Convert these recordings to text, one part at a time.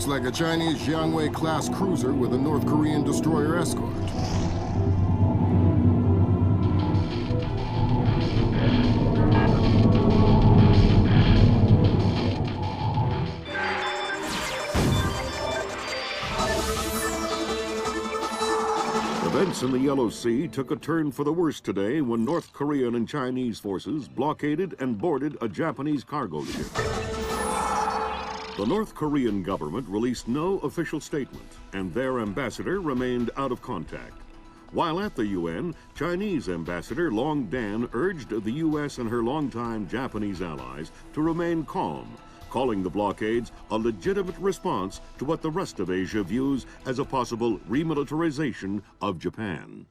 like a Chinese Jiangwei-class cruiser with a North Korean destroyer escort. Events in the Yellow Sea took a turn for the worse today when North Korean and Chinese forces blockaded and boarded a Japanese cargo ship. The North Korean government released no official statement, and their ambassador remained out of contact. While at the UN, Chinese Ambassador Long Dan urged the U.S. and her longtime Japanese allies to remain calm, calling the blockades a legitimate response to what the rest of Asia views as a possible remilitarization of Japan.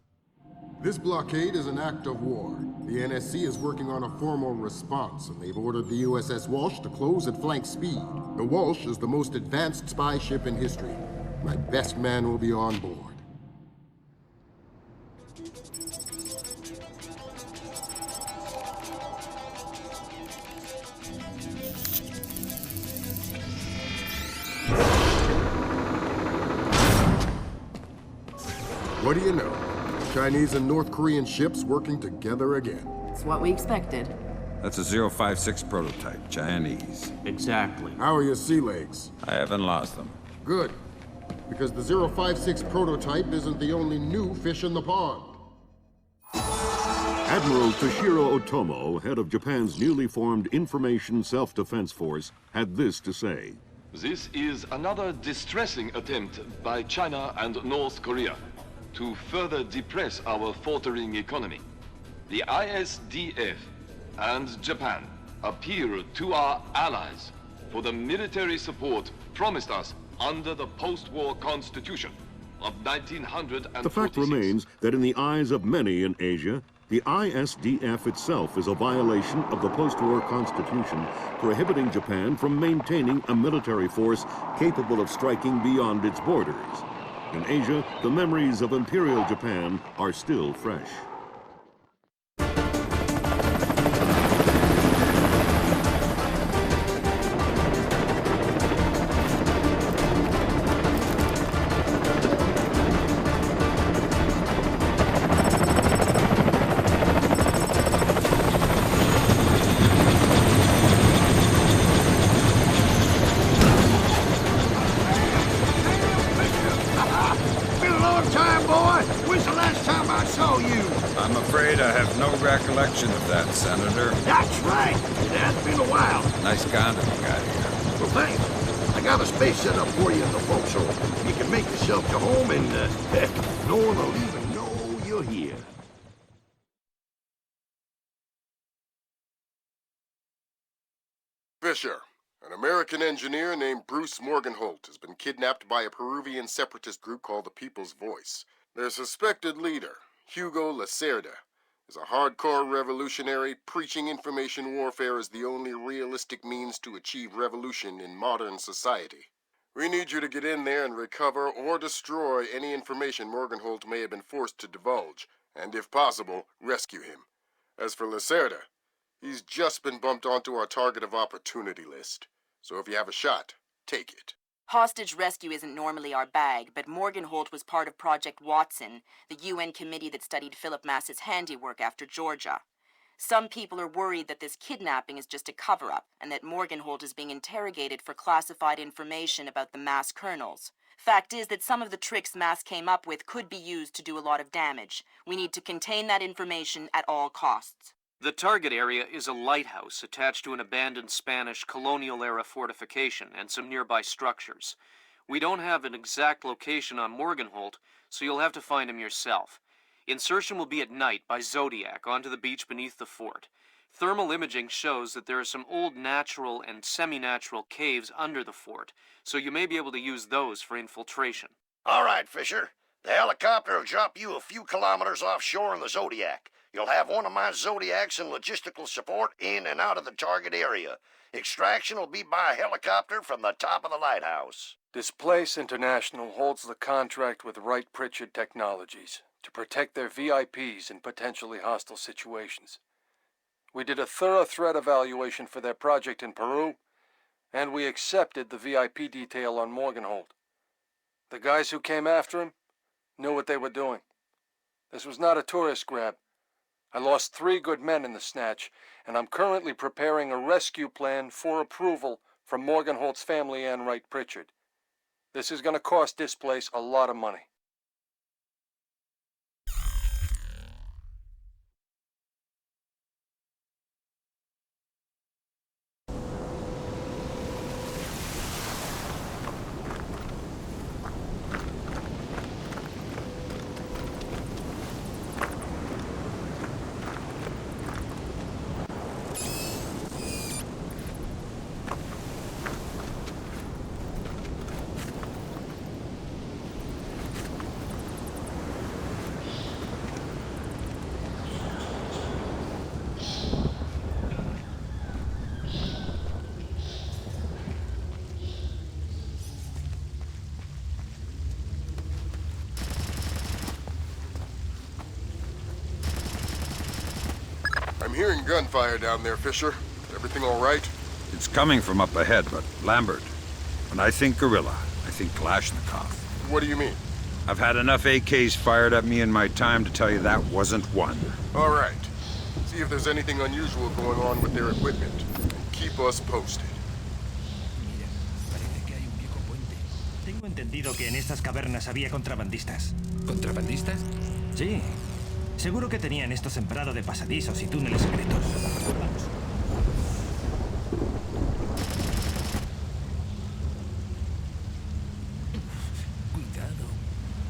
This blockade is an act of war. The NSC is working on a formal response, and they've ordered the USS Walsh to close at flank speed. The Walsh is the most advanced spy ship in history. My best man will be on board. What do you know? Chinese and North Korean ships working together again. It's what we expected. That's a 056 prototype, Chinese. Exactly. How are your sea legs? I haven't lost them. Good. Because the 056 prototype isn't the only new fish in the pond. Admiral Toshiro Otomo, head of Japan's newly formed Information Self-Defense Force, had this to say. This is another distressing attempt by China and North Korea to further depress our faltering economy. The ISDF and Japan appeal to our allies for the military support promised us under the post-war constitution of 1946. The fact remains that in the eyes of many in Asia, the ISDF itself is a violation of the post-war constitution, prohibiting Japan from maintaining a military force capable of striking beyond its borders. In Asia, the memories of Imperial Japan are still fresh. Recollection of that, Senator. That's right. It has been a while. Nice condom you got here. Well, thanks. I got a space set up for you in the forecastle. You can make yourself to home and, heck, no one will even know you're here. Fisher, an American engineer named Bruce Morgenholt, has been kidnapped by a Peruvian separatist group called the People's Voice. Their suspected leader, Hugo Lacerda, is a hardcore revolutionary preaching information warfare as the only realistic means to achieve revolution in modern society. We need you to get in there and recover or destroy any information Morgenholt may have been forced to divulge, and if possible, rescue him. As for Lacerda, he's just been bumped onto our target of opportunity list. So if you have a shot, take it. Hostage rescue isn't normally our bag, but Morgenholt was part of Project Watson, the UN committee that studied Philip Mass's handiwork after Georgia. Some people are worried that this kidnapping is just a cover-up, and that Morgenholt is being interrogated for classified information about the Mass kernels. Fact is that some of the tricks Mass came up with could be used to do a lot of damage. We need to contain that information at all costs. The target area is a lighthouse attached to an abandoned Spanish colonial-era fortification and some nearby structures. We don't have an exact location on Morgenholt, so you'll have to find him yourself. Insertion will be at night by Zodiac onto the beach beneath the fort. Thermal imaging shows that there are some old natural and semi-natural caves under the fort, so you may be able to use those for infiltration. All right, Fisher. The helicopter will drop you a few kilometers offshore in the Zodiac. You'll have one of my Zodiacs and logistical support in and out of the target area. Extraction will be by helicopter from the top of the lighthouse. Displace International holds the contract with Wright Pritchard Technologies to protect their VIPs in potentially hostile situations. We did a thorough threat evaluation for their project in Peru, And we accepted the VIP detail on Morgenhold. The guys who came after him knew what they were doing. This was not a tourist grab. I lost 3 good men in the snatch, and I'm currently preparing a rescue plan for approval from Morgenholt's family and Wright Pritchard. This is going to cost Displace a lot of money. I'm hearing gunfire down there, Fisher. Everything all right? It's coming from up ahead, but Lambert, when I think gorilla, I think Kalashnikov. What do you mean? I've had enough AKs fired at me in my time to tell you that wasn't one. All right. See if there's anything unusual going on with their equipment. And keep us posted. Mira, parece que hay un viejo puente. Tengo entendido que en estas cavernas había contrabandistas. ¿Contrabandistas? Sí. Seguro que tenían esto sembrado de pasadizos y túneles secretos. Vamos. Cuidado.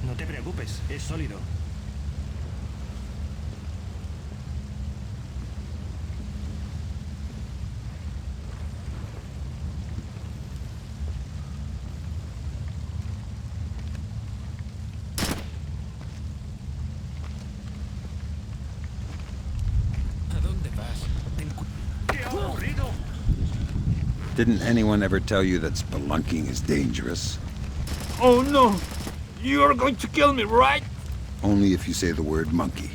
No te preocupes, es sólido. Didn't anyone ever tell you that spelunking is dangerous? Oh no! You're going to kill me, right? Only if you say the word monkey.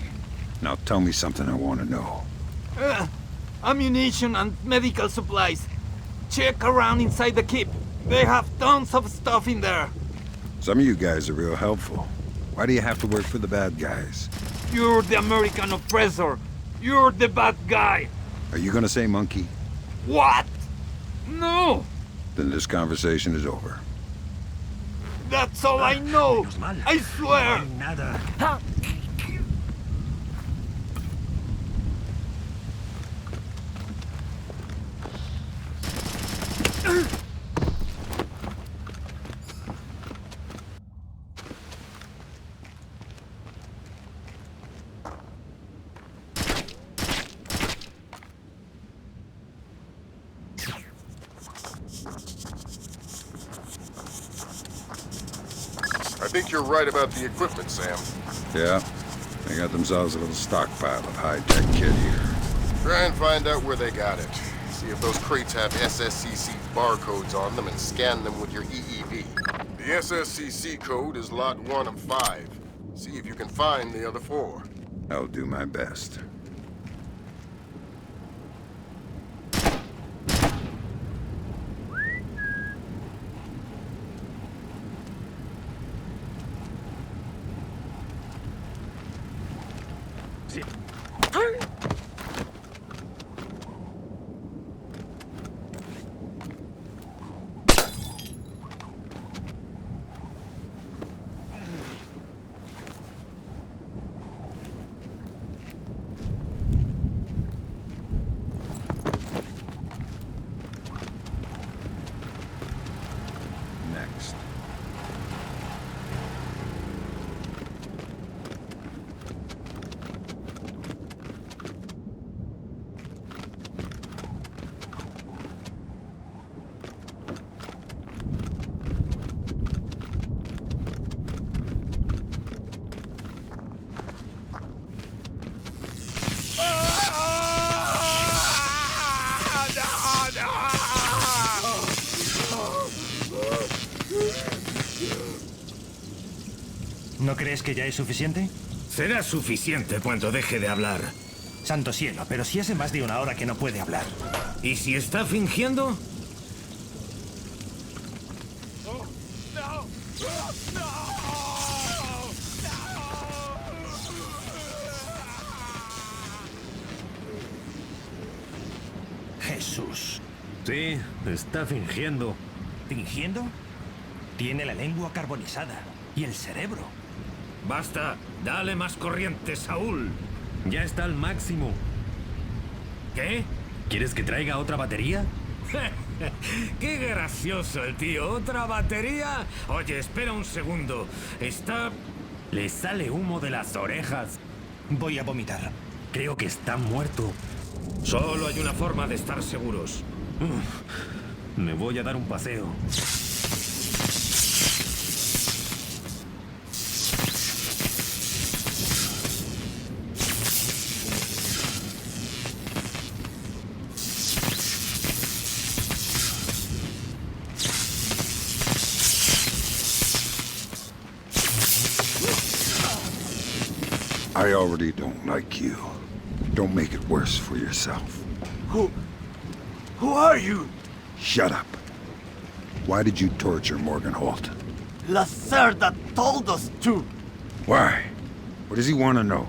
Now tell me something I want to know. Ammunition and medical supplies. Check around inside the keep. They have tons of stuff in there. Some of you guys are real helpful. Why do you have to work for the bad guys? You're the American oppressor. You're the bad guy. Are you gonna say monkey? What? No! Then this conversation is over. That's all I know! I swear! Nada. I think you're right about the equipment, Sam. Yeah? They got themselves a little stockpile of high-tech kit here. Try and find out where they got it. See if those crates have SSCC barcodes on them and scan them with your EEV. The SSCC code is lot 1 of 5. See if you can find the other 4. I'll do my best. Next. ¿No crees que ya es suficiente? Será suficiente cuando deje de hablar. Santo cielo, pero si hace más de una hora que no puede hablar. ¿Y si está fingiendo? Jesús. Sí, está fingiendo. ¿Fingiendo? Tiene la lengua carbonizada. Y el cerebro. Basta, dale más corriente, Saúl. Ya está al máximo. ¿Qué? ¿Quieres que traiga otra batería? ¡Qué gracioso el tío! ¿Otra batería? Oye, espera un segundo. Está... Le sale humo de las orejas. Voy a vomitar. Creo que está muerto. Solo hay una forma de estar seguros. Me voy a dar un paseo. I already don't like you. Don't make it worse for yourself. Who are you? Shut up. Why did you torture Morgan Holt? Lacerda told us to. Why? What does he want to know?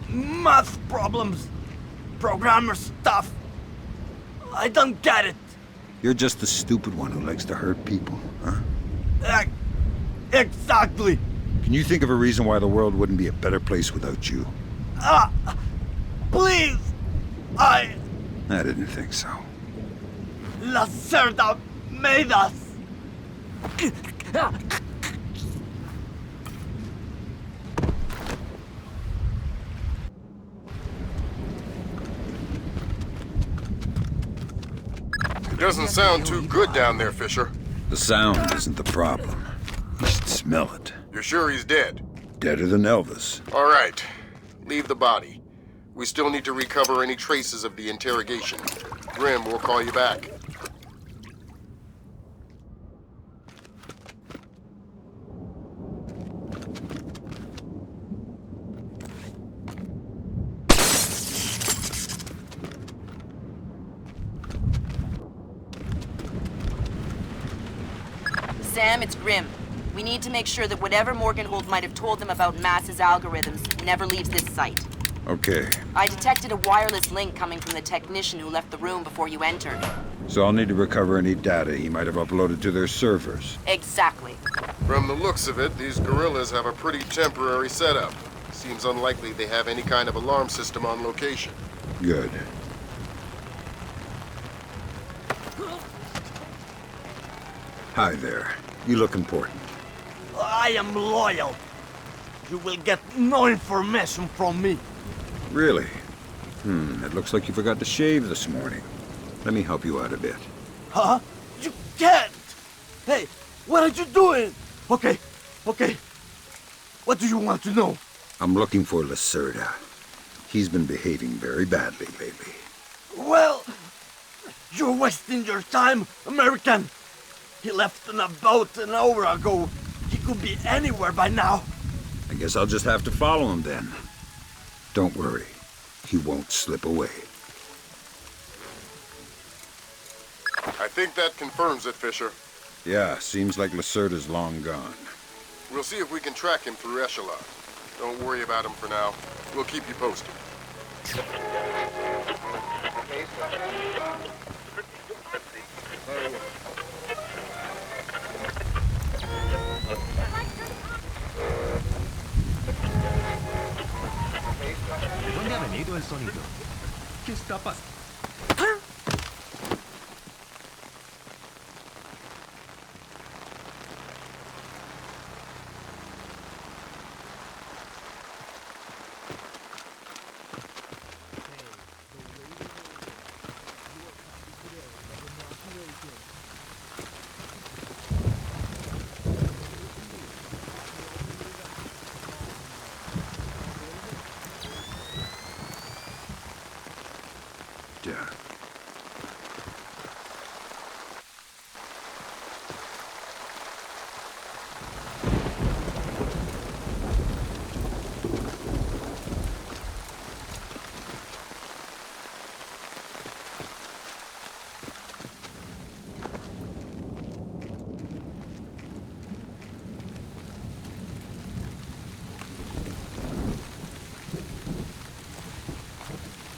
Math problems. Programmer stuff. I don't get it. You're just the stupid one who likes to hurt people, huh? Exactly. Can you think of a reason why the world wouldn't be a better place without you? Please. I didn't think so. Lacerda made us. It doesn't sound too good down there, Fisher. The sound isn't the problem. You should smell it. You're sure he's dead? Deader than Elvis. All right. Leave the body. We still need to recover any traces of the interrogation. Grim will call you back. Sam, it's Grim. We need to make sure that whatever Morgenhold might have told them about Mass's algorithms never leaves this site. Okay. I detected a wireless link coming from the technician who left the room before you entered. So I'll need to recover any data he might have uploaded to their servers. Exactly. From the looks of it, these guerrillas have a pretty temporary setup. Seems unlikely they have any kind of alarm system on location. Good. Hi there. You look important. I am loyal. You will get no information from me. Really? It looks like you forgot to shave this morning. Let me help you out a bit. Huh? You can't! Hey, what are you doing? Okay. What do you want to know? I'm looking for Lacerda. He's been behaving very badly lately. Well, you're wasting your time, American. He left on a boat an hour ago. He could be anywhere by now. I guess I'll just have to follow him then. Don't worry. He won't slip away. I think that confirms it, Fisher. Yeah, seems like Lacerda's long gone. We'll see if we can track him through Echelon. Don't worry about him for now. We'll keep you posted. ¿De dónde ha venido el sonido? ¿Qué está pasando?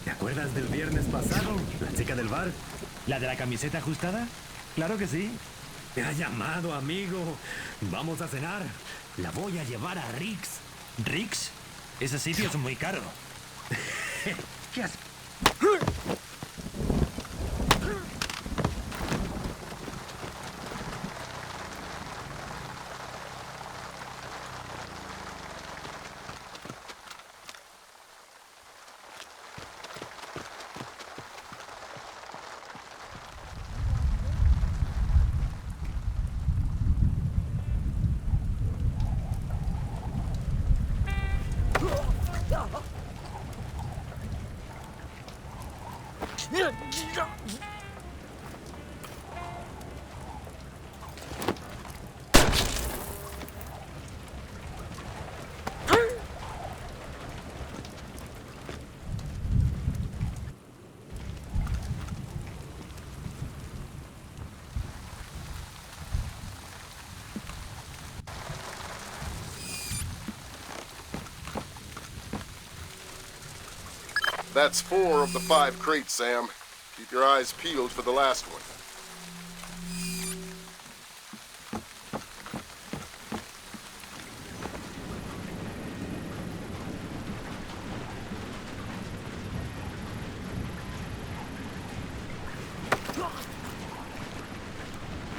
¿Te acuerdas del viernes pasado? La chica del bar. ¿La de la camiseta ajustada? Claro que sí. Te ha llamado, amigo. Vamos a cenar. La voy a llevar a Rix. ¿Rix? Ese sitio es muy caro. ¿Qué haces? That's 4 of the 5 crates, Sam. Keep your eyes peeled for the last one.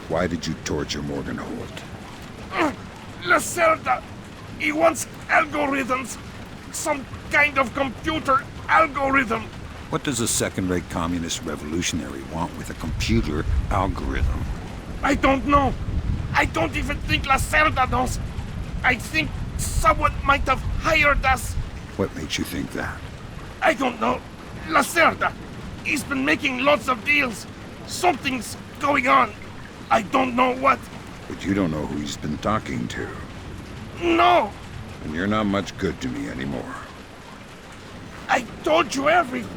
Why did you torture Morgan Holt? Lacerda! He wants algorithms! Some kind of computer algorithm! What does a second-rate communist revolutionary want with a computer algorithm? I don't know. I don't even think Lacerda knows. I think someone might have hired us. What makes you think that? I don't know. Lacerda! He's been making lots of deals. Something's going on. I don't know what. But you don't know who he's been talking to. No! And you're not much good to me anymore. I told you everything.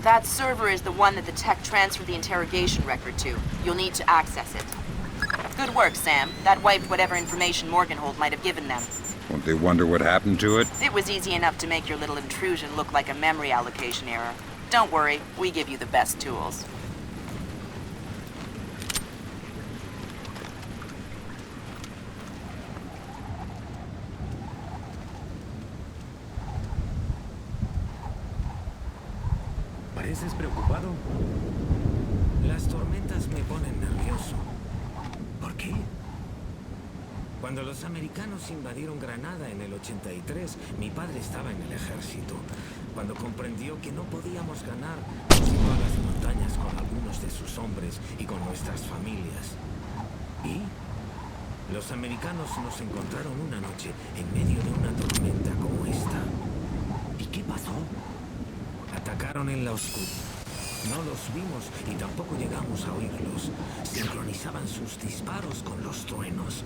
That server is the one that the tech transferred the interrogation record to. You'll need to access it. Good work, Sam. That wiped whatever information Morgenhold might have given them. Won't they wonder what happened to it? It was easy enough to make your little intrusion look like a memory allocation error. Don't worry, we give you the best tools. ¿Pareces preocupado? Las tormentas me ponen nervioso. ¿Por qué? Cuando los americanos invadieron Granada en el 83, mi padre estaba en el ejército. Cuando comprendió que no podíamos ganar, nos llevó a las montañas con algunos de sus hombres y con nuestras familias. ¿Y? Los americanos nos encontraron una noche en medio de una tormenta como esta. ¿Y qué pasó? Atacaron en la oscuridad. No los vimos y tampoco llegamos a oírlos. Sincronizaban sus disparos con los truenos.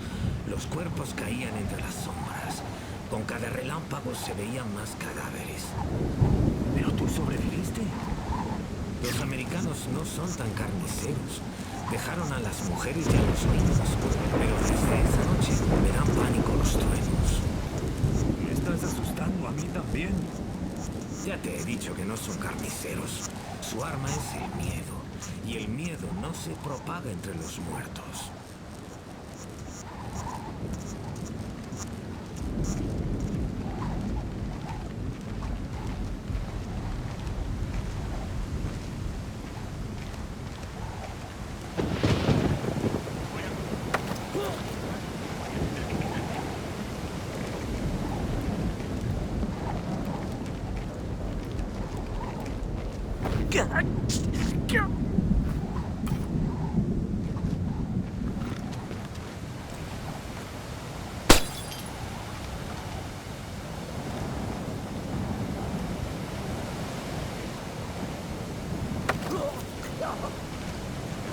Los cuerpos caían entre las sombras. Con cada relámpago se veían más cadáveres. ¿Pero tú sobreviviste? Los americanos no son tan carniceros. Dejaron a las mujeres y a los niños. Pero desde esa noche me dan pánico los truenos. Me estás asustando a mí también. Ya te he dicho que no son carniceros. Su arma es el miedo, y el miedo no se propaga entre los muertos.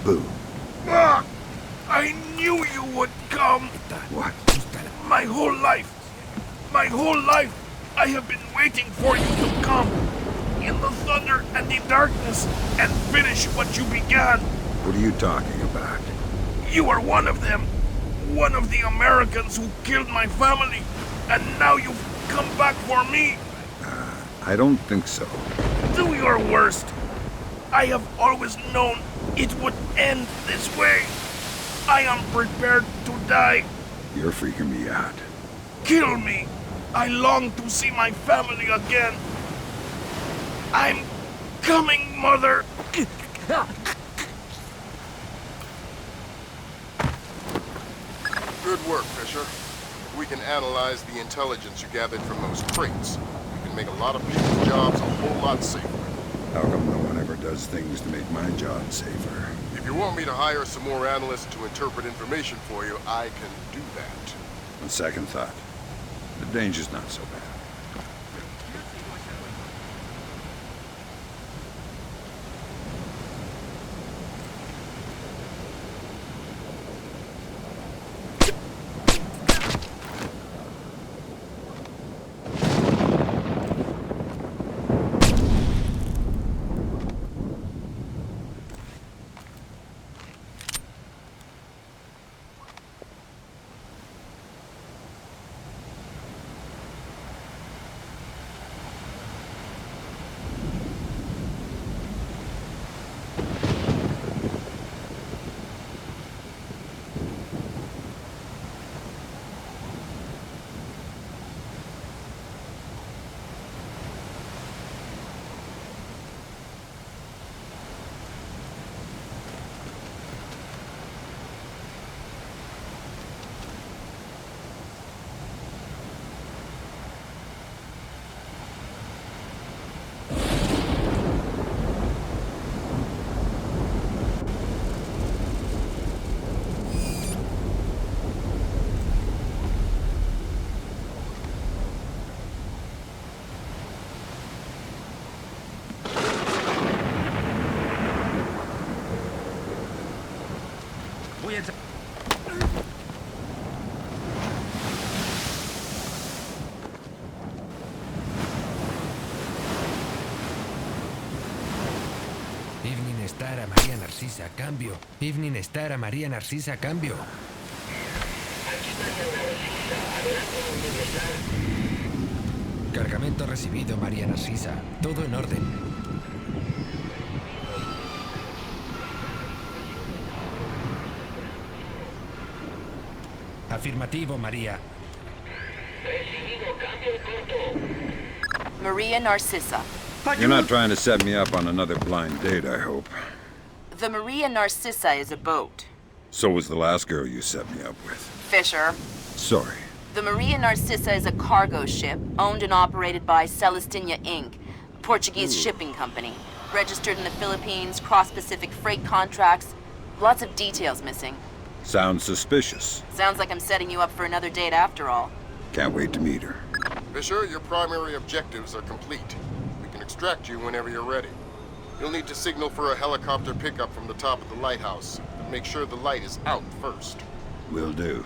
Boo. I knew you would come. What? My whole life. My whole life. I have been waiting for you to come. in the thunder and the darkness and finish what you began. What are you talking about? You are one of them. One of the Americans who killed my family. And now you've come back for me. I don't think so. Do your worst. I have always known it would end this way. I am prepared to die. You're freaking me out. Kill me. I long to see my family again. I'm coming, Mother. Good work, Fisher. We can analyze the intelligence you gathered from those crates. We can make a lot of people's jobs a whole lot safer. How come no one ever does things to make my job safer? If you want me to hire some more analysts to interpret information for you, I can do that. On second thought, the danger's not so bad. Evening Star a María Narcisa, cambio. Evening Star a María Narcisa, cambio. Cargamento recibido, María Narcisa. Todo en orden. Afirmativo, María. Maria Narcissa. You're not trying to set me up on another blind date, I hope. The Maria Narcissa is a boat. So was the last girl you set me up with. Fisher. Sorry. The Maria Narcissa is a cargo ship owned and operated by Celestina Inc., a Portuguese shipping company. Registered in the Philippines, cross-Pacific freight contracts. Lots of details missing. Sounds suspicious. Sounds like I'm setting you up for another date after all. Can't wait to meet her. Fisher, your primary objectives are complete. We can extract you whenever you're ready. You'll need to signal for a helicopter pickup from the top of the lighthouse, but make sure the light is out first. Will do.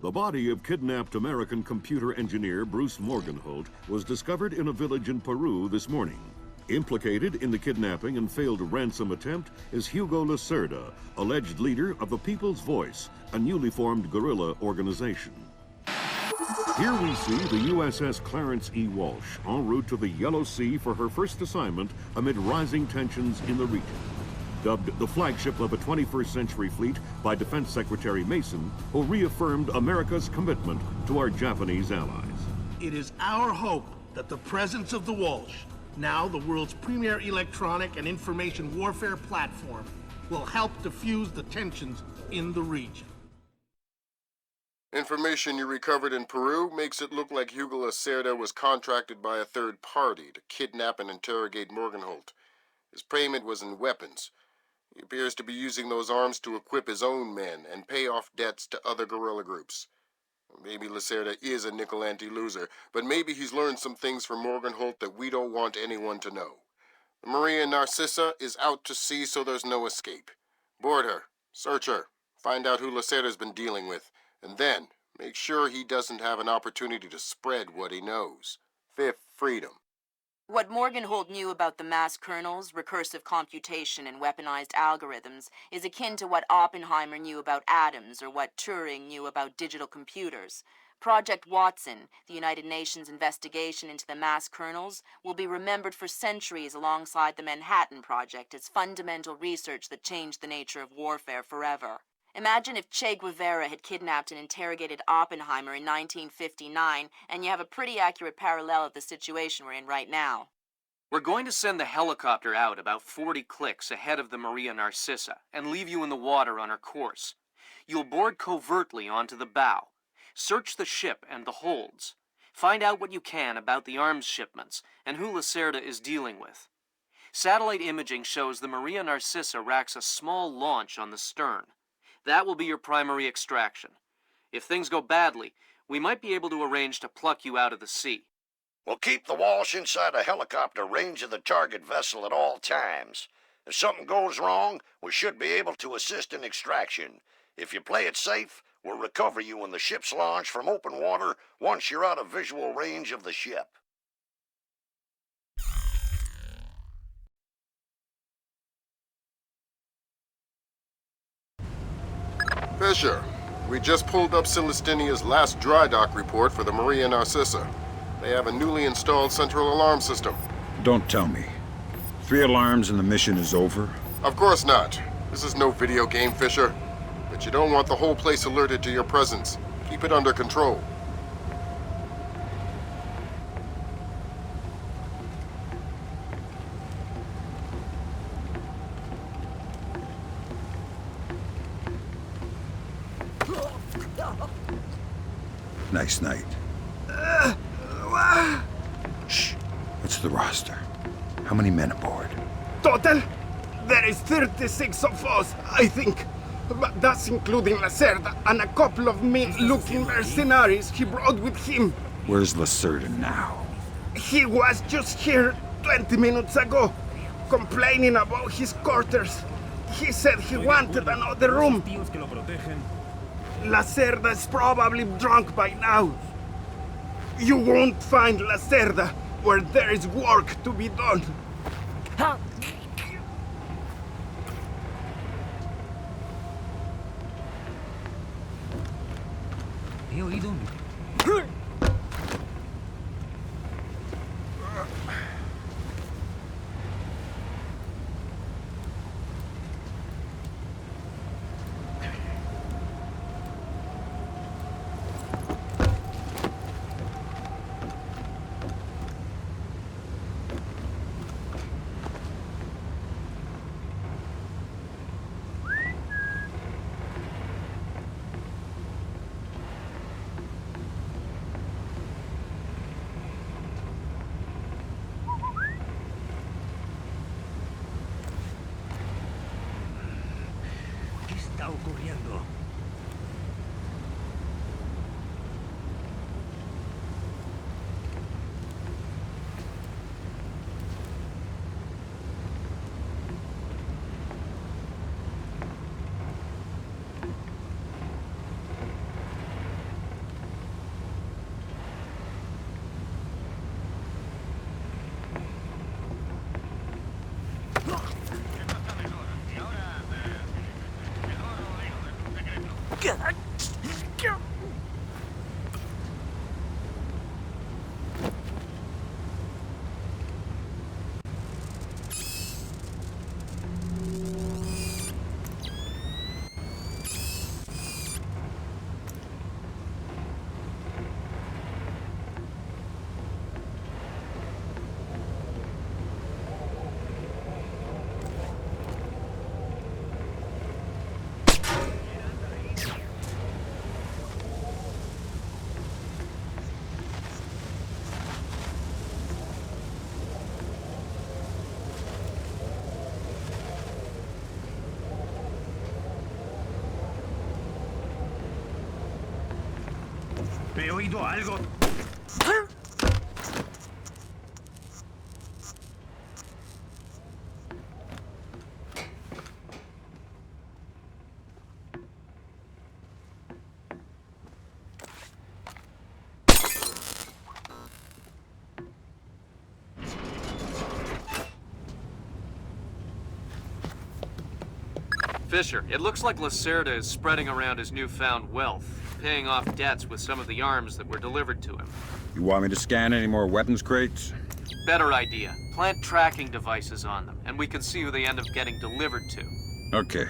The body of kidnapped American computer engineer Bruce Morgenholt was discovered in a village in Peru this morning. Implicated in the kidnapping and failed ransom attempt is Hugo Lacerda, alleged leader of the People's Voice, a newly formed guerrilla organization. Here we see the USS Clarence E. Walsh en route to the Yellow Sea for her first assignment amid rising tensions in the region. Dubbed the flagship of a 21st century fleet by Defense Secretary Mason, who reaffirmed America's commitment to our Japanese allies. It is our hope that the presence of the Walsh, now the world's premier electronic and information warfare platform, will help diffuse the tensions in the region. Information you recovered in Peru makes it look like Hugo Lacerda was contracted by a third party to kidnap and interrogate Morgenholt. His payment was in weapons. He appears to be using those arms to equip his own men and pay off debts to other guerrilla groups. Maybe Lacerda is a nickel-ante loser, but maybe he's learned some things from Morgenholt that we don't want anyone to know. The Maria Narcissa is out to sea, so there's no escape. Board her, search her, find out who Lacerda's been dealing with, and then make sure he doesn't have an opportunity to spread what he knows. Fifth freedom. What Morgenholt knew about the mass kernels, recursive computation, and weaponized algorithms is akin to what Oppenheimer knew about atoms or what Turing knew about digital computers. Project Watson, the United Nations investigation into the mass kernels, will be remembered for centuries alongside the Manhattan Project as fundamental research that changed the nature of warfare forever. Imagine if Che Guevara had kidnapped and interrogated Oppenheimer in 1959, and you have a pretty accurate parallel of the situation we're in right now. We're going to send the helicopter out about 40 clicks ahead of the Maria Narcissa and leave you in the water on her course. You'll board covertly onto the bow. Search the ship and the holds. Find out what you can about the arms shipments and who Lacerda is dealing with. Satellite imaging shows the Maria Narcissa racks a small launch on the stern. That will be your primary extraction. If things go badly, we might be able to arrange to pluck you out of the sea. We'll keep the Walsh inside a helicopter range of the target vessel at all times. If something goes wrong, we should be able to assist in extraction. If you play it safe, we'll recover you when the ship's launched from open water once you're out of visual range of the ship. Fisher, we just pulled up Celestinia's last dry dock report for the Maria Narcissa. They have a newly installed central alarm system. Don't tell me. 3 alarms and the mission is over? Of course not. This is no video game, Fisher. But you don't want the whole place alerted to your presence. Keep it under control. Nice night. Shh. What's the roster? How many men aboard? Total? There is 36 of us, I think. But that's including Lacerda and a couple of mean-looking mercenaries he brought with him. Where's Lacerda now? He was just here 20 minutes ago, complaining about his quarters. He said he wanted another room. Lacerda is probably drunk by now. You won't find Lacerda where there is work to be done. He oído. He oído algo. Fisher, it looks like Lacerda is spreading around his newfound wealth, paying off debts with some of the arms that were delivered to him. You want me to scan any more weapons crates? Better idea. Plant tracking devices on them, and we can see who they end up getting delivered to. Okay.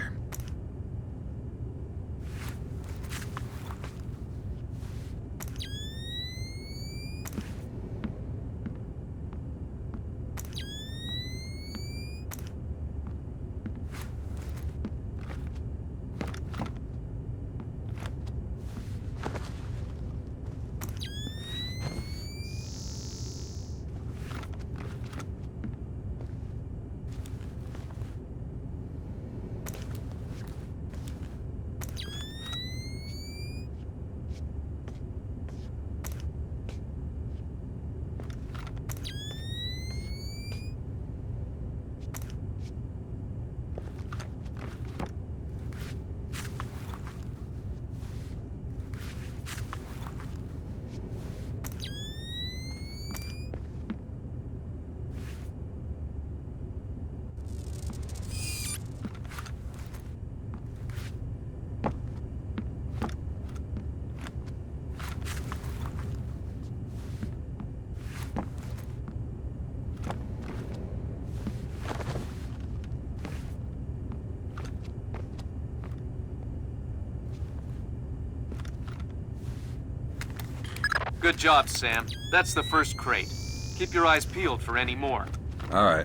Good job, Sam. That's the first crate. Keep your eyes peeled for any more. All right.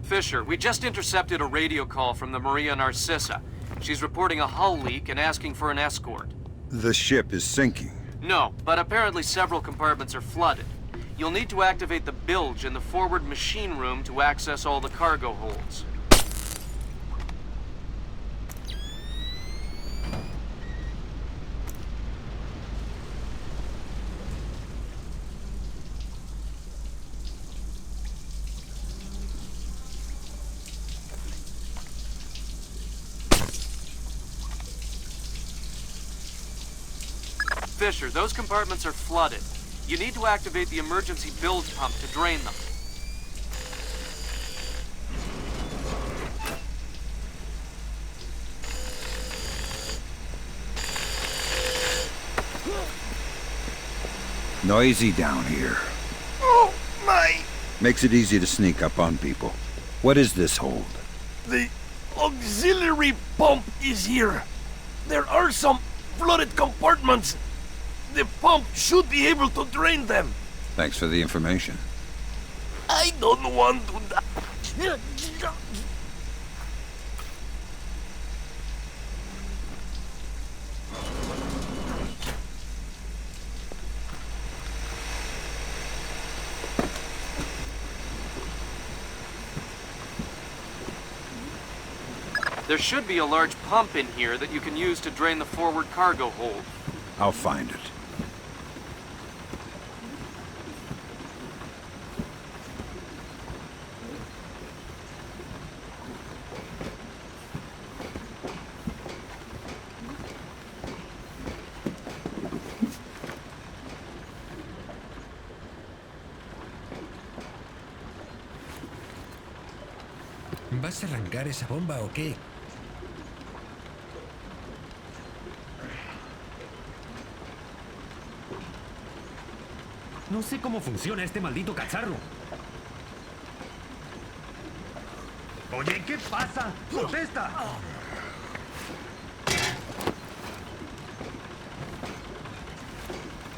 Fisher, we just intercepted a radio call from the Maria Narcissa. She's reporting a hull leak and asking for an escort. The ship is sinking. No, but apparently several compartments are flooded. You'll need to activate the bilge in the forward machine room to access all the cargo holds. Fisher, those compartments are flooded. You need to activate the emergency bilge pump to drain them. Noisy down here. Oh, my! Makes it easy to sneak up on people. What is this hold? The auxiliary pump is here. There are some flooded compartments. The pump should be able to drain them. Thanks for the information. I don't want to die. There should be a large pump in here that you can use to drain the forward cargo hold. I'll find it. ¿Vas a arrancar esa bomba o qué? No sé cómo funciona este maldito cacharro. Oye, ¿qué pasa? ¡Protesta!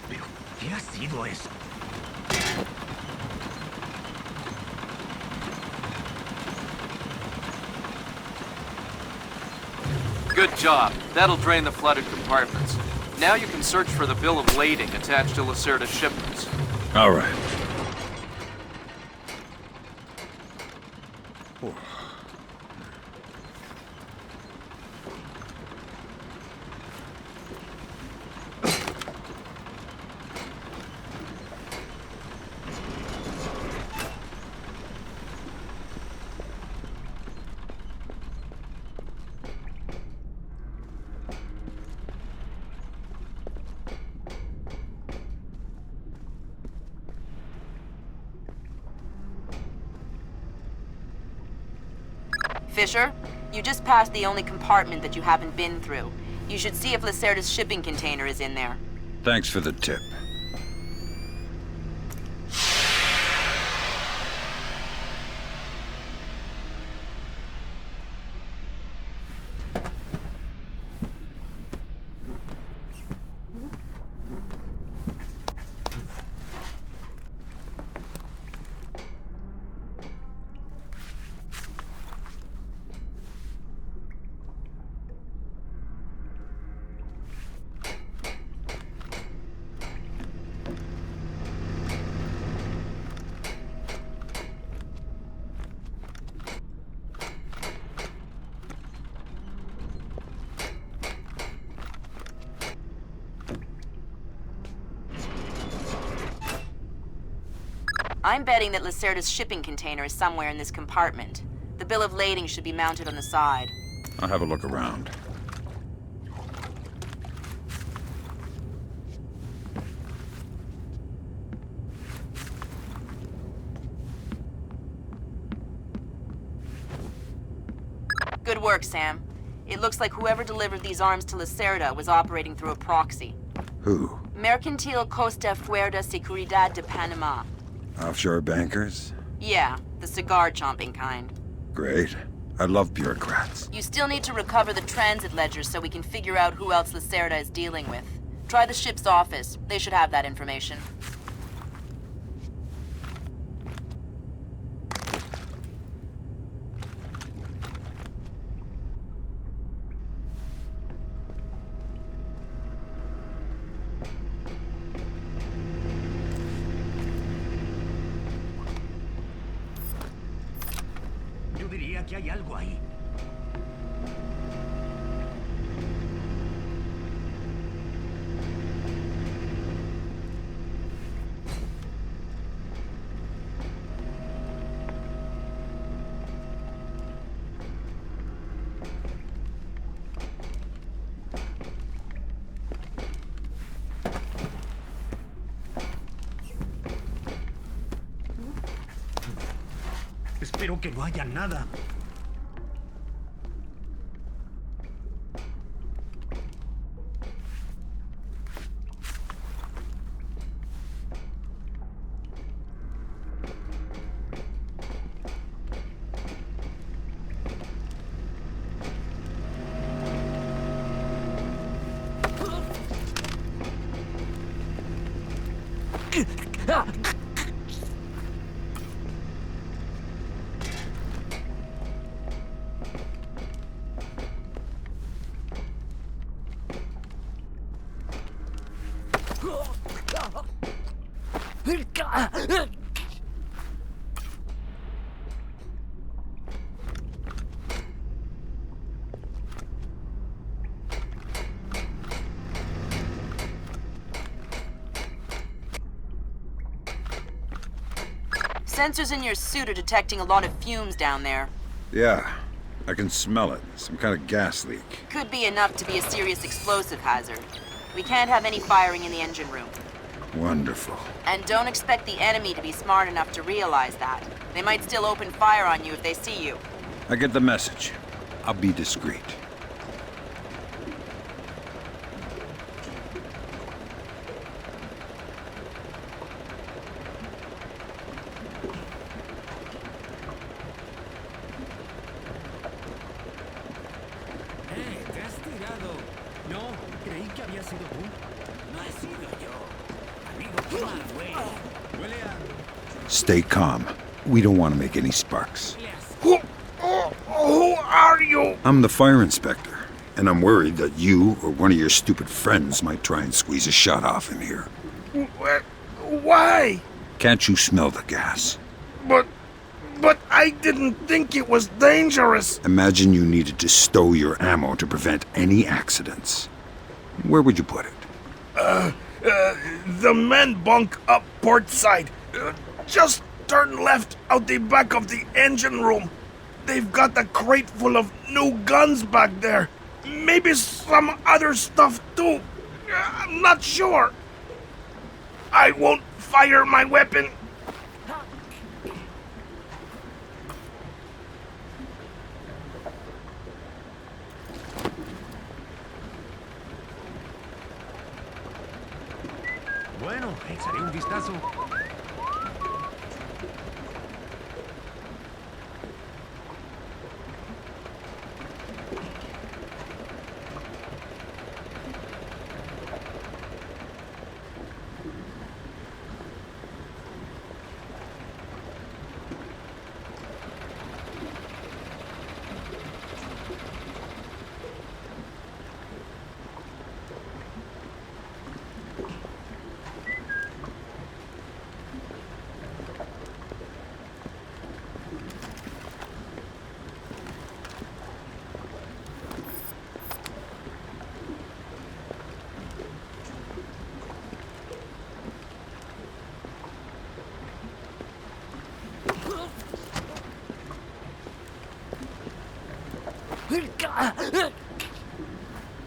¿Pero qué ha sido eso? Good job. That'll drain the flooded compartments. Now you can search for the bill of lading attached to Lacerda's shipments. All right. Fisher, you just passed the only compartment that you haven't been through. You should see if Lacerda's shipping container is in there. Thanks for the tip. I'm betting that Lacerda's shipping container is somewhere in this compartment. The bill of lading should be mounted on the side. I'll have a look around. Good work, Sam. It looks like whoever delivered these arms to Lacerda was operating through a proxy. Who? Mercantil Costa Fuerza Seguridad de Panama. Offshore bankers? Yeah, the cigar-chomping kind. Great. I love bureaucrats. You still need to recover the transit ledgers so we can figure out who else Lacerda is dealing with. Try the ship's office. They should have that information. Yo diría que hay algo ahí. Espero que no haya nada. Sensors in your suit are detecting a lot of fumes down there. Yeah, I can smell it. Some kind of gas leak. Could be enough to be a serious explosive hazard. We can't have any firing in the engine room. Wonderful. And don't expect the enemy to be smart enough to realize that. They might still open fire on you if they see you. I get the message. I'll be discreet. ¿Te has tirado? No, creí que había sido tú. No he sido yo. Amigo, qué mal huele. Huele a... Stay calm. We don't want to make any sparks. Who are you? I'm the fire inspector. And I'm worried that you or one of your stupid friends might try and squeeze a shot off in here. Why? Can't you smell the gas? But I didn't think it was dangerous. Imagine you needed to stow your ammo to prevent any accidents. Where would you put it? The men bunk up port side. Just turn left out the back of the engine room. They've got a crate full of new guns back there. Maybe some other stuff too. I'm not sure. I won't fire my weapon. Bueno, echaré un vistazo.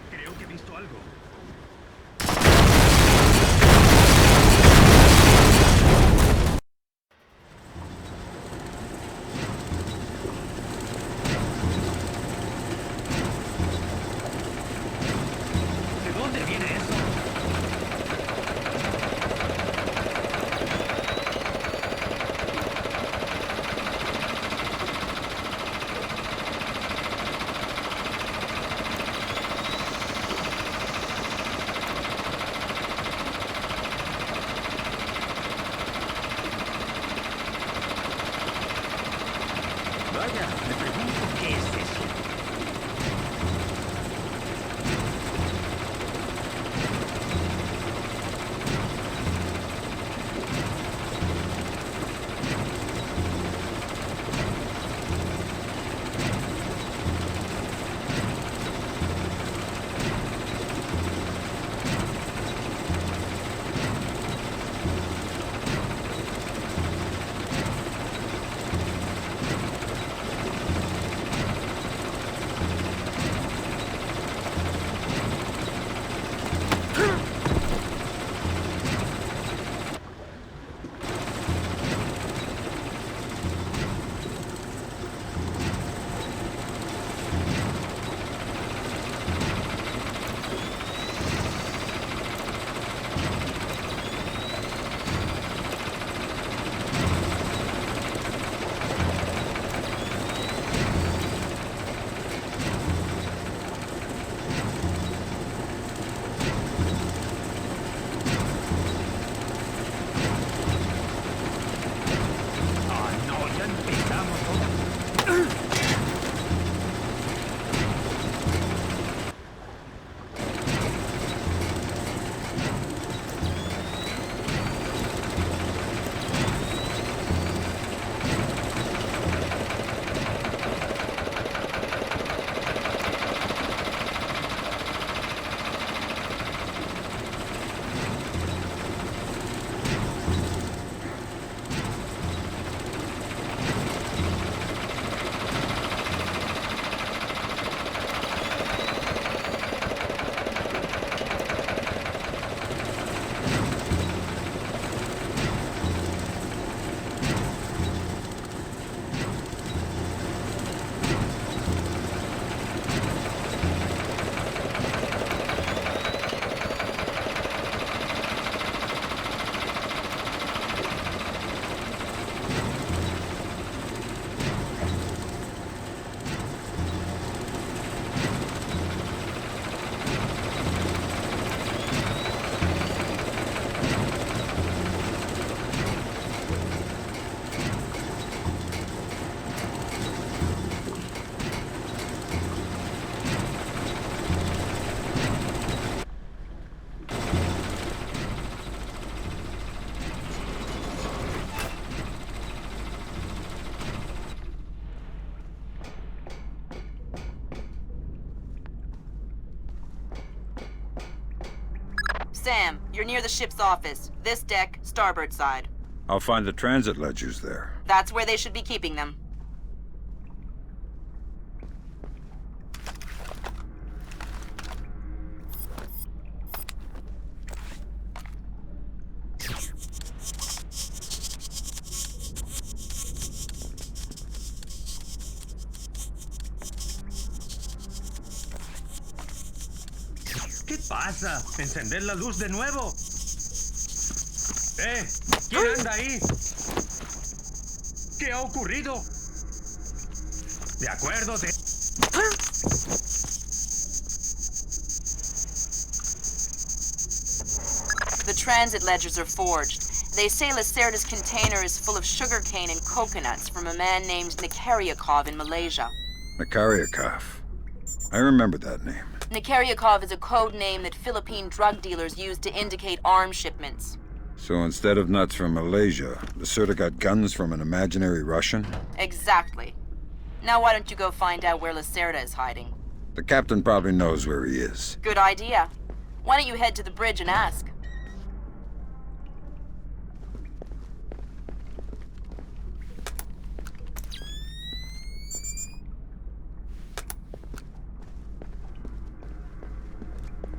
Creo que he visto algo. ¿De dónde viene eso? You're near the ship's office. This deck, starboard side. I'll find the transit ledgers there. That's where they should be keeping them. ¿Qué pasa? ¿Encender la luz de nuevo? ¿Quién anda ahí? ¿Qué ha ocurrido? De acuerdo, The transit ledgers are forged. They say Lacerda's container is full of sugarcane and coconuts from a man named Nikaryakov in Malaysia. Nikaryakov. I remember that name. Nikaryakov is a code name that Philippine drug dealers use to indicate arms shipments. So instead of nuts from Malaysia, Lacerda got guns from an imaginary Russian? Exactly. Now why don't you go find out where Lacerda is hiding? The captain probably knows where he is. Good idea. Why don't you head to the bridge and ask?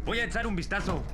Voy a echar un vistazo.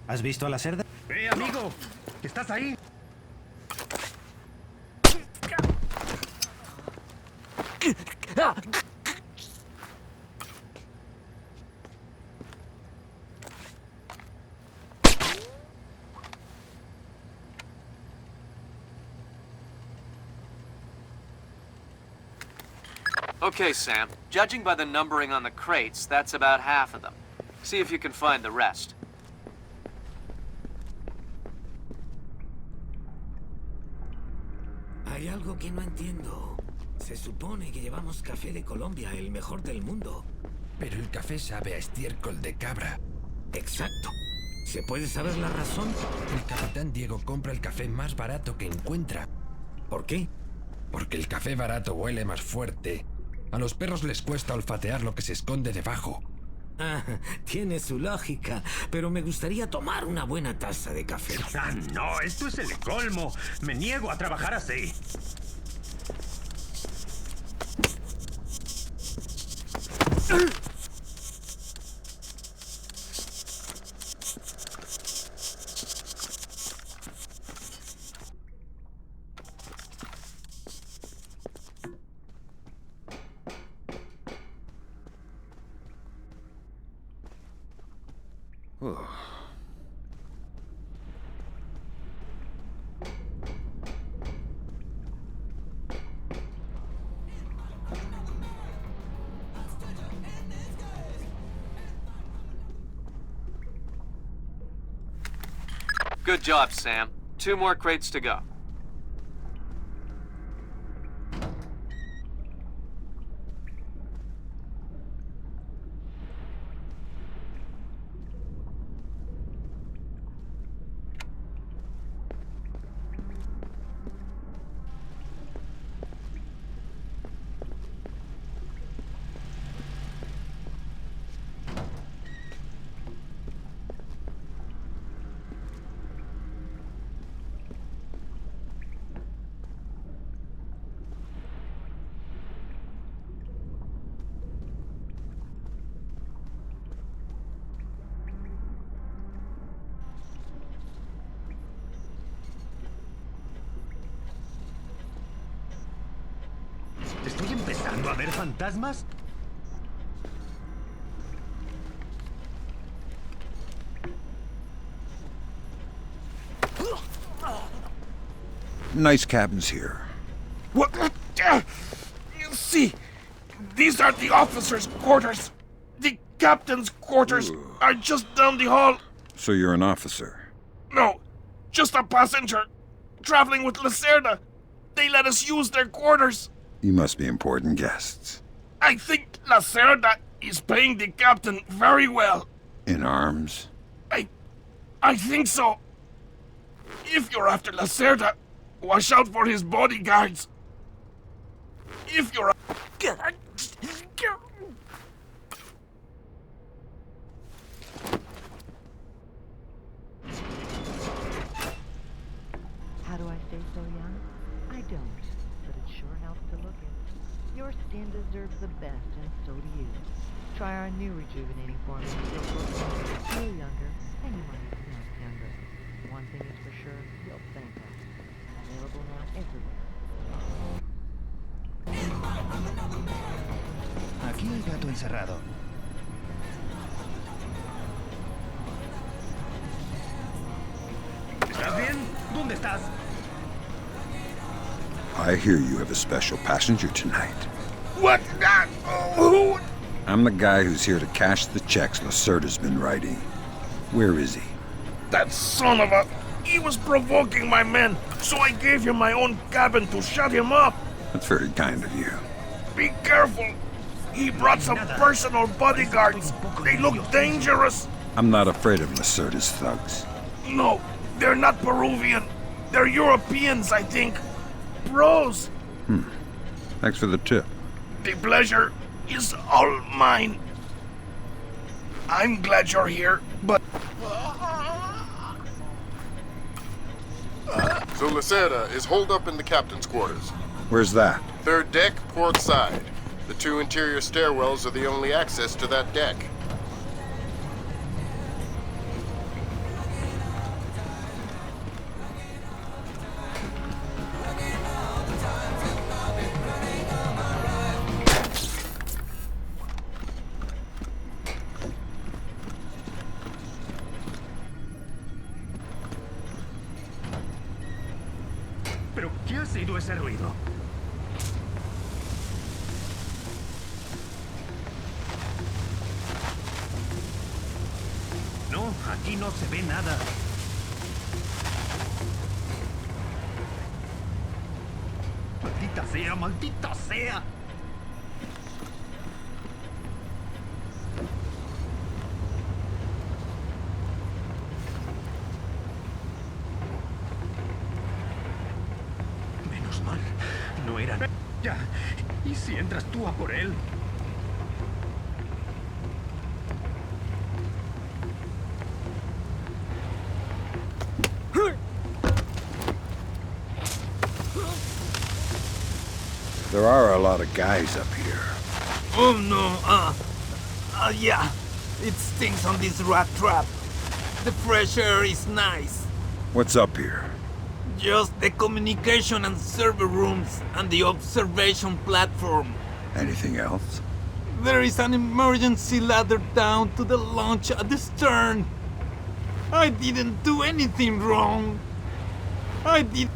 ¿Has visto a la cerda? Amigo! ¿Estás ahí? Okay, Sam. Judging by the numbering on the crates, that's about half of them. See if you can find the rest. Hay algo que no entiendo. Se supone que llevamos café de Colombia, el mejor del mundo. Pero el café sabe a estiércol de cabra. Exacto. ¿Se puede saber la razón? El capitán Diego compra el café más barato que encuentra. ¿Por qué? Porque el café barato huele más fuerte. A los perros les cuesta olfatear lo que se esconde debajo. Ah, tiene su lógica, pero me gustaría tomar una buena taza de café. ¡Ah, no! ¡Esto es el colmo! ¡Me niego a trabajar así! Good job, Sam. 2 more crates to go. ¿Empezando a ver fantasmas? Nice cabins here. What? You see, these are the officers' quarters. The captain's quarters are just down the hall. So you're an officer? No, just a passenger. Traveling with Lacerda. They let us use their quarters. You must be important guests. I think Lacerda is paying the captain very well. In arms? I think so. If you're after Lacerda, watch out for his bodyguards. If you're... How do I stay so young? I don't, but it sure helps to look it. Your skin deserves the best, and so do you. Try our new rejuvenating formula. You'll look feel younger, and you might even act younger. One thing is for sure, you'll thank us. Available now everywhere. Aquí hay gato encerrado. ¿Estás bien? ¿Dónde estás? I hear you have a special passenger tonight. What? Who? I'm the guy who's here to cash the checks Lacerda's been writing. Where is he? That son of a... He was provoking my men, so I gave him my own cabin to shut him up. That's very kind of you. Be careful. He brought some personal bodyguards. They look dangerous. I'm not afraid of Lacerda's thugs. No, they're not Peruvian. They're Europeans, I think. Pros. Thanks for the tip. The pleasure is all mine. I'm glad you're here, but... So Lacerda is holed up in the captain's quarters. Where's that? Third deck, port side. The two interior stairwells are the only access to that deck. ¿Pero qué ha sido ese ruido? No, aquí no se ve nada. ¡Maldita sea, maldita sea! Menos mal, no eran... Ya, ¿y si entras tú a por él? There are a lot of guys up here. Oh no, yeah. It stinks on this rat trap. The fresh air is nice. What's up here? Just the communication and server rooms and the observation platform. Anything else? There is an emergency ladder down to the launch at the stern. I didn't do anything wrong. I did...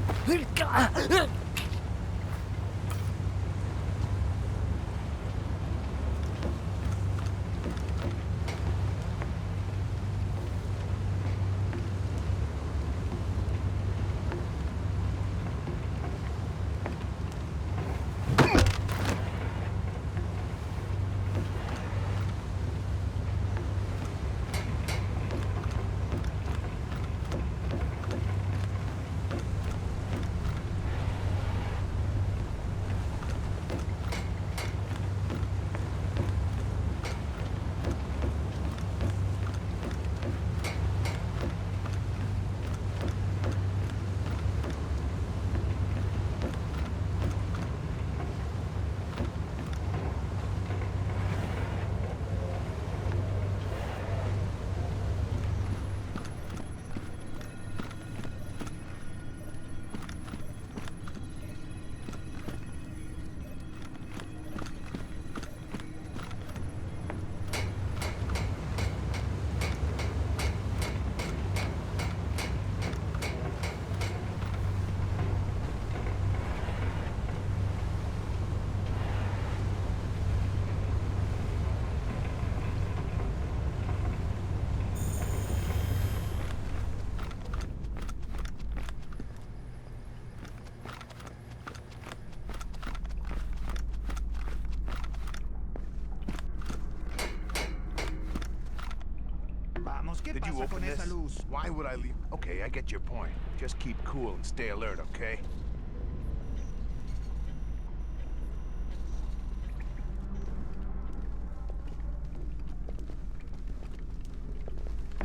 Did you open this? Why would I leave? Okay, I get your point. Just keep cool and stay alert, okay?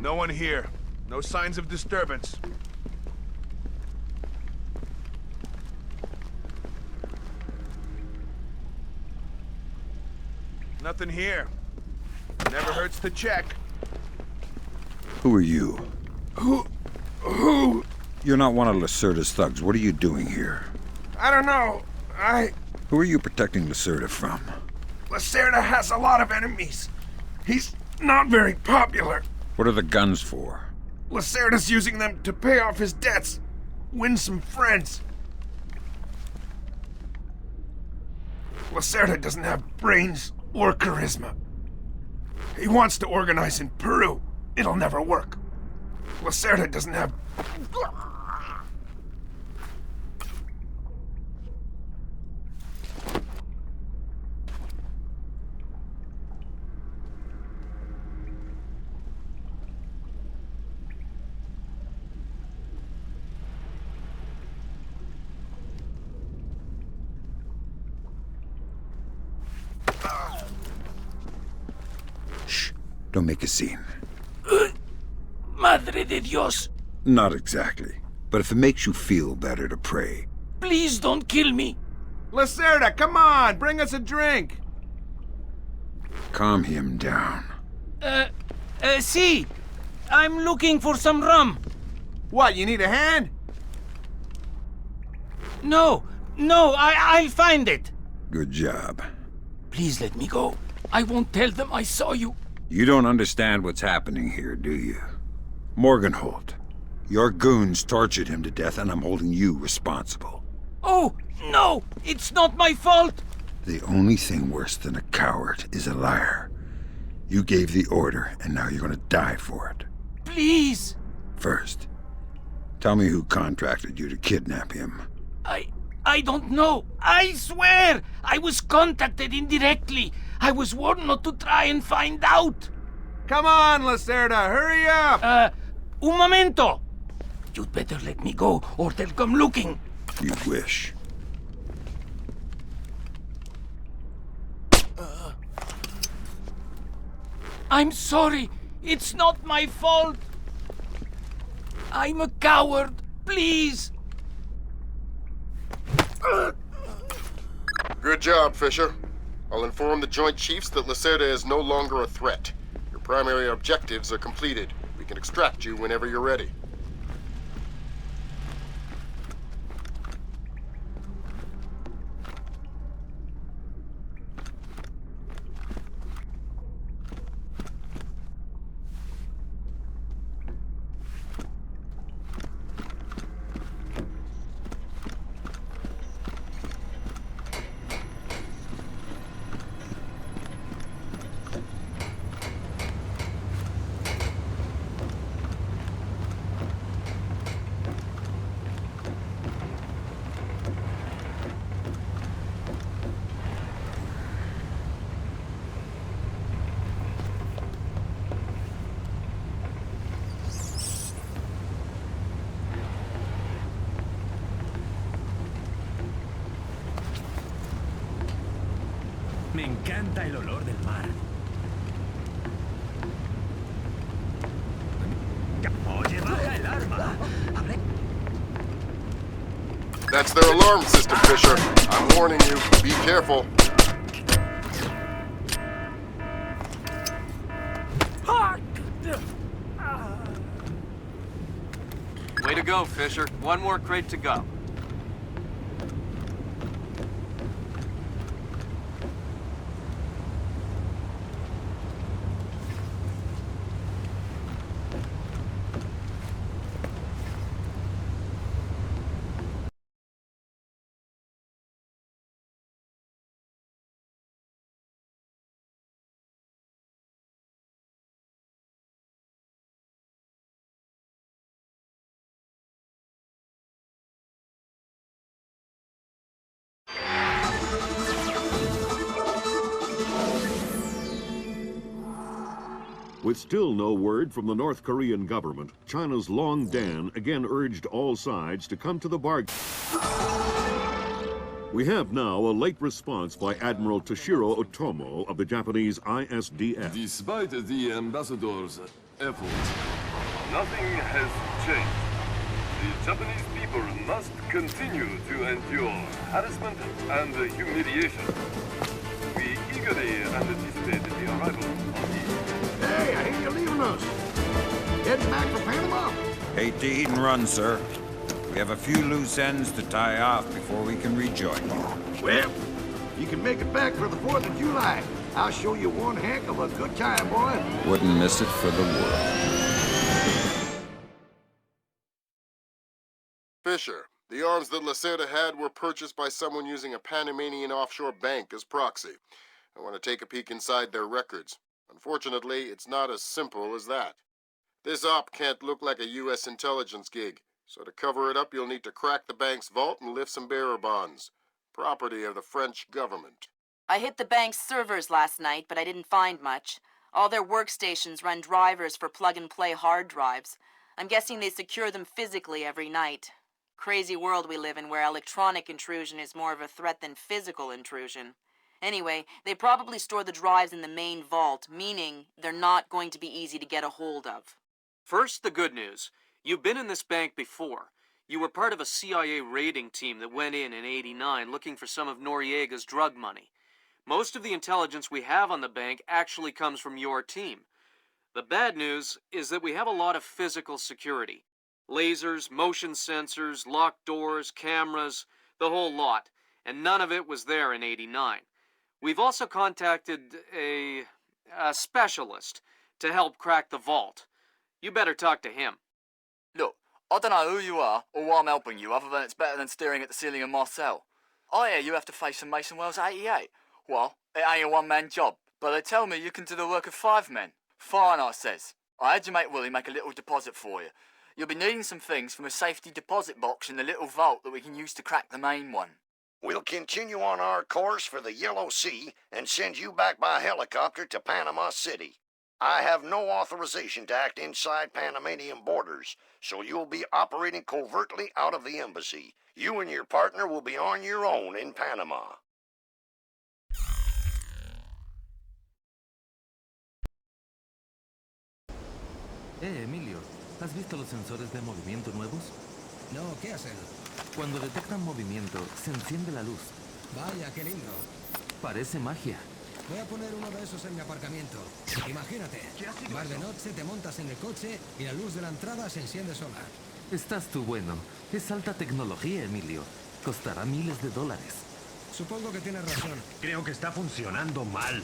No one here. No signs of disturbance. Nothing here. Never hurts to check. Who are you? Who? You're not one of Lacerda's thugs. What are you doing here? I don't know. Who are you protecting Lacerda from? Lacerda has a lot of enemies. He's not very popular. What are the guns for? Lacerda's using them to pay off his debts. Win some friends. Lacerda doesn't have brains or charisma. He wants to organize in Peru. It'll never work. Lacerda doesn't have... Shh. Don't make a scene. Madre de Dios! Not exactly. But if it makes you feel better to pray. Please don't kill me! Lacerda, come on! Bring us a drink! Calm him down. See! I'm looking for some rum. What, you need a hand? No, I'll find it. Good job. Please let me go. I won't tell them I saw you. You don't understand what's happening here, do you? Morgenholt, your goons tortured him to death and I'm holding you responsible. Oh, no! It's not my fault! The only thing worse than a coward is a liar. You gave the order and now you're gonna die for it. Please! First, tell me who contracted you to kidnap him. I don't know. I swear! I was contacted indirectly. I was warned not to try and find out. Come on, Lacerda, hurry up! Un momento! You'd better let me go, or they'll come looking. You wish. I'm sorry. It's not my fault. I'm a coward. Please. Good job, Fisher. I'll inform the Joint Chiefs that Lacerda is no longer a threat. Your primary objectives are completed. We can extract you whenever you're ready. Me encanta el olor del mar. Oye, baja el arma. That's their alarm system, Fisher. I'm warning you. Be careful. Way to go, Fisher. One more crate to go. With still no word from the North Korean government, China's Long Dan again urged all sides to come to the bargain. We have now a late response by Admiral Toshiro Otomo of the Japanese ISDF. Despite the ambassador's efforts, nothing has changed. The Japanese people must continue to endure harassment and humiliation. We eagerly anticipate the arrival of the... Hey, I hear you're leaving us. Heading back for Panama? Hate to eat and run, sir. We have a few loose ends to tie off before we can rejoin you. Well, you can make it back for the 4th of July. I'll show you one heck of a good time, boy. Wouldn't miss it for the world. Fisher, the arms that Lacerda had were purchased by someone using a Panamanian offshore bank as proxy. I want to take a peek inside their records. Unfortunately, it's not as simple as that. This op can't look like a U.S. intelligence gig, so to cover it up, you'll need to crack the bank's vault and lift some bearer bonds. Property of the French government. I hit the bank's servers last night, but I didn't find much. All their workstations run drivers for plug-and-play hard drives. I'm guessing they secure them physically every night. Crazy world we live in where electronic intrusion is more of a threat than physical intrusion. Anyway, they probably store the drives in the main vault, meaning they're not going to be easy to get a hold of. First, the good news. You've been in this bank before. You were part of a CIA raiding team that went in '89 looking for some of Noriega's drug money. Most of the intelligence we have on the bank actually comes from your team. The bad news is that we have a lot of physical security. Lasers, motion sensors, locked doors, cameras, the whole lot. And none of it was there in '89. We've also contacted a specialist to help crack the vault. You better talk to him. Look, I don't know who you are or why I'm helping you, other than it's better than staring at the ceiling in my cell. I hear you have to face some Mason Wells 88. Well, it ain't a one-man job, but they tell me you can do the work of 5 men. Fine, I says. I had your mate Willie make a little deposit for you. You'll be needing some things from a safety deposit box in the little vault that we can use to crack the main one. We'll continue on our course for the Yellow Sea and send you back by helicopter to Panama City. I have no authorization to act inside Panamanian borders, so you'll be operating covertly out of the embassy. You and your partner will be on your own in Panama. Emilio, ¿has visto los sensores de movimiento nuevos? No, ¿qué hacen? Cuando detectan movimiento, se enciende la luz. Vaya, qué lindo. Parece magia. Voy a poner uno de esos en mi aparcamiento. Imagínate, vas de noche, te montas en el coche y la luz de la entrada se enciende sola. Estás tú bueno. Es alta tecnología, Emilio. Costará miles de dólares. Supongo que tienes razón. Creo que está funcionando mal.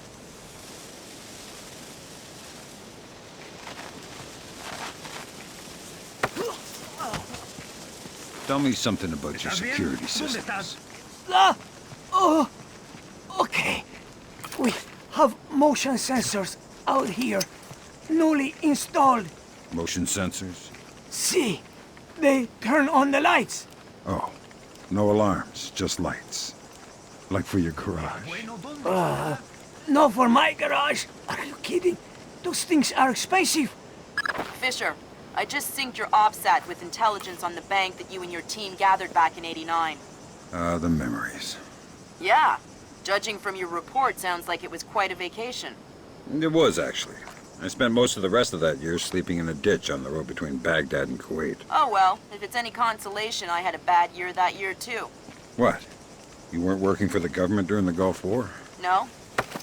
Tell me something about your security systems. Okay. We have motion sensors out here, newly installed. Motion sensors? See, they turn on the lights. Oh, no alarms, just lights. Like for your garage. Not for my garage. Are you kidding? Those things are expensive. Fisher, I just synced your OPSAT with intelligence on the bank that you and your team gathered back in '89. The memories. Yeah. Judging from your report, sounds like it was quite a vacation. It was, actually. I spent most of the rest of that year sleeping in a ditch on the road between Baghdad and Kuwait. Oh well, if it's any consolation, I had a bad year that year too. What? You weren't working for the government during the Gulf War? No,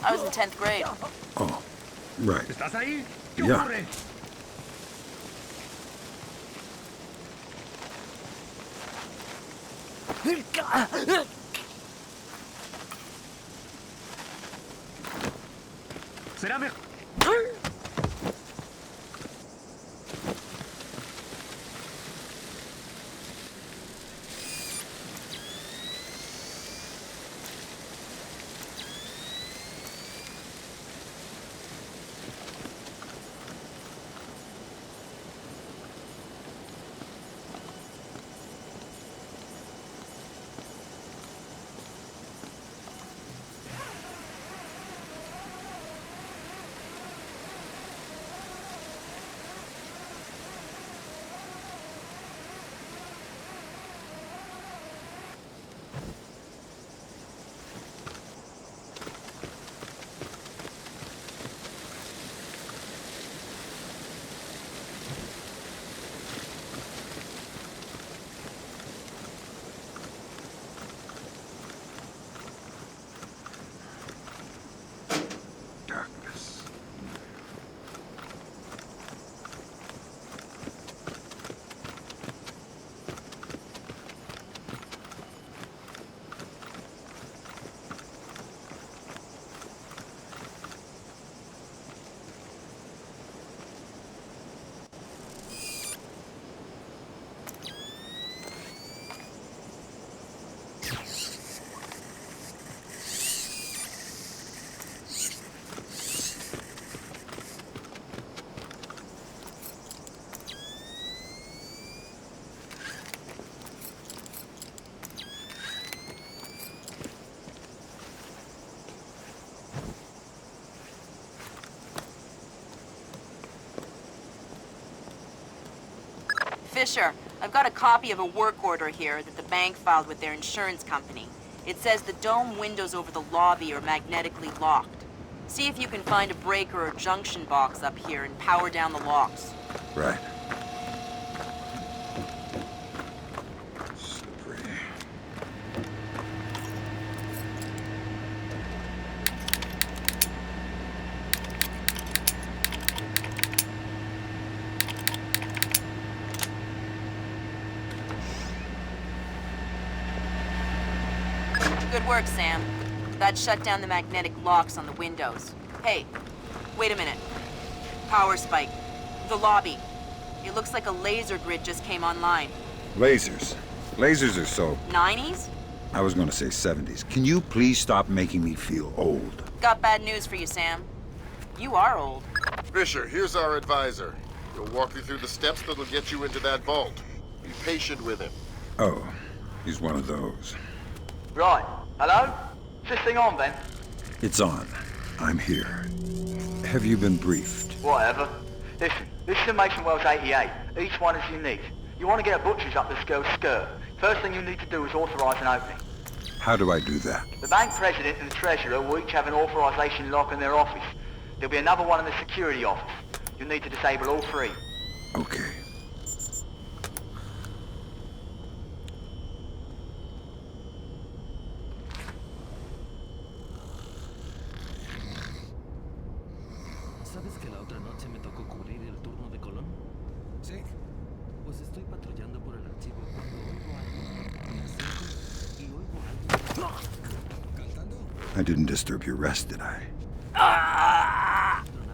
I was in 10th grade. Oh, right. ¿Estás ahí? ¿Qué Yeah. ocurre? Será mejor. Fisher, I've got a copy of a work order here that the bank filed with their insurance company. It says the dome windows over the lobby are magnetically locked. See if you can find a breaker or junction box up here and power down the locks. Right. Slippery. Good work, Sam. That shut down the magnetic locks on the windows. Hey, wait a minute. Power spike. The lobby. It looks like a laser grid just came online. Lasers. Lasers are so... 90s? I was gonna say 70s. Can you please stop making me feel old? Got bad news for you, Sam. You are old. Fisher, here's our advisor. He'll walk you through the steps that'll get you into that vault. Be patient with him. Oh, he's one of those. Right. Hello? Is this thing on, then? It's on. I'm here. Have you been briefed? Whatever. Listen, this is a Mason Wells 88. Each one is unique. You want to get a butcher's up this girl's skirt. First thing you need to do is authorize an opening. How do I do that? The bank president and the treasurer will each have an authorization lock in their office. There'll be another one in the security office. You'll need to disable all three. Okay. ¿Sabes que la otra noche me tocó cubrir el turno de Colón? Sí. Pues estoy patrullando por el archivo cuando oigo algo. Me acerco y oigo algo. ¿Cantando? I didn't disturb your rest, did I?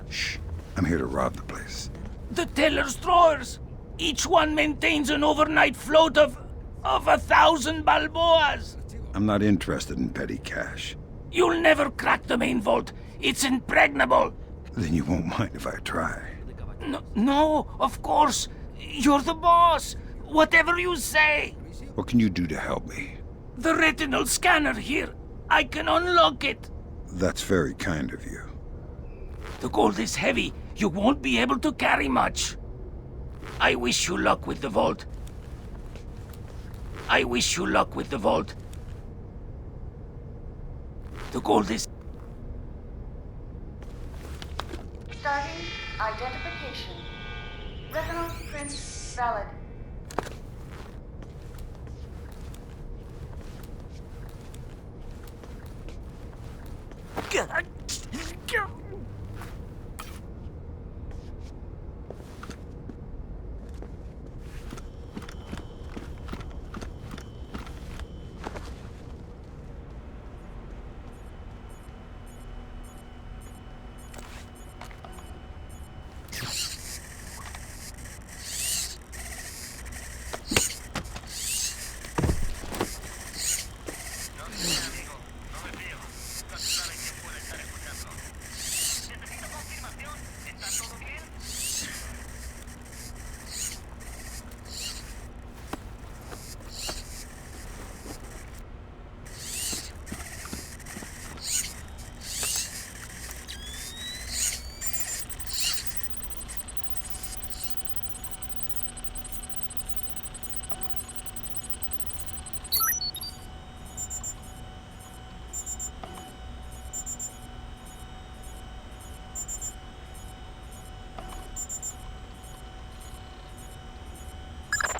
Shh. I'm here to rob the place. The teller's drawers. Each one maintains an overnight float of 1,000 balboas. I'm not interested in petty cash. You'll never crack the main vault. It's impregnable. Then you won't mind if I try. No, of course. You're the boss. Whatever you say. What can you do to help me? The retinal scanner here. I can unlock it. That's very kind of you. The gold is heavy. You won't be able to carry much. I wish you luck with the vault. I wish you luck with the vault. The gold is... Starting identification. Retinal print valid.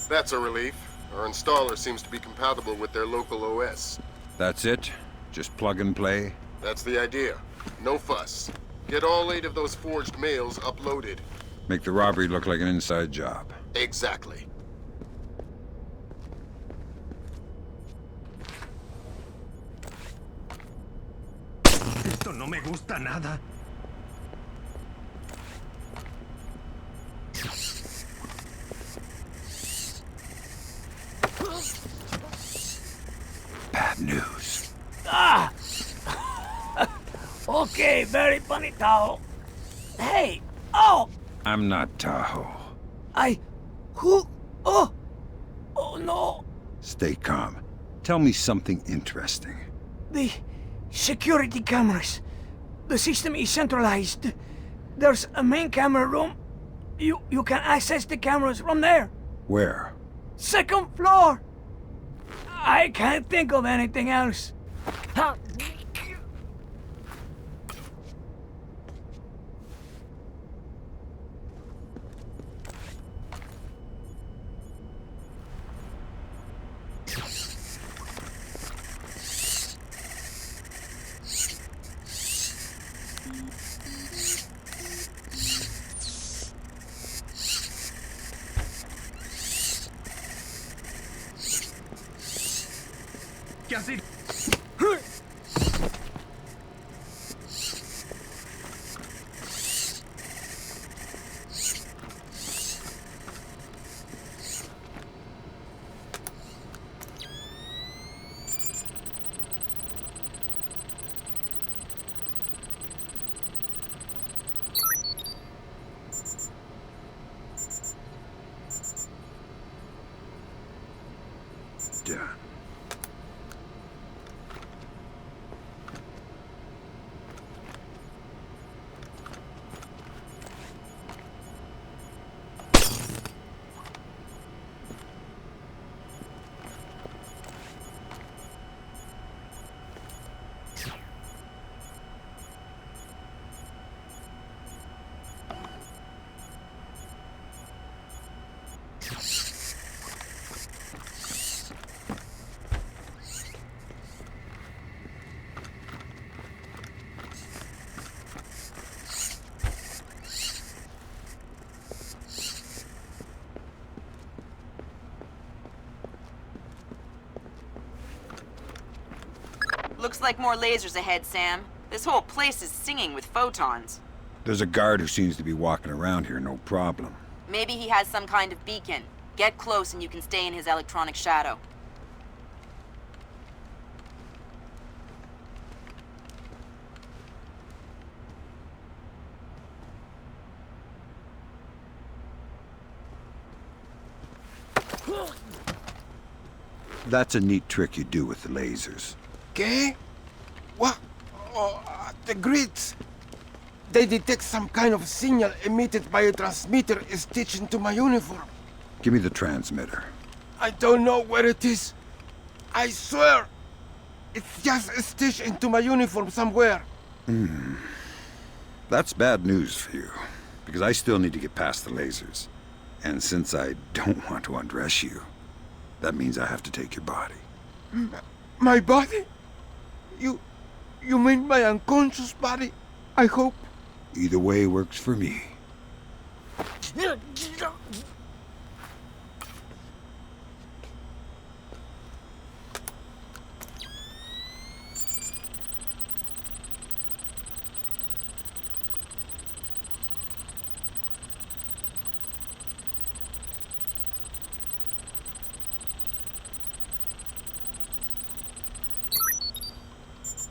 That's a relief. Our installer seems to be compatible with their local OS. That's it? Just plug and play? That's the idea. No fuss. Get all 8 of those forged mails uploaded. Make the robbery look like an inside job. Exactly. Esto no me gusta nada. Bad news. Ah! Okay, very funny, Tahoe. Hey! Oh! I'm not Tahoe. Who? Oh! Oh, no. Stay calm. Tell me something interesting. The security cameras. The system is centralized. There's a main camera room. You can access the cameras from there. Where? Second floor! I can't think of anything else. ¿Qué has dicho? Done. Looks like more lasers ahead, Sam. This whole place is singing with photons. There's a guard who seems to be walking around here, no problem. Maybe he has some kind of beacon. Get close and you can stay in his electronic shadow. That's a neat trick you do with the lasers. ¿Qué? What? Oh, the grids. They detect some kind of signal emitted by a transmitter stitched into my uniform. Give me the transmitter. I don't know where it is. I swear. It's just stitched into my uniform somewhere. That's bad news for you, because I still need to get past the lasers. And since I don't want to undress you, that means I have to take your body. My body? You mean my unconscious body? I hope. Either way works for me.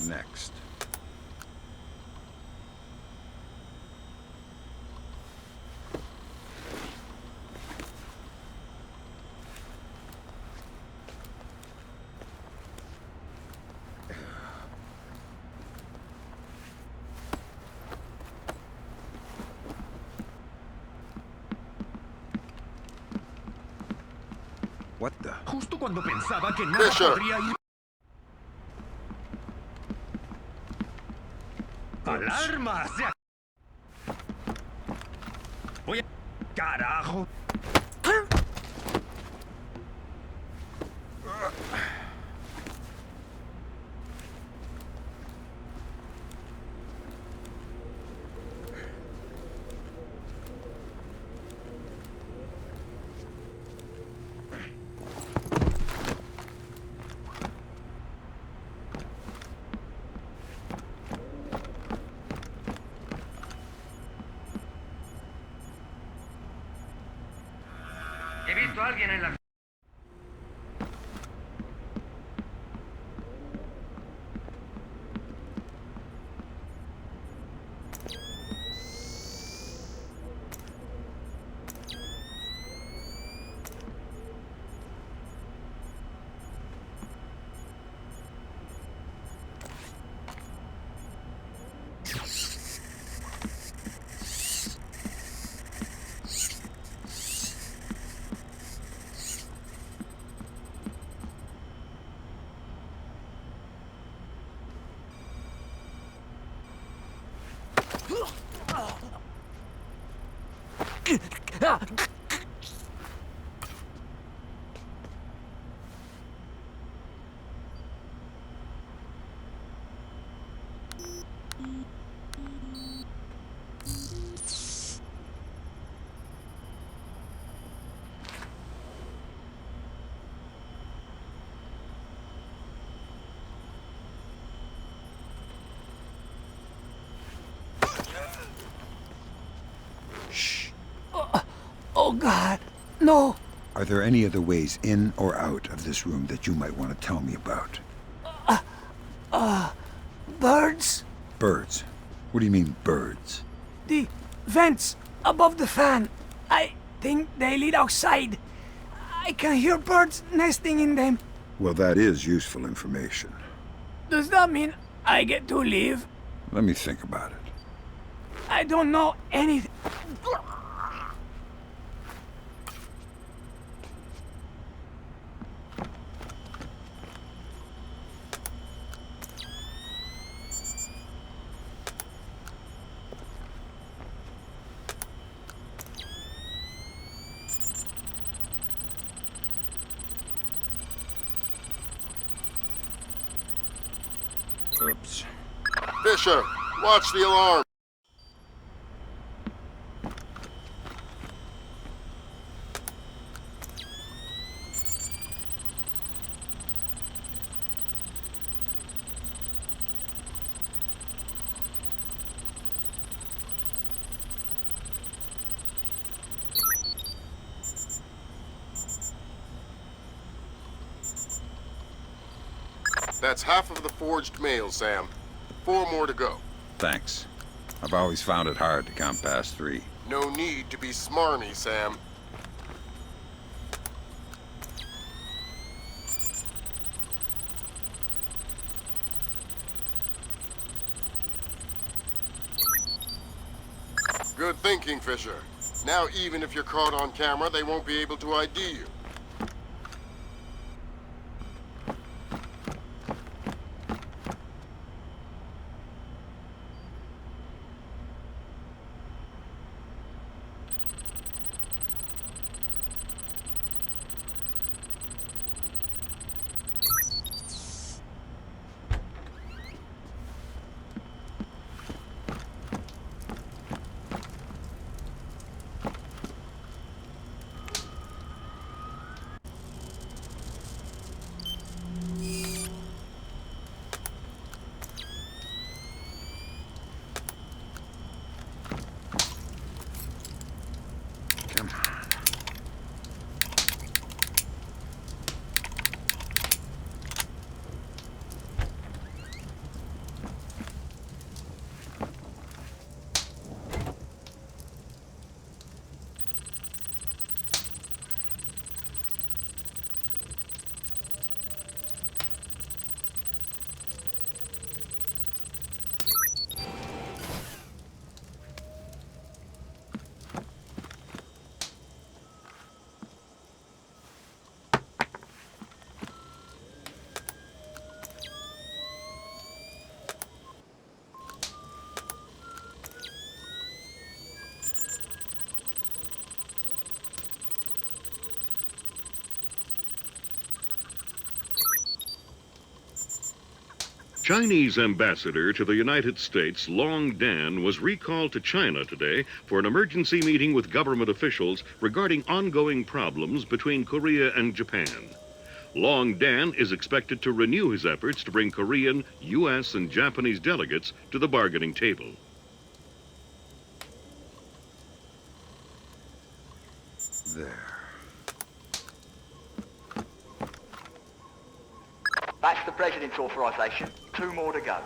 Next. What the? Justo cuando pensaba que nada Fisher. podría ir. ¡Alarma! Voy a... ¡Carajo! He visto a alguien en la... Oh, God. No. Are there any other ways in or out of this room that you might want to tell me about? Birds? Birds? What do you mean, birds? The vents above the fan. I think they lead outside. I can hear birds nesting in them. Well, that is useful information. Does that mean I get to leave? Let me think about it. I don't know anything. Oops. Fisher, watch the alarm. That's half of the forged mail, Sam. 4 more to go. Thanks. I've always found it hard to count past 3. No need to be smarmy, Sam. Good thinking, Fisher. Now even if you're caught on camera, they won't be able to ID you. Chinese ambassador to the United States, Long Dan, was recalled to China today for an emergency meeting with government officials regarding ongoing problems between Korea and Japan. Long Dan is expected to renew his efforts to bring Korean, U.S., and Japanese delegates to the bargaining table. There. That's the President's authorization. 2 more to go.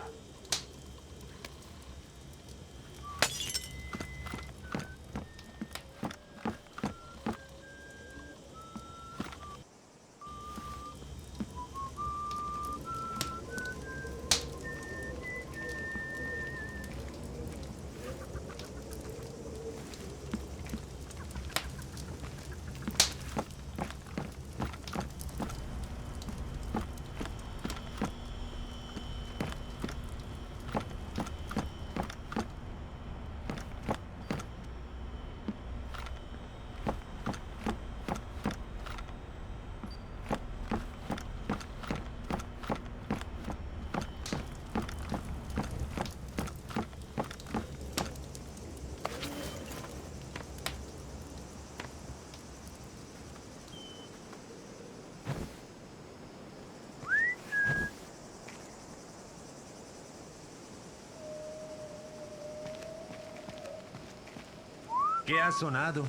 ¿Qué ha sonado?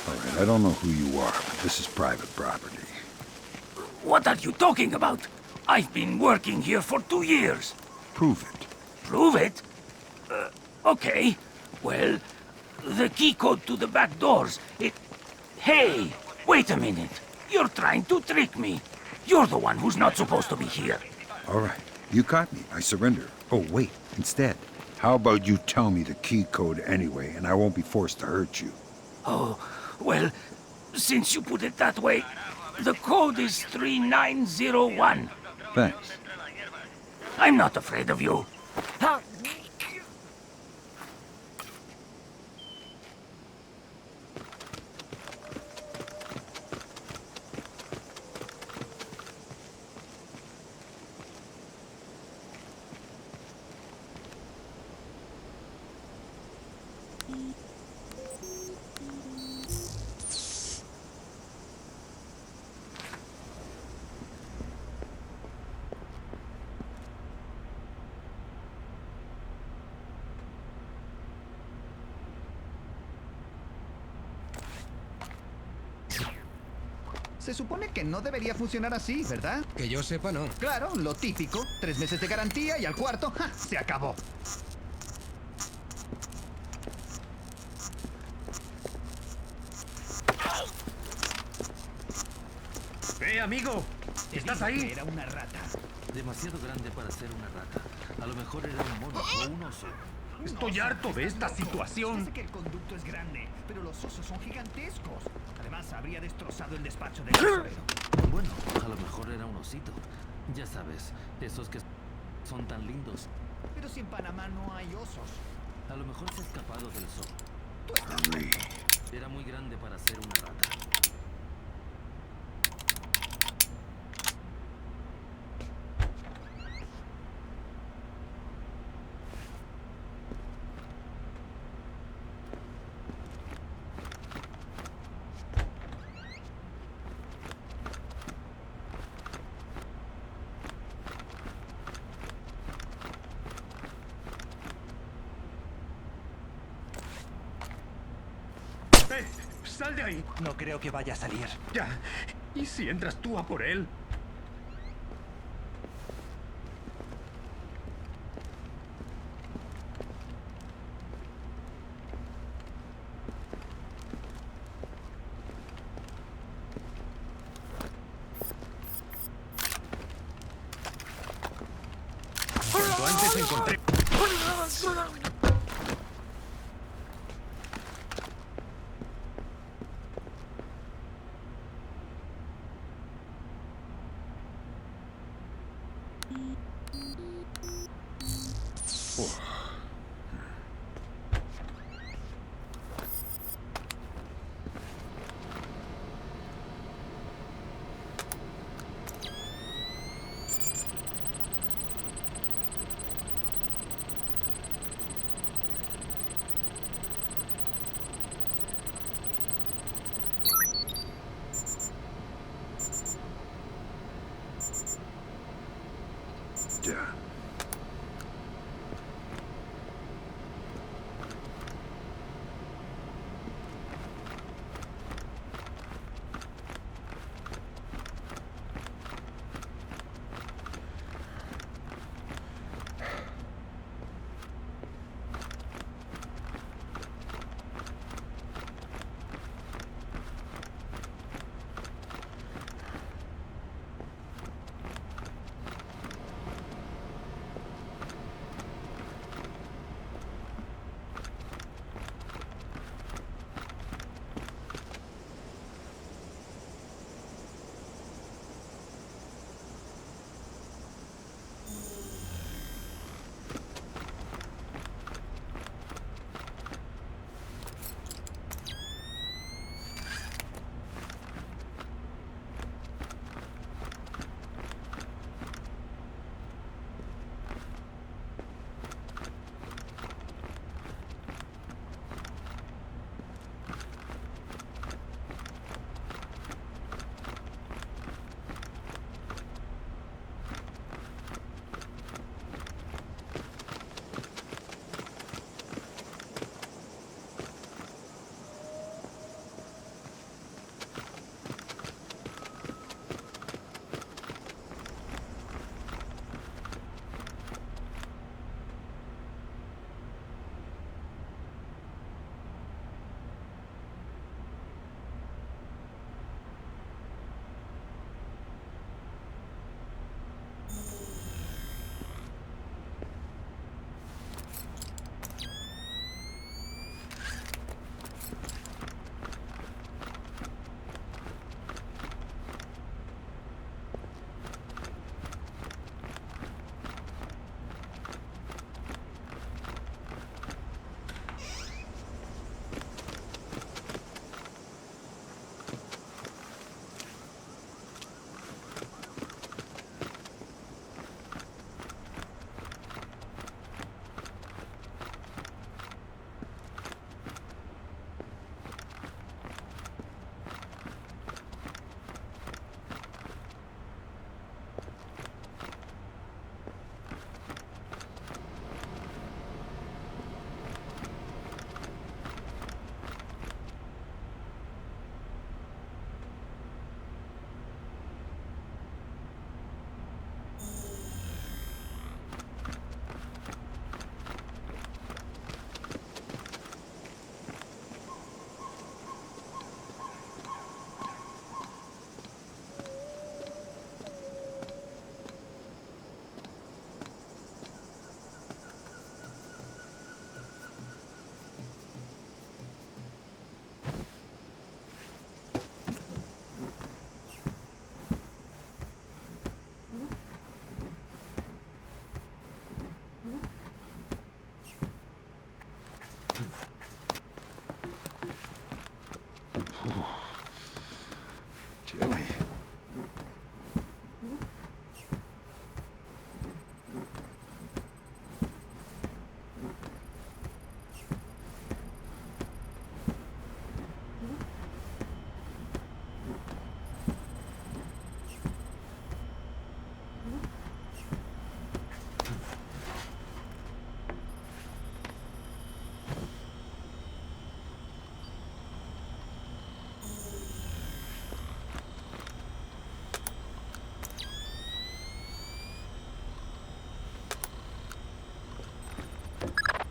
All right, I don't know who you are, but this is private property. What are you talking about? I've been working here for 2 years. Prove it. Prove it? Okay. Well, the key code to the back doors, Hey, wait a minute. You're trying to trick me. You're the one who's not supposed to be here. All right, you caught me. I surrender. Oh, wait, instead, how about you tell me the key code anyway, and I won't be forced to hurt you? Oh, well, since you put it that way, the code is 3901. Thanks. I'm not afraid of you. Se supone que no debería funcionar así, ¿verdad? Que yo sepa, no. Claro, lo típico. 3 meses de garantía y al cuarto, ¡ja!, se acabó. Amigo! ¿Estás ahí? Era una rata. Demasiado grande para ser una rata. A lo mejor era un mono o un oso. Estoy harto de esta situación. Sé que el conducto es grande, pero los osos son gigantescos. Además, habría destrozado el despacho del tesorero. Bueno, a lo mejor era un osito. Ya sabes, esos que son tan lindos. Pero si en Panamá no hay osos. A lo mejor se ha escapado del zoo. Era muy grande para ser una rata. ¡Sal de ahí! No creo que vaya a salir. Ya. ¿Y si entras tú a por él? Cuanto antes encontré... Chilly.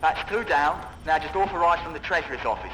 That's 2 down. Now just authorise from the Treasurer's office.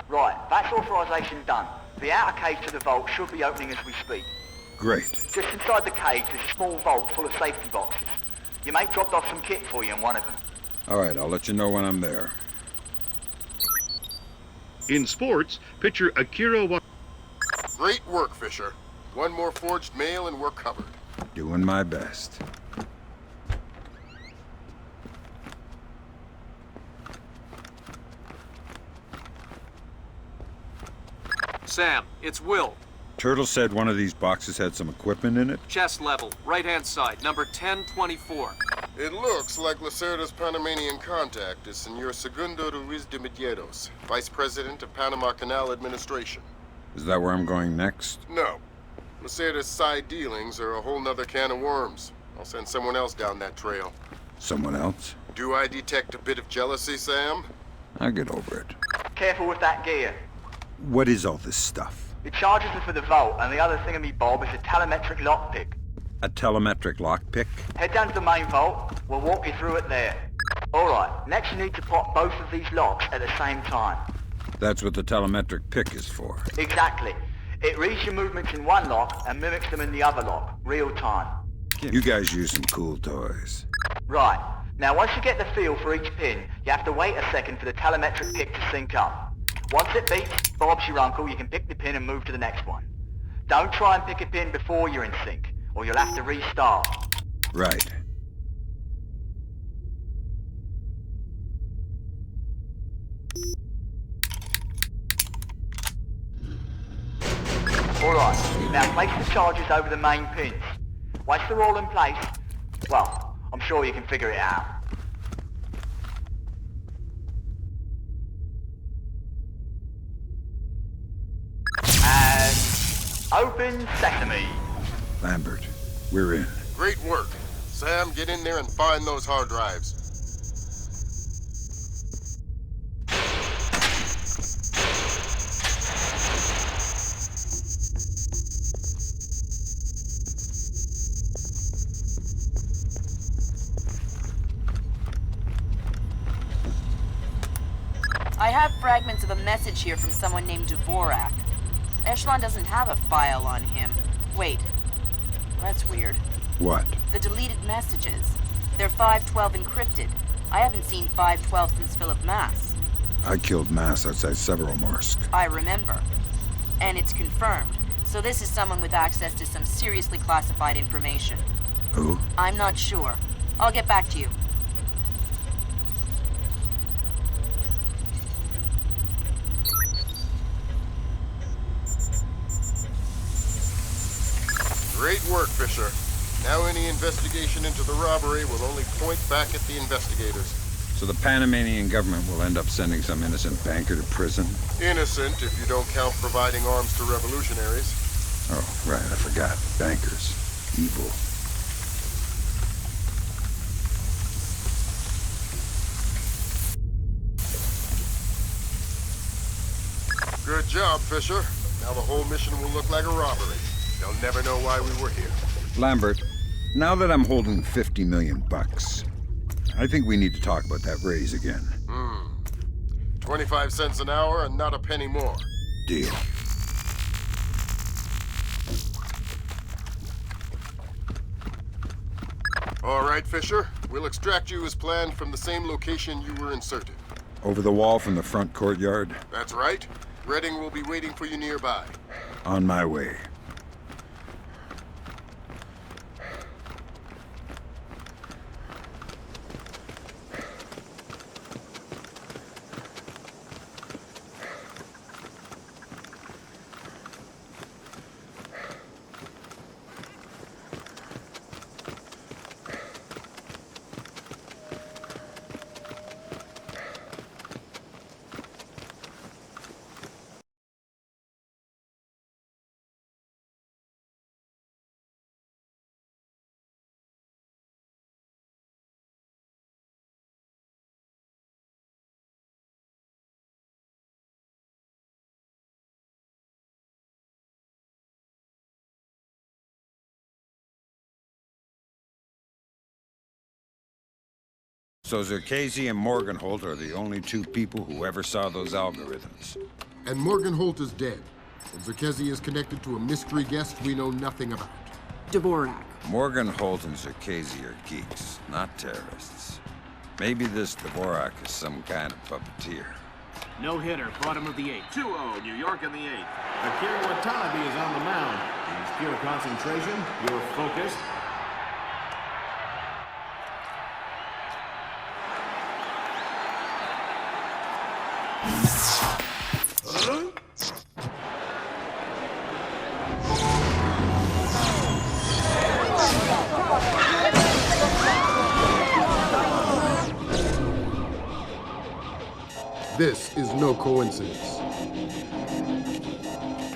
Right, that's authorisation done. The outer cage to the vault should be opening as we speak. Great. Just inside the cage, there's a small vault full of safety boxes. Your mate dropped off some kit for you in one of them. All right, I'll let you know when I'm there. In sports, pitcher Akira Great work, Fisher. One more forged mail and we're covered. Doing my best. Sam, it's Will. Turtle said one of these boxes had some equipment in it. Chest level, right-hand side, number 1024. It looks like Lacerda's Panamanian contact is Senor Segundo Ruiz de Medeiros, Vice President of Panama Canal Administration. Is that where I'm going next? No. Lacerda's side dealings are a whole nother can of worms. I'll send someone else down that trail. Someone else? Do I detect a bit of jealousy, Sam? I'll get over it. Careful with that gear. What is all this stuff? It charges are for the vault, and the other thingamy-bob is a telemetric lockpick. A telemetric lockpick? Head down to the main vault. We'll walk you through it there. Alright, next you need to pop both of these locks at the same time. That's what the telemetric pick is for. Exactly. It reads your movements in one lock and mimics them in the other lock, real time. You guys use some cool toys. Right. Now once you get the feel for each pin, you have to wait a second for the telemetric pick to sync up. Once it beeps, Bob's your uncle, you can pick the pin and move to the next one. Don't try and pick a pin before you're in sync, or you'll have to restart. Right. Alright, now place the charges over the main pins. Once they're all in place, well, I'm sure you can figure it out. And open sesame. Lambert, we're in. Great work. Sam, get in there and find those hard drives. I have fragments of a message here from someone named Dvorak. Echelon doesn't have a file on him. Wait. That's weird. What? The deleted messages. They're 512 encrypted. I haven't seen 512 since Philip Mass. I killed Mass outside Severomorsk. I remember. And it's confirmed. So this is someone with access to some seriously classified information. Who? I'm not sure. I'll get back to you. Great work, Fisher. Now any investigation into the robbery will only point back at the investigators. So the Panamanian government will end up sending some innocent banker to prison? Innocent, if you don't count providing arms to revolutionaries. Oh, right, I forgot. Bankers. Evil. Good job, Fisher. Now the whole mission will look like a robbery. They'll never know why we were here. Lambert, now that I'm holding 50 million bucks, I think we need to talk about that raise again. 25 cents an hour and not a penny more. Deal. All right, Fisher. We'll extract you as planned from the same location you were inserted. Over the wall from the front courtyard? That's right. Redding will be waiting for you nearby. On my way. So Zerkesi and Morgenholt are the only two people who ever saw those algorithms. And Morgenholt is dead. And Zerkesi is connected to a mystery guest we know nothing about. Dvorak. Morgenholt and Zerkesi are geeks, not terrorists. Maybe this Dvorak is some kind of puppeteer. No hitter, bottom of the 8th. 2-0, New York in the 8th. Akira Watanabe is on the mound. He's pure concentration, pure focus. This is no coincidence.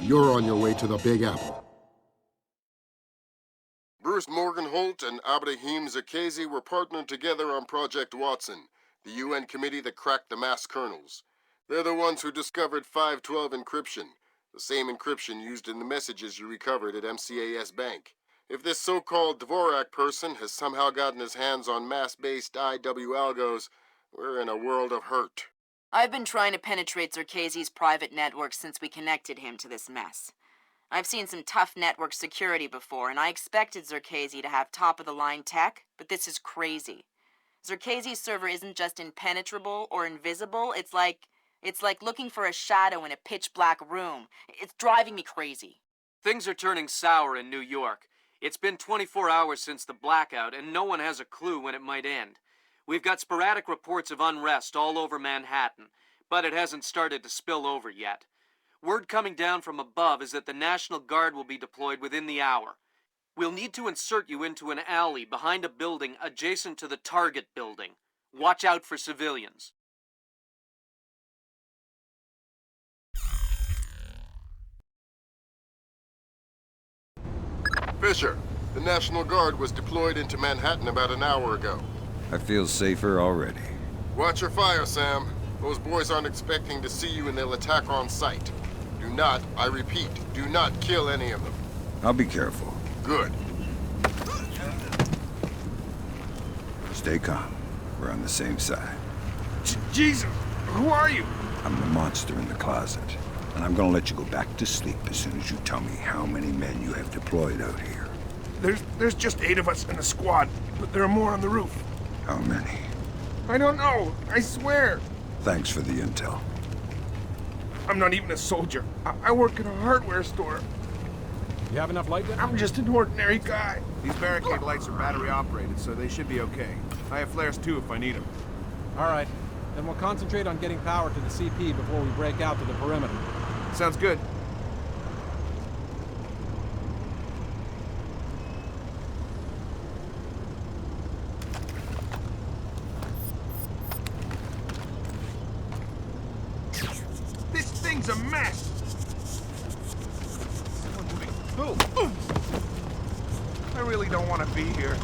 You're on your way to the Big Apple. Bruce Morgenholt and Abraham Zerkesi were partnered together on Project Watson, the UN committee that cracked the mass kernels. They're the ones who discovered 512 encryption, the same encryption used in the messages you recovered at MCAS Bank. If this so-called Dvorak person has somehow gotten his hands on mass-based IW algos, we're in a world of hurt. I've been trying to penetrate Zerkesi's private network since we connected him to this mess. I've seen some tough network security before, and I expected Zerkesi to have top-of-the-line tech, but this is crazy. Zerkesi's server isn't just impenetrable or invisible, it's like looking for a shadow in a pitch-black room. It's driving me crazy. Things are turning sour in New York. It's been 24 hours since the blackout, and no one has a clue when it might end. We've got sporadic reports of unrest all over Manhattan, but it hasn't started to spill over yet. Word coming down from above is that the National Guard will be deployed within the hour. We'll need to insert you into an alley behind a building adjacent to the target building. Watch out for civilians. Fisher, the National Guard was deployed into Manhattan about an hour ago. I feel safer already. Watch your fire, Sam. Those boys aren't expecting to see you and they'll attack on sight. Do not, I repeat, do not kill any of them. I'll be careful. Good. Stay calm. We're on the same side. Jesus, who are you? I'm the monster in the closet. And I'm gonna let you go back to sleep as soon as you tell me how many men you have deployed out here. There's just 8 of us in the squad, but there are more on the roof. How many? I don't know, I swear. Thanks for the intel. I'm not even a soldier. I work in a hardware store. You have enough light there? I'm just an ordinary guy. These barricade lights are battery operated, so they should be okay. I have flares too if I need them. All right. Then we'll concentrate on getting power to the CP before we break out to the perimeter. Sounds good. This thing's a mess. Who? I really don't want to be here.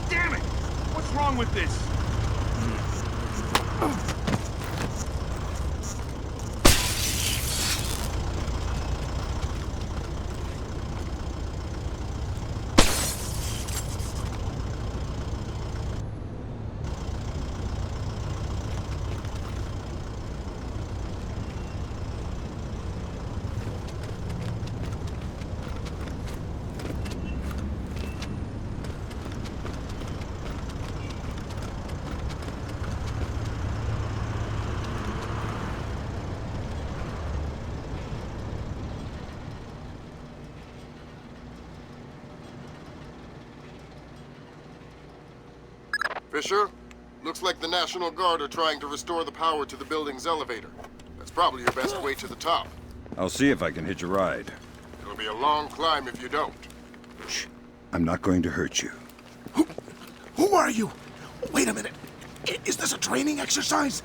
Damn it! What's wrong with this? Fisher, looks like the National Guard are trying to restore the power to the building's elevator. That's probably your best way to the top. I'll see if I can hitch a ride. It'll be a long climb if you don't. Shh. I'm not going to hurt you. Who are you? Wait a minute. Is this a training exercise?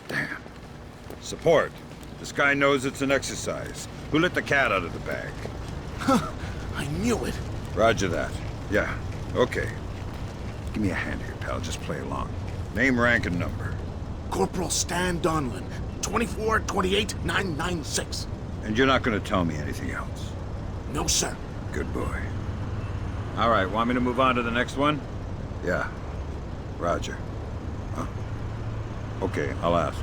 Damn. Support. This guy knows it's an exercise. Who let the cat out of the bag? I knew it. Roger that. Yeah, okay. Give me a hand here, pal. Just play along. Name, rank, and number. Corporal Stan Donlin, 2428996. And you're not going to tell me anything else? No, sir. Good boy. All right, want me to move on to the next one? Yeah. Roger. Huh. Okay, I'll ask.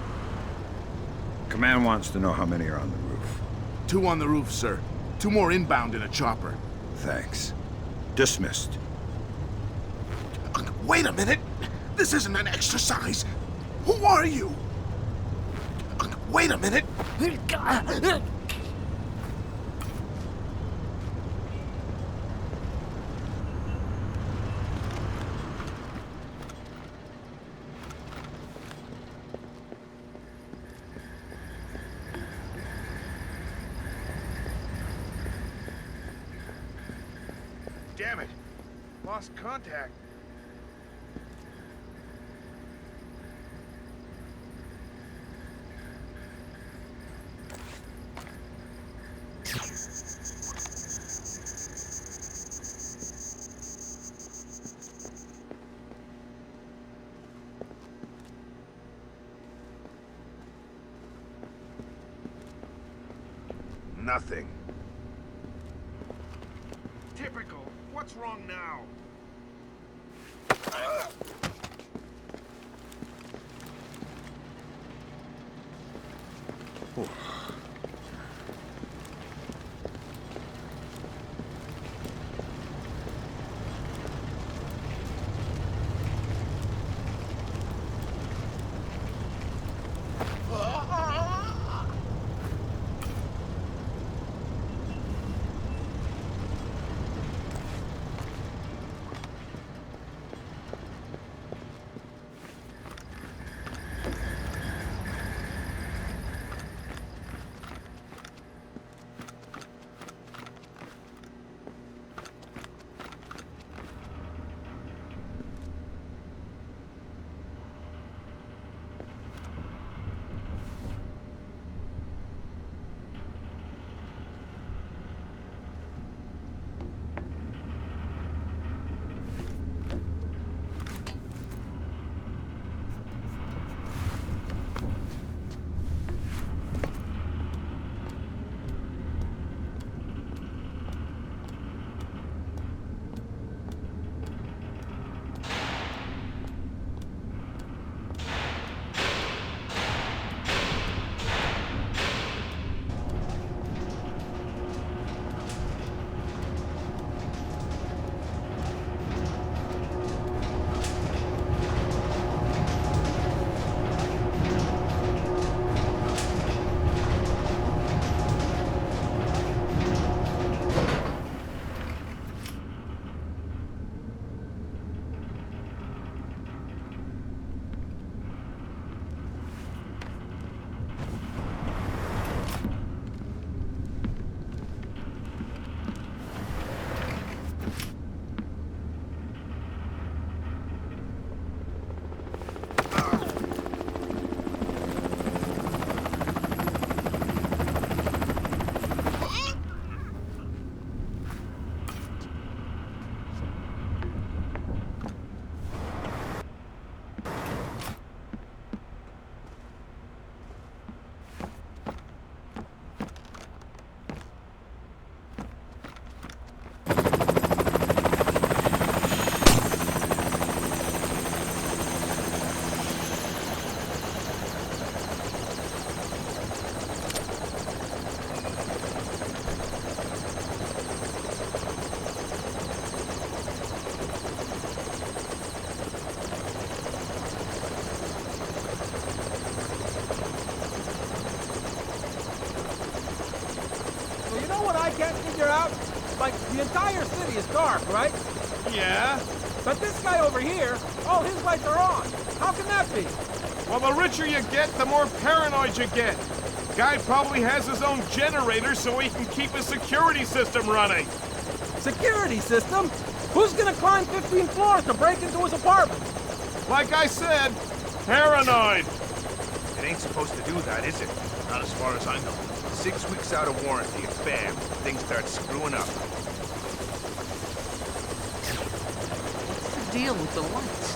Command wants to know how many are on the roof. 2 on the roof, sir. 2 more inbound in a chopper. Thanks. Dismissed. Wait a minute! This isn't an exercise! Who are you? Wait a minute! Damn it! Lost contact. Nothing. Typical. What's wrong now? You know what I can't figure out? Like, the entire city is dark, right? Yeah? But this guy over here, all his lights are on. How can that be? Well, the richer you get, the more paranoid you get. Guy probably has his own generator so he can keep his security system running. Security system? Who's gonna climb 15 floors to break into his apartment? Like I said, paranoid. It ain't supposed to do that, is it? Not as far as I know. 6 weeks out of warranty, and bam, things start screwing up. What's the deal with the lights?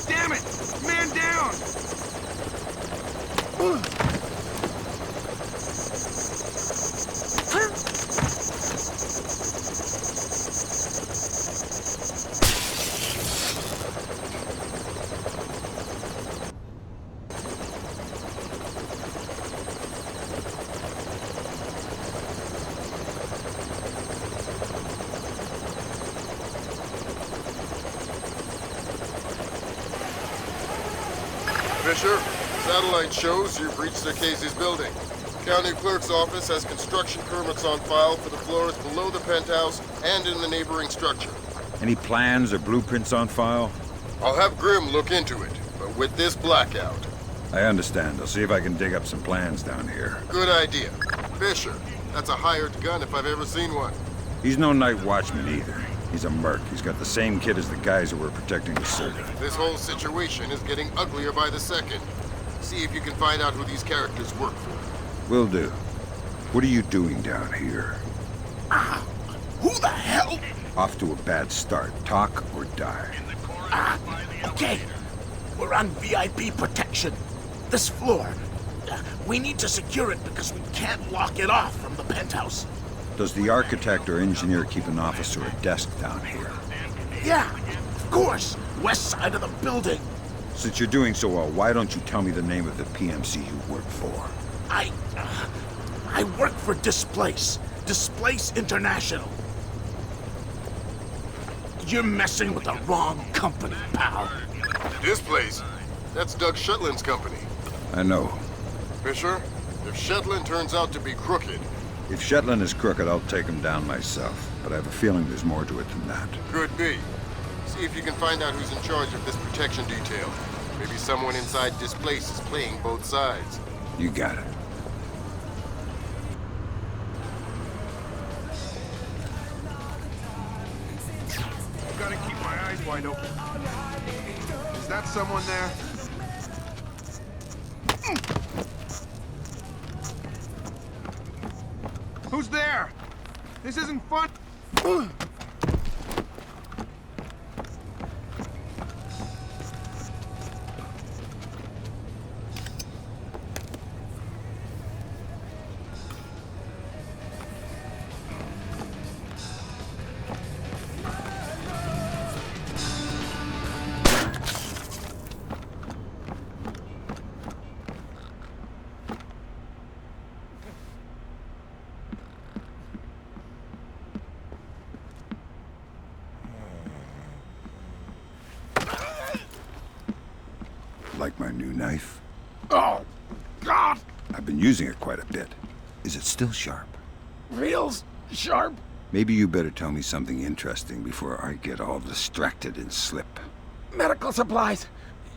Damn it! Man down! Fisher, satellite shows you've reached the Casey's building. County Clerk's office has construction permits on file for the floors below the penthouse and in the neighboring structure. Any plans or blueprints on file? I'll have Grim look into it, but with this blackout. I understand. I'll see if I can dig up some plans down here. Good idea. Fisher, that's a hired gun if I've ever seen one. He's no night watchman either. He's a merc. He's got the same kit as the guys who were protecting the circuit. This whole situation is getting uglier by the second. See if you can find out who these characters work for. Will do. What are you doing down here? Who the hell? Off to a bad start. Talk or die. Okay. We're on VIP protection. This floor. We need to secure it because we can't lock it off from the penthouse. Does the architect or engineer keep an office or a desk down here? Yeah, of course. West side of the building. Since you're doing so well, why don't you tell me the name of the PMC you work for? I work for Displace. Displace International. You're messing with the wrong company, pal. Displace? That's Doug Shetland's company. I know. Fisher, if Shetland turns out to be crooked... If Shetland is crooked, I'll take him down myself. But I have a feeling there's more to it than that. Could be. See if you can find out who's in charge of this protection detail. Maybe someone inside Displace is playing both sides. You got it. I've got to keep my eyes wide open. Is that someone there? Who's there? This isn't fun. Like my new knife? Oh, God! I've been using it quite a bit. Is it still sharp? Real sharp? Maybe you better tell me something interesting before I get all distracted and slip. Medical supplies.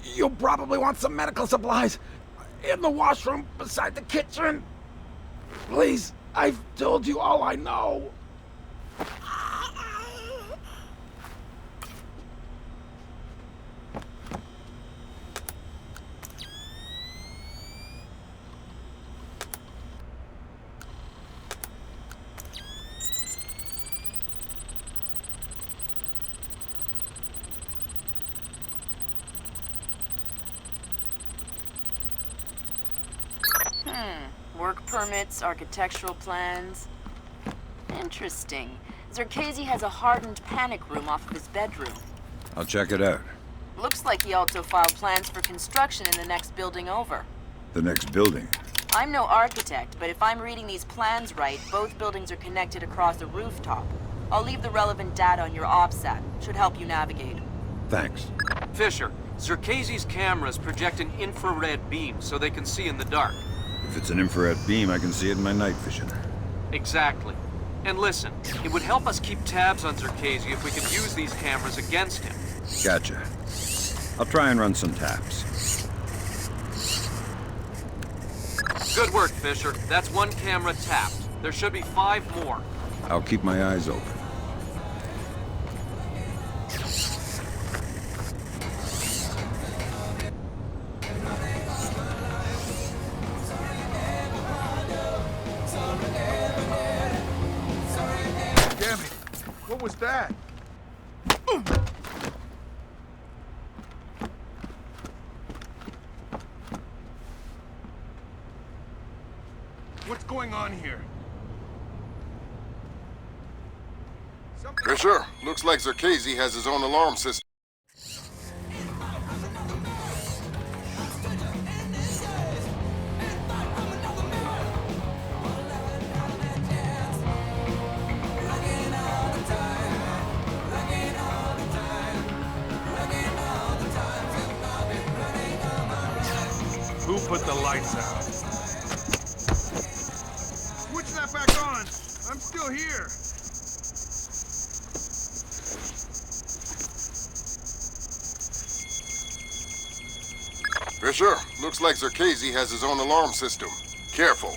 You'll probably want some medical supplies. In the washroom beside the kitchen. Please, I've told you all I know. Work permits, architectural plans. Interesting. Zerkezi has a hardened panic room off of his bedroom. I'll check it out. Looks like he also filed plans for construction in the next building over. The next building? I'm no architect, but if I'm reading these plans right, both buildings are connected across a rooftop. I'll leave the relevant data on your OPSAT. Should help you navigate. Thanks. Fisher, Zerkezi's cameras project an infrared beam so they can see in the dark. If it's an infrared beam, I can see it in my night vision. Exactly. And listen, it would help us keep tabs on Zerkezi if we could use these cameras against him. Gotcha. I'll try and run some taps. Good work, Fisher. That's one camera tapped. There should be 5 more. I'll keep my eyes open. Damn it! What was that? What's going on here? Fisher, looks like Zerkezi has his own alarm system. Who put the lights out? Switch that back on! I'm still here! Fisher, looks like Zerkezi has his own alarm system. Careful.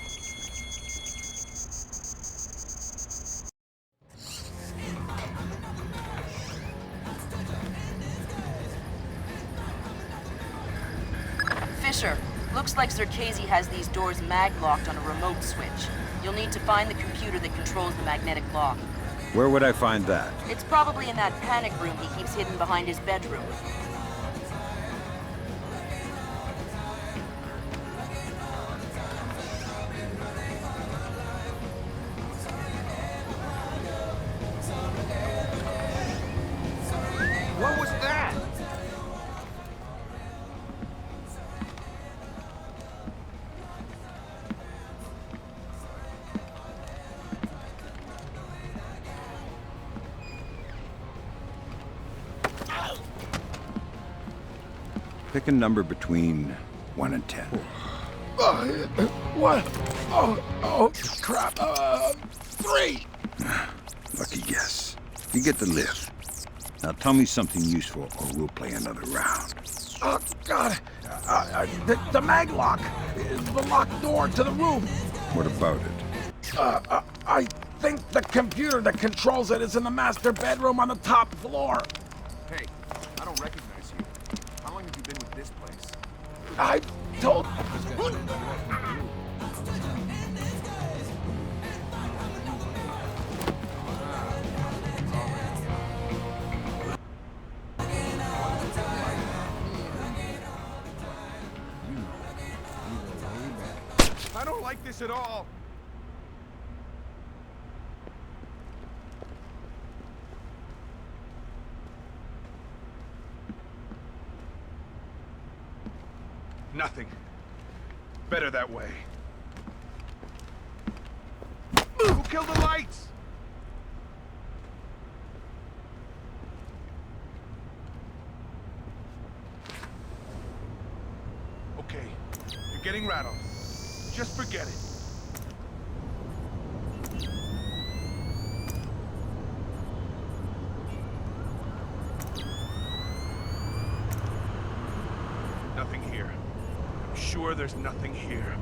Fisher, looks like Zerkezi has these doors mag-locked on a remote switch. You'll need to find the computer that controls the magnetic lock. Where would I find that? It's probably in that panic room he keeps hidden behind his bedroom. What was that? Pick a number between 1 and 10. What? Oh, crap. 3. Lucky guess. You get the lift. Now tell me something useful or we'll play another round. Oh, God. The mag lock. The locked door to the room. What about it? I think the computer that controls it is in the master bedroom on the top floor. Hey, I don't recognize you. How long have you been with this place? I told... I don't like this at all. Nothing. Better that way. Who killed the lights? Okay, you're getting rattled. Just forget it. Nothing here. I'm sure there's nothing here.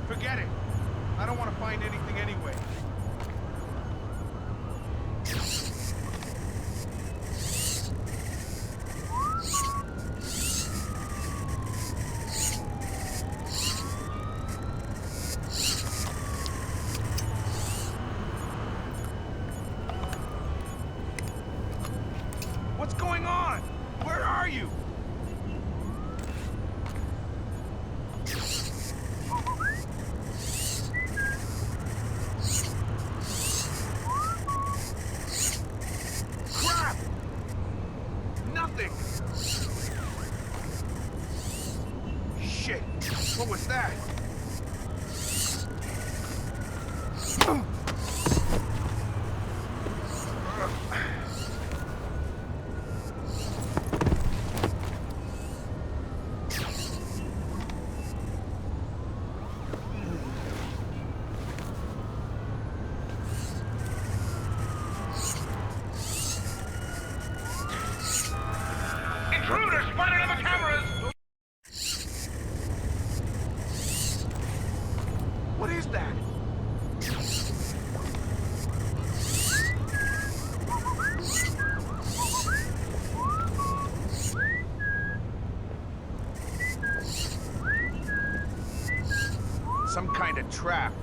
Forget it. I don't want to find anything anyway. What's going on? Where are you? What was that? Intruders spotted on the cameras! What is that? Some kind of trap.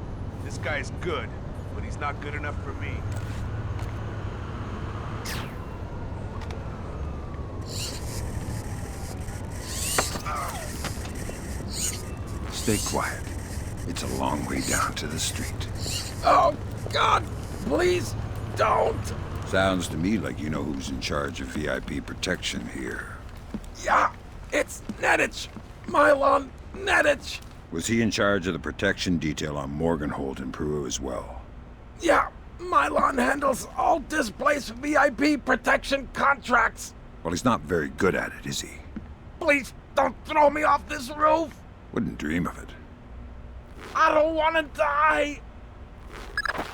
This guy's good, but he's not good enough for me. Stay quiet. It's a long way down to the street. Oh, God, please don't. Sounds to me like you know who's in charge of VIP protection here. Yeah, it's Nedich. Mylon Nedich. Was he in charge of the protection detail on Morgenholt in Peru as well? Yeah, Mylon handles all displaced VIP protection contracts. Well, he's not very good at it, is he? Please don't throw me off this roof. Wouldn't dream of it. I don't want to die.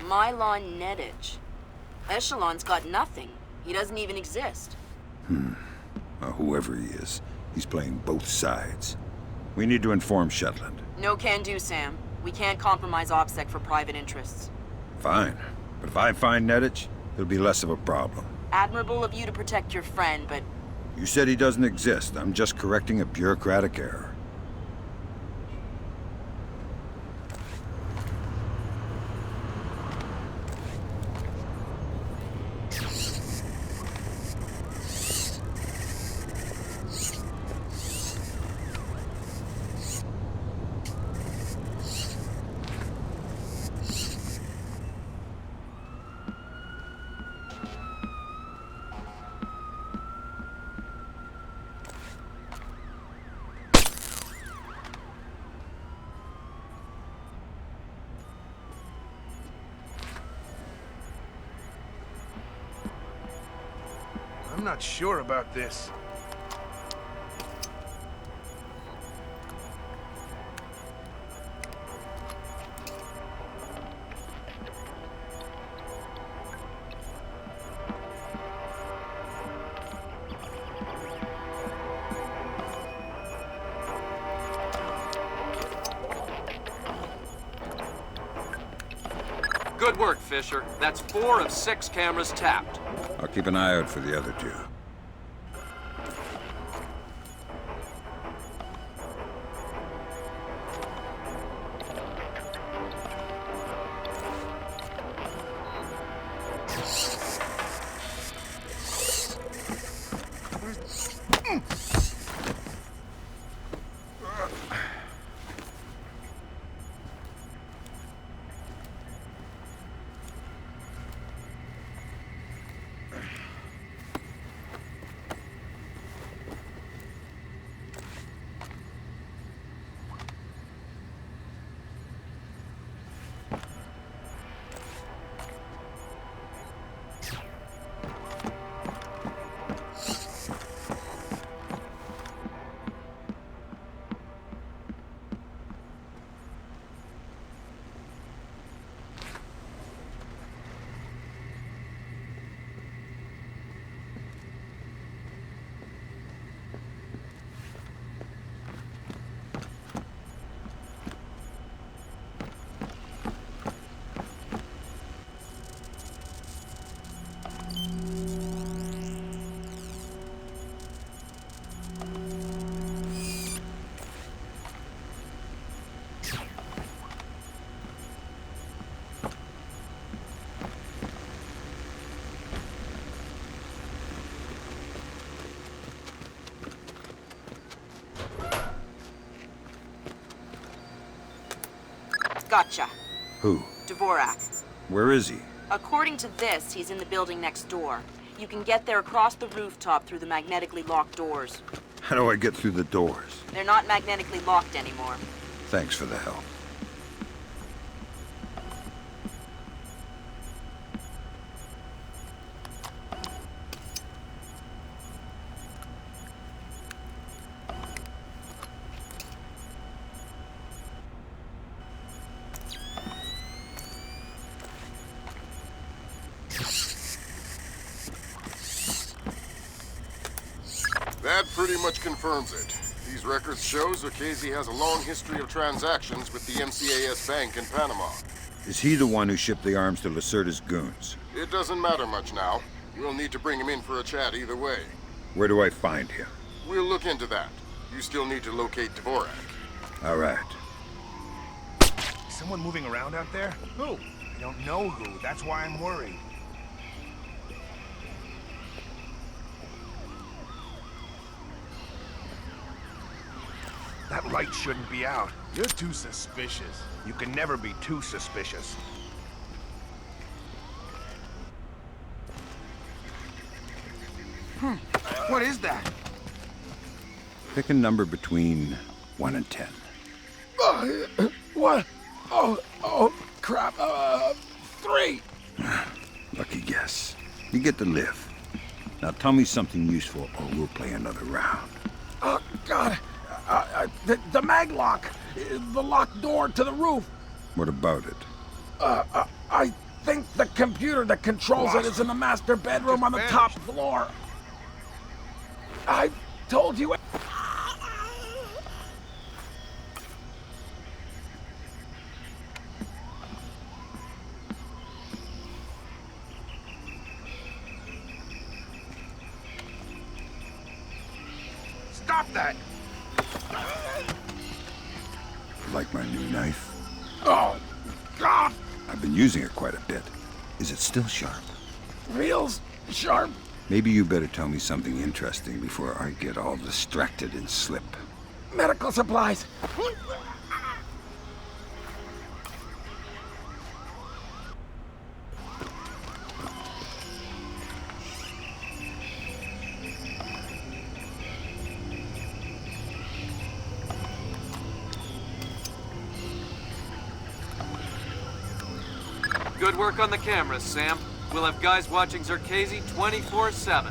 Mylon Nedich. Echelon's got nothing. He doesn't even exist. Well, whoever he is, he's playing both sides. We need to inform Shetland. No can do, Sam. We can't compromise OPSEC for private interests. Fine. But if I find Nedich, it'll be less of a problem. Admirable of you to protect your friend, but... You said he doesn't exist. I'm just correcting a bureaucratic error. I'm not sure about this. Good work, Fisher. That's 4 of 6 cameras tapped. I'll keep an eye out for the other 2. Gotcha. Who? Dvorak. Where is he? According to this, he's in the building next door. You can get there across the rooftop through the magnetically locked doors. How do I get through the doors? They're not magnetically locked anymore. Thanks for the help. That pretty much confirms it. These records show Zukezi has a long history of transactions with the MCAS Bank in Panama. Is he the one who shipped the arms to Lacerda's goons? It doesn't matter much now. We'll need to bring him in for a chat either way. Where do I find him? We'll look into that. You still need to locate Dvorak. All right. Someone moving around out there? Who? I don't know who. That's why I'm worried. That light shouldn't be out. You're too suspicious. You can never be too suspicious. What is that? Pick a number between 1 and 10. What? Oh, crap. 3. Lucky guess. You get to live. Now tell me something useful or we'll play another round. Oh, God. The mag lock. The locked door to the roof. What about it? I think the computer that controls it is in the master bedroom on the top floor. I told you. Stop that! Like my new knife? Oh, God! I've been using it quite a bit. Is it still sharp? Real sharp. Maybe you better tell me something interesting before I get all distracted and slip. Medical supplies. Good work on the cameras, Sam. We'll have guys watching Zukezi 24/7.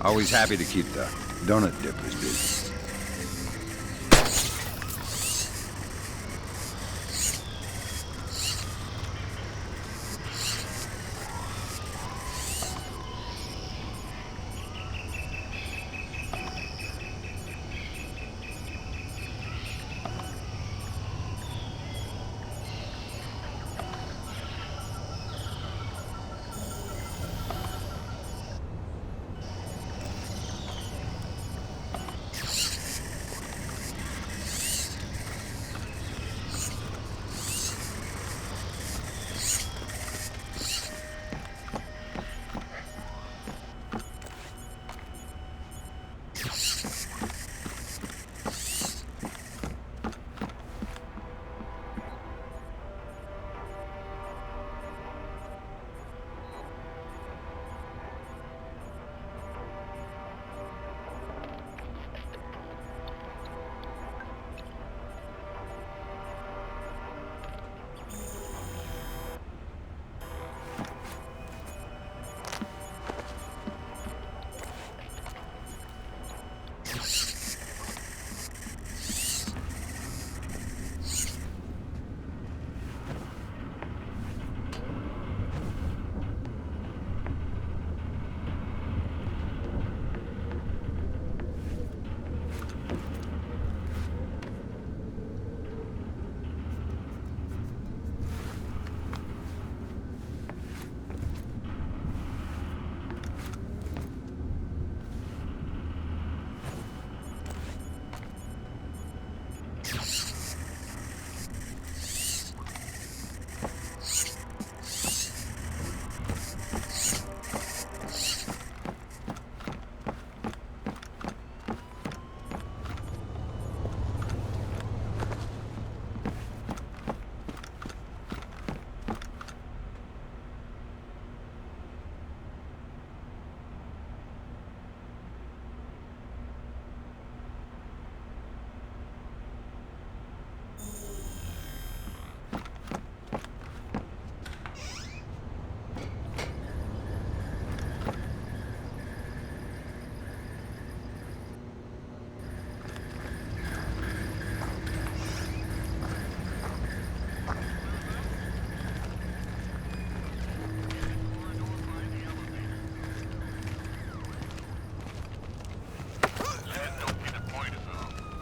Always happy to keep the donut dippers busy.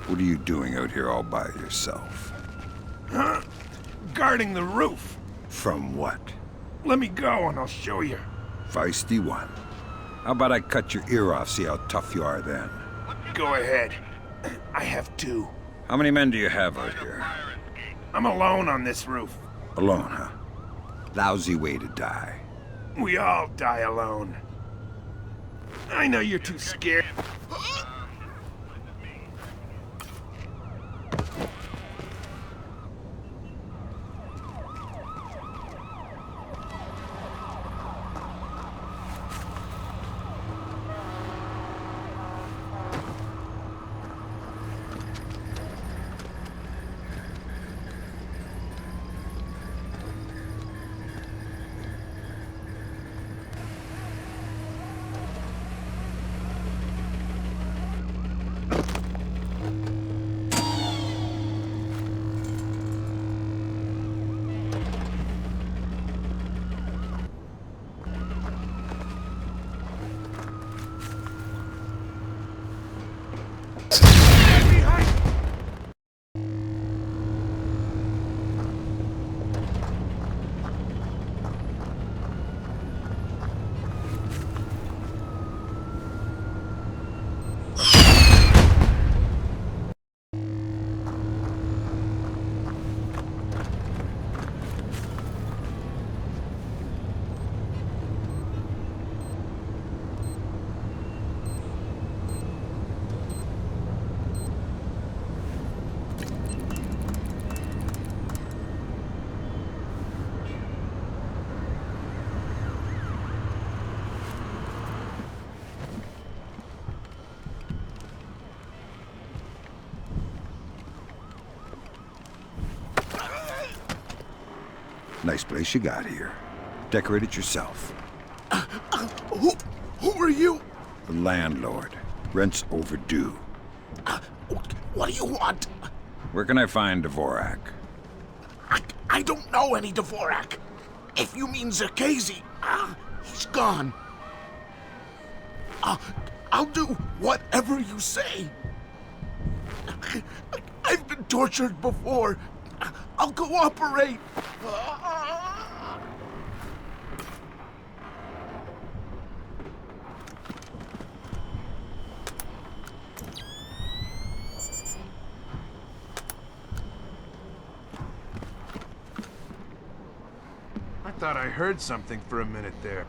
What are you doing out here all by yourself? Huh? Guarding the roof. From what? Let me go and I'll show you. Feisty one. How about I cut your ear off, see how tough you are then? Go ahead. I have 2. How many men do you have out here? I'm alone on this roof. Alone, huh? Lousy way to die. We all die alone. I know you're too scared. Nice place you got here. Decorate it yourself. Who are you? The landlord. Rent's overdue. What do you want? Where can I find Dvorak? I don't know any Dvorak. If you mean Zerkazy, he's gone. I'll do whatever you say. I've been tortured before. I'll cooperate. I thought I heard something for a minute there.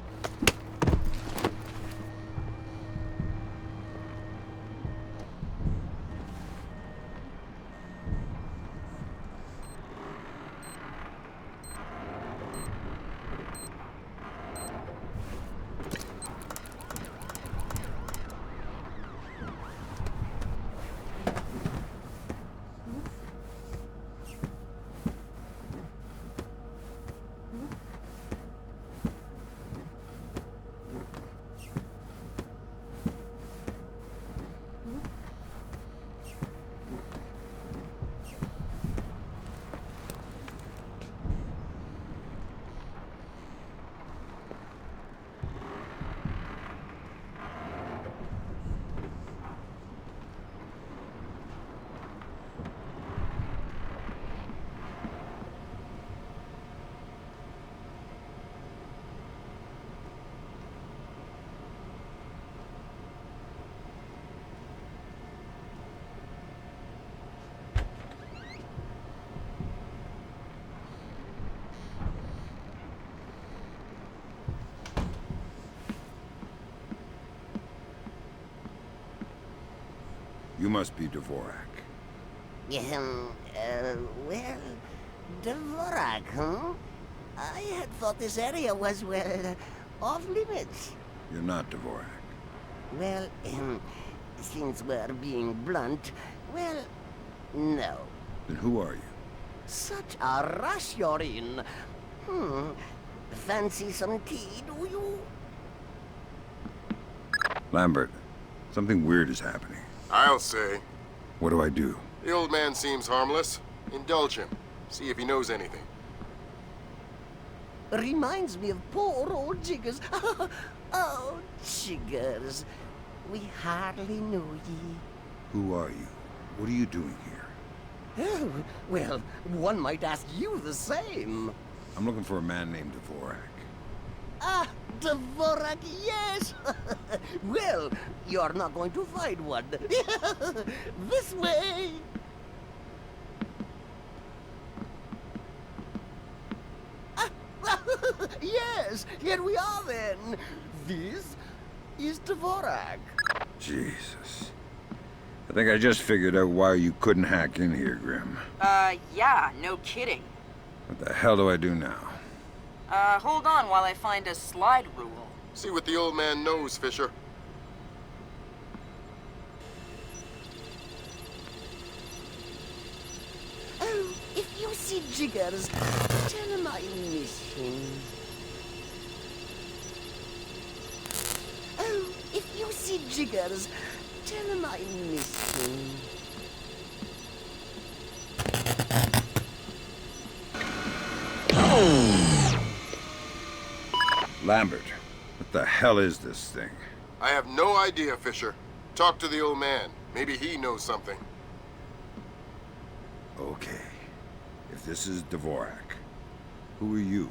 You must be Dvorak. Well, Dvorak, huh? I had thought this area was, well, off limits. You're not Dvorak. Well, since we're being blunt, well, no. Then who are you? Such a rush you're in. Fancy some tea, do you? Lambert, something weird is happening. I'll say. What do I do? The old man seems harmless. Indulge him. See if he knows anything. Reminds me of poor old Jiggers. Oh, Jiggers. We hardly knew ye. Who are you? What are you doing here? Oh, well, one might ask you the same. I'm looking for a man named Dvorak. Ah, Dvorak, yes! Well, you're not going to find one. This way! Ah, yes, here we are then. This is Dvorak. Jesus. I think I just figured out why you couldn't hack in here, Grim. Yeah, no kidding. What the hell do I do now? Hold on while I find a slide rule. See what the old man knows, Fisher. Oh, if you see Jiggers, tell him I miss him. Oh, if you see Jiggers, tell him I miss him. Lambert, what the hell is this thing? I have no idea, Fisher. Talk to the old man. Maybe he knows something. Okay. If this is Dvorak, who are you?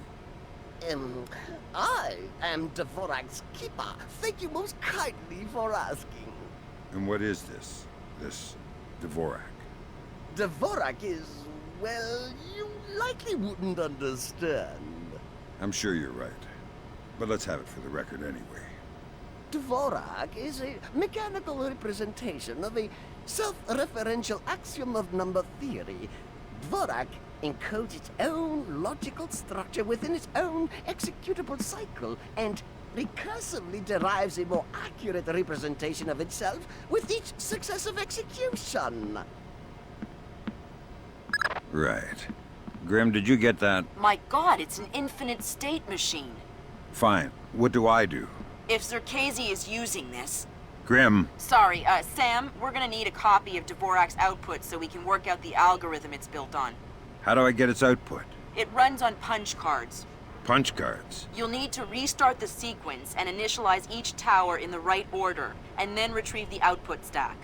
I am Dvorak's keeper. Thank you most kindly for asking. And what is this Dvorak? Dvorak is, well, you likely wouldn't understand. I'm sure you're right. But let's have it for the record anyway. Dvorak is a mechanical representation of a self-referential axiom of number theory. Dvorak encodes its own logical structure within its own executable cycle and recursively derives a more accurate representation of itself with each successive execution. Right. Grim, did you get that? My god, it's an infinite state machine. Fine. What do I do? If Zerkazy is using this... Grim. Sorry, Sam, we're gonna need a copy of Dvorak's output so we can work out the algorithm it's built on. How do I get its output? It runs on punch cards. Punch cards? You'll need to restart the sequence and initialize each tower in the right order, and then retrieve the output stack.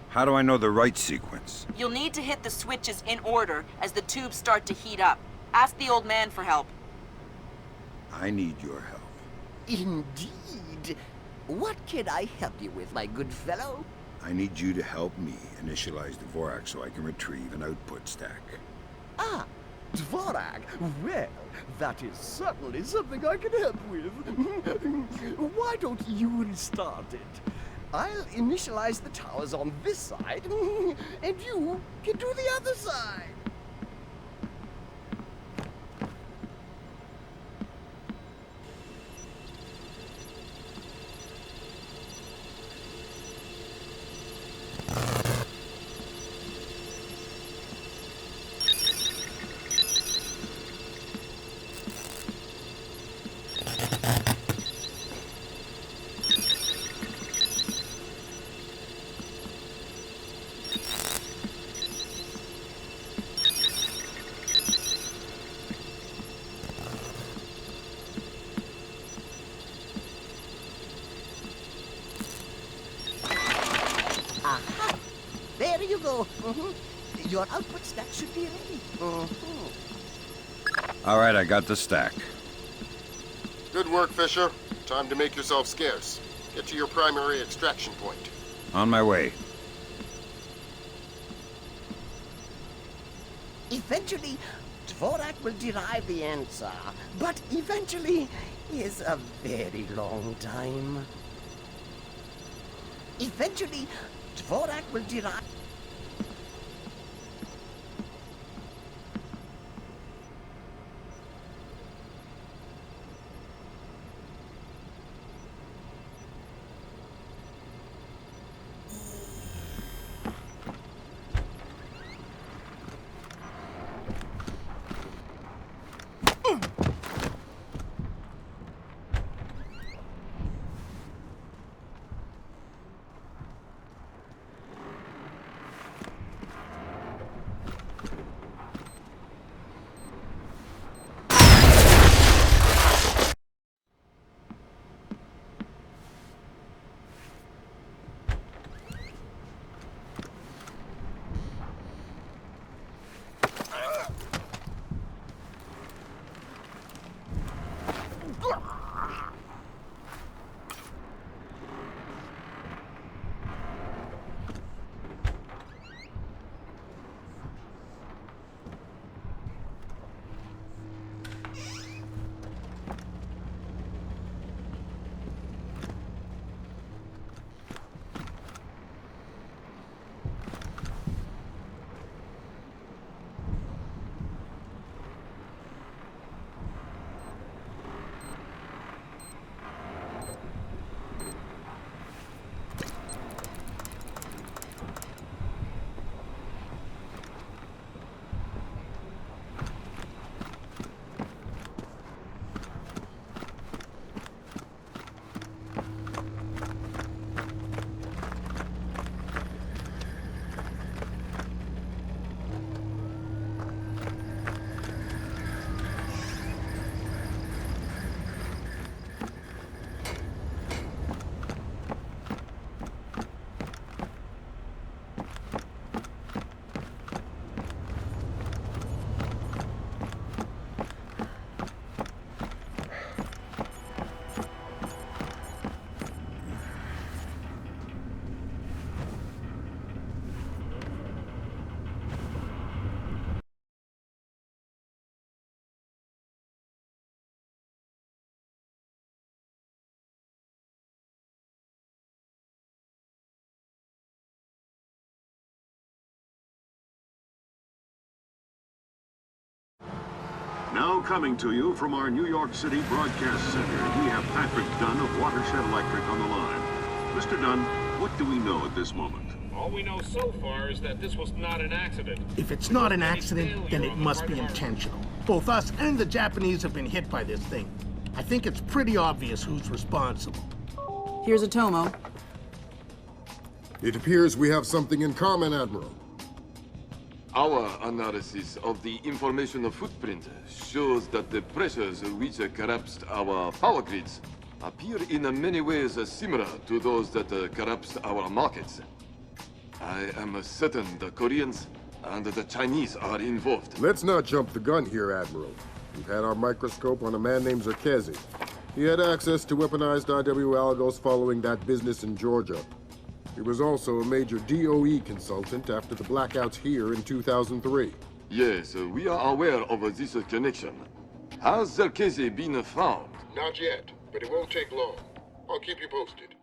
How do I know the right sequence? You'll need to hit the switches in order as the tubes start to heat up. Ask the old man for help. I need your help. Indeed. What can I help you with, my good fellow? I need you to help me initialize Dvorak so I can retrieve an output stack. Ah, Dvorak. Well, that is certainly something I can help with. Why don't you restart it? I'll initialize the towers on this side, and you can do the other side. Aha! There you go. Your output stack should be ready. All right, I got the stack. Good work, Fisher. Time to make yourself scarce. Get to your primary extraction point. On my way. Eventually, Dvorak will derive the answer. But eventually is a very long time. Eventually, Dvorak will derive... Now coming to you from our New York City broadcast center, we have Patrick Dunn of Watershed Electric on the line. Mr. Dunn, what do we know at this moment? All we know so far is that this was not an accident. If it's not an accident, then it must be intentional. Both us and the Japanese have been hit by this thing. I think it's pretty obvious who's responsible. Here's a Tomo. It appears we have something in common, Admiral. Our analysis of the information footprint shows that the pressures which collapsed our power grids appear in many ways similar to those that collapsed our markets. I am certain the Koreans and the Chinese are involved. Let's not jump the gun here, Admiral. We've had our microscope on a man named Zerkezi. He had access to weaponized IW algos following that business in Georgia. He was also a major DOE consultant after the blackouts here in 2003. Yes, we are aware of this connection. Has Zerkezi been found? Not yet, but it won't take long. I'll keep you posted.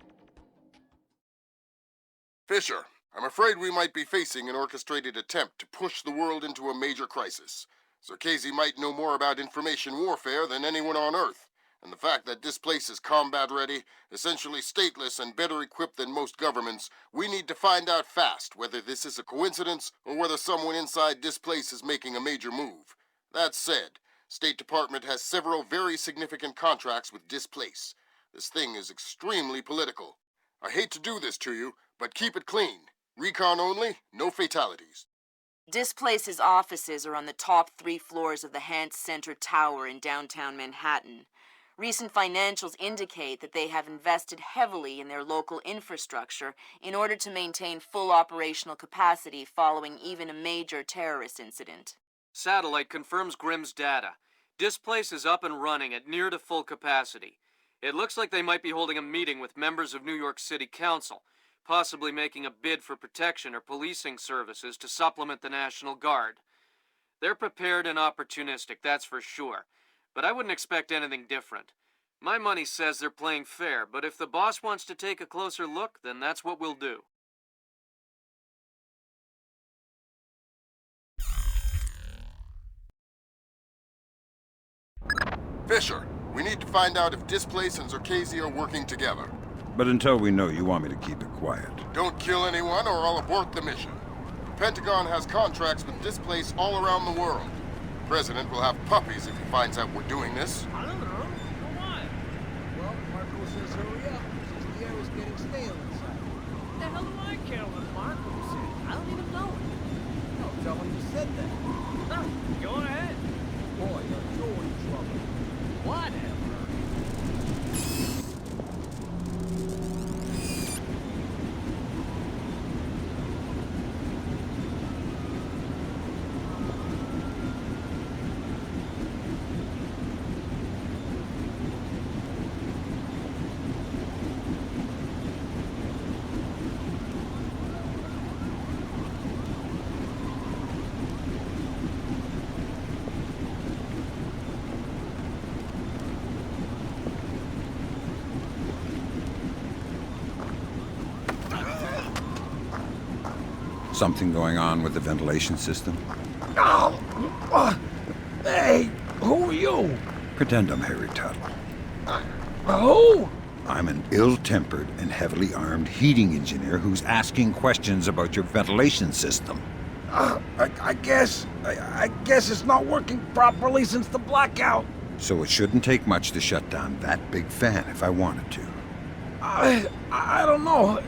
Fisher, I'm afraid we might be facing an orchestrated attempt to push the world into a major crisis. Zerkezi might know more about information warfare than anyone on Earth. And the fact that Displace is combat-ready, essentially stateless and better equipped than most governments, we need to find out fast whether this is a coincidence or whether someone inside Displace is making a major move. That said, State Department has several very significant contracts with Displace. This thing is extremely political. I hate to do this to you, but keep it clean. Recon only, no fatalities. Displace's offices are on the top 3 floors of the Hans Center Tower in downtown Manhattan. Recent financials indicate that they have invested heavily in their local infrastructure in order to maintain full operational capacity following even a major terrorist incident. Satellite confirms Grimm's data. Displace is up and running at near to full capacity. It looks like they might be holding a meeting with members of New York City Council, possibly making a bid for protection or policing services to supplement the National Guard. They're prepared and opportunistic, that's for sure. But I wouldn't expect anything different. My money says they're playing fair, but if the boss wants to take a closer look, then that's what we'll do. Fisher, we need to find out if Displace and Zerkezi are working together. But until we know, you want me to keep it quiet. Don't kill anyone or I'll abort the mission. The Pentagon has contracts with Displace all around the world. The President will have puppies if he finds out we're doing this. I don't know. Why? Well, Marco says hurry up. Says the air is getting stale inside. What the hell do I care what Marco said? I don't even know it. No, tell him you said that. Huh, go ahead. Boy, you're in trouble. Whatever. Something going on with the ventilation system? Oh! Hey, who are you? Pretend I'm Harry Tuttle. Who? I'm an ill-tempered and heavily armed heating engineer who's asking questions about your ventilation system. I guess it's not working properly since the blackout. So it shouldn't take much to shut down that big fan if I wanted to. I don't know.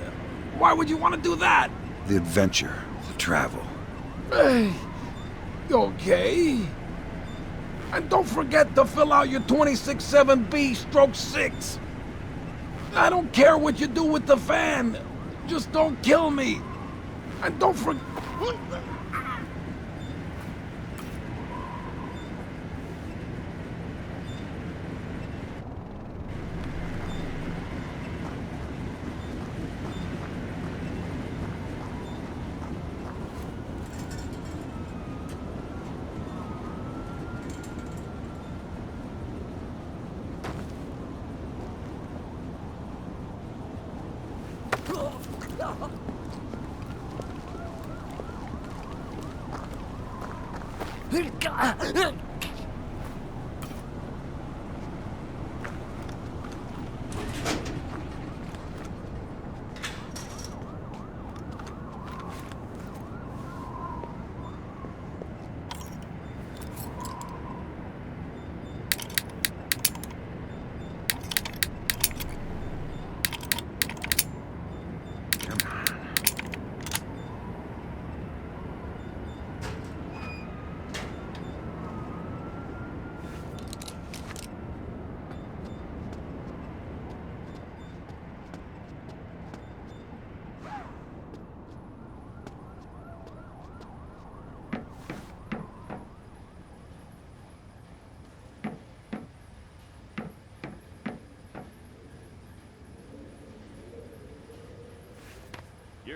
Why would you want to do that? The adventure, the travel. Hey, you okay? And don't forget to fill out your 26-7B/6. I don't care what you do with the fan. Just don't kill me. And don't forget...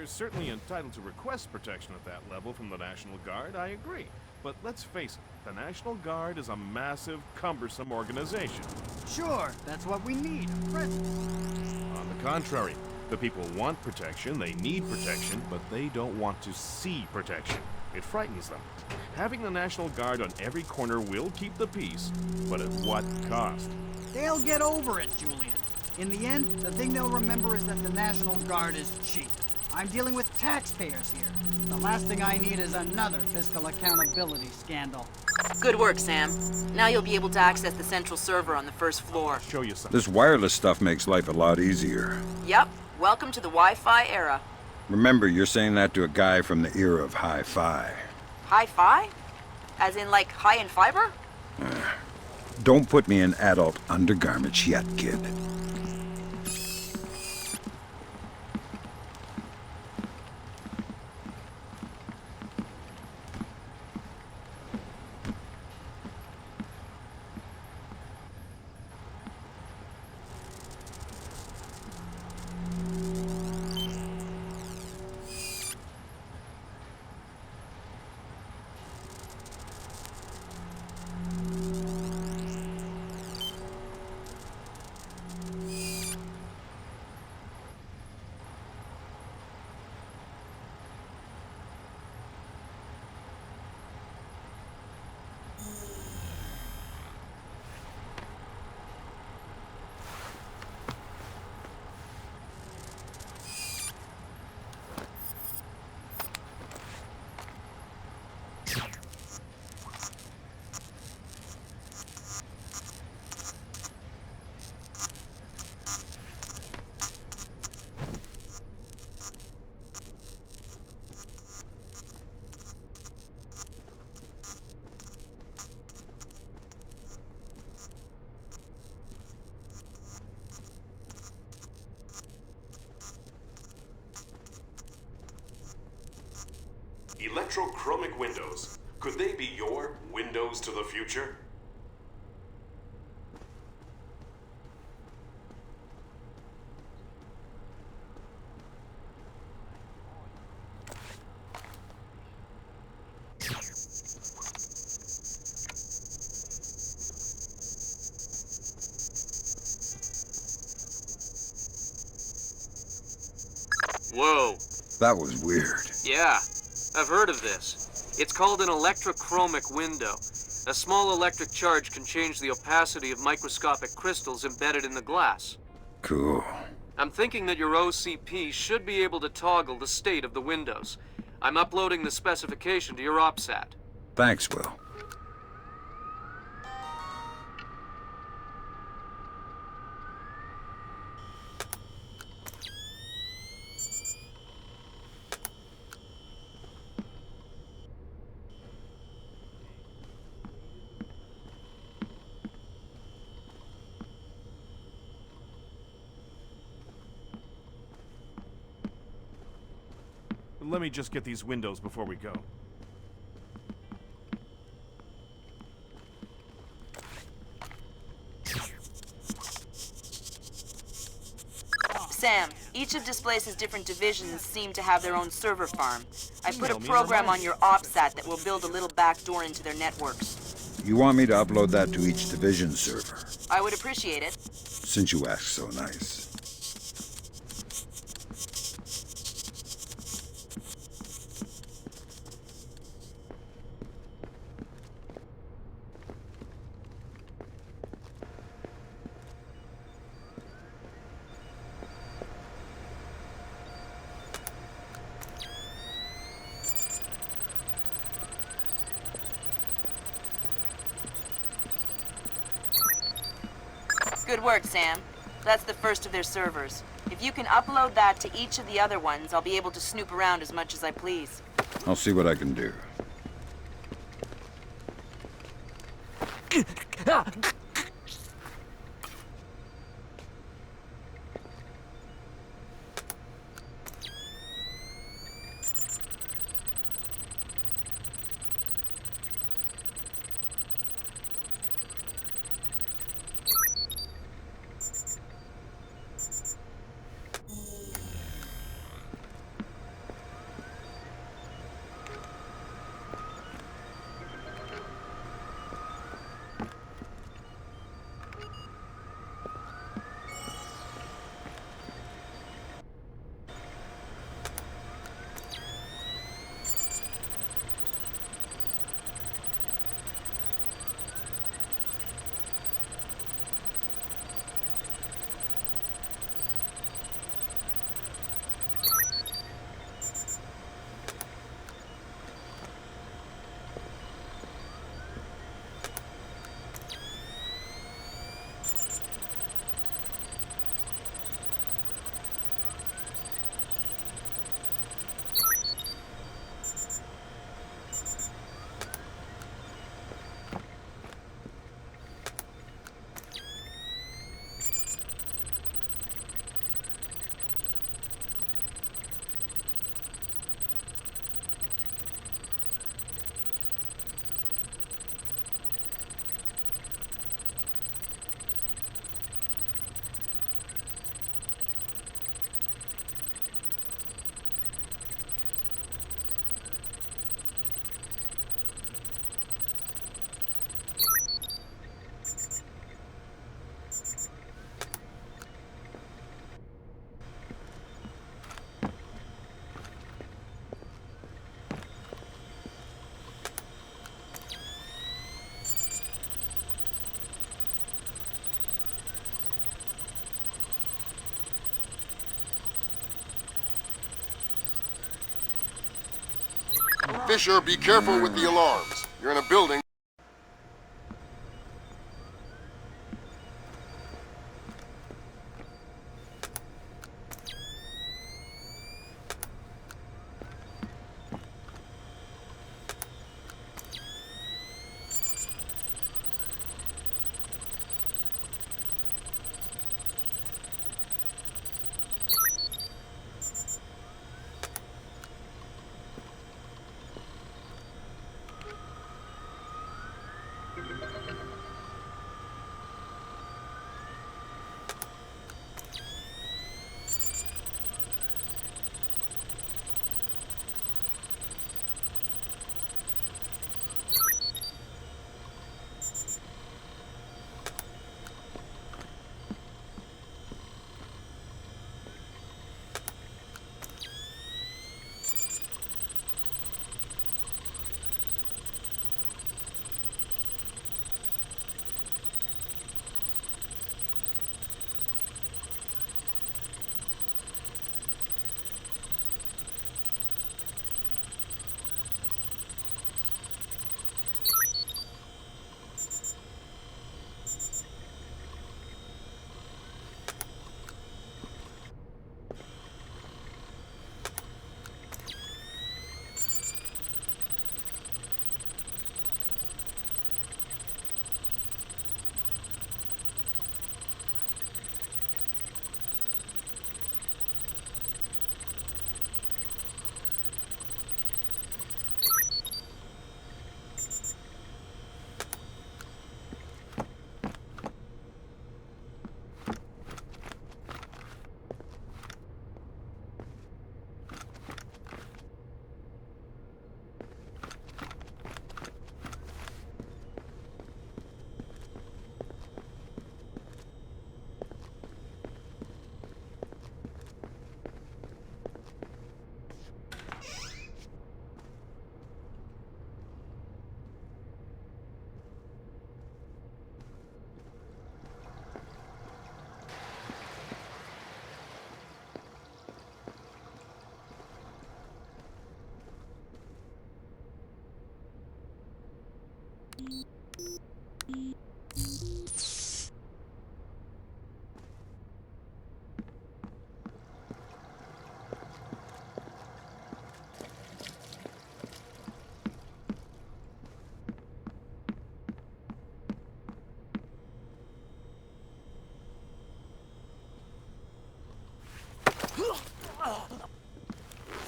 They're certainly entitled to request protection at that level from the National Guard, I agree. But let's face it, the National Guard is a massive, cumbersome organization. Sure, that's what we need, a presence. On the contrary, the people want protection, they need protection, but they don't want to see protection. It frightens them. Having the National Guard on every corner will keep the peace, but at what cost? They'll get over it, Julian. In the end, the thing they'll remember is that the National Guard is cheap. I'm dealing with taxpayers here. The last thing I need is another fiscal accountability scandal. Good work, Sam. Now you'll be able to access the central server on the first floor. Show you something. This wireless stuff makes life a lot easier. Yep. Welcome to the Wi-Fi era. Remember, you're saying that to a guy from the era of hi-fi. Hi-fi? As in, like, high in fiber? Don't put me in adult undergarments yet, kid. Electrochromic windows. Could they be your windows to the future? Whoa. That was weird. Yeah, I've heard of this. It's called an electrochromic window. A small electric charge can change the opacity of microscopic crystals embedded in the glass. Cool. I'm thinking that your OCP should be able to toggle the state of the windows. I'm uploading the specification to your OPSAT. Thanks, Will. Let me just get these windows before we go. Sam, each of Displace's different divisions seem to have their own server farm. I put a program on your OPSAT that will build a little backdoor into their networks. You want me to upload that to each division server? I would appreciate it. Since you ask so nice. Good work, Sam. That's the first of their servers. If you can upload that to each of the other ones, I'll be able to snoop around as much as I please. I'll see what I can do. Fisher, be careful with the alarms. You're in a building.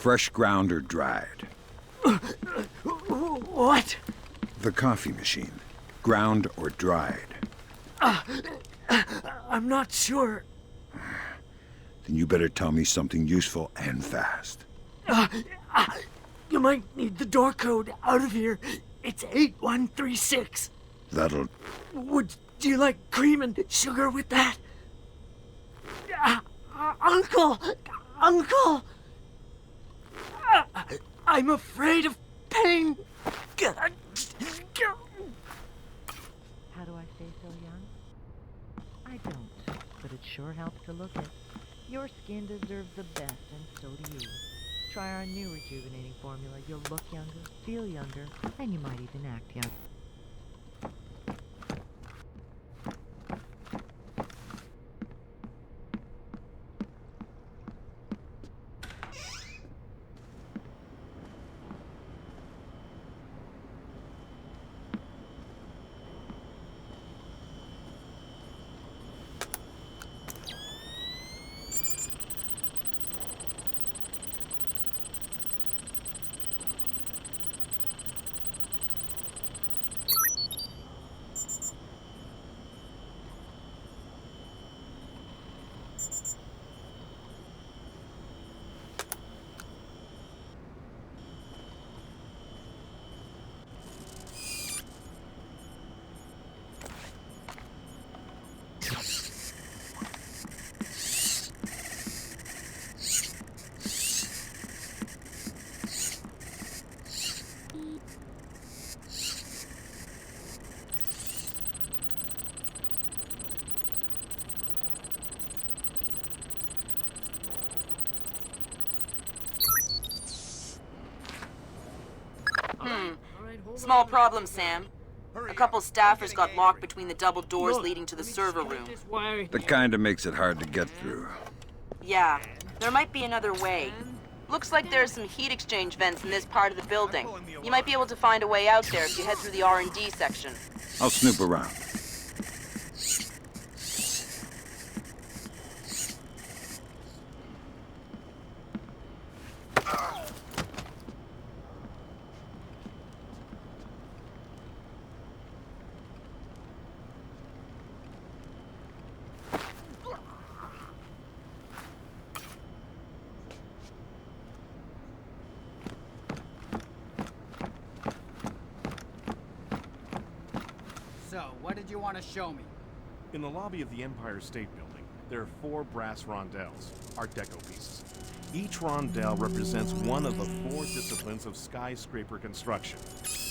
Fresh ground or dried? What? The coffee machine. Ground or dried? I'm not sure. Then you better tell me something useful and fast. You might need the door code out of here. It's 8136. That'll... Would you like cream and sugar with that? Uncle! Uncle! I'm afraid of pain. How do I stay so young? I don't, but it sure helps to look it. Your skin deserves the best, and so do you. Try our new rejuvenating formula. You'll look younger, feel younger, and you might even act young. Small problem, Sam. A couple staffers got locked between the double doors leading to the server room. The kind that makes it hard to get through. Yeah, there might be another way. Looks like there's some heat exchange vents in this part of the building. You might be able to find a way out there if you head through the R&D section. I'll snoop around. So, what did you want to show me? In the lobby of the Empire State Building, there are 4 brass rondelles, Art Deco pieces. Each rondelle represents one of the 4 disciplines of skyscraper construction.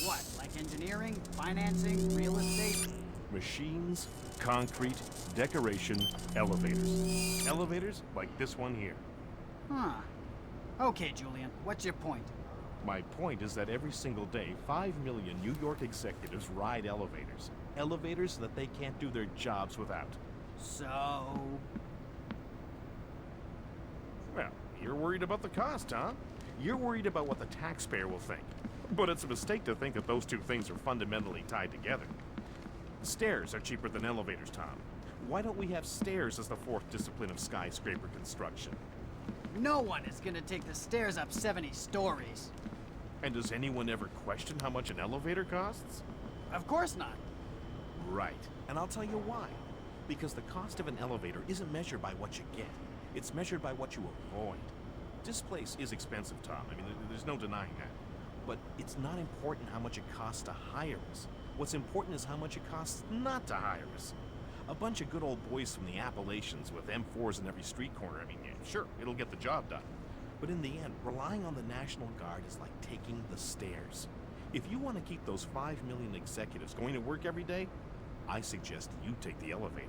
What, like engineering, financing, real estate? Machines, concrete, decoration, elevators. Elevators like this one here. Huh. Okay, Julian, what's your point? My point is that every single day, 5 million New York executives ride elevators. Elevators that they can't do their jobs without. So... Well, you're worried about the cost, huh? You're worried about what the taxpayer will think. But it's a mistake to think that those two things are fundamentally tied together. Stairs are cheaper than elevators, Tom. Why don't we have stairs as the 4th discipline of skyscraper construction? No one is gonna take the stairs up 70 stories. And does anyone ever question how much an elevator costs? Of course not. Right. And I'll tell you why. Because the cost of an elevator isn't measured by what you get. It's measured by what you avoid. Displace is expensive, Tom. I mean, there's no denying that. But it's not important how much it costs to hire us. What's important is how much it costs not to hire us. A bunch of good old boys from the Appalachians with M4s in every street corner. I mean, yeah, sure, it'll get the job done. But in the end, relying on the National Guard is like taking the stairs. If you want to keep those 5 million executives going to work every day, I suggest you take the elevator.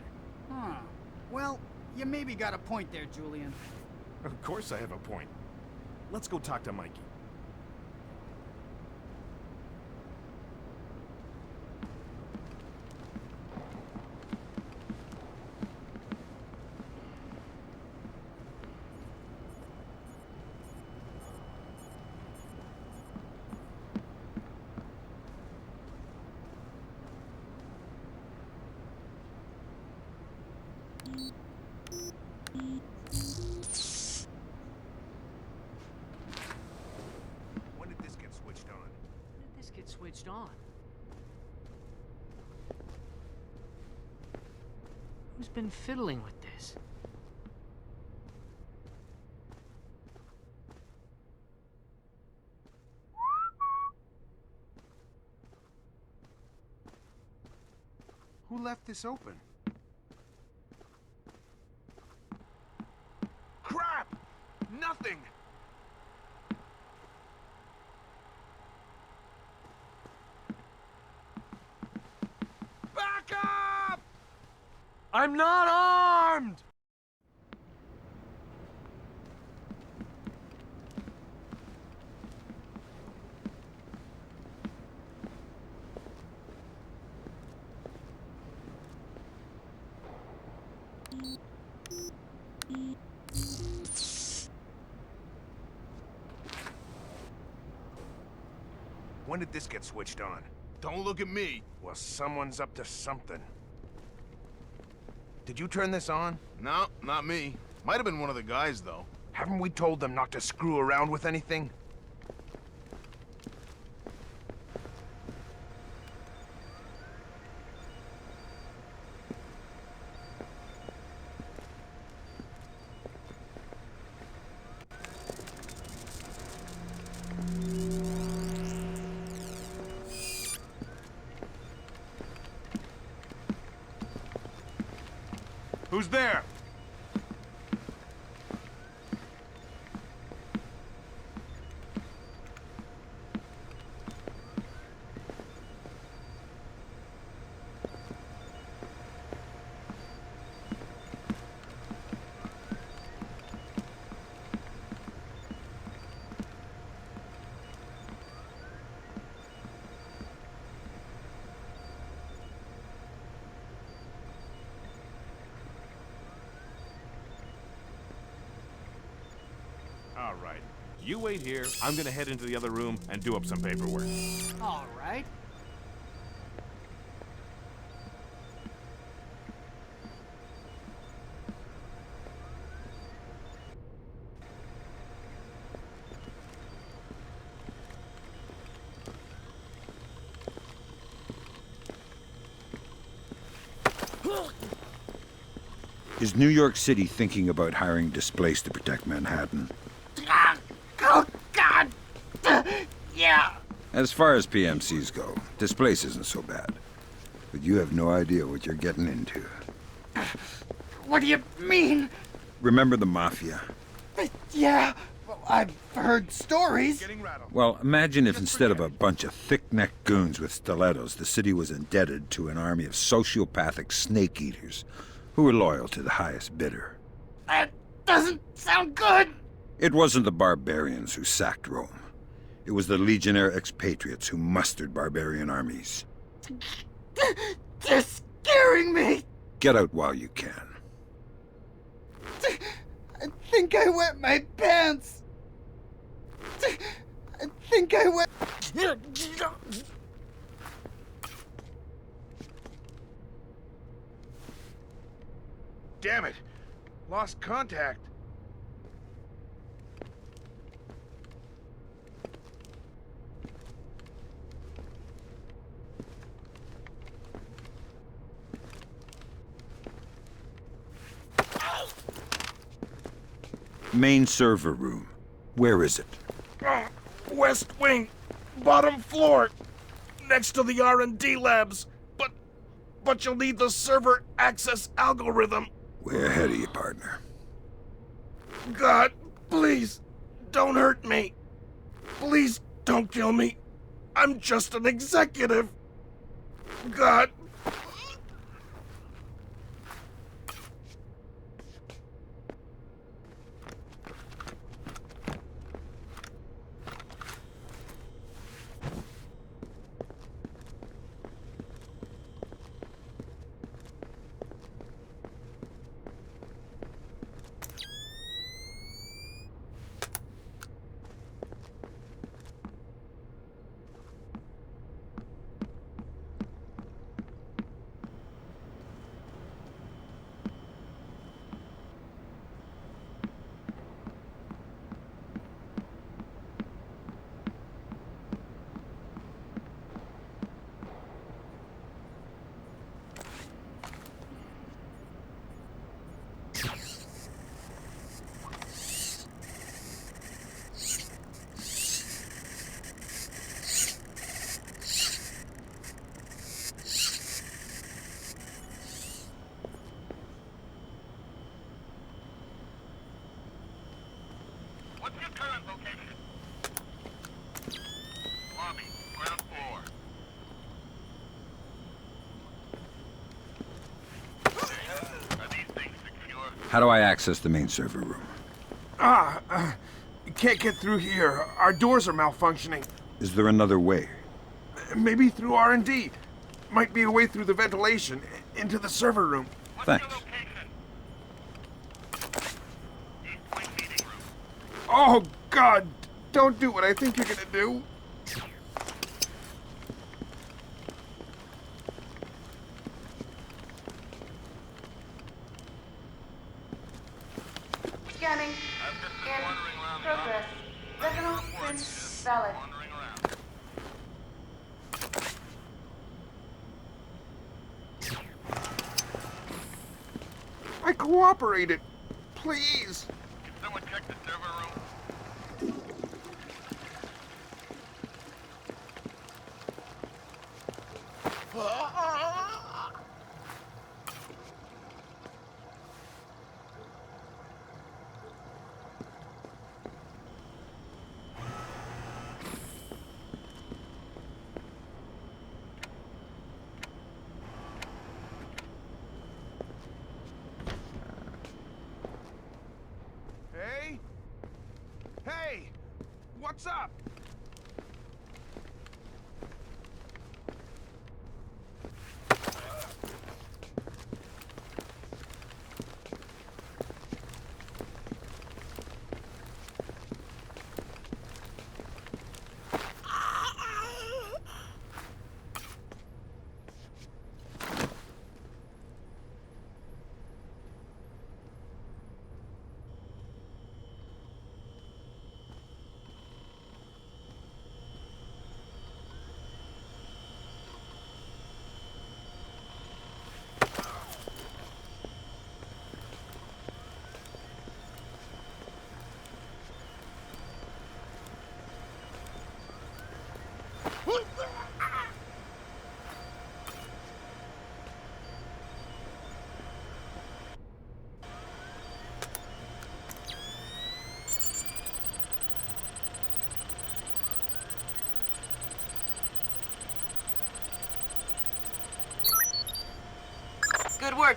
Huh. Well, you maybe got a point there, Julian. Of course I have a point. Let's go talk to Mikey. When did this get switched on? When did this get switched on? Who's been fiddling with this? Who left this open? Crap! Nothing! Back up! I'm not armed! When did this get switched on? Don't look at me. Well, someone's up to something. Did you turn this on? No, not me. Might have been one of the guys, though. Haven't we told them not to screw around with anything? Who's there? All right. You wait here. I'm gonna head into the other room and do up some paperwork. All right. Is New York City thinking about hiring Displace to protect Manhattan? Oh, God! Yeah. As far as PMCs go, Displace isn't so bad. But you have no idea what you're getting into. What do you mean? Remember the Mafia? Yeah, well, I've heard stories. Well, imagine if instead of a bunch of thick-necked goons with stilettos, the city was indebted to an army of sociopathic snake-eaters who were loyal to the highest bidder. That doesn't sound good. It wasn't the barbarians who sacked Rome. It was the legionnaire expatriates who mustered barbarian armies. They're scaring me. Get out while you can. I think I wet my pants. I think I wet... Damn it! Lost contact. Main server room. Where is it? West wing, bottom floor, next to the R&D labs. But you'll need the server access algorithm. Way ahead of you, partner. God, please, don't hurt me. Please don't kill me. I'm just an executive. God. How do I access the main server room? Can't get through here. Our doors are malfunctioning. Is there another way? Maybe through R&D. Might be a way through the ventilation into the server room. Thanks. Oh, God! Don't do what I think you're gonna do. Scanning. In progress. Retinal print valid. I cooperated. Please. Can someone check the server room? Hey? Hey! What's up?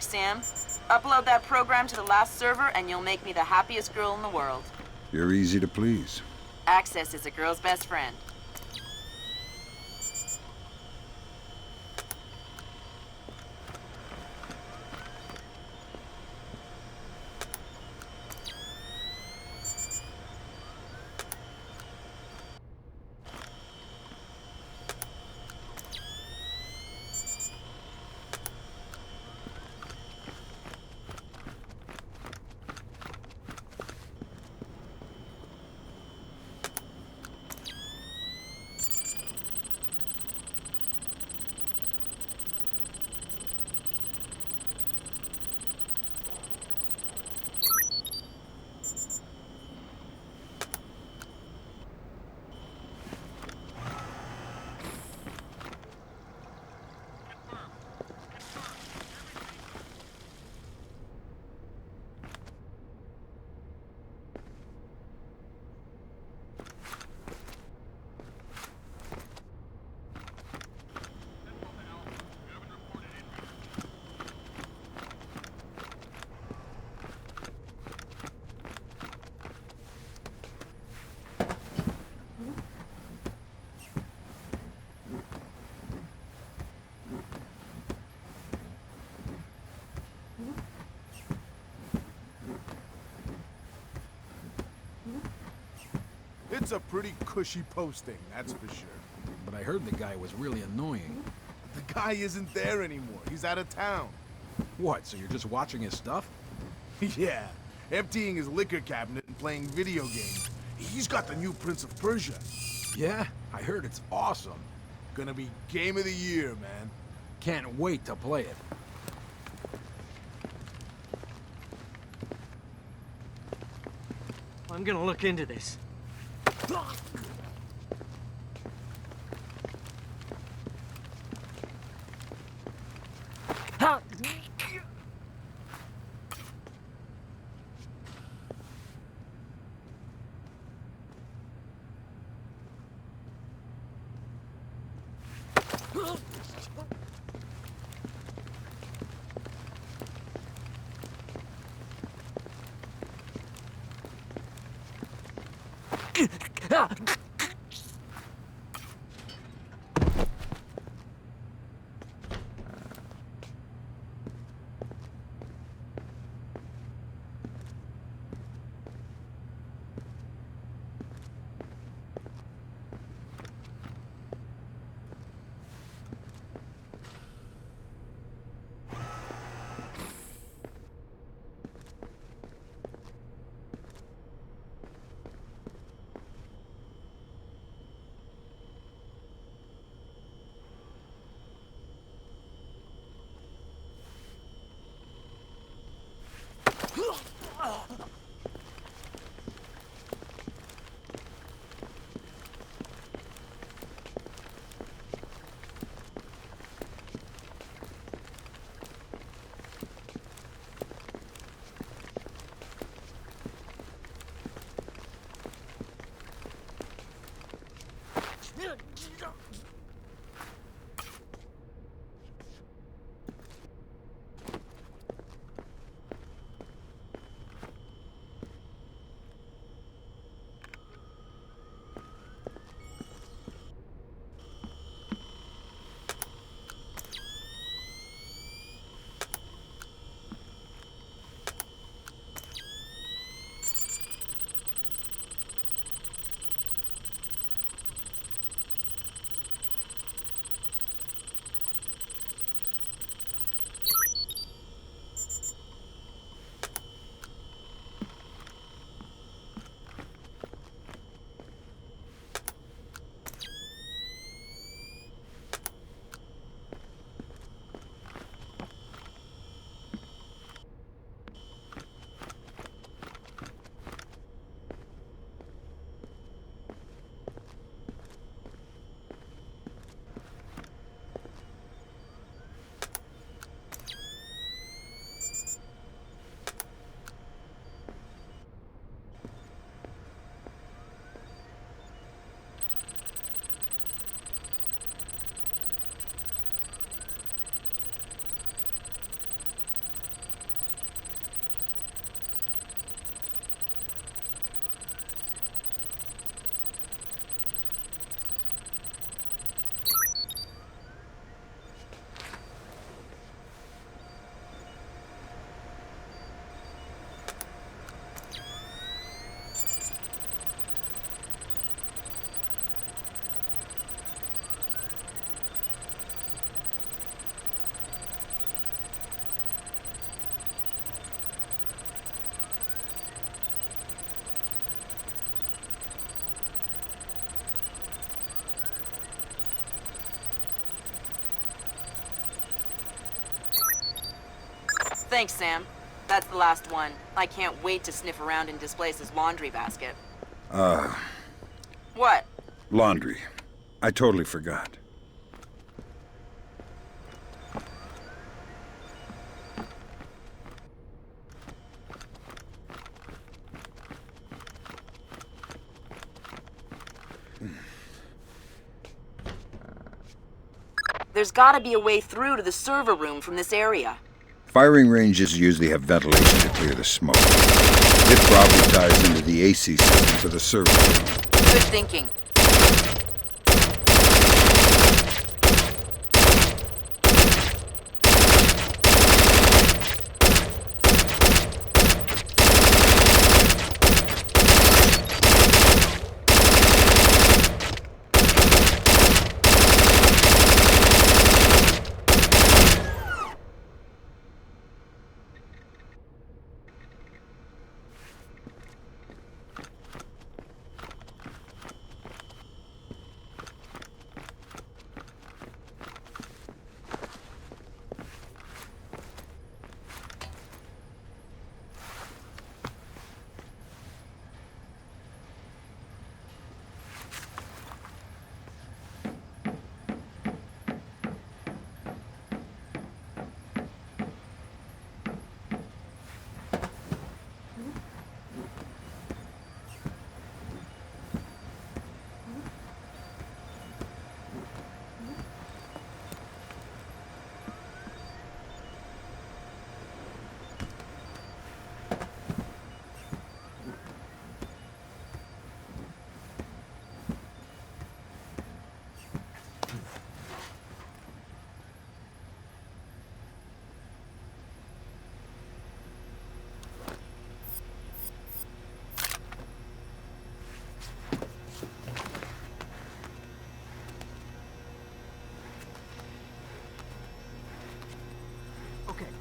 work, Sam. Upload that program to the last server and you'll make me the happiest girl in the world. You're easy to please. Access is a girl's best friend. It's a pretty cushy posting, that's for sure. But I heard the guy was really annoying. The guy isn't there anymore. He's out of town. What, so you're just watching his stuff? Yeah, emptying his liquor cabinet and playing video games. He's got the new Prince of Persia. Yeah, I heard it's awesome. Gonna be game of the year, man. Can't wait to play it. I'm gonna look into this. Thanks, Sam. That's the last one. I can't wait to sniff around in Displace's laundry basket. What? Laundry. I totally forgot. There's gotta be a way through to the server room from this area. Firing ranges usually have ventilation to clear the smoke. It probably ties into the AC system for the server room. Good thinking.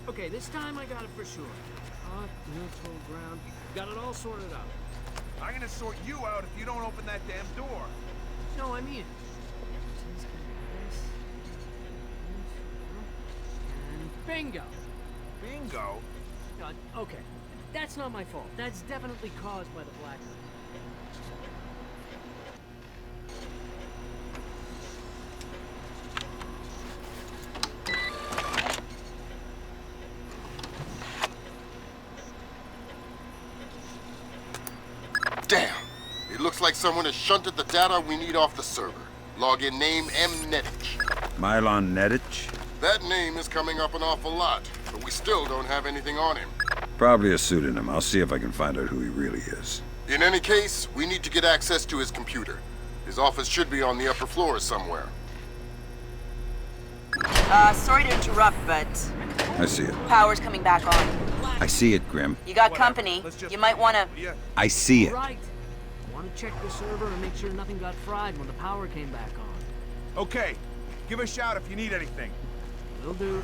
Okay, this time I got it for sure. Hot, neutral, ground. Got it all sorted out. I'm gonna sort you out if you don't open that damn door. No, I mean it. And bingo! Bingo? Okay. That's not my fault. That's definitely caused by the blackout. Damn! It looks like someone has shunted the data we need off the server. Login name Mnetich. Mylon Nedich? That name is coming up an awful lot, but we still don't have anything on him. Probably a pseudonym. I'll see if I can find out who he really is. In any case, we need to get access to his computer. His office should be on the upper floor somewhere. Sorry to interrupt, but I see it. power's coming back on. I see it, Grim. You got company. You might wanna... I see it. Right. I want to check the server and make sure nothing got fried when the power came back on. Okay. Give a shout if you need anything. Will do.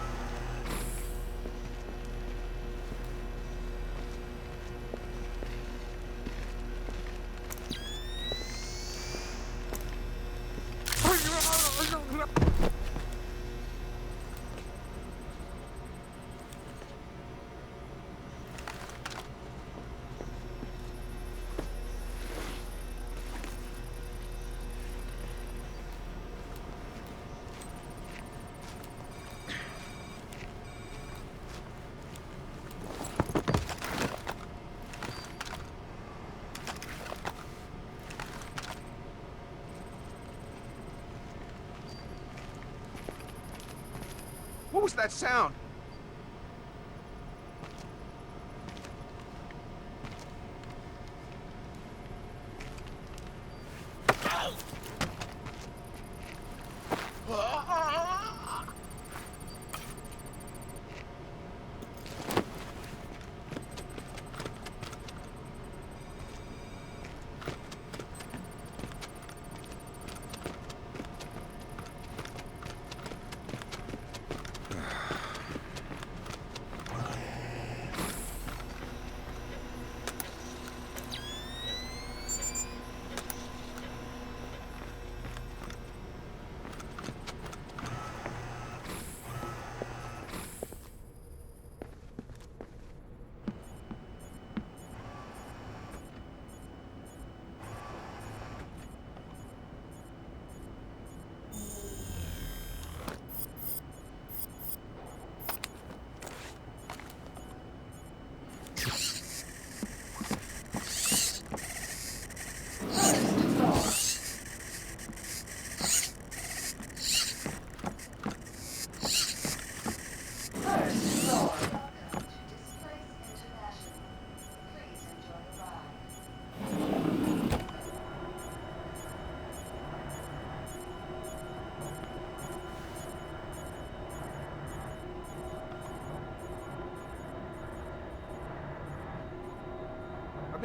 What was that sound?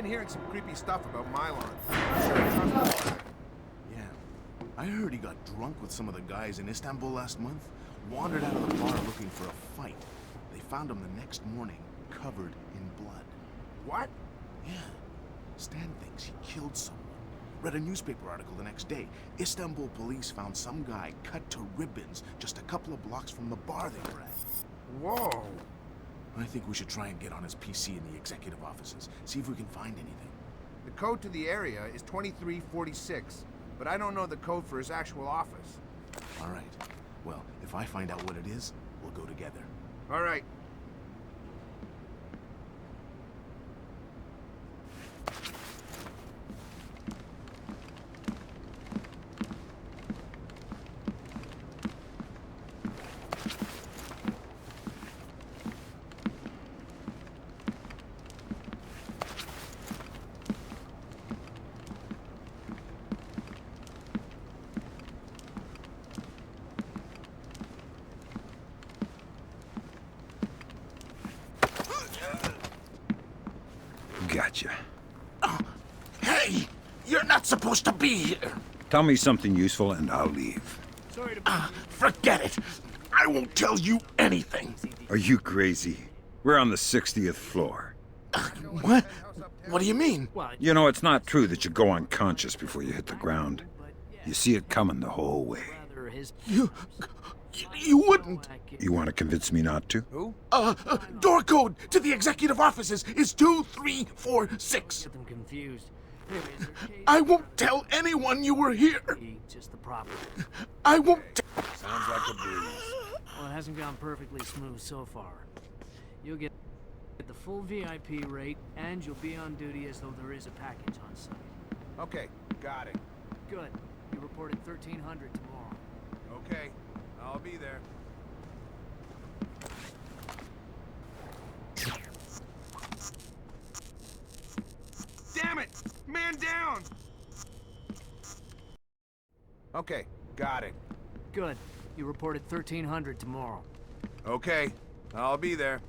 been hearing some creepy stuff about Mylon. I'm not sure I trust him. Yeah. I heard he got drunk with some of the guys in Istanbul last month, wandered out of the bar looking for a fight. They found him the next morning, covered in blood. What? Yeah. Stan thinks he killed someone. Read a newspaper article the next day. Istanbul police found some guy cut to ribbons just a couple of blocks from the bar they were at. Whoa. I think we should try and get on his PC in the executive offices, see if we can find anything. The code to the area is 2346, but I don't know the code for his actual office. All right. Well, if I find out what it is, we'll go together. All right. Gotcha. Hey! You're not supposed to be here! Tell me something useful and I'll leave. Sorry to forget it! I won't tell you anything! Are you crazy? We're on the 60th floor. What? What do you mean? You know, it's not true that you go unconscious before you hit the ground. You see it coming the whole way. You wouldn't! You want to convince me not to? Who? Door code to the executive offices is 2346. get them confused. I won't tell anyone you were here. Just the property. I won't. Sounds like a breeze. Well, it hasn't gone perfectly smooth so far. You'll get the full VIP rate, and you'll be on duty as though there is a package on site. Okay, got it. Good. You reported 1300 tomorrow. Okay, I'll be there. Damn it! Man down! Okay, got it. Good. You reported 1300 tomorrow. Okay, I'll be there.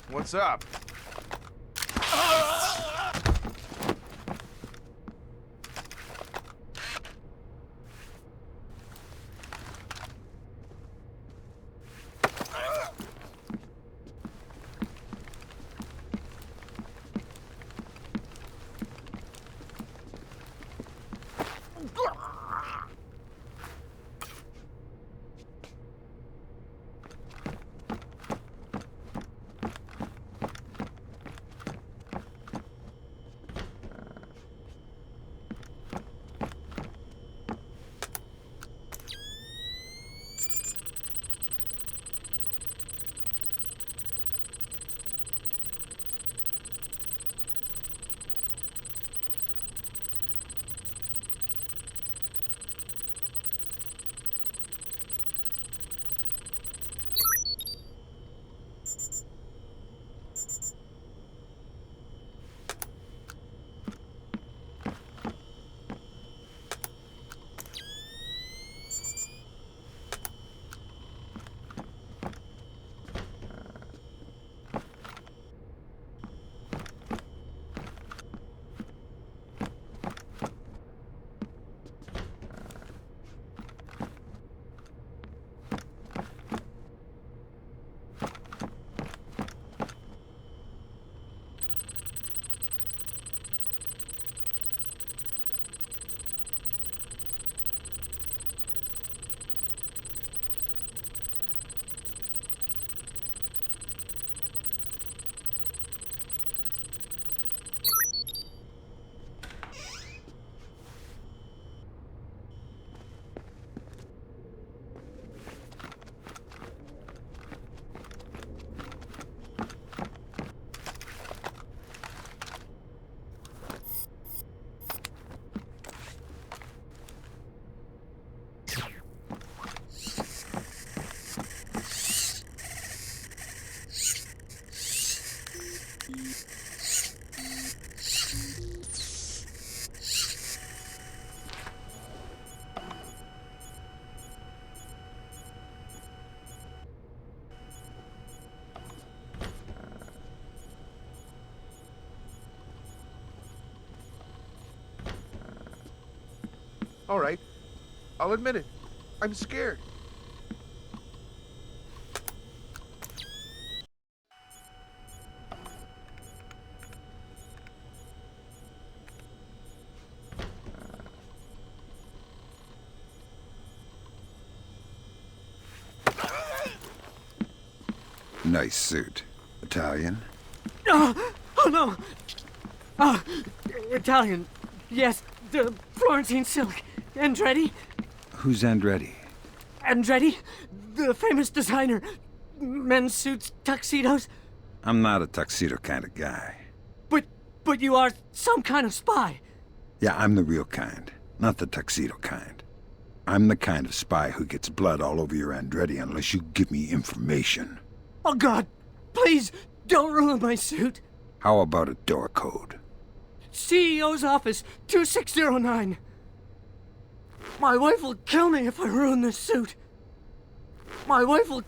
What's up? All right. I'll admit it. I'm scared. Nice suit. Italian? Oh no! Italian. Yes, the Florentine silk. Andretti? Who's Andretti? Andretti? The famous designer. Men's suits, tuxedos. I'm not a tuxedo kind of guy. But you are some kind of spy. Yeah, I'm the real kind, not the tuxedo kind. I'm the kind of spy who gets blood all over your Andretti unless you give me information. Oh God, please don't ruin my suit. How about a door code? CEO's office, 2609. My wife will kill me if I ruin this suit. My wife will...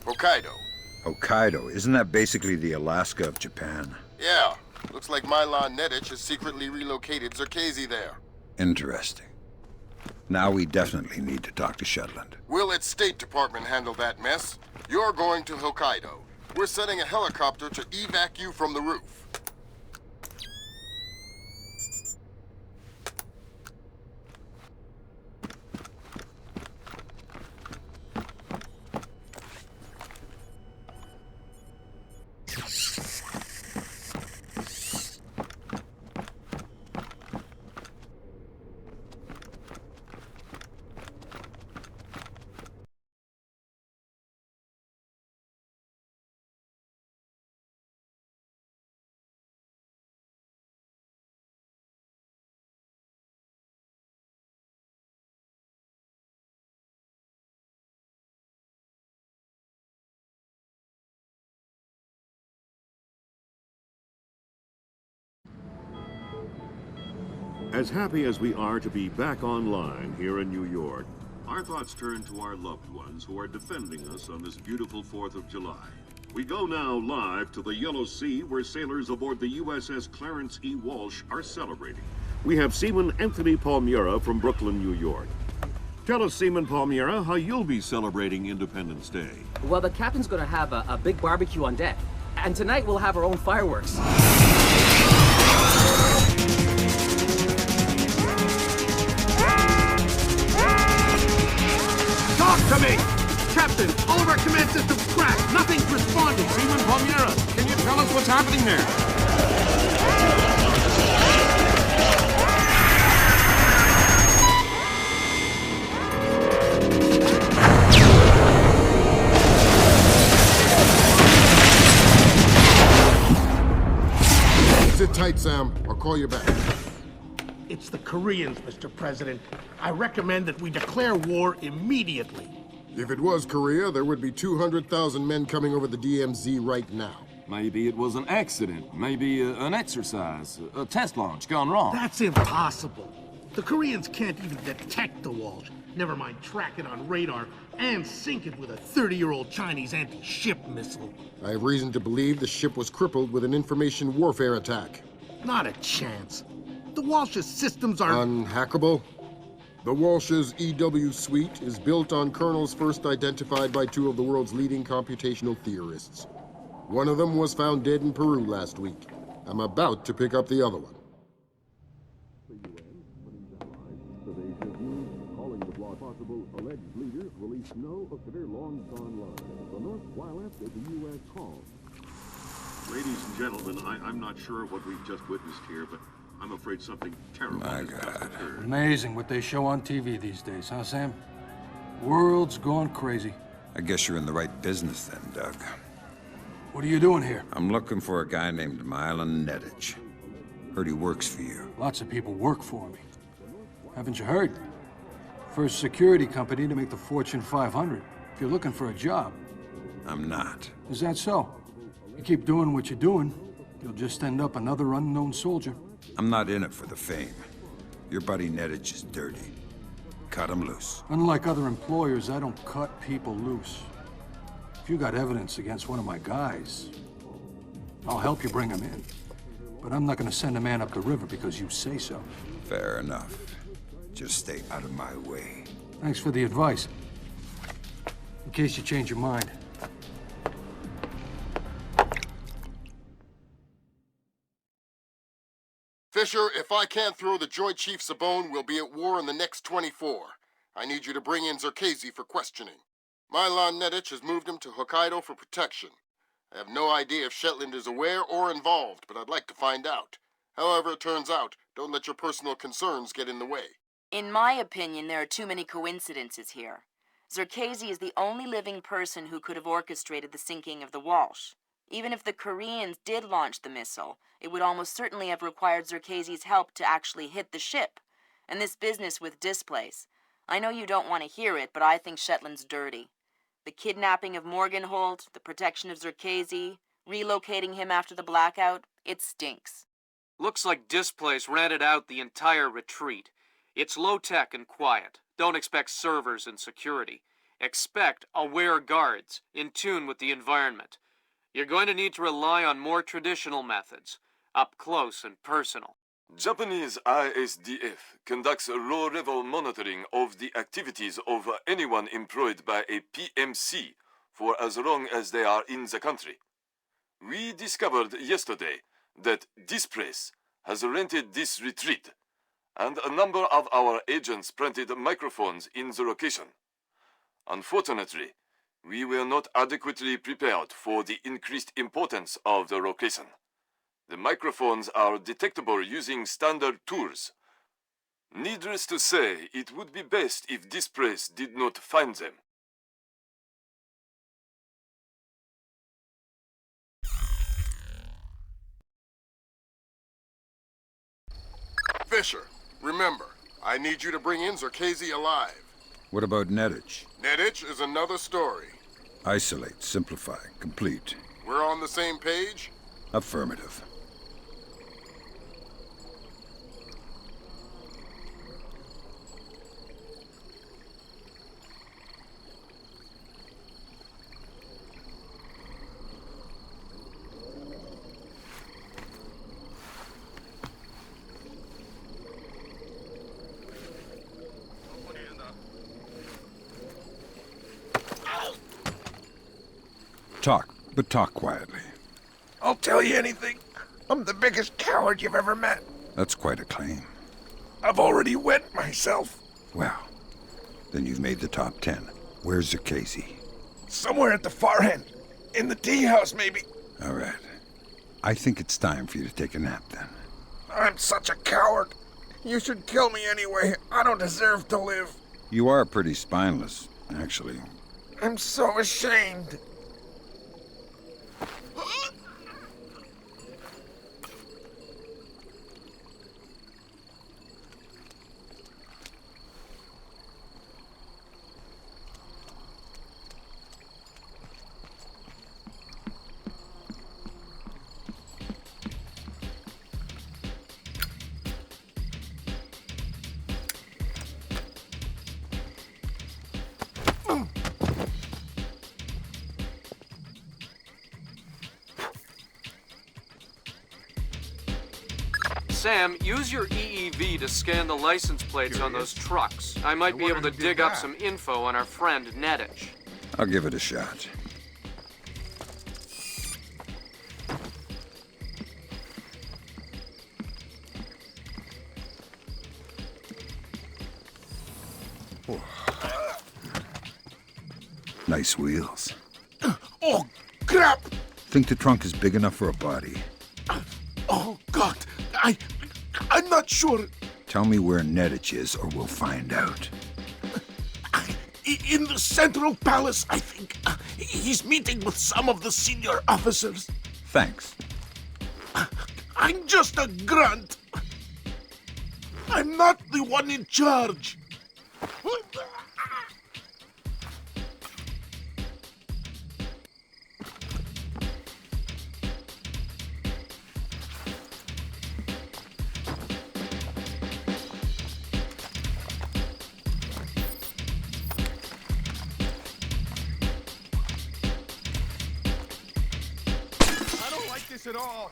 Hokkaido. Hokkaido? Isn't that basically the Alaska of Japan? Yeah. Looks like Milan Nedich has secretly relocated Zerkezi there. Interesting. Now we definitely need to talk to Shetland. We'll let State Department handle that mess. You're going to Hokkaido. We're sending a helicopter to evac you from the roof. As happy as we are to be back online here in New York, our thoughts turn to our loved ones who are defending us on this beautiful 4th of July. We go now live to the Yellow Sea, where sailors aboard the USS Clarence E. Walsh are celebrating. We have Seaman Anthony Palmiera from Brooklyn, New York. Tell us, Seaman Palmiera, how you'll be celebrating Independence Day. Well, the captain's gonna have a big barbecue on deck. And tonight we'll have our own fireworks. Talk to me! Captain, all of our command systems crashed. Nothing's responding. Seaman Palmiera, can you tell us what's happening there? Sit tight, Sam. I'll call you back. It's the Koreans, Mr. President. I recommend that we declare war immediately. If it was Korea, there would be 200,000 men coming over the DMZ right now. Maybe it was an accident. Maybe an exercise. A test launch gone wrong. That's impossible. The Koreans can't even detect the Walsh. Never mind track it on radar and sink it with a 30-year-old Chinese anti-ship missile. I have reason to believe the ship was crippled with an information warfare attack. Not a chance. The Walsh's systems are... Unhackable? The Walsh's EW suite is built on kernels first identified by two of the world's leading computational theorists. One of them was found dead in Peru last week. I'm about to pick up the other one. Calling the possible alleged leader released no official long-gone line. The North while after the U.S. call. Ladies and gentlemen, I'm not sure what we've just witnessed here, but I'm afraid something terrible has just occurred. Amazing what they show on TV these days, huh, Sam? World's gone crazy. I guess you're in the right business then, Doug. What are you doing here? I'm looking for a guy named Milan Nedich. Heard he works for you. Lots of people work for me. Haven't you heard? First security company to make the Fortune 500. If you're looking for a job. I'm not. Is that so? You keep doing what you're doing, you'll just end up another unknown soldier. I'm not in it for the fame. Your buddy Nettich is dirty. Cut him loose. Unlike other employers, I don't cut people loose. If you got evidence against one of my guys, I'll help you bring him in. But I'm not gonna send a man up the river because you say so. Fair enough. Just stay out of my way. Thanks for the advice. In case you change your mind. Fisher, if I can't throw the Joint Chiefs a bone, we'll be at war in the next 24. I need you to bring in Zerkezi for questioning. Milan Nettich has moved him to Hokkaido for protection. I have no idea if Shetland is aware or involved, but I'd like to find out. However it turns out, don't let your personal concerns get in the way. In my opinion, there are too many coincidences here. Zerkezi is the only living person who could have orchestrated the sinking of the Walsh. Even if the Koreans did launch the missile, it would almost certainly have required Zerkezi's help to actually hit the ship. And this business with Displace. I know you don't want to hear it, but I think Shetland's dirty. The kidnapping of Morgenholt, the protection of Zerkezi, relocating him after the blackout, it stinks. Looks like Displace rented out the entire retreat. It's low-tech and quiet. Don't expect servers and security. Expect aware guards, in tune with the environment. You're going to need to rely on more traditional methods, up close and personal. Japanese ISDF conducts low-level monitoring of the activities of anyone employed by a PMC for as long as they are in the country. We discovered yesterday that Displace has rented this retreat, and a number of our agents planted microphones in the location. Unfortunately, we were not adequately prepared for the increased importance of the location. The microphones are detectable using standard tools. Needless to say, it would be best if Displace did not find them. Fisher, remember, I need you to bring in Zerkezi alive. What about Nettich? Nettich is another story. Isolate, simplify, complete. We're on the same page? Affirmative. Talk, but talk quietly. I'll tell you anything. I'm the biggest coward you've ever met. That's quite a claim. I've already wet myself. Well, then you've made the top 10. Where's Zerkezi? Somewhere at the far end. In the tea house, maybe. All right. I think it's time for you to take a nap, then. I'm such a coward. You should kill me anyway. I don't deserve to live. You are pretty spineless, actually. I'm so ashamed. Sam, use your EEV to scan the license plates on those trucks. I might be able to dig up some info on our friend Nettich. I'll give it a shot. Nice wheels. Oh, crap! Think the trunk is big enough for a body? Oh, God. I'm not sure. Tell me where Nettich is, or we'll find out. In the Central Palace, I think. He's meeting with some of the senior officers. Thanks. I'm just a grunt. I'm not the one in charge. I don't like this at all.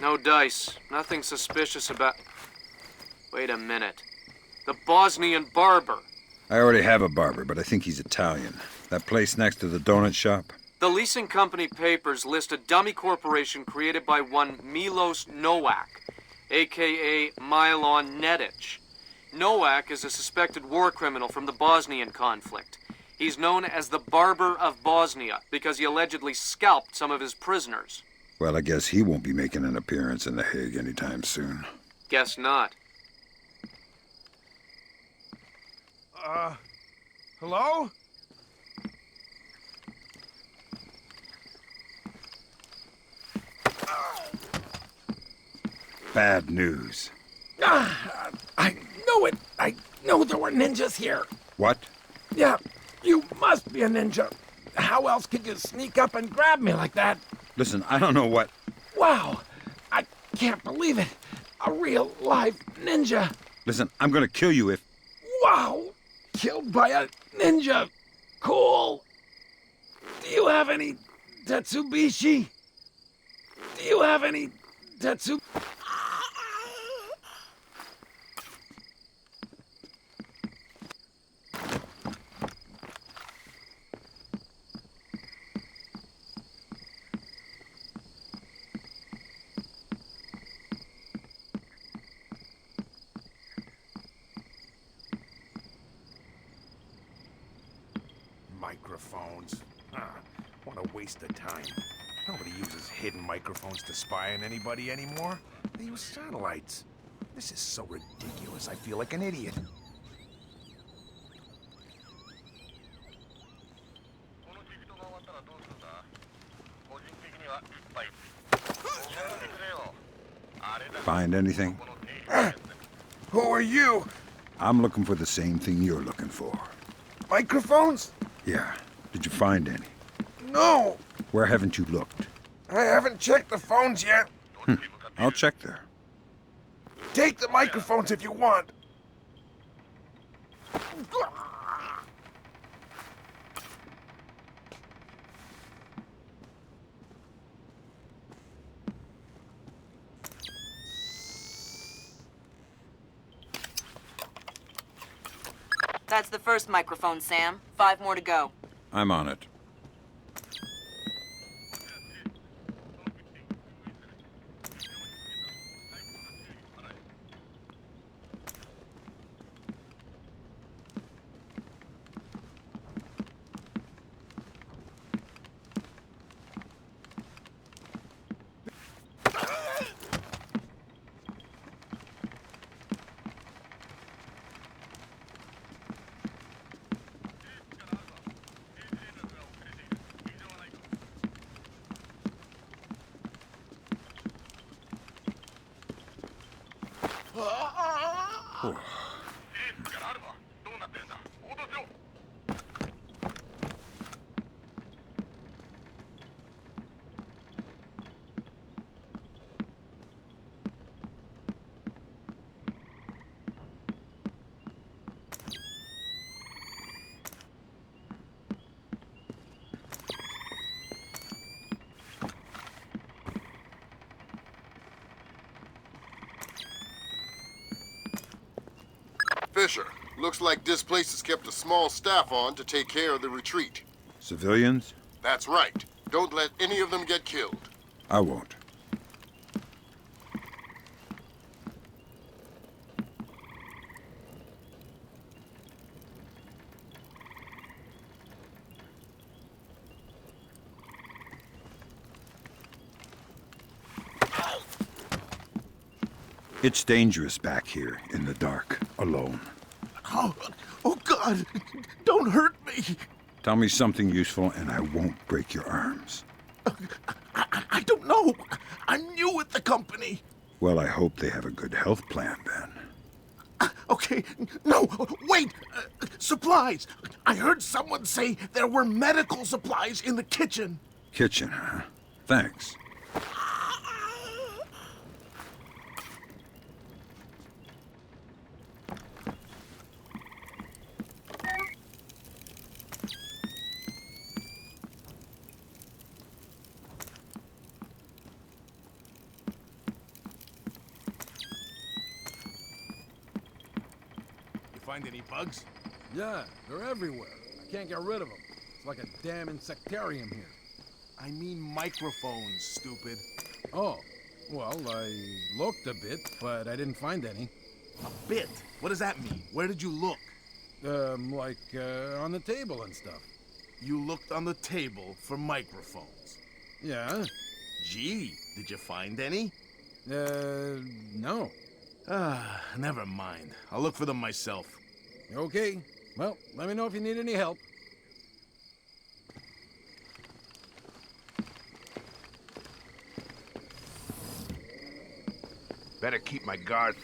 No dice. Nothing suspicious about... Wait a minute. The Bosnian barber. I already have a barber, but I think he's Italian. That place next to the donut shop? The leasing company papers list a dummy corporation created by one Milos Nowak, a.k.a. Milon Nedic. Nowak is a suspected war criminal from the Bosnian conflict. He's known as the Barber of Bosnia because he allegedly scalped some of his prisoners. Well, I guess he won't be making an appearance in The Hague anytime soon. Guess not. Hello? Bad news. I knew it. I knew there were ninjas here. What? Yeah, you must be a ninja. How else could you sneak up and grab me like that? Listen, I don't know what... Wow, I can't believe it. A real live ninja. Listen, I'm gonna kill you if... Wow, killed by a ninja. Cool. Do you have any Tetsubishi? Do you have any Tetsu... Microphones. What a waste of time. Nobody uses hidden microphones to spy on anybody anymore. They use satellites. This is so ridiculous, I feel like an idiot. Find anything? Who are you? I'm looking for the same thing you're looking for. Microphones? Yeah. Did you find any? No! Where haven't you looked? I haven't checked the phones yet. I'll check there. Take the microphones if you want. That's the first microphone, Sam. 5 more to go. I'm on it. Fisher, Looks like Displace has kept a small staff on to take care of the retreat. Civilians? That's right. Don't let any of them get killed. I won't. It's dangerous back here in the dark, alone. Oh God, don't hurt me. Tell me something useful and I won't break your arms. I don't know. I'm new at the company. Well, I hope they have a good health plan then. Okay, no, wait! Supplies! I heard someone say there were medical supplies in the kitchen. Kitchen, huh? Thanks. Find any bugs? Yeah, they're everywhere. I can't get rid of them. It's like a damn insectarium here. I mean microphones, stupid. Oh, well, I looked a bit, but I didn't find any. A bit? What does that mean? Where did you look? On the table and stuff. You looked on the table for microphones? Yeah. Gee, did you find any? No. Never mind. I'll look for them myself. Okay. Well, let me know if you need any help. Better keep my guard.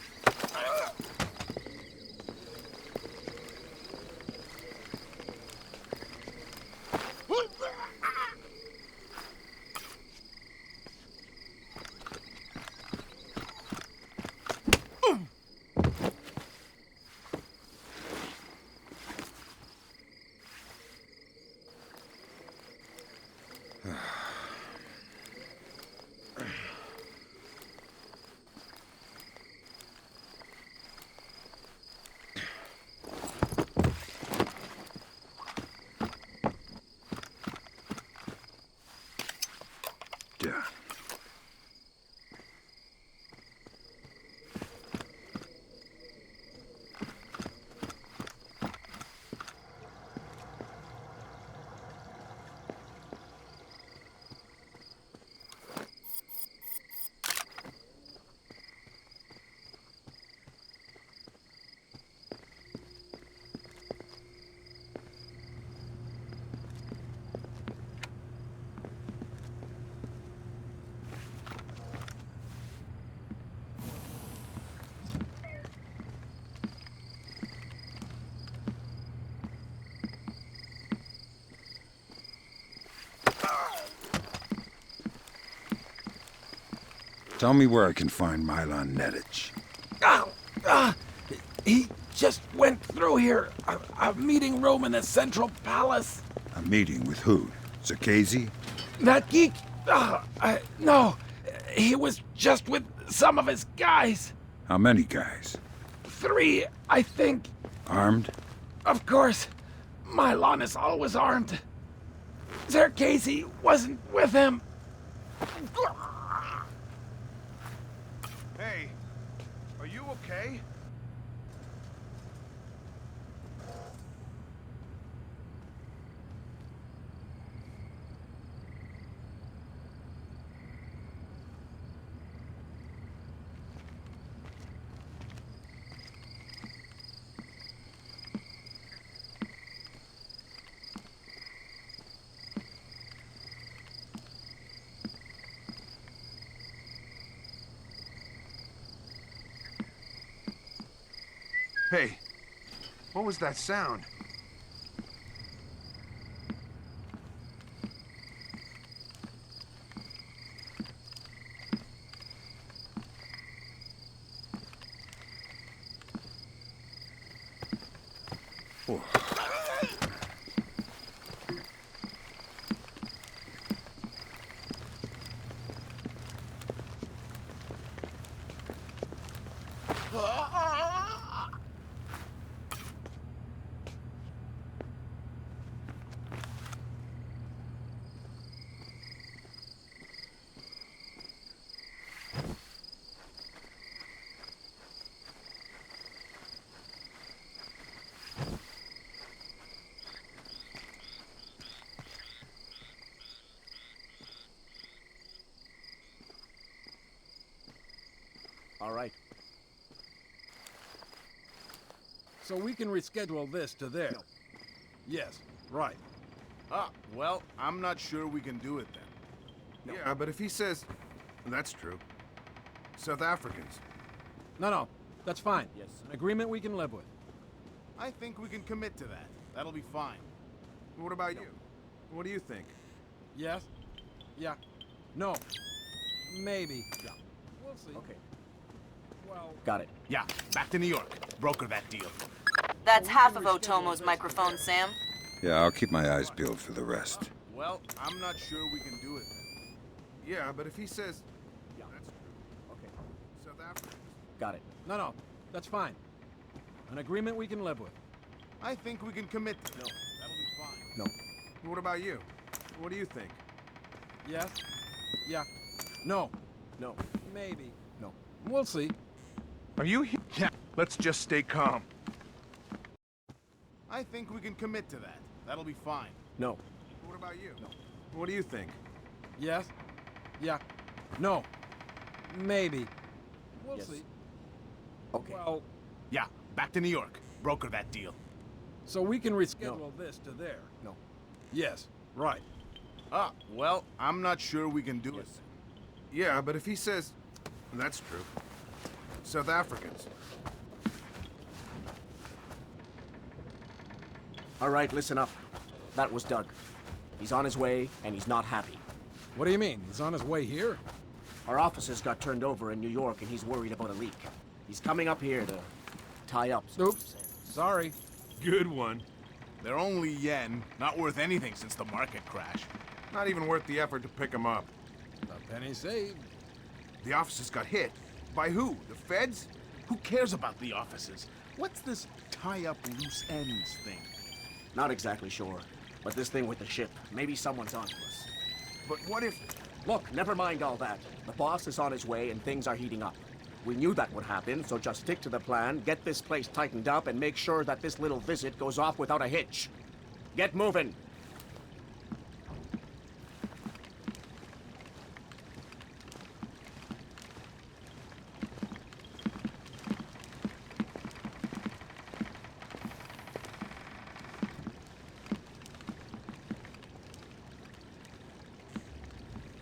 Yeah. Tell me where I can find Milan Nedic. He just went through here. A meeting room in the Central Palace. A meeting with who? Zakhazy? That geek? No. He was just with some of his guys. How many guys? 3, I think. Armed? Of course. Milan is always armed. Zakhazy wasn't with him. Hey, are you okay? Hey, what was that sound? Oh. All right. So we can reschedule this to there. Yes, right. Ah, well, I'm not sure we can do it then. Yeah, but if he says... That's true. South Africans. No, that's fine. Yes. An agreement we can live with. I think we can commit to that. That'll be fine. What about you? What do you think? Yes. Yeah. No. Maybe. Yeah. We'll see. Okay. Well... Got it. Yeah, back to New York. Broker that deal. That's half of Otomo's microphone, Sam. Yeah, I'll keep my eyes peeled for the rest. Well, I'm not sure we can do it then. Yeah, but if he says... Yeah. That's true. Okay. South Africans. Got it. No, that's fine. An agreement we can live with. I think we can commit to that. That'll be fine. No. What about you? What do you think? Yes. Yeah. No. No. Maybe. No. We'll see. Are you here? Yeah. Let's just stay calm. I think we can commit to that. That'll be fine. No. What about you? No. What do you think? Yes. Yeah. No. Maybe. We'll Yes. see. Okay. Well, Yeah, back to New York. Broker that deal. so we can reschedule this to there. No. Yes. Right. Ah, well, I'm not sure we can do it. Yes. Yeah, but if he says... That's true. South Africans. All right, listen up. That was Doug. He's on his way, and he's not happy. What do you mean? He's on his way here? Our offices got turned over in New York, and he's worried about a leak. He's coming up here to tie up. Oops. Sorry. Good one. They're only yen, not worth anything since the market crash. Not even worth the effort to pick him up. A penny saved. The offices got hit. By who? The feds? Who cares about the offices? What's this tie up loose ends thing? Not exactly sure, but this thing with the ship, maybe someone's onto us. But what if... Look, never mind all that. The boss is on his way, and things are heating up. We knew that would happen, so just stick to the plan, get this place tightened up, and make sure that this little visit goes off without a hitch. Get moving!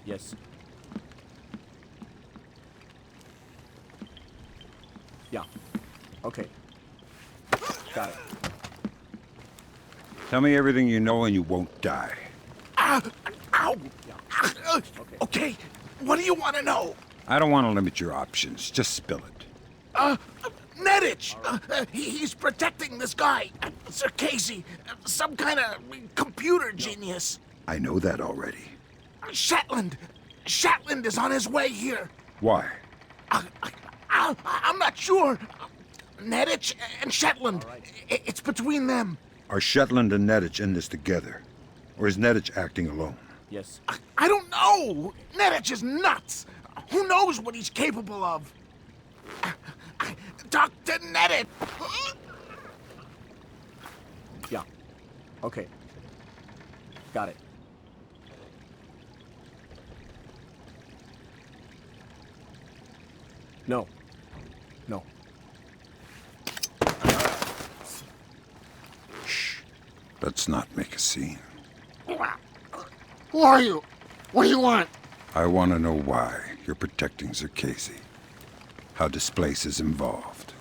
Yes. Yeah. Okay. Got it. Tell me everything you know and you won't die. Ow! Yeah. Okay, what do you want to know? I don't want to limit your options. Just spill it. Nedich! He's protecting this guy, Sir Casey, some kind of computer genius. I know that already. Shetland! Shetland is on his way here. Why? I'm not sure. Nedich and Shetland. It's between them. Are Shetland and Nedich in this together? Or is Nedich acting alone? Yes. I don't know. Nedich is nuts. Who knows what he's capable of? Dr. Nedich! Yeah. Okay. Got it. No. No. Shh. Let's not make a scene. Who are you? What do you want? I want to know why you're protecting Sir Casey. How Displace is involved.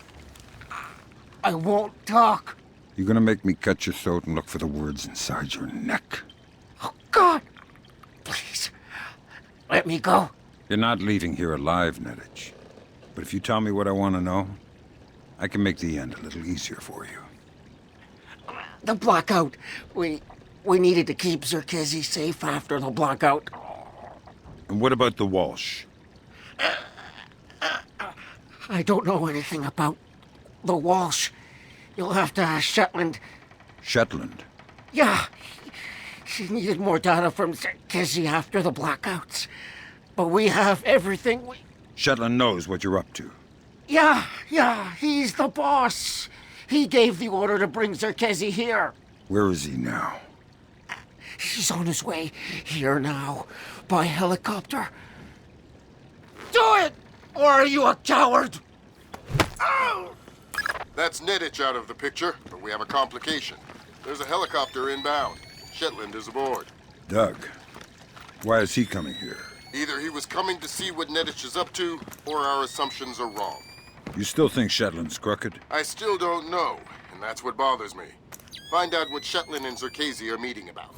I won't talk. You're gonna make me cut your throat and look for the words inside your neck. Oh, God! Please, let me go. You're not leaving here alive, Nedich. But if you tell me what I want to know, I can make the end a little easier for you. The blackout. We needed to keep Sir Casey safe after the blackout. And what about the Walsh? I don't know anything about the Walsh. You'll have to ask Shetland. Shetland? Yeah. She needed more data from Sir Casey after the blackouts. But we have everything we... Shetland knows what you're up to. Yeah, he's the boss. He gave the order to bring Sir Casey here. Where is he now? He's on his way here now, by helicopter. Do it! Or are you a coward? That's Nedich out of the picture, but we have a complication. There's a helicopter inbound. Shetland is aboard. Doug, why is he coming here? Either he was coming to see what Nedich is up to, or our assumptions are wrong. You still think Shetland's crooked? I still don't know, and that's what bothers me. Find out what Shetland and Zerkazy are meeting about.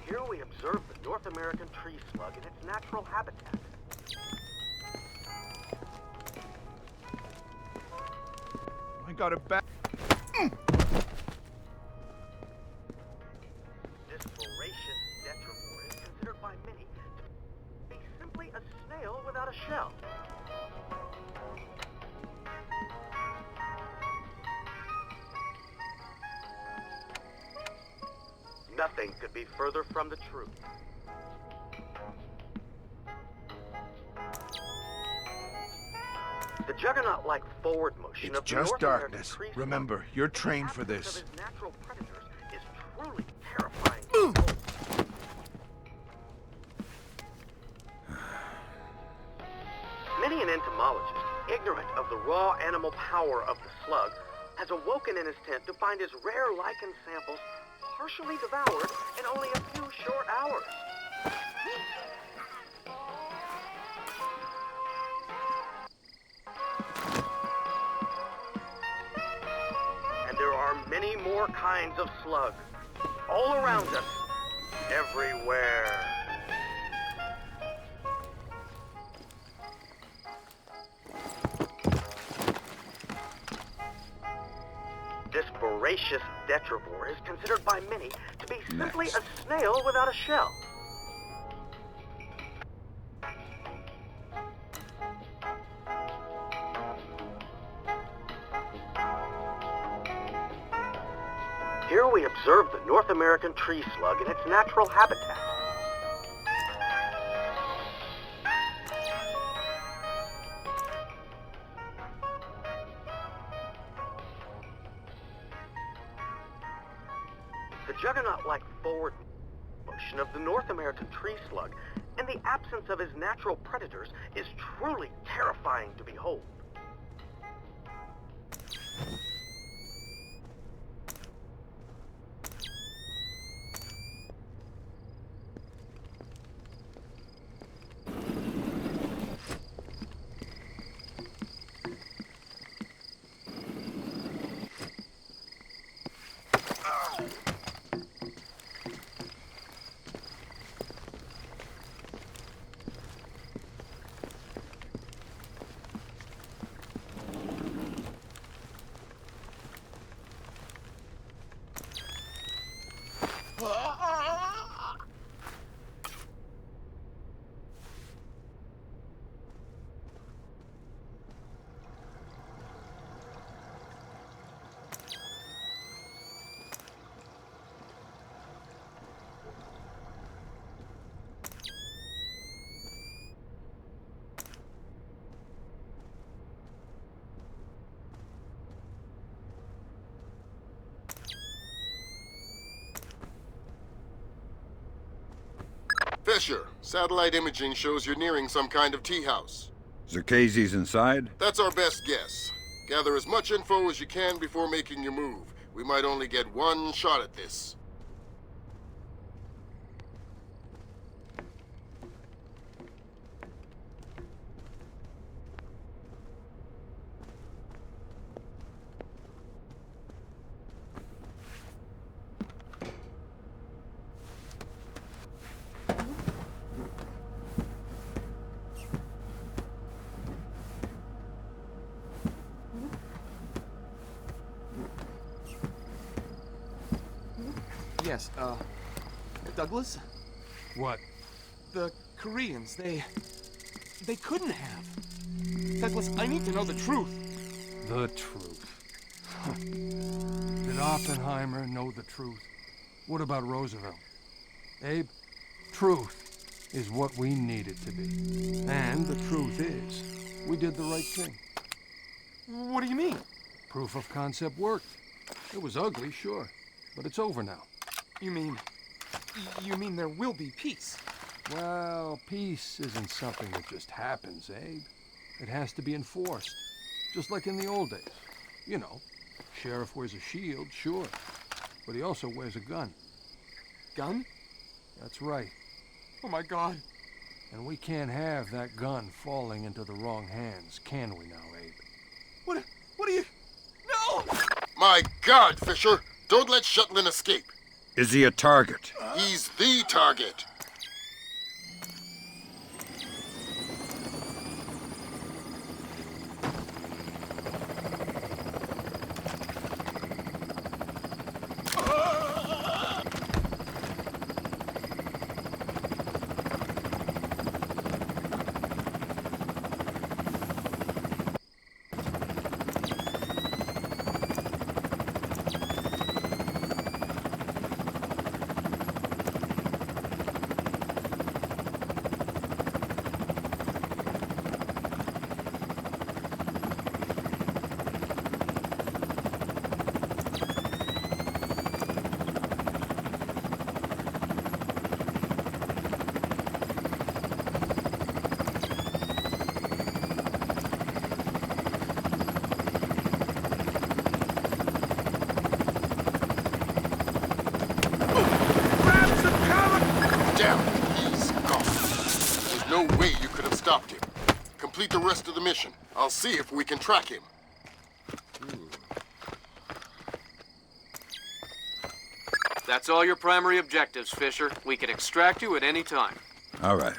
Here we observe the North American tree slug in its natural habitat. I got it back. This voracious detrivore is considered by many to be simply a snail without a shell. Nothing could be further from the truth. The juggernaut-like forward motion It's of the just North American darkness. tree slug, Remember, you're trained for of this. his natural predators, is truly terrifying. Many an entomologist, ignorant of the raw animal power of the slug, has awoken in his tent to find his rare lichen samples partially devoured in only a few short hours. And there are many more kinds of slugs, all around us, everywhere. This voracious detrivore is considered by many to be simply a snail without a shell. Here we observe the North American tree slug in its natural habitat. The juggernaut-like forward motion of the North American tree slug, in the absence of his natural predators, is truly terrifying to behold. Fisher, satellite imaging shows you're nearing some kind of tea house. Zerkezi's inside? That's our best guess. Gather as much info as you can before making your move. We might only get one shot at this. Yes, Douglas? What? The Koreans, they couldn't have. Douglas, I need to know the truth. The truth. Did Oppenheimer know the truth? What about Roosevelt? Abe, truth is what we need it to be. And the truth is, we did the right thing. What do you mean? Proof of concept worked. It was ugly, sure, but it's over now. You mean there will be peace? Well, peace isn't something that just happens, Abe. It has to be enforced, just like in the old days. You know, sheriff wears a shield, sure, but he also wears a gun. Gun? That's right. Oh my God. And we can't have that gun falling into the wrong hands, can we now, Abe? What are you... No! My God, Fisher! Don't let Shetland escape! Is he a target? He's the target! No way you could have stopped him. Complete the rest of the mission. I'll see if we can track him. That's all your primary objectives, Fisher. We can extract you at any time. All right.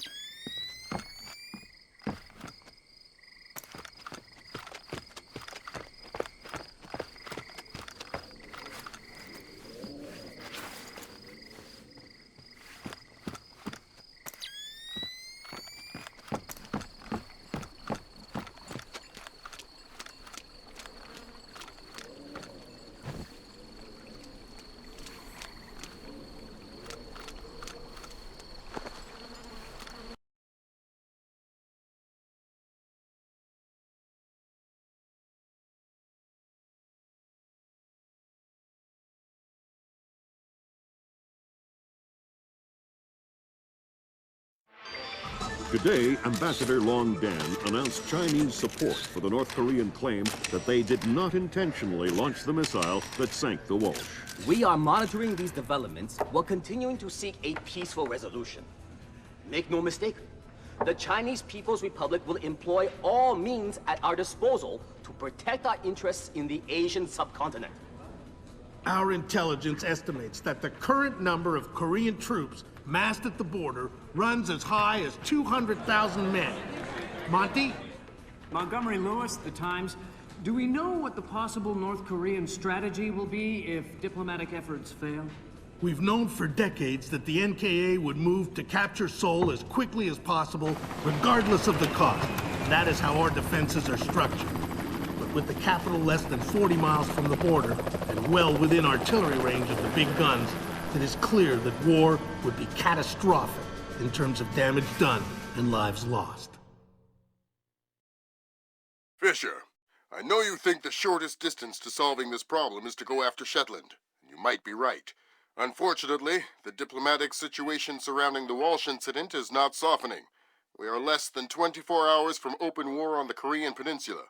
Today, Ambassador Long Dan announced Chinese support for the North Korean claim that they did not intentionally launch the missile that sank the Walsh. We are monitoring these developments while continuing to seek a peaceful resolution. Make no mistake, the Chinese People's Republic will employ all means at our disposal to protect our interests in the Asian subcontinent. Our intelligence estimates that the current number of Korean troops massed at the border runs as high as 200,000 men. Monty? Montgomery Lewis, The Times. Do we know what the possible North Korean strategy will be if diplomatic efforts fail? We've known for decades that the NKA would move to capture Seoul as quickly as possible, regardless of the cost. That is how our defenses are structured. But with the capital less than 40 miles from the border, and well within artillery range of the big guns, it is clear that war would be catastrophic in terms of damage done and lives lost. Fisher, I know you think the shortest distance to solving this problem is to go after Shetland. And you might be right. Unfortunately, the diplomatic situation surrounding the Walsh incident is not softening. We are less than 24 hours from open war on the Korean Peninsula.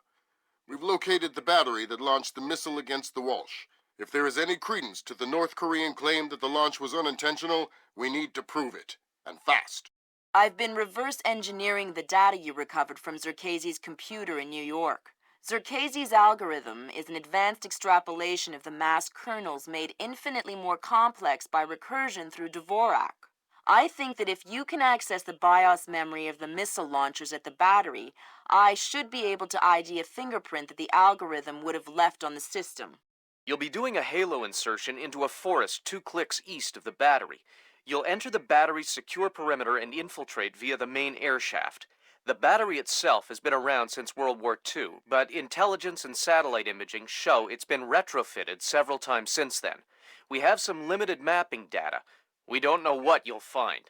We've located the battery that launched the missile against the Walsh. If there is any credence to the North Korean claim that the launch was unintentional, we need to prove it, and fast. I've been reverse engineering the data you recovered from Zerkezi's computer in New York. Zerkezi's algorithm is an advanced extrapolation of the mass kernels made infinitely more complex by recursion through Dvorak. I think that if you can access the BIOS memory of the missile launchers at the battery, I should be able to ID a fingerprint that the algorithm would have left on the system. You'll be doing a halo insertion into a forest 2 clicks east of the battery. You'll enter the battery's secure perimeter and infiltrate via the main air shaft. The battery itself has been around since World War II, but intelligence and satellite imaging show it's been retrofitted several times since then. We have some limited mapping data. We don't know what you'll find.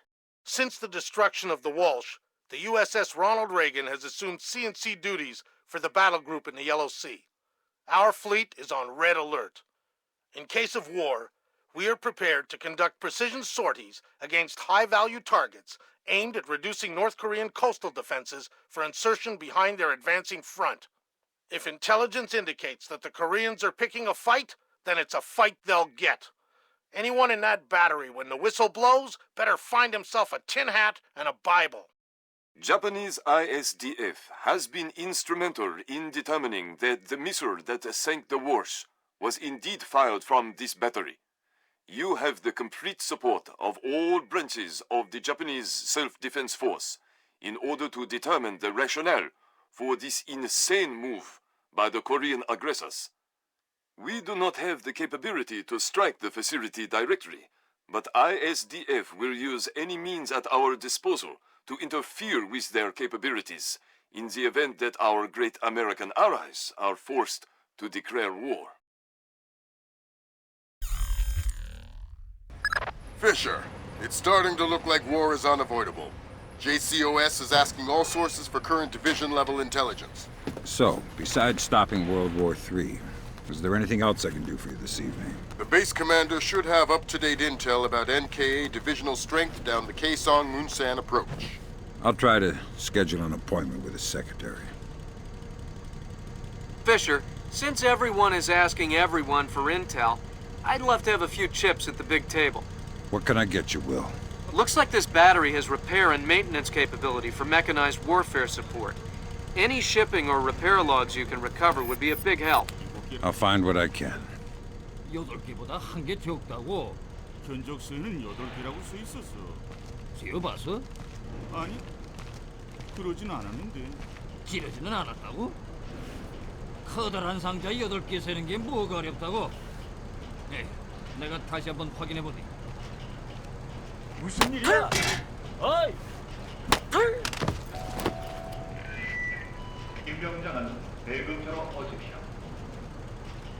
Since the destruction of the Walsh, the USS Ronald Reagan has assumed C&C duties for the battle group in the Yellow Sea. Our fleet is on red alert. In case of war, we are prepared to conduct precision sorties against high-value targets aimed at reducing North Korean coastal defenses for insertion behind their advancing front. If intelligence indicates that the Koreans are picking a fight, then it's a fight they'll get. Anyone in that battery, when the whistle blows, better find himself a tin hat and a Bible. Japanese ISDF has been instrumental in determining that the missile that sank the Walsh was indeed fired from this battery. You have the complete support of all branches of the Japanese self-defense force in order to determine the rationale for this insane move by the Korean aggressors. We do not have the capability to strike the facility directly, but ISDF will use any means at our disposal to interfere with their capabilities in the event that our great American allies are forced to declare war. Fisher, it's starting to look like war is unavoidable. JCOS is asking all sources for current division-level intelligence. So, besides stopping World War III, is there anything else I can do for you this evening? The base commander should have up-to-date intel about NKA divisional strength down the Kaesong-Munsan approach. I'll try to schedule an appointment with his secretary. Fisher, since everyone is asking everyone for intel, I'd love to have a few chips at the big table. What can I get you, Will? Looks like this battery has repair and maintenance capability for mechanized warfare support. Any shipping or repair logs you can recover would be a big help. I'll find what I can. 8개보다 1개 적다고. 견적서에는 8개라고 써 있었어. 지어봤어? 아니, 그러진 않았는데. 지르지는 않았다고? 커다란 상자 8개 세는 게 뭐가 어렵다고? 네, 내가 다시 한번 확인해보니. 무슨 일이야? 어이! 김병장은 대금차로 오십시오.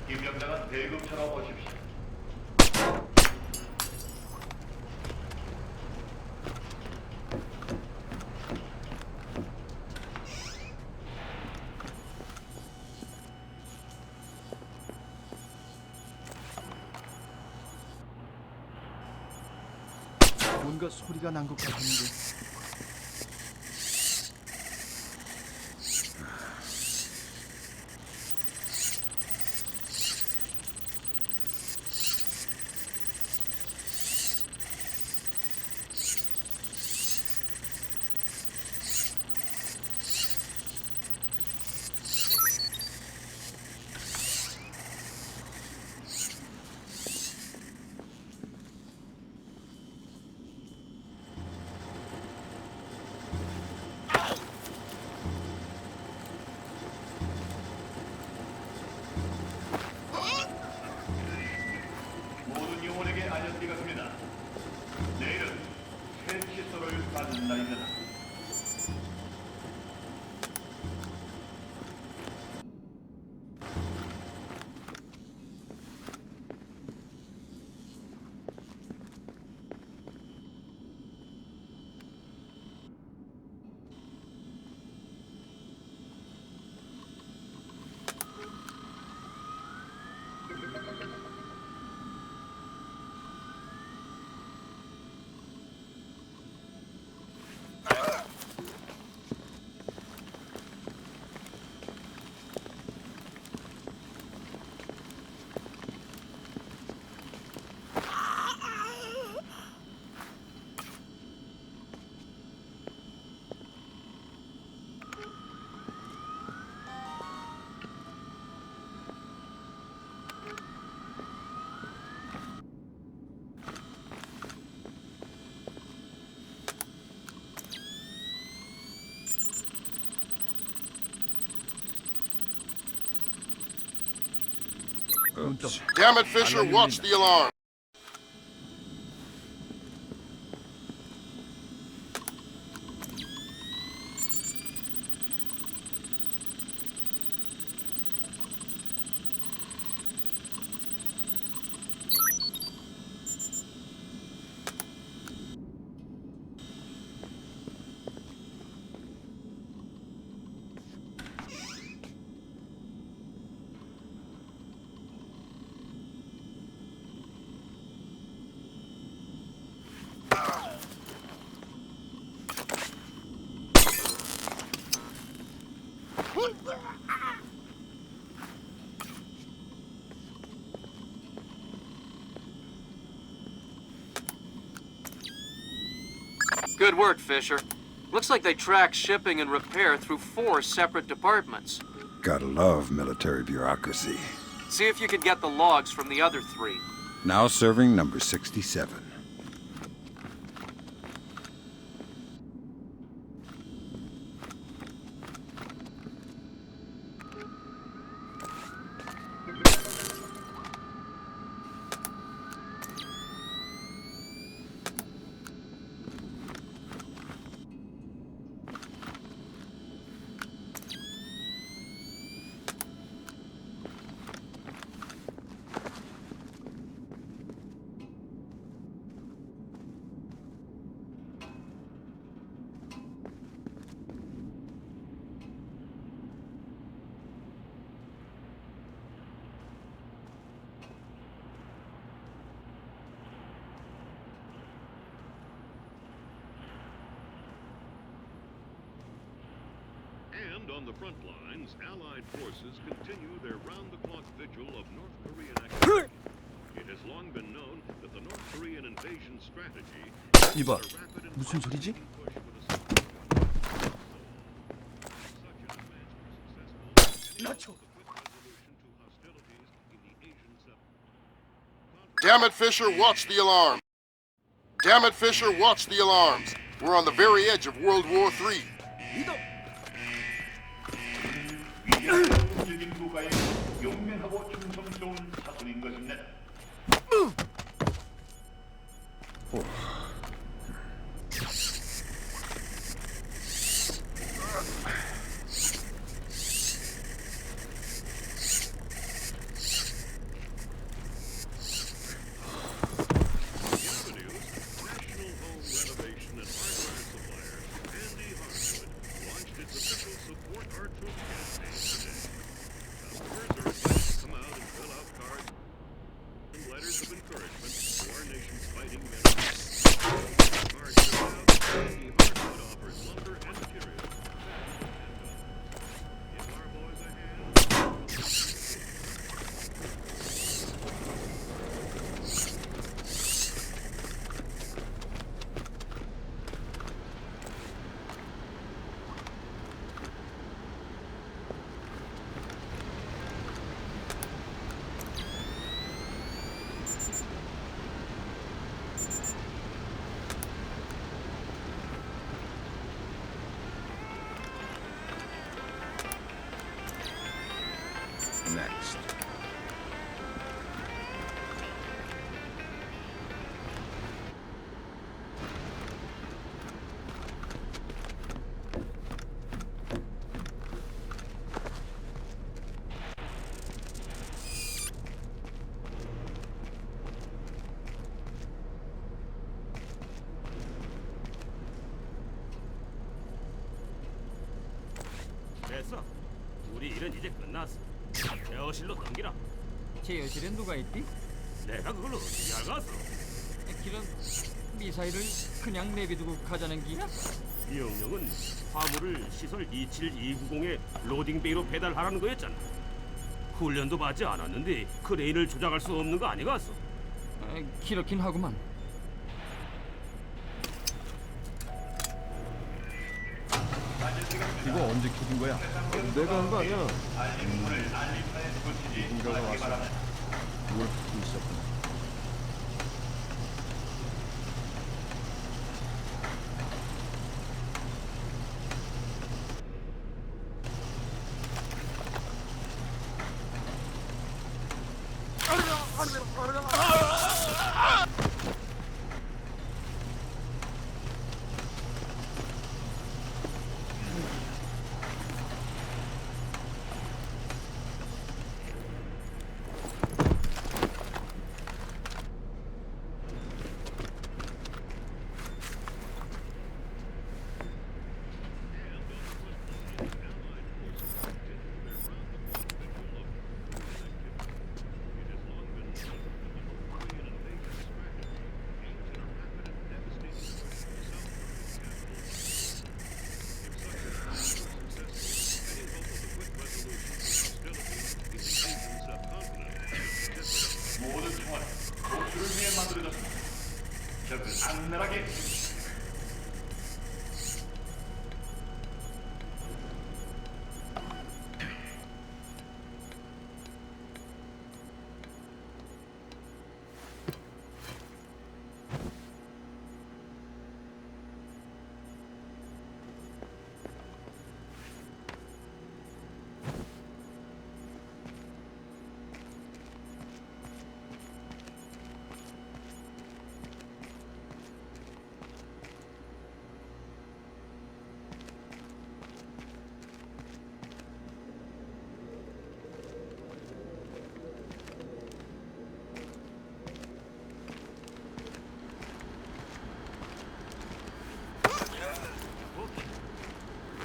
김병장은 대금차로 오십시오. 뭔가 소리가 난 것 같은데. Oops. Damn it, Fisher, watch the alarm. Good work, Fisher. Looks like they track shipping and repair through 4 separate departments. Gotta love military bureaucracy. See if you can get the logs from the other 3. Now serving number 67. And on the front lines, Allied forces continue their round-the-clock vigil of North Korean activity. It has long been known that the North Korean invasion strategy 이봐, 무슨 소리지? Damn it, Fisher, watch the alarm. Damn it, Fisher, watch the alarms. We're on the very edge of World War III. 국가의 용맹하고 충성스러운 자손인 것입니다. Next. 됐어. 우리 일은 이제 끝났어. 제어실로 넘기라. 제어실엔 누가 있디? 내가 그걸 어떻게 알았어? 길은 미사일을 그냥 내비두고 가자는 기야? 명령은 화물을 시설 27290에 로딩베이로 배달하라는 거였잖아. 훈련도 받지 않았는데 크레인을 조작할 수 없는 거 아니겠어? 그렇긴 하구만. 이거 언제 켜진 거야? 내가 한 거 아니야. 누군가가 와서 뭘 하고 있었구나.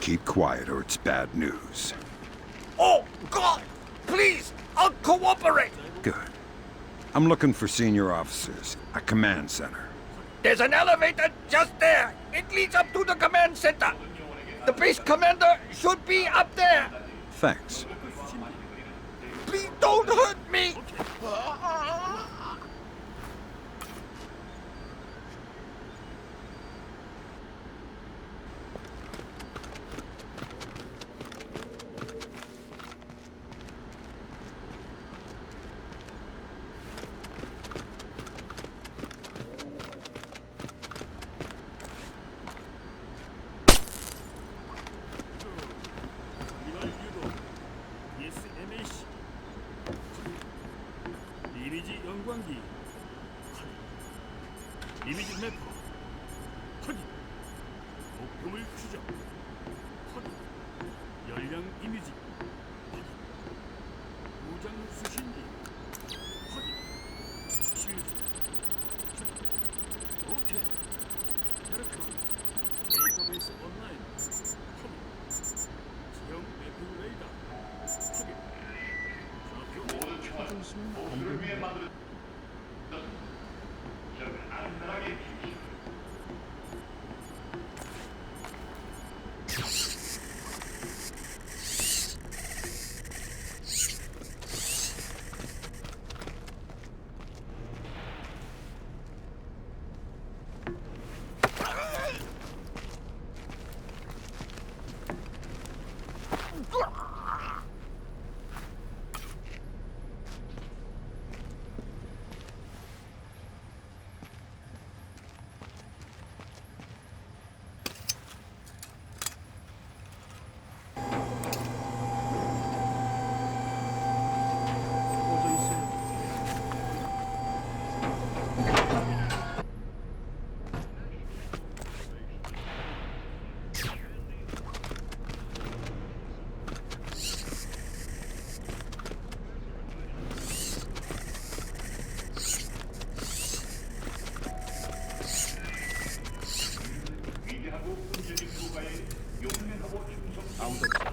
Keep quiet or it's bad news. Oh, God! Please! I'll cooperate! Good. I'm looking for senior officers, a command center. There's an elevator just there. It leads up to the command center. The base commander should be up there. Thanks. Please don't hurt me! 이미지 영광기 이미지 매퍼 확인 목표물 추적 확인 열량 이미지 확인 무장 수신기 확인 실드 오케이 캐릭터 데이터베이스 온라인 확인 지형 매핑 레이더 확인 모든 총알 목표를 위해 만들어진 저를 안전하게 지키십시오.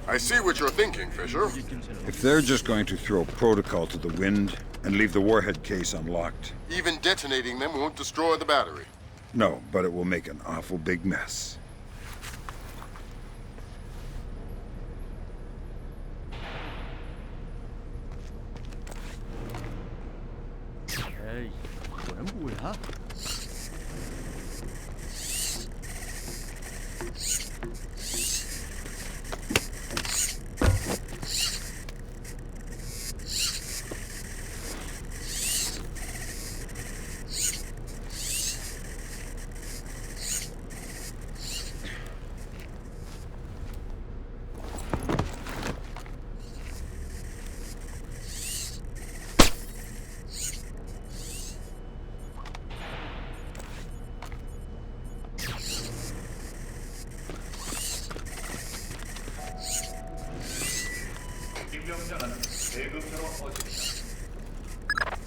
I see what you're thinking, Fisher. If they're just going to throw protocol to the wind and leave the warhead case unlocked... Even detonating them won't destroy the battery. No, but it will make an awful big mess. 에이, 이거는 뭐야?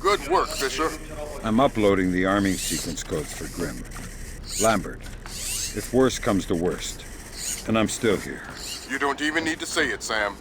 Good work, Fisher. I'm uploading the arming sequence codes for Grimm. Lambert, if worst comes to worst, and I'm still here. You don't even need to say it, Sam.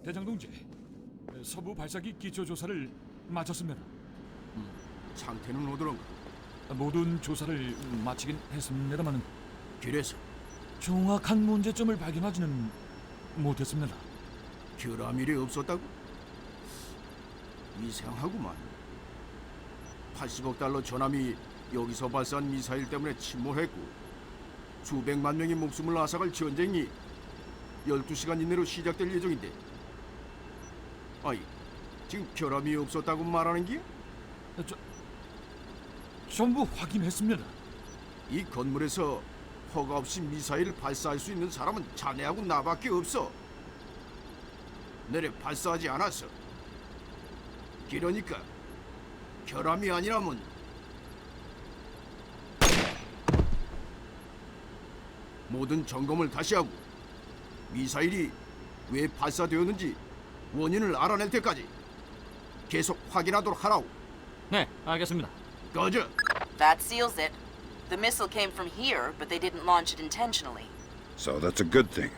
대장 동지, 서부 발사기 기초 조사를 마쳤습니다. 상태는 어떠한가? 모든 조사를 마치긴 했습니다만은 그래서 정확한 문제점을 발견하지는 못했습니다. 결함일이 없었다고? 이상하구만. 80억 달러 전함이 여기서 발사한 미사일 때문에 침몰했고 수백만 명의 목숨을 앗아갈 전쟁이 12시간 이내로 시작될 예정인데 아이, 지금 결함이 없었다고 말하는 게? 전부 확인했습니다. 이 건물에서 허가 없이 미사일을 발사할 수 있는 사람은 자네하고 나밖에 없어. 내래 발사하지 않았어. 그러니까 결함이 아니라면 모든 점검을 다시 하고 미사일이 왜 발사되었는지 원인을 알아낼 때까지 계속 확인하도록 하라고. 네, 알겠습니다. 꺼져. That seals it. The missile came from here, but they didn't launch it intentionally. So that's a good thing.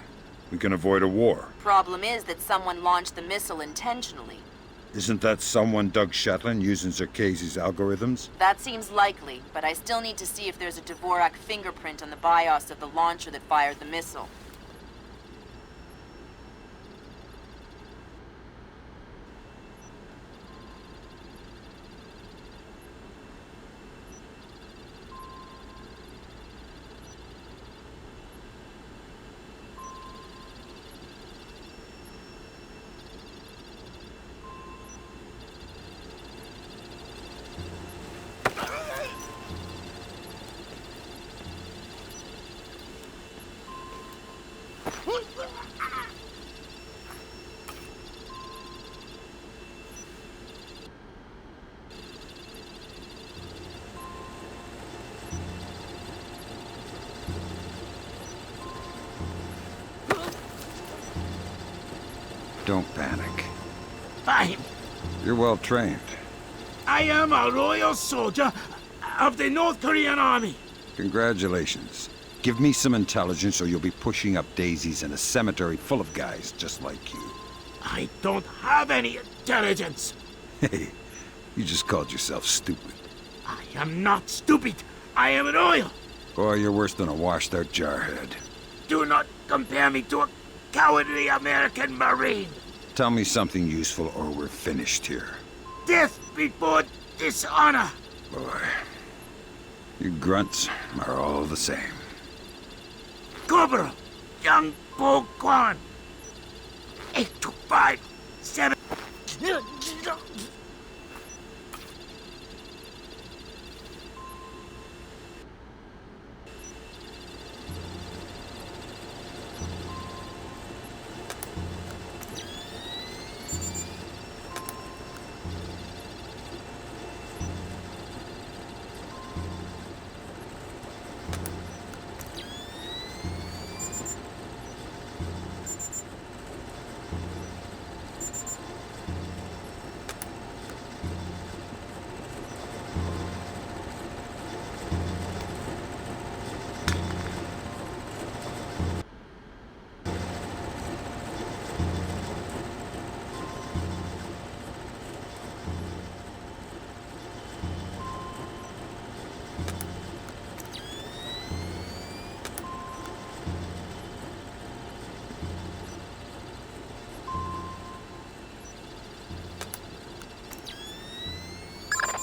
We can avoid a war. Problem is that someone launched the missile intentionally. Isn't that someone Doug Shetland using Zerkese's algorithms? That seems likely, but I still need to see if there's a Dvorak fingerprint on the BIOS of the launcher that fired the missile. Don't panic. I You're well trained. am a loyal soldier of the North Korean army. Congratulations. Give me some intelligence or you'll be pushing up daisies in a cemetery full of guys just like you. I don't have any intelligence. Hey, you just called yourself stupid. I am not stupid. I am loyal. Boy, you're worse than a washed-out jarhead. Do not compare me to a cowardly American Marine. Tell me something useful or we're finished here. Death before dishonor. Boy, you grunts are all the same. Corporal Young Bo Kwan. 8257.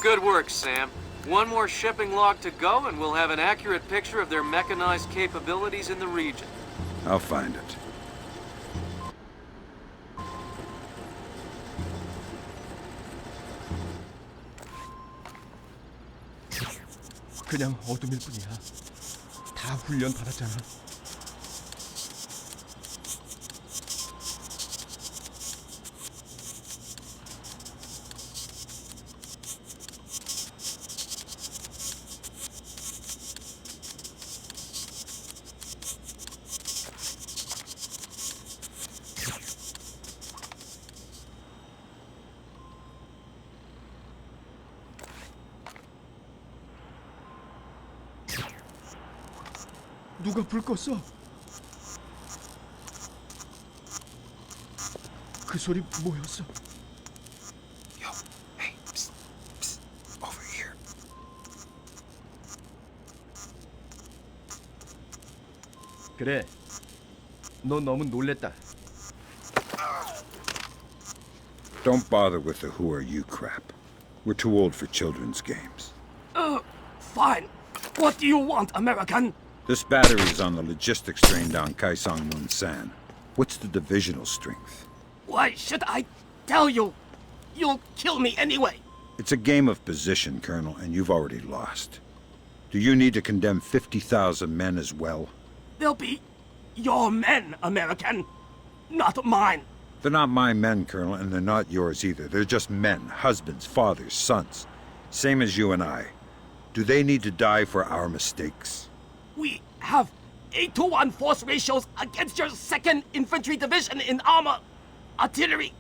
Good work, Sam. One more shipping log to go, and we'll have an accurate picture of their mechanized capabilities in the region. I'll find it. 그냥 어둠일 뿐이야. 다 훈련 받았잖아. 누가 불 껐어? 그 소리 뭐였어? Yo, hey, psst, psst, over here. 그래, 너 너무 놀랬다. Don't bother with the who are you crap. We're too old for children's games. Fine. What do you want, American? This battery is on the logistics train down Kaesong-Munsan. What's the divisional strength? Why should I tell you? You'll kill me anyway. It's a game of position, Colonel, and you've already lost. Do you need to condemn 50,000 men as well? They'll be your men, American, not mine. They're not my men, Colonel, and they're not yours either. They're just men, husbands, fathers, sons. Same as you and I. Do they need to die for our mistakes? We have 8-to-1 force ratios against your 2nd Infantry Division in armor, artillery,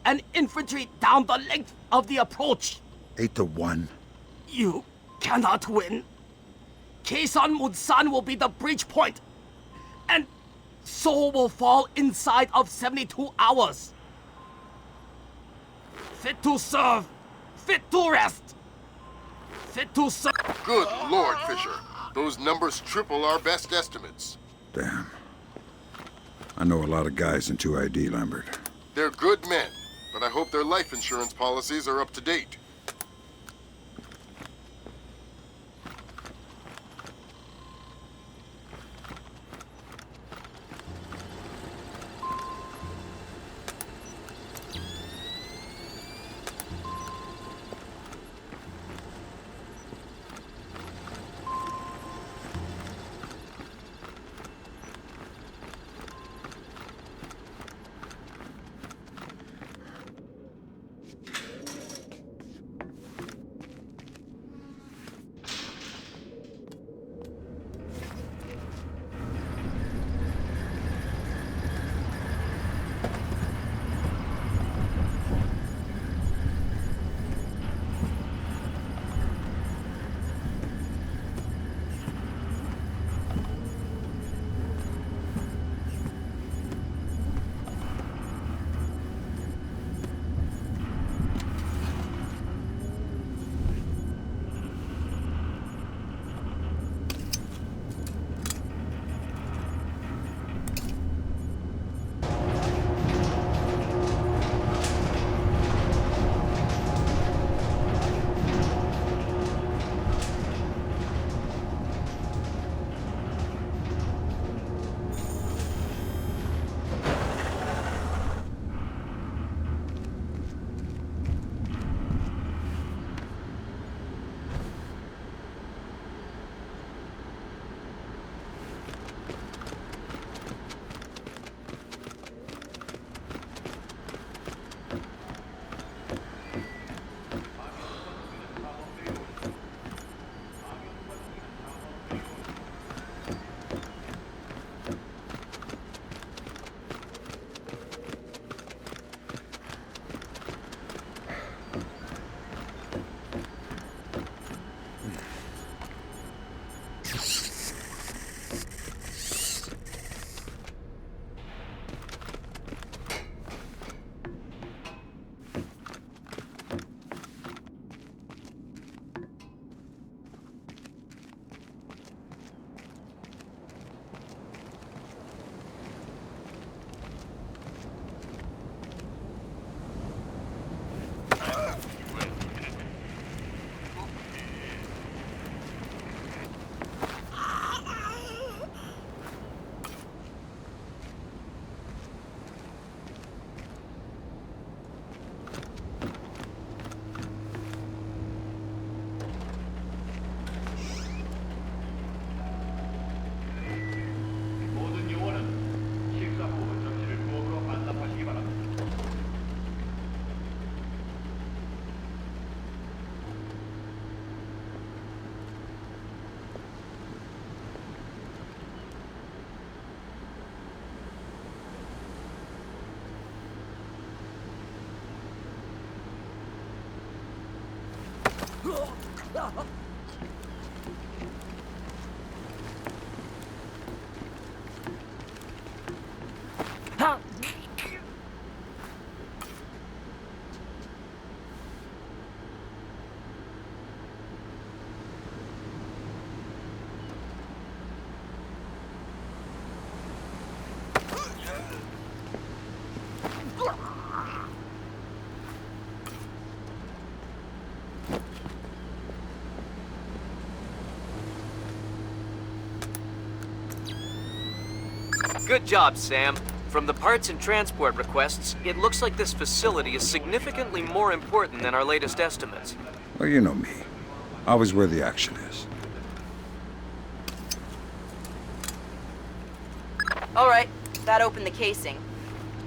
and infantry down the length of the approach. 8-1. You cannot win. Kaesong-Munsan will be the breach point, and Seoul will fall inside of 72 hours. Fit to serve, fit to rest, fit to serve. Good Lord, Fisher. Those numbers triple our best estimates. Damn. I know a lot of guys in 2ID, Lambert. They're good men, but I hope their life insurance policies are up to date. Good job, Sam. From the parts and transport requests, it looks like this facility is significantly more important than our latest estimates. Well, you know me. Always where the action is. All right, that opened the casing.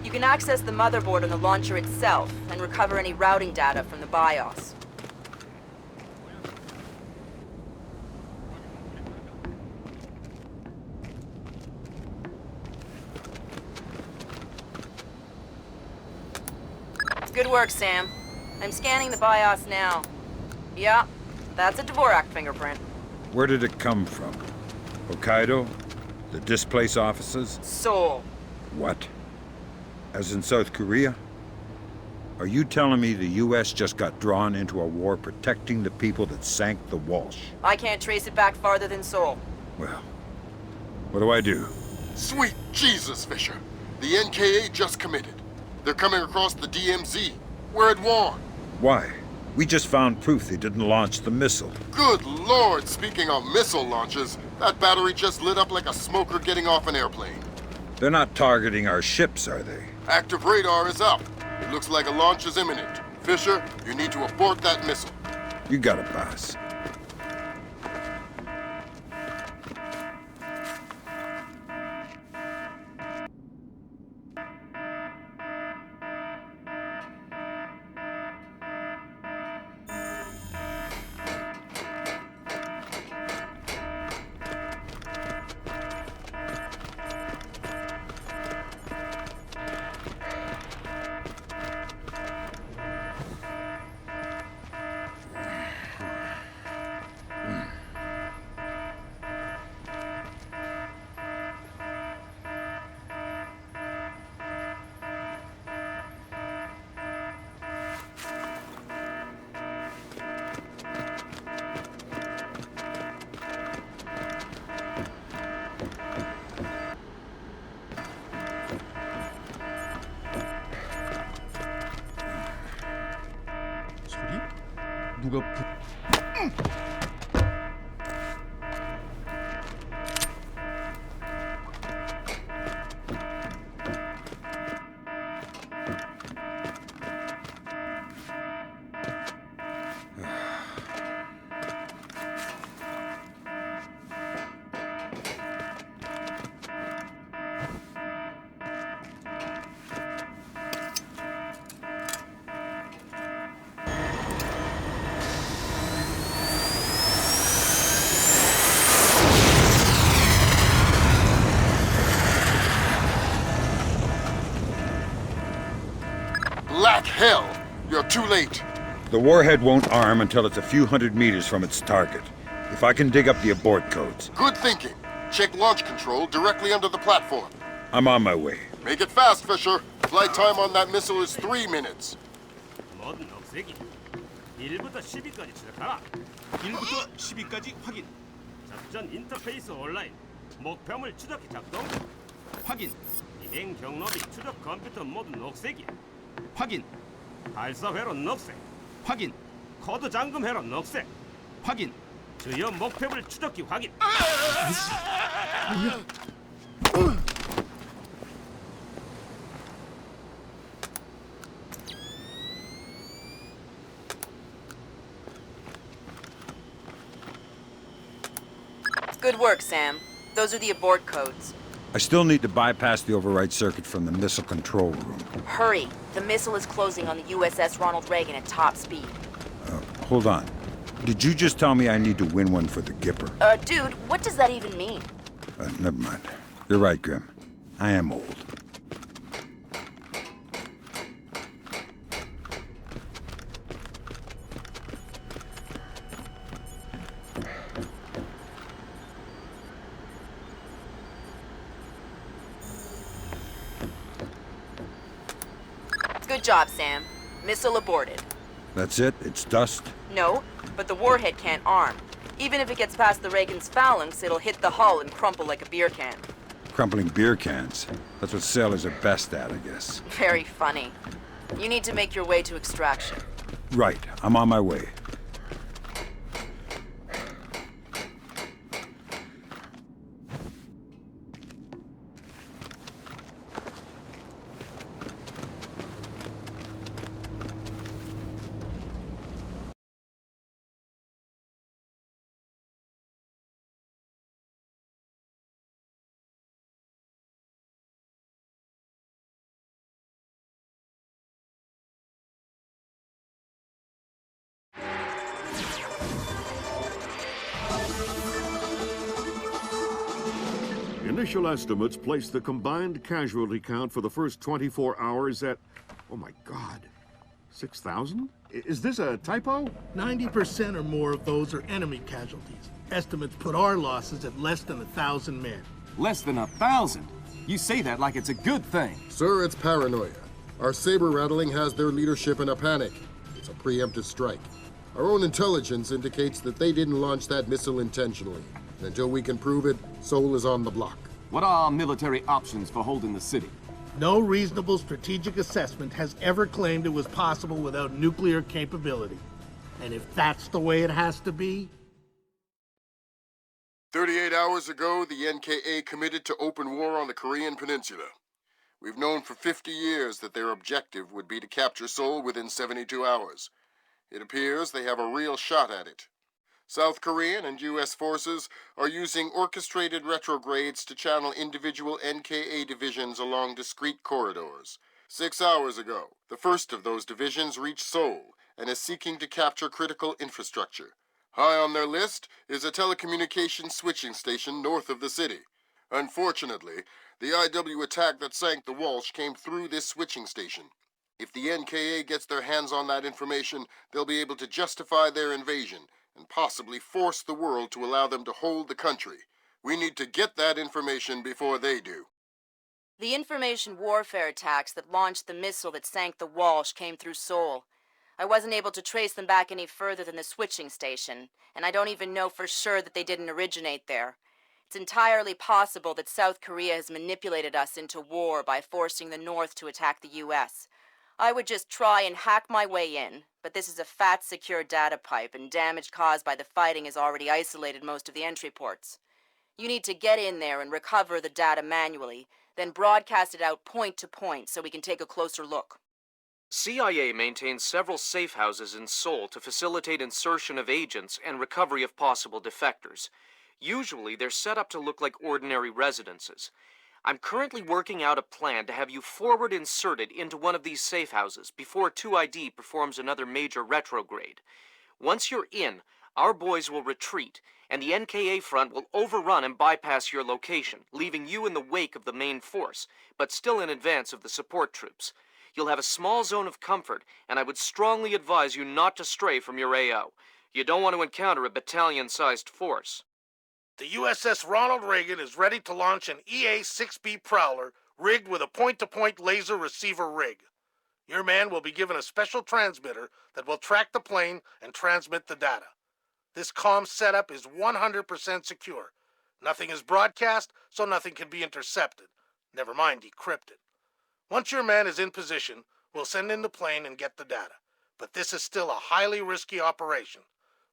You can access the motherboard on the launcher itself and recover any routing data from the BIOS. Good work, Sam. I'm scanning the BIOS now. Yeah, that's a Dvorak fingerprint. Where did it come from? Hokkaido? The Displace offices? Seoul. What? As in South Korea? Are you telling me the U.S. just got drawn into a war protecting the people that sank the Walsh? I can't trace it back farther than Seoul. Well, what do I do? Sweet Jesus, Fisher. The NKA just committed. They're coming across the DMZ. We're at war. Why? We just found proof they didn't launch the missile. Good Lord, speaking of missile launches, that battery just lit up like a smoker getting off an airplane. They're not targeting our ships, are they? Active radar is up. It looks like a launch is imminent. Fisher, you need to abort that missile. You got it, boss. 누가 Black hell! You're too late. The warhead won't arm until it's a few hundred meters from its target. If I can dig up the abort codes. Good thinking. Check launch control directly under the platform. I'm on my way. Make it fast, Fisher. Flight time on that missile is 3 minutes. 모든 녹색이 1부터 12까지 추적하라. 1부터 12까지 확인. 작전 인터페이스 온라인. 목표물 추적기 작동. 확인. 비행 경로비 추적 컴퓨터 모두 녹색이야. 확인. 발사 회로 녹색. 확인. 코드 잠금 회로 녹색. 확인. 주요 목표물 추적기 확인. Good work, Sam. Those are the abort codes. I still need to bypass the override circuit from the missile control room. Hurry. The missile is closing on the USS Ronald Reagan at top speed. Hold on. Did you just tell me I need to win one for the Gipper? Dude, what does that even mean? Never mind. You're right, Grim. I am old. Good job, Sam. Missile aborted. That's it? It's dust? No, but the warhead can't arm. Even if it gets past the Reagan's phalanx, it'll hit the hull and crumple like a beer can. Crumpling beer cans. That's what sailors are best at, I guess. Very funny. You need to make your way to extraction. Right. I'm on my way. Initial estimates place the combined casualty count for the first 24 hours at, oh my God, 6,000? Is this a typo? 90% or more of those are enemy casualties. Estimates put our losses at less than 1,000 men. Less than 1,000? You say that like it's a good thing. Sir, it's paranoia. Our saber rattling has their leadership in a panic. It's a preemptive strike. Our own intelligence indicates that they didn't launch that missile intentionally. And until we can prove it, Seoul is on the block. What are our military options for holding the city? No reasonable strategic assessment has ever claimed it was possible without nuclear capability. And if that's the way it has to be... 38 hours ago, the NKA committed to open war on the Korean Peninsula. We've known for 50 years that their objective would be to capture Seoul within 72 hours. It appears they have a real shot at it. South Korean and U.S. forces are using orchestrated retrogrades to channel individual NKA divisions along discrete corridors. 6 hours ago, the first of those divisions reached Seoul and is seeking to capture critical infrastructure. High on their list is a telecommunications switching station north of the city. Unfortunately, the IW attack that sank the Walsh came through this switching station. If the NKA gets their hands on that information, they'll be able to justify their invasion and possibly force the world to allow them to hold the country. We need to get that information before they do. The information warfare attacks that launched the missile that sank the Walsh came through Seoul. I wasn't able to trace them back any further than the switching station, and I don't even know for sure that they didn't originate there. It's entirely possible that South Korea has manipulated us into war by forcing the North to attack the U.S. I would just try and hack my way in, but this is a fat, secure data pipe, and damage caused by the fighting has already isolated most of the entry ports. You need to get in there and recover the data manually, then broadcast it out point to point so we can take a closer look. CIA maintains several safe houses in Seoul to facilitate insertion of agents and recovery of possible defectors. Usually, they're set up to look like ordinary residences. I'm currently working out a plan to have you forward inserted into one of these safe houses before 2ID performs another major retrograde. Once you're in, our boys will retreat, and the NKA front will overrun and bypass your location, leaving you in the wake of the main force, but still in advance of the support troops. You'll have a small zone of comfort, and I would strongly advise you not to stray from your AO. You don't want to encounter a battalion-sized force. The USS Ronald Reagan is ready to launch an EA-6B Prowler rigged with a point-to-point laser receiver rig. Your man will be given a special transmitter that will track the plane and transmit the data. This comm setup is 100% secure. Nothing is broadcast, so nothing can be intercepted. Never mind decrypted. Once your man is in position, we'll send in the plane and get the data. But this is still a highly risky operation.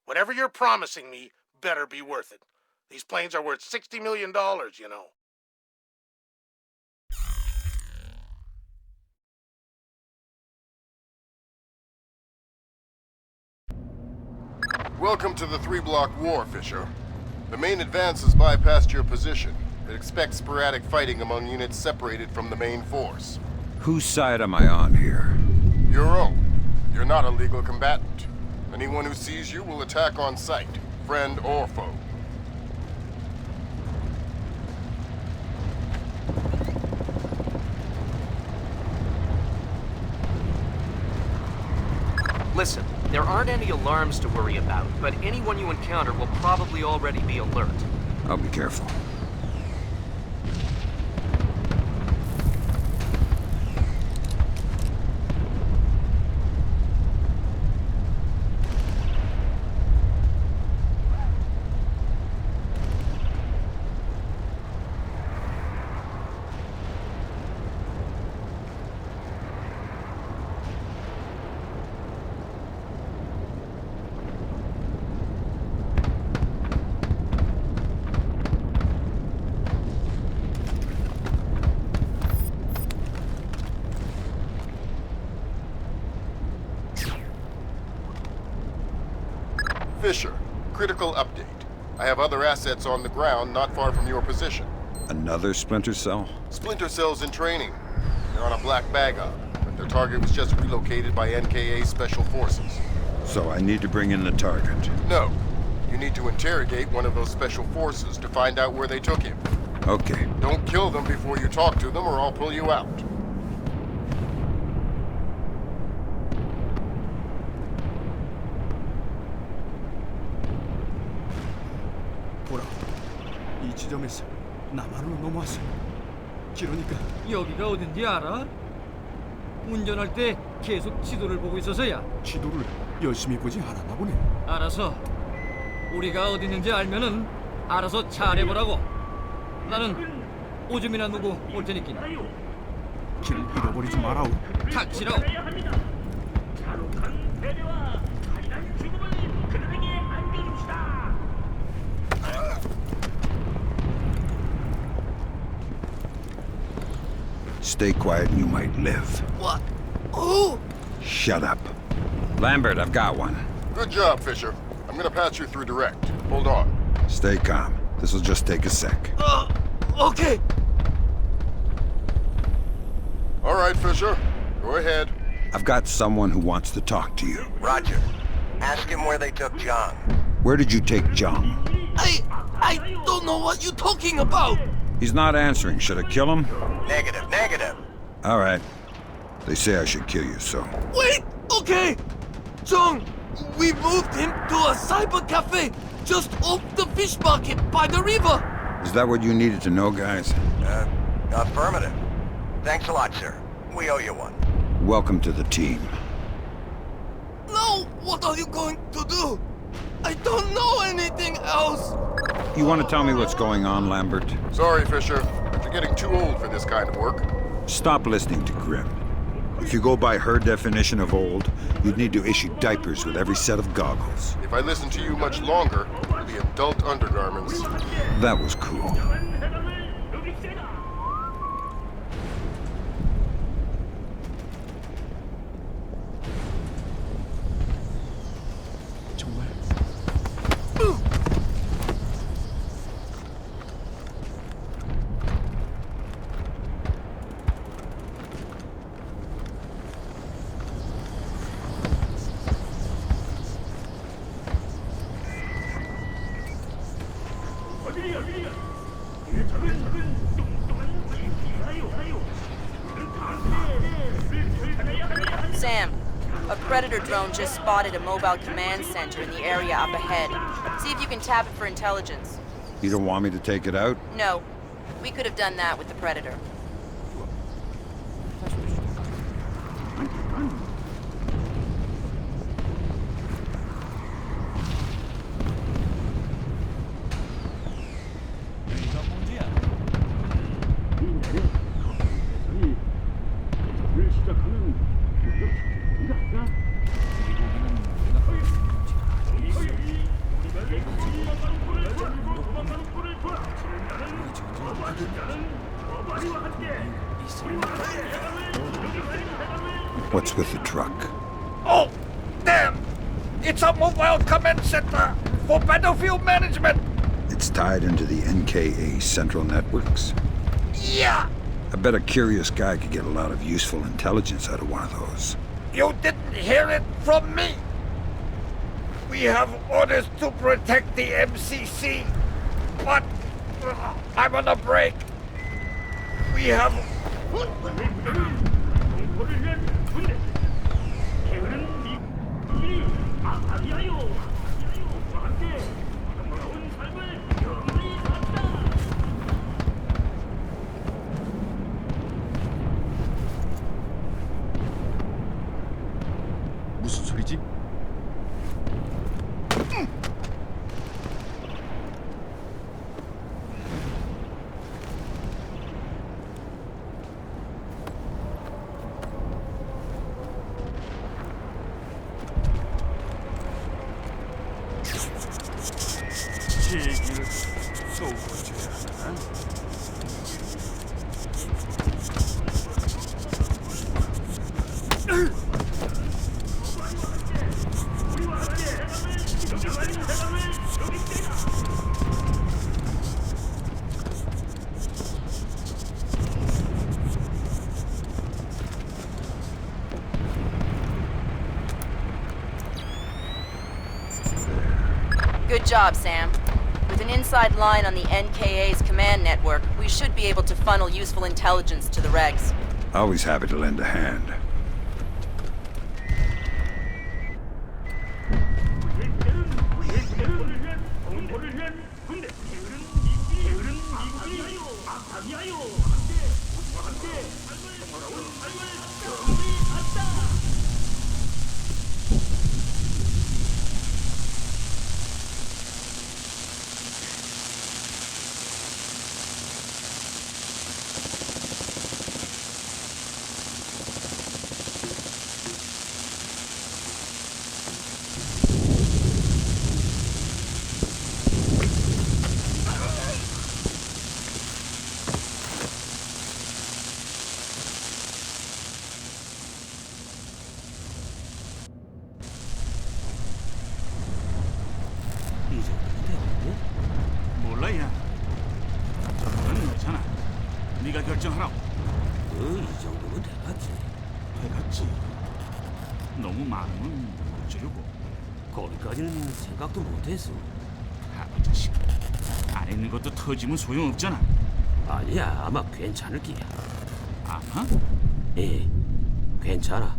Whatever you're promising me better be worth it. These planes are worth $60 million, you know. Welcome to the 3-block war, Fisher. The main advance has bypassed your position. It expects sporadic fighting among units separated from the main force. Whose side am I on here? Your own. You're not a legal combatant. Anyone who sees you will attack on sight, friend or foe. Listen, there aren't any alarms to worry about, but anyone you encounter will probably already be alert. I'll be careful. Fisher, critical update. I have other assets on the ground not far from your position. Another Splinter cell? Splinter cells in training. They're on a black bag up, but their target was just relocated by NKA Special Forces. So I need to bring in the target? No. You need to interrogate one of those Special Forces to find out where they took him. Okay. Don't kill them before you talk to them or I'll pull you out. 보라, 이 지점에서 남한으로 넘어왔어. 그러니까 여기가 어딘지 알아? 운전할 때 계속 지도를 보고 있어서야. 지도를 열심히 보지 않았나 보네. 알아서 우리가 어디 있는지 알면은 알아서 잘해보라고. 나는 오줌이나 누고 올 테니까. 길 잃어버리지 마라오. 닥치라오. Stay quiet and you might live. What? Who? Shut up. Lambert, I've got one. Good job, Fisher. I'm gonna patch you through direct. Hold on. Stay calm. This'll just take a sec. Okay. All right, Fisher. Go ahead. I've got someone who wants to talk to you. Roger. Ask him where they took Zhang. Where did you take Zhang? I don't know what you're talking about. He's not answering. Should I kill him? Negative, negative. All right. They say I should kill you, so... Wait! Okay! Zhang, we moved him to a cyber cafe just off the fish market by the river. Is that what you needed to know, guys? Affirmative. Thanks a lot, sir. We owe you one. Welcome to the team. No! What are you going to do? I don't know anything else! You want to tell me what's going on, Lambert? Sorry, Fisher. You're getting too old for this kind of work. Stop listening to Grim. If you go by her definition of old, you'd need to issue diapers with every set of goggles. If I listen to you much longer, it'll be adult undergarments. That was cool. Sam, a Predator drone just spotted a mobile command center in the area up ahead. See if you can tap it for intelligence. You don't want me to take it out? No. We could have done that with the Predator. What's with the truck? Oh, damn! It's a mobile command center for battlefield management. It's tied into the NKA central networks. Yeah! I bet a curious guy could get a lot of useful intelligence out of one of those. You didn't hear it from me. We have orders to protect the MCC, but I'm on a break. We have... 무슨 소리지? 제기를 쏘고줘야 하나? Good job, Sam. With an inside line on the NKA's command network, we should be able to funnel useful intelligence to the regs. Always happy to lend a hand. 몰라, 야. 정도는 괜찮아. 네가 결정하라고. 이 정도면 돼갔지. 돼갔지. 너무 많으면 못 주려고. 거기까지는 생각도 못했어. 아이 자식. 안에 있는 것도 터지면 소용없잖아. 아니야, 아마 괜찮을 기야. 아마? 예, 괜찮아.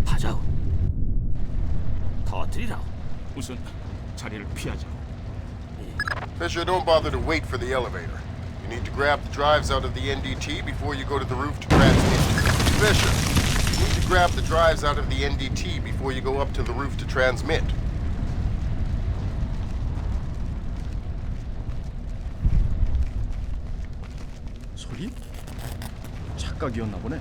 하자고. 터뜨리라고. 우선 자리를 피하자고. Fisher, don't bother to wait for the elevator. You need to grab the drives out of the NDT before you go to the roof to transmit. Fisher, you need to grab the drives out of the NDT before you go up to the roof to transmit. 소리? 착각이었나 보네.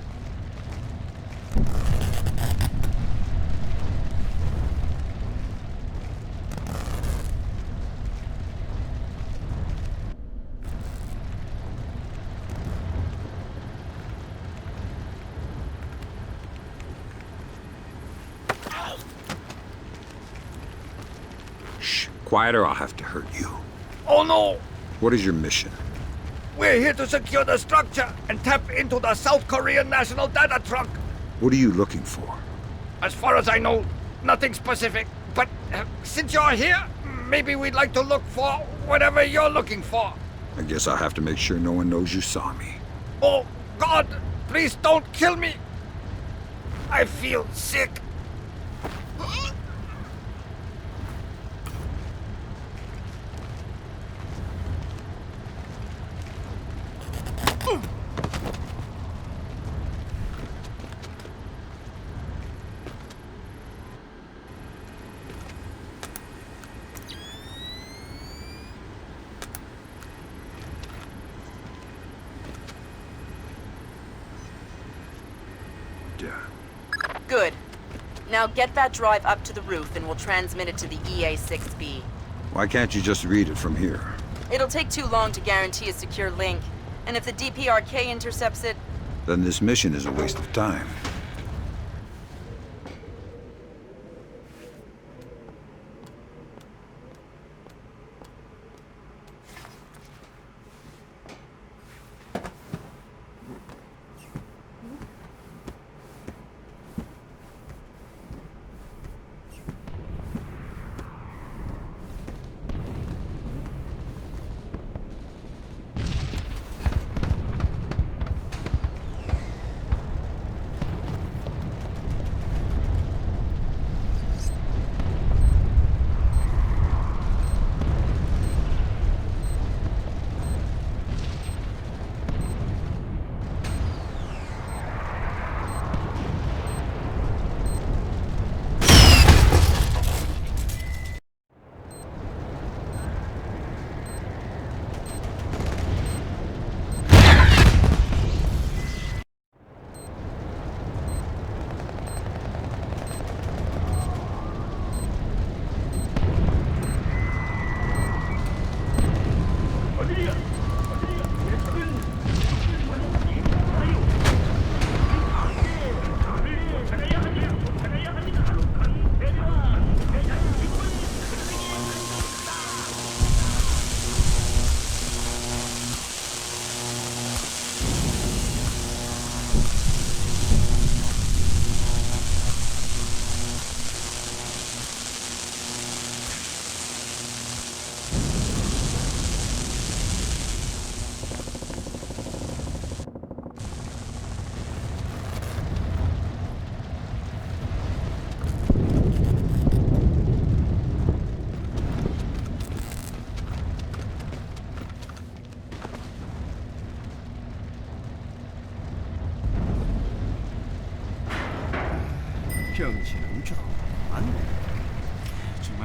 Quiet or I'll have to hurt you. Oh no! What is your mission? We're here to secure the structure and tap into the South Korean national data trunk. What are you looking for? As far as I know, nothing specific. But since you're here, maybe we'd like to look for whatever you're looking for. I guess I'll have to make sure no one knows you saw me. Oh, God, please don't kill me. I feel sick. Good. Now get that drive up to the roof and we'll transmit it to the EA-6B. Why can't you just read it from here? It'll take too long to guarantee a secure link. And if the DPRK intercepts it... Then this mission is a waste of time.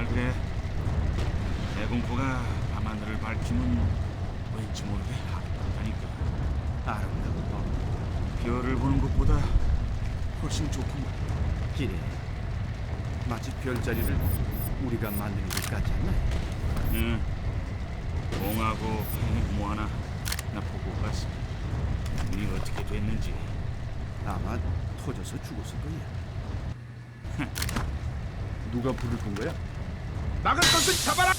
정말 그래. 대공포가 밤하늘을 밝히면 왠지 모르게 아름답다니까. 아름다워. 별을 보는 것보다 훨씬 좋구만. 그래. 마치 별자리를 우리가 만드는 것 같지 않나? 응. 공하고 팽이 뭐 하나 나 보고 갔어. 이 어떻게 됐는지. 아마 터져서 죽었을 거야. 누가 불을 끈 거야? 막을 것을 잡아라!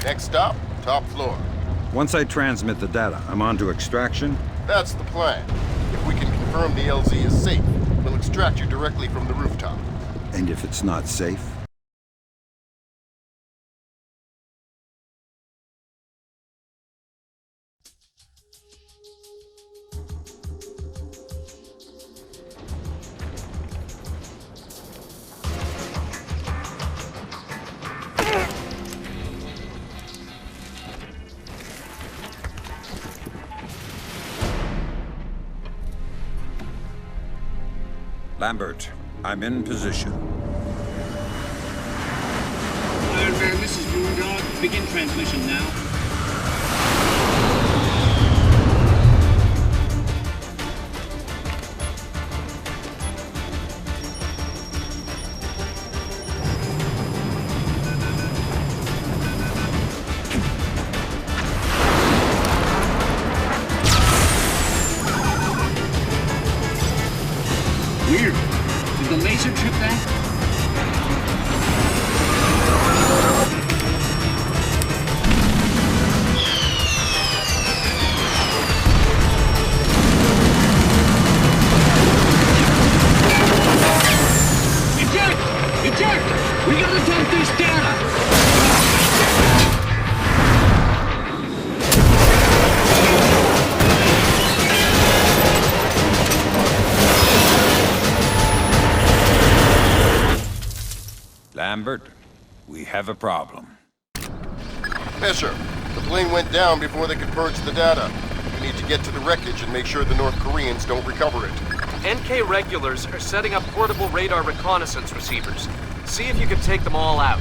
Next stop, top floor. Once I transmit the data, I'm on to extraction? That's the plan. If we can confirm the LZ is safe, we'll extract you directly from the rooftop. And if it's not safe? Lambert, I'm in position. Iron Man, this is Moondog. Begin transmission now. Weird. Did the laser trip that? Eject! We gotta dump this data! Lambert, we have a problem. Fisher, the plane went down before they could purge the data. We need to get to the wreckage and make sure the North Koreans don't recover it. NK regulars are setting up portable radar reconnaissance receivers. See if you can take them all out.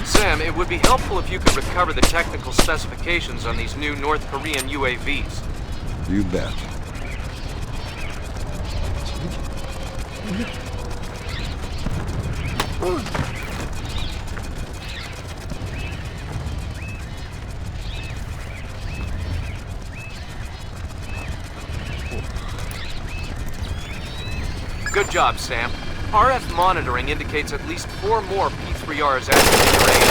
Sam, it would be helpful if you could recover the technical specifications on these new North Korean UAVs. You bet. Good job, Sam. RF monitoring indicates at least 4 more P3Rs active in your AO.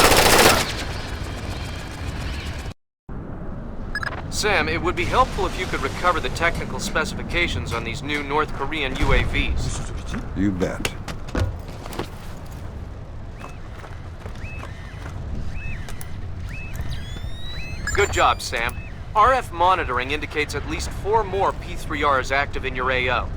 Sam, it would be helpful if you could recover the technical specifications on these new North Korean UAVs. You bet. Good job, Sam. RF monitoring indicates at least 4 more P3Rs active in your AO.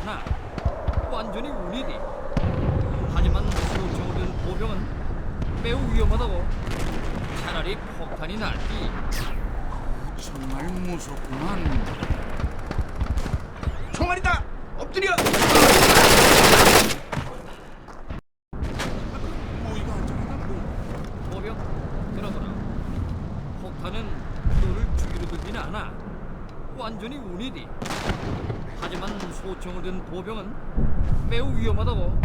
않아. 완전히 운이지. 하지만 소총을 든 보병은 매우 위험하다고. 차라리 폭탄이 낫지. 정말 무섭구만. 총알이다! 엎드려! 모이가 안전하다. 보병, 들어보라. 폭탄은 너를 죽이려 들진 않아. 완전히 운이지. 하지만 소총을 든 보병은 매우 위험하다고.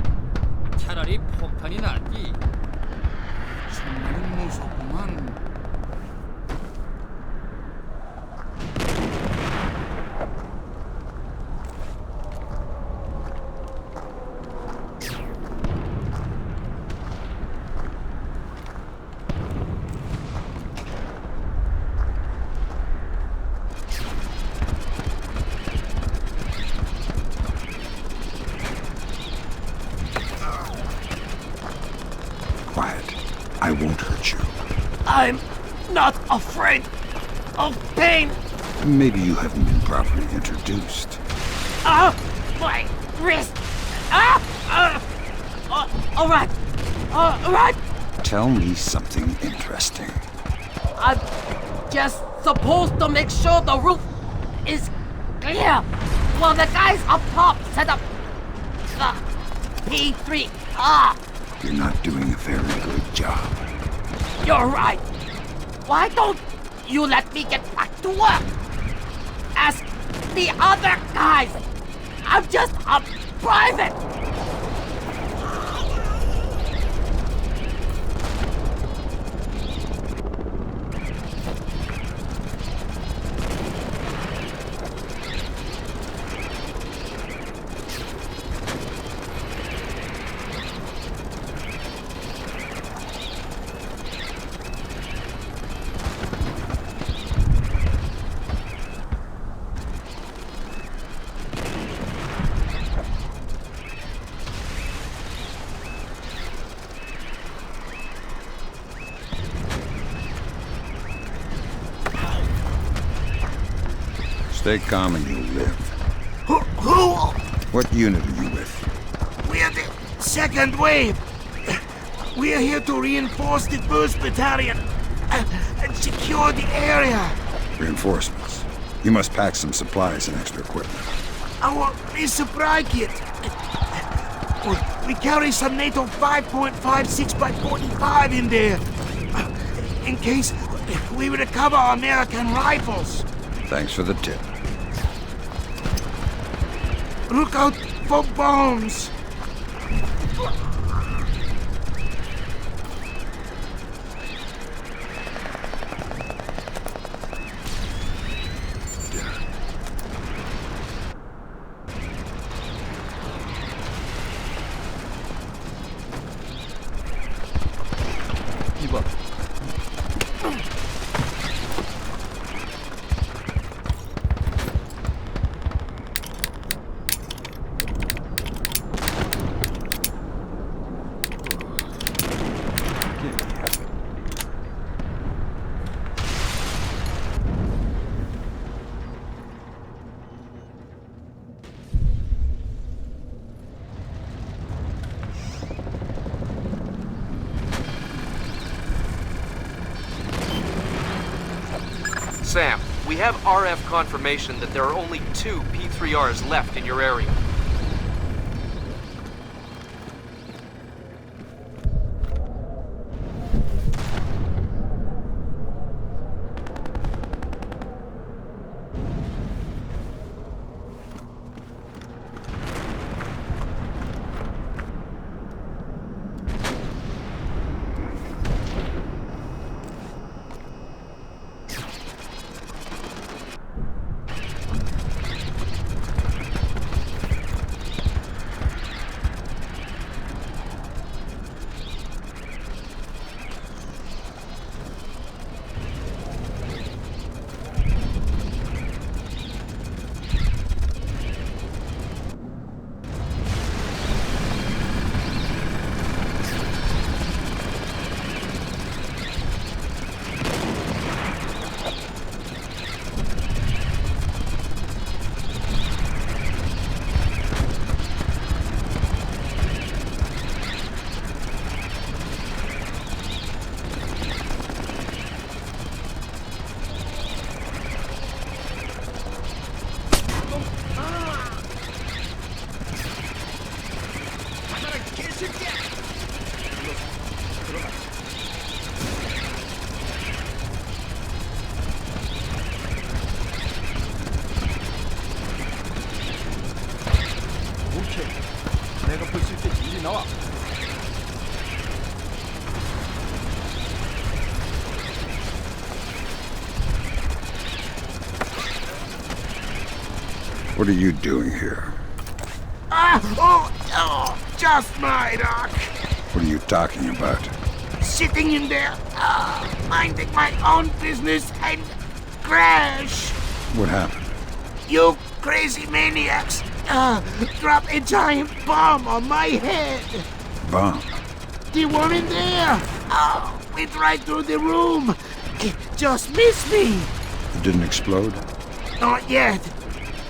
차라리 폭탄이 낫지. 정말 무섭구만. I won't hurt you. I'm not afraid of pain. Maybe you haven't been properly introduced. My wrist. All right. All right. Tell me something interesting. I'm just supposed to make sure the roof is clear while the guys up top set up the P3R. You're not doing a very good job. You're right. Why don't you let me get back to work? Ask the other guys. I'm just a private. Stay calm and you'll live. Who? What unit are you with? We're the second wave. We're here to reinforce the first battalion and secure the area. Reinforcements. You must pack some supplies and extra equipment. Our resupply kit. We carry some NATO 5.56 by 45 in there. In case we recover American rifles. Thanks for the tip. Look out for bombs. 이봐. Sam, we have RF confirmation that there are only 2 P3Rs left in your area. 오케이. 내가 볼 수 있겠지. 이리 나와. What are you doing here? Just my doc. What are you talking about? Sitting in there, minding my own business and crash. What happened? You crazy maniacs dropped a giant bomb on my head. Bomb? The one in there. Went right through the room. It just missed me. It didn't explode? Not yet.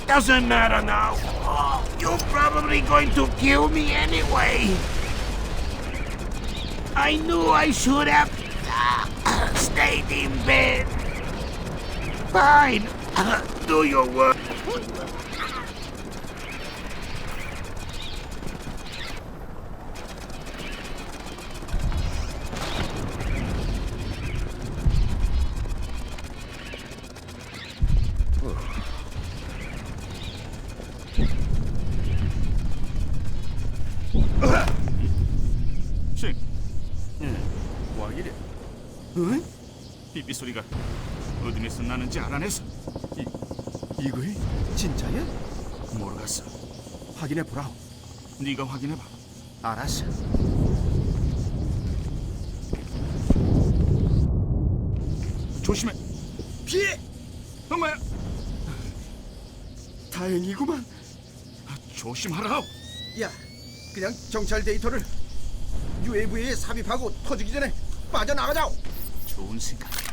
Doesn't matter now. You're probably going to kill me anyway. I knew I should have stayed in bed. Fine. Do your work. 와 이래? 응? 삐삐 소리가 어디에서 나는지 알아냈어? 이거이? 진짜야? 모르겠어. 확인해 보라. 네가 확인해봐. 알았어. 조심해. 피해! 엄마야. 다행이구만. 조심하라. 야, 그냥 정찰 데이터를 UAV에 삽입하고 터지기 전에 빠져나가자. 좋은 생각이야.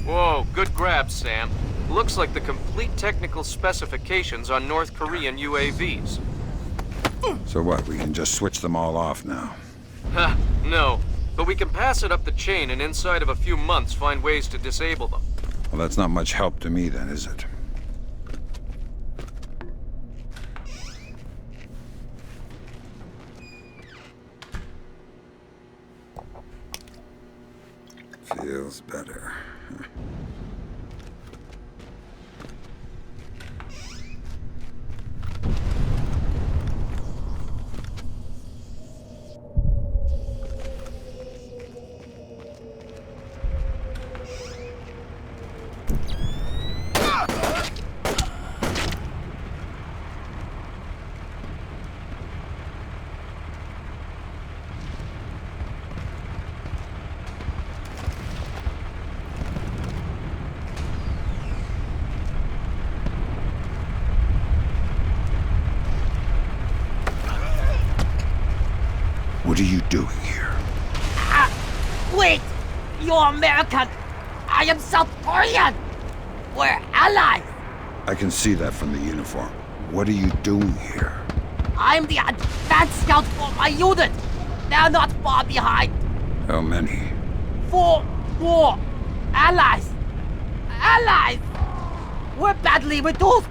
Whoa, good grab, Sam. Looks like the complete technical specifications on North Korean UAVs. So what, we can just switch them all off now? Ha, no. But we can pass it up the chain and inside of a few months find ways to disable them. Well, that's not much help to me then, is it? Feels better. What are you doing here? Wait! You're American! I am South Korean! We're allies! I can see that from the uniform. What are you doing here? I'm the advanced scout for my unit! They're not far behind! How many? 4 more! Allies! Allies! We're badly reduced!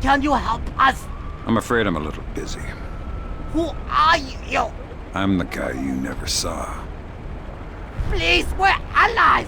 Can you help us? I'm afraid I'm a little busy. Who are you? I'm the guy you never saw. Please, we're allies!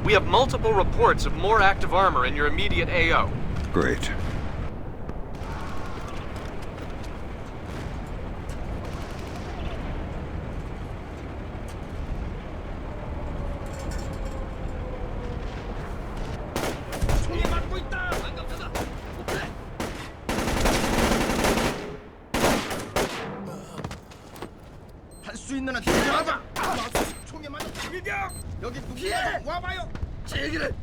We have multiple reports of more active armor in your immediate AO. Great. 있는 한 들어가자. 총에 맞아. 비벼. 여기 누구야? 좀 와봐요. 제 얘기를.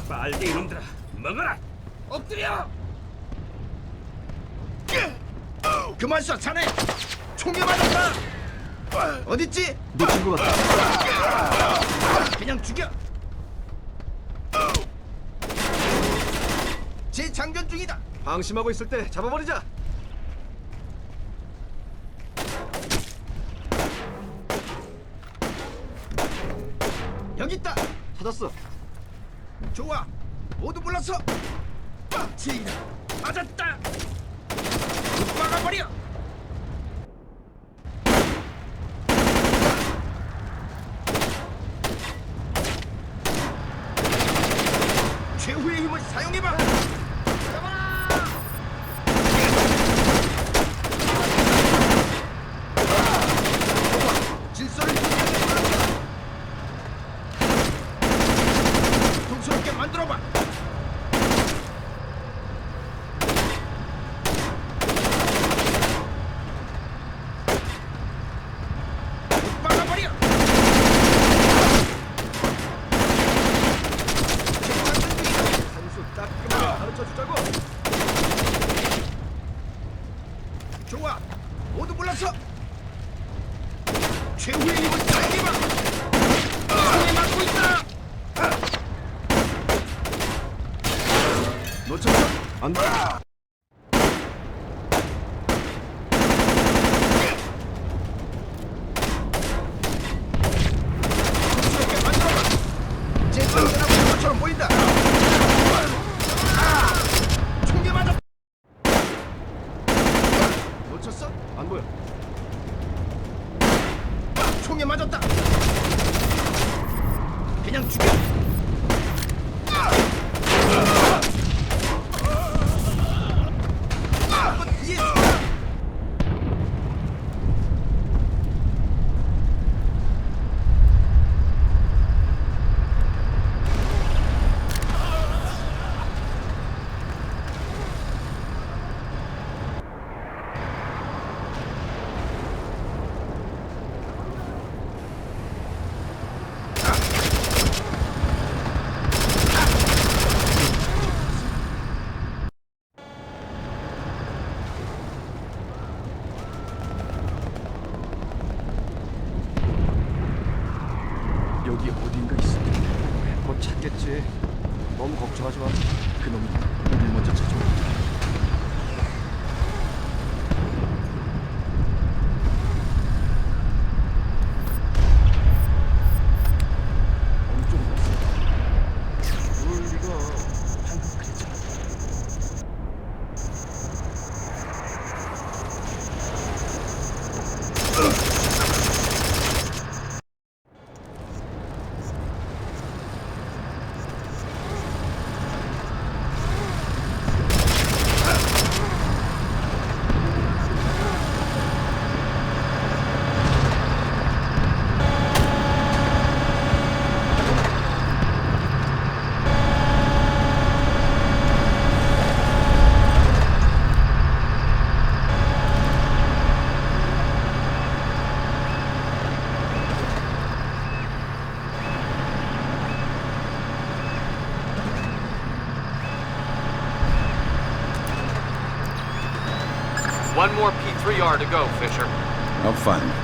빨리 이놈들아 먹어라. 엎드려. 그만 쏴, 자네. 총에 맞았다. 어딨지? 놓친 것 같다. 그냥 죽여. 재장전 중이다. 방심하고 있을 때 잡아버리자. 여기 있다. 찾았어. 좋아. 모두 불렀어. 지인아, 맞았다. 막아버려. 최후의 힘을 사용해봐. 질서를 통스럽게 만들어봐. 막아버려. 한수 따끔하게 가르쳐주자고. 좋아. 모두 불렀어. 최후의 힘을 사용해봐. 총에 맞고 있다. 놓쳤어? 안 돼. 통스럽게 만들어봐. 재장전하고 것처럼 보인다. 총에 맞아. 놓쳤어? 안 보여. 총에 맞았다. 그냥 죽여. 여기 어딘가 있을 텐데. 곧 찾겠지. 너무 걱정하지 마. 그놈이 우리 먼저 찾아올 거야. 어느 쪽으로 갔어? 우리가 방금 그랬잖아. One more P3R to go, Fisher. I'll find it.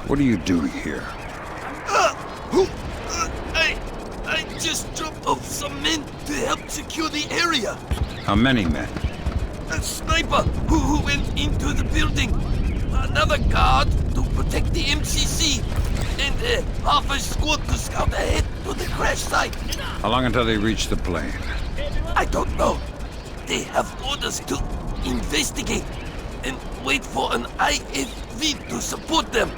What are you doing here? I just dropped off some men to help secure the area. How many men? A sniper who went into the building. Another guard to protect the MCC. And half a squad to scout ahead to the crash site. How long until they reach the plane? I don't know. They have orders to investigate and wait for an IFV to support them.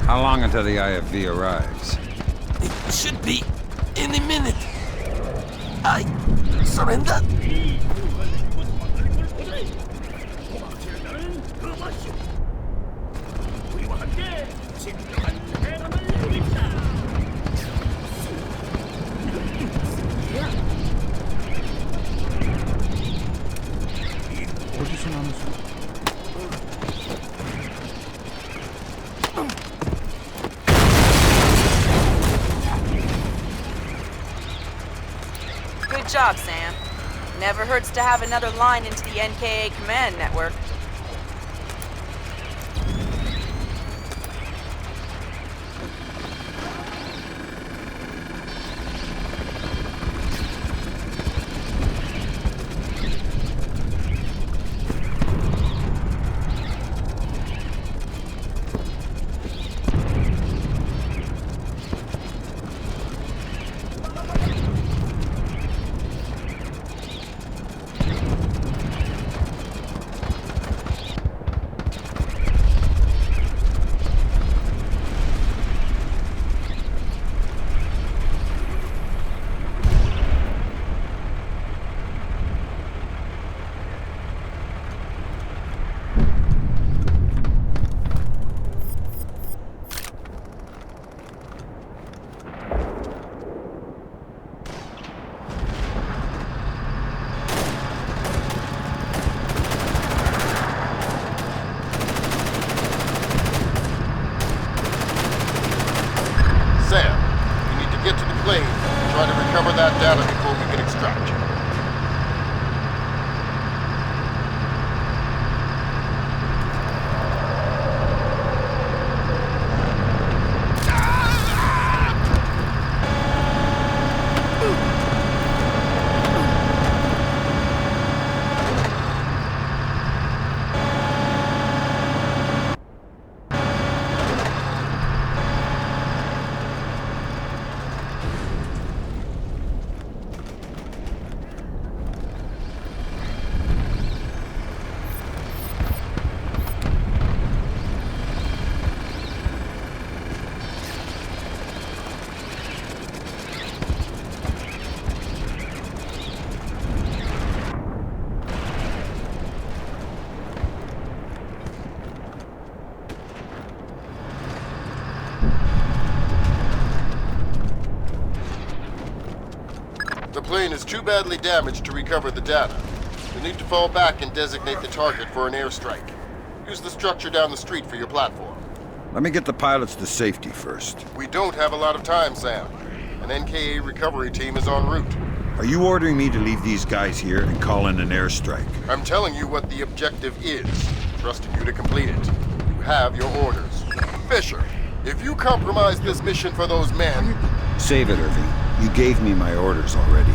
How long until the IFV arrives? It should be any minute. I surrender. 어디서 나는 소리? Good job, Sam. Never hurts to have another line into the NKA command network. Try to recover that data before we can extract you. The plane is too badly damaged to recover the data. You'll need to fall back and designate the target for an airstrike. Use the structure down the street for your platform. Let me get the pilots to safety first. We don't have a lot of time, Sam. An NKA recovery team is en route. Are you ordering me to leave these guys here and call in an airstrike? I'm telling you what the objective is, trusting you to complete it. You have your orders. Fisher, if you compromise this mission for those men... Save it, Irving. You gave me my orders already.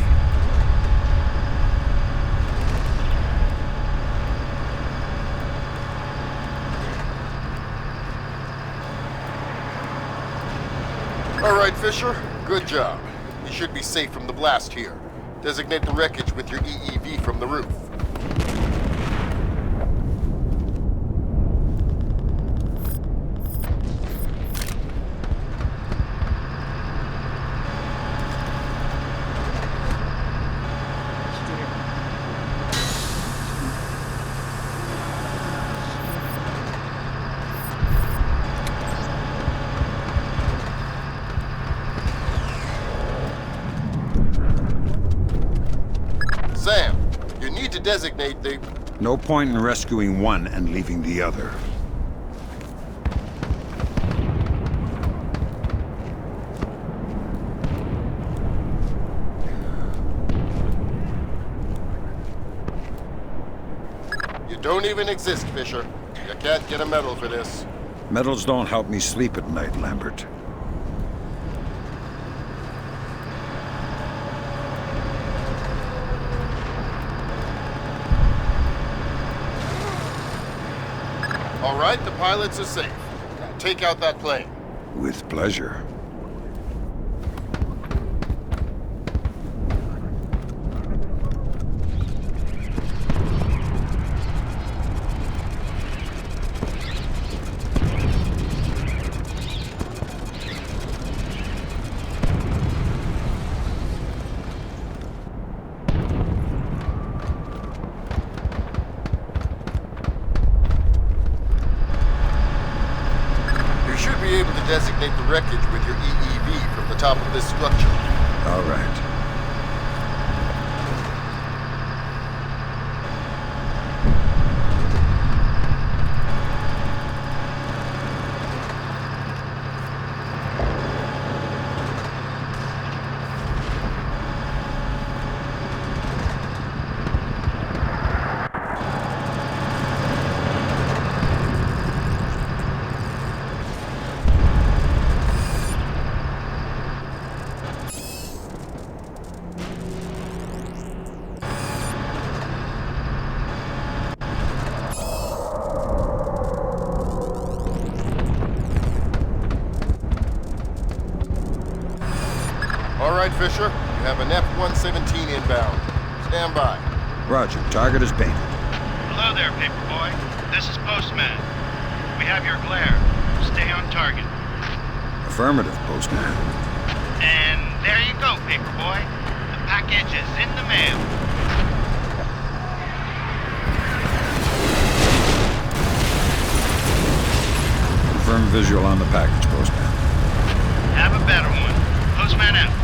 All right, Fisher. Good job. You should be safe from the blast here. Designate the wreckage with your EEV from the roof. Sam, you need to designate the... No point in rescuing one and leaving the other. You don't even exist, Fisher. You can't get a medal for this. Medals don't help me sleep at night, Lambert. All right, the pilots are safe. Now take out that plane. With pleasure. Designate the wreckage with your EEV from the top of this structure. All right. All right, Fisher. You have an F-117 inbound. Stand by. Roger. Target is painted. Hello there, Paperboy. This is Postman. We have your glare. Stay on target. Affirmative, Postman. And there you go, Paperboy. The package is in the mail. Confirm visual on the package, Postman. Have a better one. Postman out.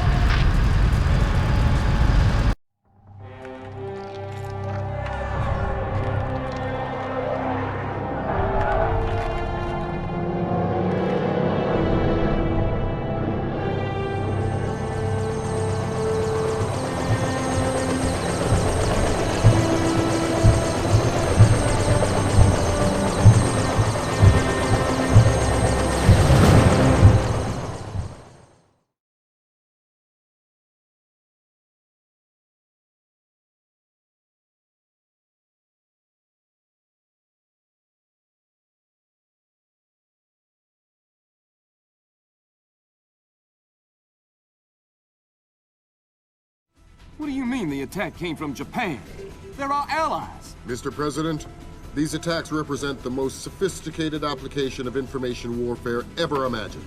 What do you mean the attack came from Japan? They're our allies. Mr. President, these attacks represent the most sophisticated application of information warfare ever imagined.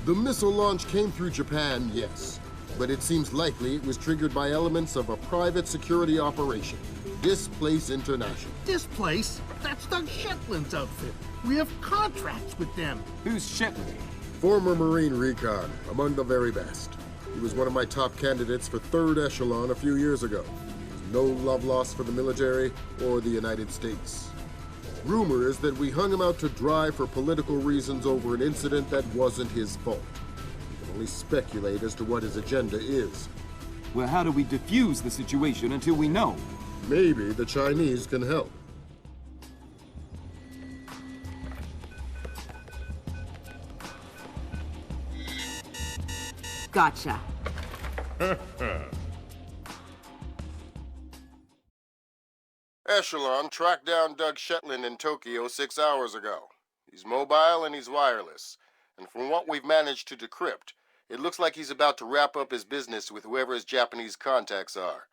The missile launch came through Japan, yes, but it seems likely it was triggered by elements of a private security operation, Displace International. Displace? That's Doug Shetland's outfit. We have contracts with them. Who's Shetland? Former Marine recon, among the very best. He was one of my top candidates for 3rd Echelon a few years ago. No love lost for the military or the United States. Rumor is that we hung him out to dry for political reasons over an incident that wasn't his fault. We can only speculate as to what his agenda is. Well, how do we defuse the situation until we know? Maybe the Chinese can help. Gotcha. Echelon tracked down Doug Shetland in Tokyo 6 hours ago. He's mobile and he's wireless. And from what we've managed to decrypt, it looks like he's about to wrap up his business with whoever his Japanese contacts are.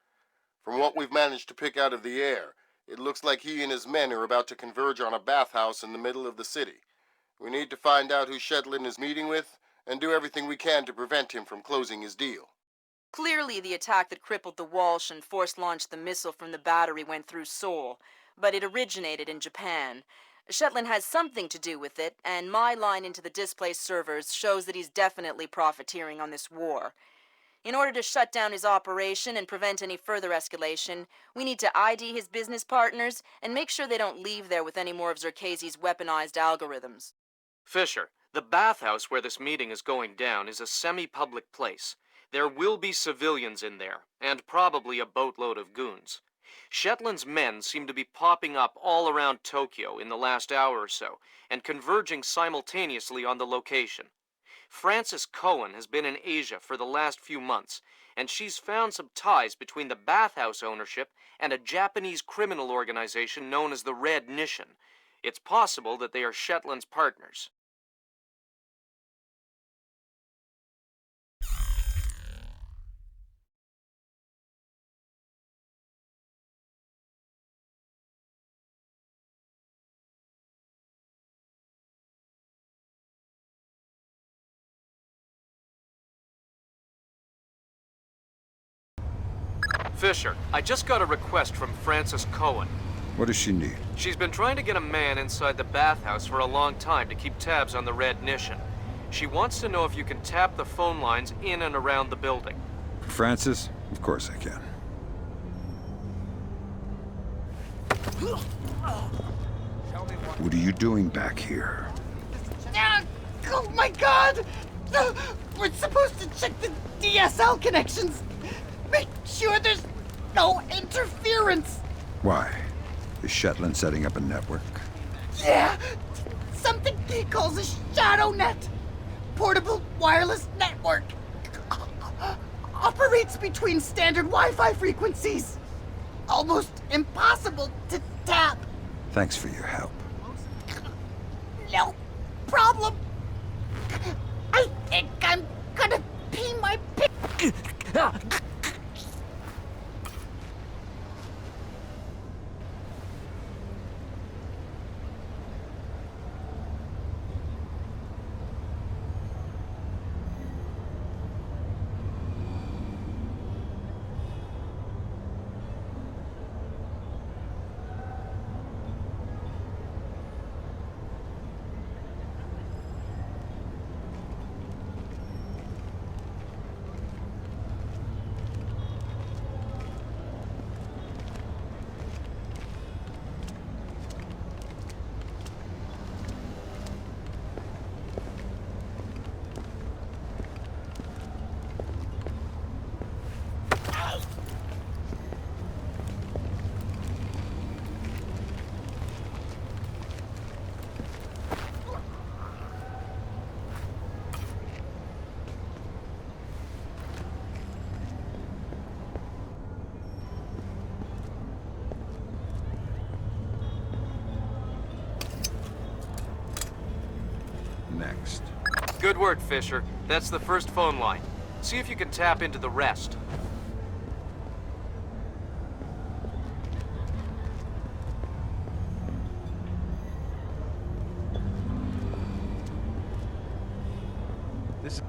From what we've managed to pick out of the air, it looks like he and his men are about to converge on a bathhouse in the middle of the city. We need to find out who Shetland is meeting with and do everything we can to prevent him from closing his deal. Clearly, the attack that crippled the Walsh and force-launched the missile from the battery went through Seoul, but it originated in Japan. Shetland has something to do with it, and my line into the Displace servers shows that he's definitely profiteering on this war. In order to shut down his operation and prevent any further escalation, we need to ID his business partners and make sure they don't leave there with any more of Zerkezi's weaponized algorithms. Fisher, the bathhouse where this meeting is going down is a semi-public place. There will be civilians in there, and probably a boatload of goons. Shetland's men seem to be popping up all around Tokyo in the last hour or so, and converging simultaneously on the location. Frances Cohen has been in Asia for the last few months, and she's found some ties between the bathhouse ownership and a Japanese criminal organization known as the Red Nation. It's possible that they are Shetland's partners. Fisher, I just got a request from Frances Cohen. What does she need? She's been trying to get a man inside the bathhouse for a long time to keep tabs on the Red Nation. She wants to know if you can tap the phone lines in and around the building. For Francis? Of course I can. What are you doing back here? Oh my god! We're supposed to check the DSL connections. Make sure there's no interference. Why? Is Shetland setting up a network? Yeah! Something he calls a shadow net. Portable wireless network. Operates between standard Wi-Fi frequencies. Almost impossible to tap. Thanks for your help. No problem. I think I'm gonna pee my pee. Next. Good work, Fisher. That's the first phone line. See if you can tap into the rest. This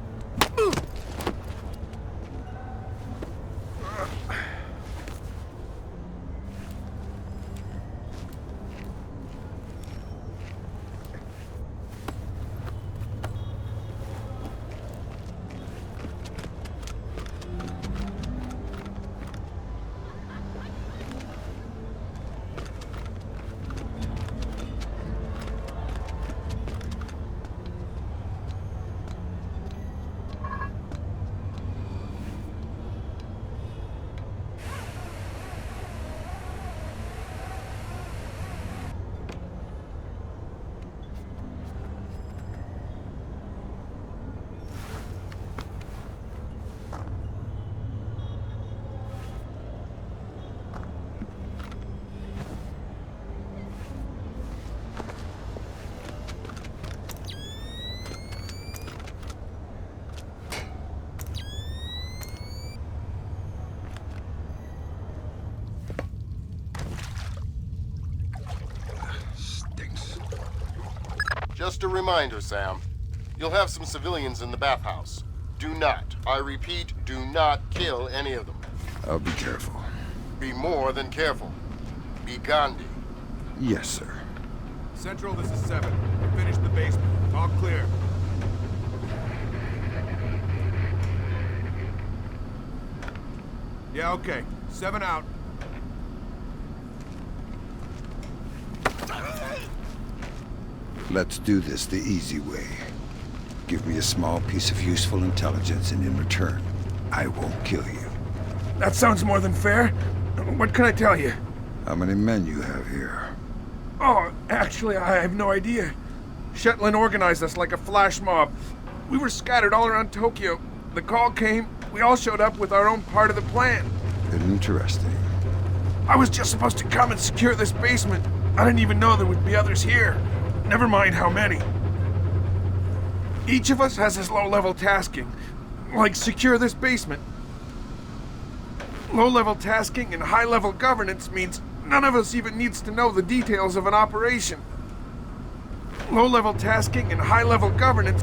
Just a reminder, Sam. You'll have some civilians in the bathhouse. Do not, I repeat, do not kill any of them. I'll be careful. Be more than careful. Be Gandhi. Yes, sir. Central, this is 7. We finished the basement. All clear. Yeah, okay. 7 out. Let's do this the easy way. Give me a small piece of useful intelligence, and in return, I won't kill you. That sounds more than fair. What can I tell you? How many men you have here? Oh, actually, I have no idea. Shetland organized us like a flash mob. We were scattered all around Tokyo. The call came, we all showed up with our own part of the plan. Interesting. I was just supposed to come and secure this basement. I didn't even know there would be others here. Never mind how many. Each of us has his low-level tasking, like secure this basement. Low-level tasking and high-level governance means none of us even needs to know the details of an operation. Low-level tasking and high-level governance...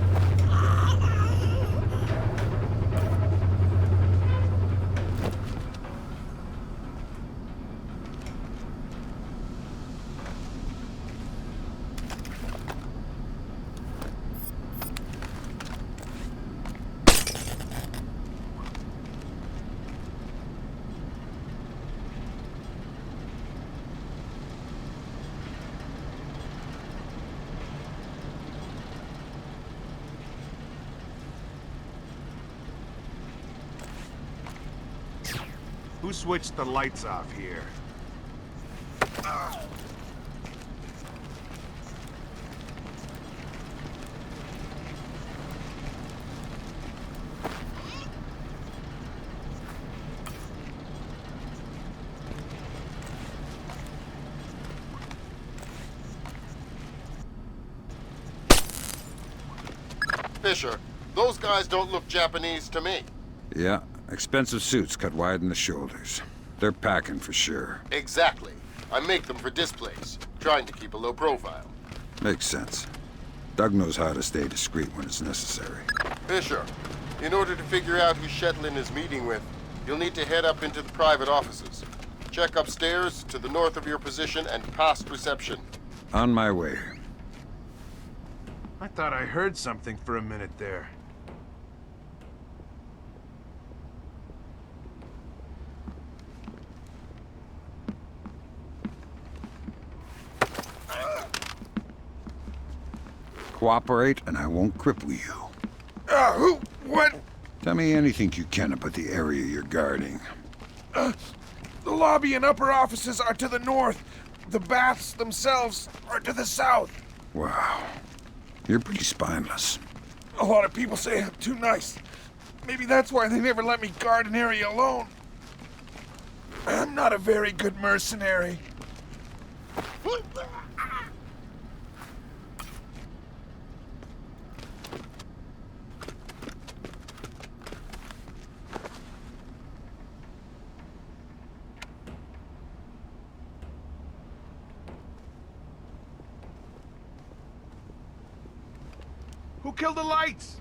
Who switched the lights off here? Fisher, those guys don't look Japanese to me. Yeah, expensive suits cut wide in the shoulders. They're packing for sure. Exactly. I make them for Displace, trying to keep a low profile. Makes sense. Doug knows how to stay discreet when it's necessary. Fisher, in order to figure out who Shetland is meeting with, you'll need to head up into the private offices. Check upstairs, to the north of your position, and past reception. On my way. I thought I heard something for a minute there. Cooperate, and I won't cripple you. Who? What? Tell me anything you can about the area you're guarding. The lobby and upper offices are to the north. The baths themselves are to the south. Wow. You're pretty spineless. A lot of people say I'm too nice. Maybe that's why they never let me guard an area alone. I'm not a very good mercenary. Who killed the lights?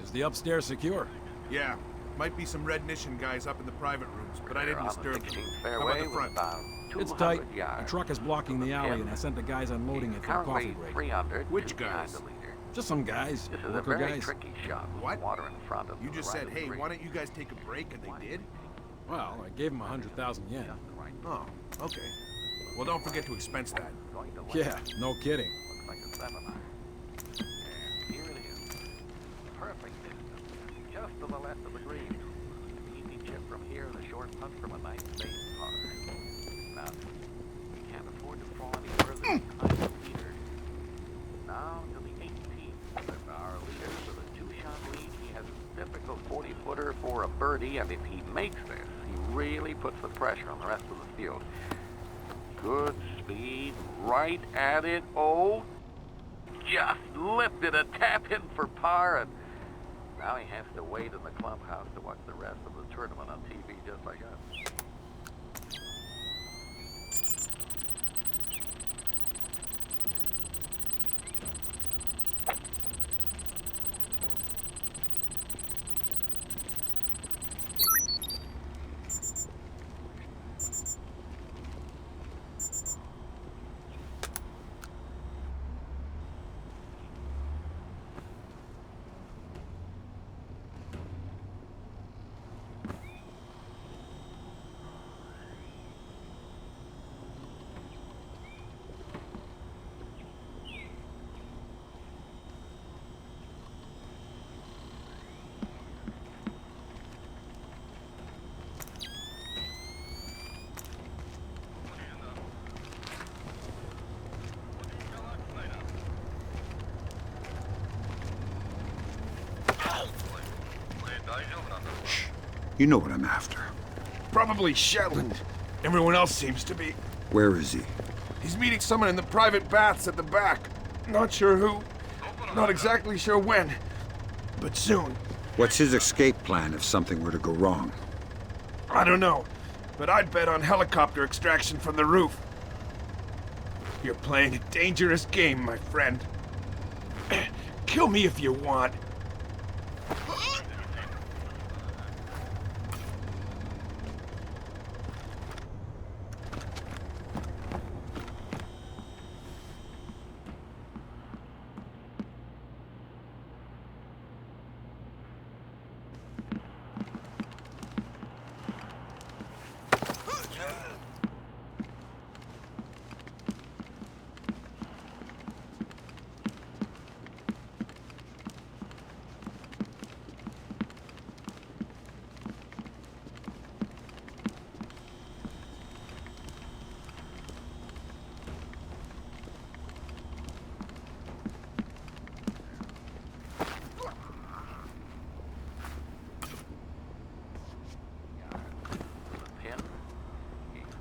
Is the upstairs secure? Yeah. Might be some Red Mission guys up in the private rooms, but I didn't disturb them. How about the front? It's tight. The truck is blocking the alley, and I sent the guys unloading it for the coffee break. Which guys? Just some guys. Worker guys. What? You just said, hey, why don't you guys take a break, and they did? Well, I gave them 100,000 yen. Oh, okay. Well, don't forget to expense that. Yeah, no kidding. just to the left of the green. An easy chip from here and a short putt from a nice base par. Now, we can't afford to fall any further behind the leader. Now to the 18th. Our leader with a 2-shot lead. He has a difficult 40-footer for a birdie, and if he makes this, he really puts the pressure on the rest of the field. Good speed, right at it. Oh, just lifted a tap in for par, and now he has to wait in the clubhouse to watch the rest of the tournament on TV just like us. Shh. You know what I'm after. Probably Shetland. Everyone else seems to be. Where is he? He's meeting someone in the private baths at the back. Not sure who. Not exactly sure when. But soon. What's his escape plan if something were to go wrong? I don't know. But I'd bet on helicopter extraction from the roof. You're playing a dangerous game, my friend. Kill me if you want.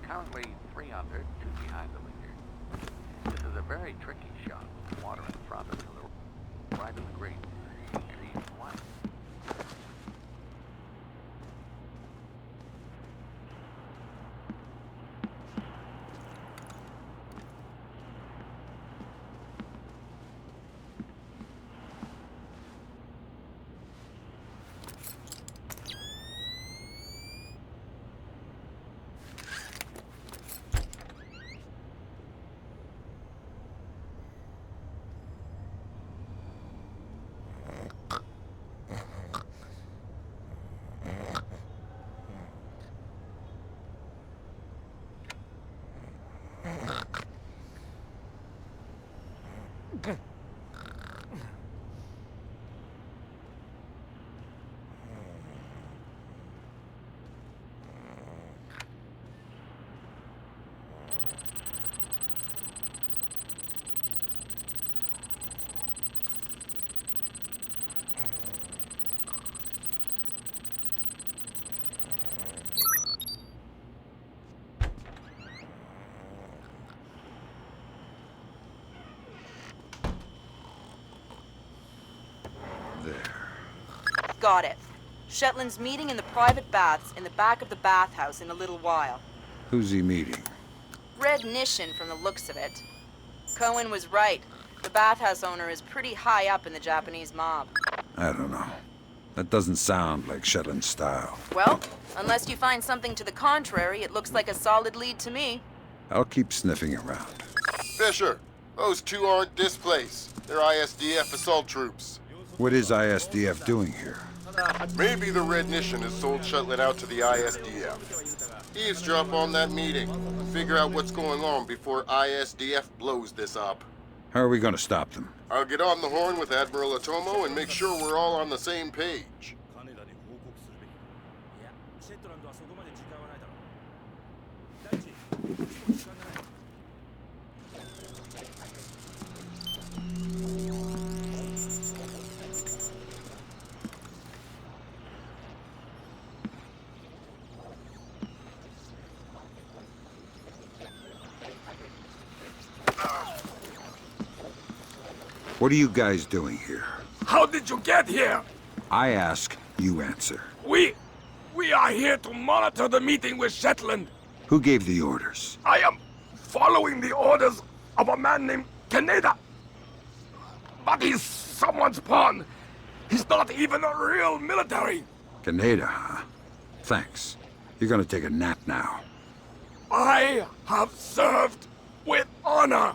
Currently 3 under, 2 behind the leader. This is a very tricky shot. Water in front of to the right of the green. And he's wide. Got it. Shetland's meeting in the private baths in the back of the bathhouse in a little while. Who's he meeting? Red Nishin from the looks of it. Cohen was right. The bathhouse owner is pretty high up in the Japanese mob. I don't know. That doesn't sound like Shetland style. Well, unless you find something to the contrary, it looks like a solid lead to me. I'll keep sniffing around. Fisher, those two aren't Displace. They're ISDF assault troops. What is ISDF doing here? Maybe the Red Nishin has sold Shetland out to the ISDF. Eavesdrop on that meeting. Figure out what's going on before ISDF blows this up. How are we going to stop them? I'll get on the horn with Admiral Otomo and make sure we're all on the same page. What are you guys doing here? How did you get here? I ask, you answer. We are here to monitor the meeting with Shetland. Who gave the orders? I am following the orders of a man named Kaneda. But he's someone's pawn. He's not even a real military. Kaneda, huh? Thanks. You're gonna take a nap now. I have served with honor.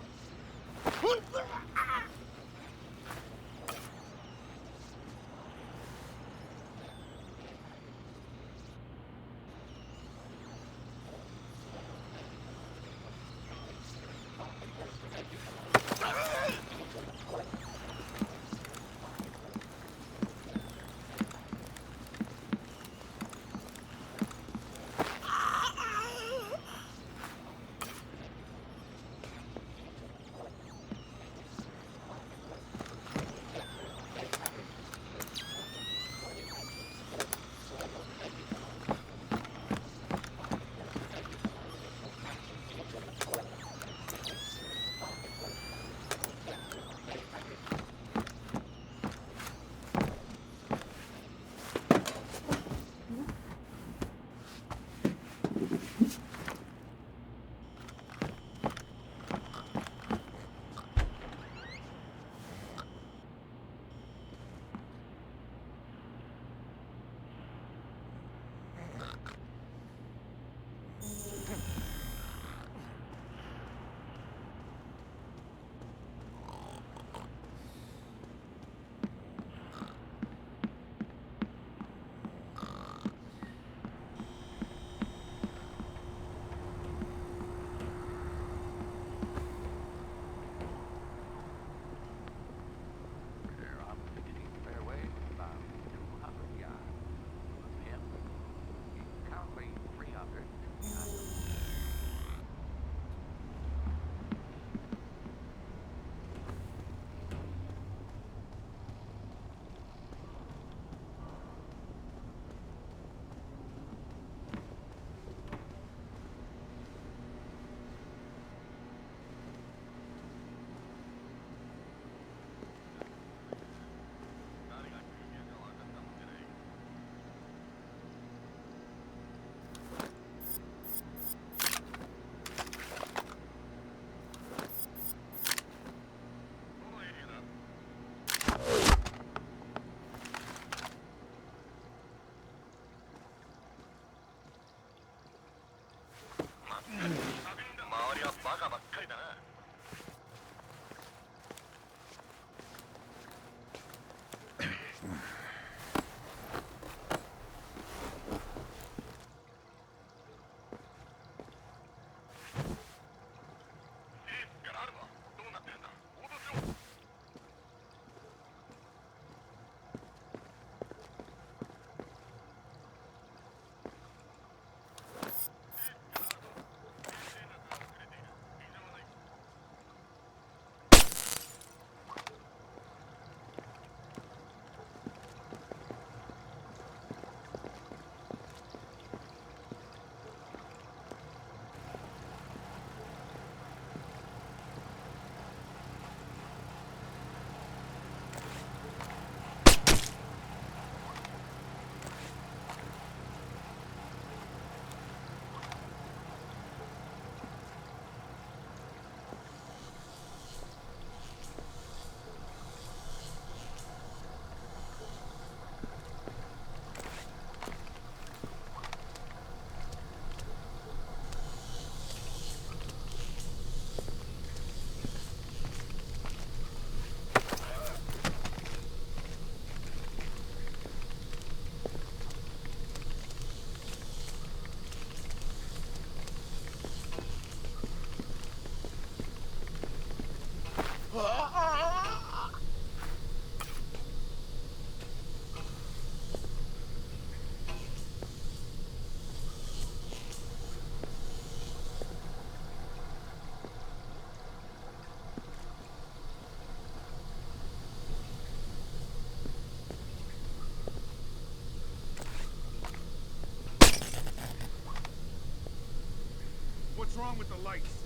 What's wrong with the lights?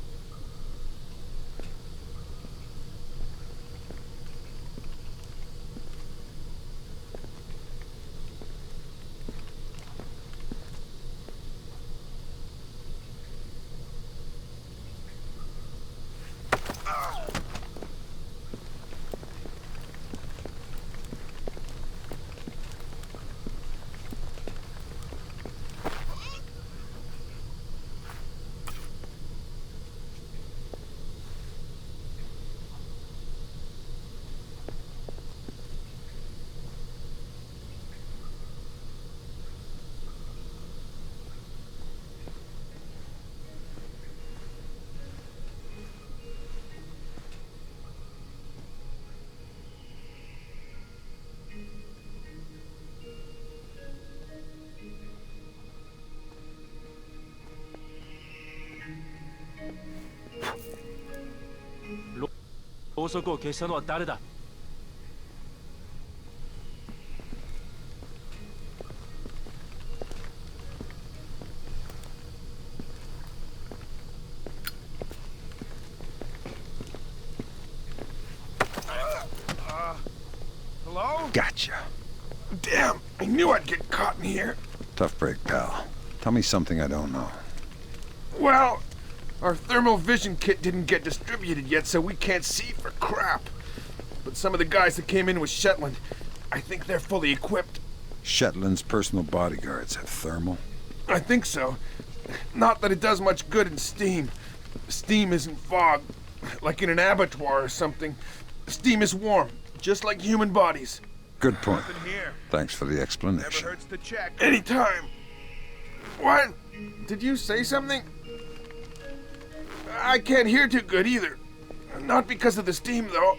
ろうそくを消したのは誰だ? Hello? Gotcha. Damn, I knew I'd get caught in here. Tough break, pal. Tell me something I don't know. Well, our thermal vision kit didn't get distributed yet, so we can't see for crap. But some of the guys that came in with Shetland, I think they're fully equipped. Shetland's personal bodyguards have thermal? I think so. Not that it does much good in steam. Steam isn't fog, like in an abattoir or something. Steam is warm, just like human bodies. Good point. Thanks for the explanation. Never hurts to check. Anytime. What? Did you say something? I can't hear too good either. Not because of the steam, though.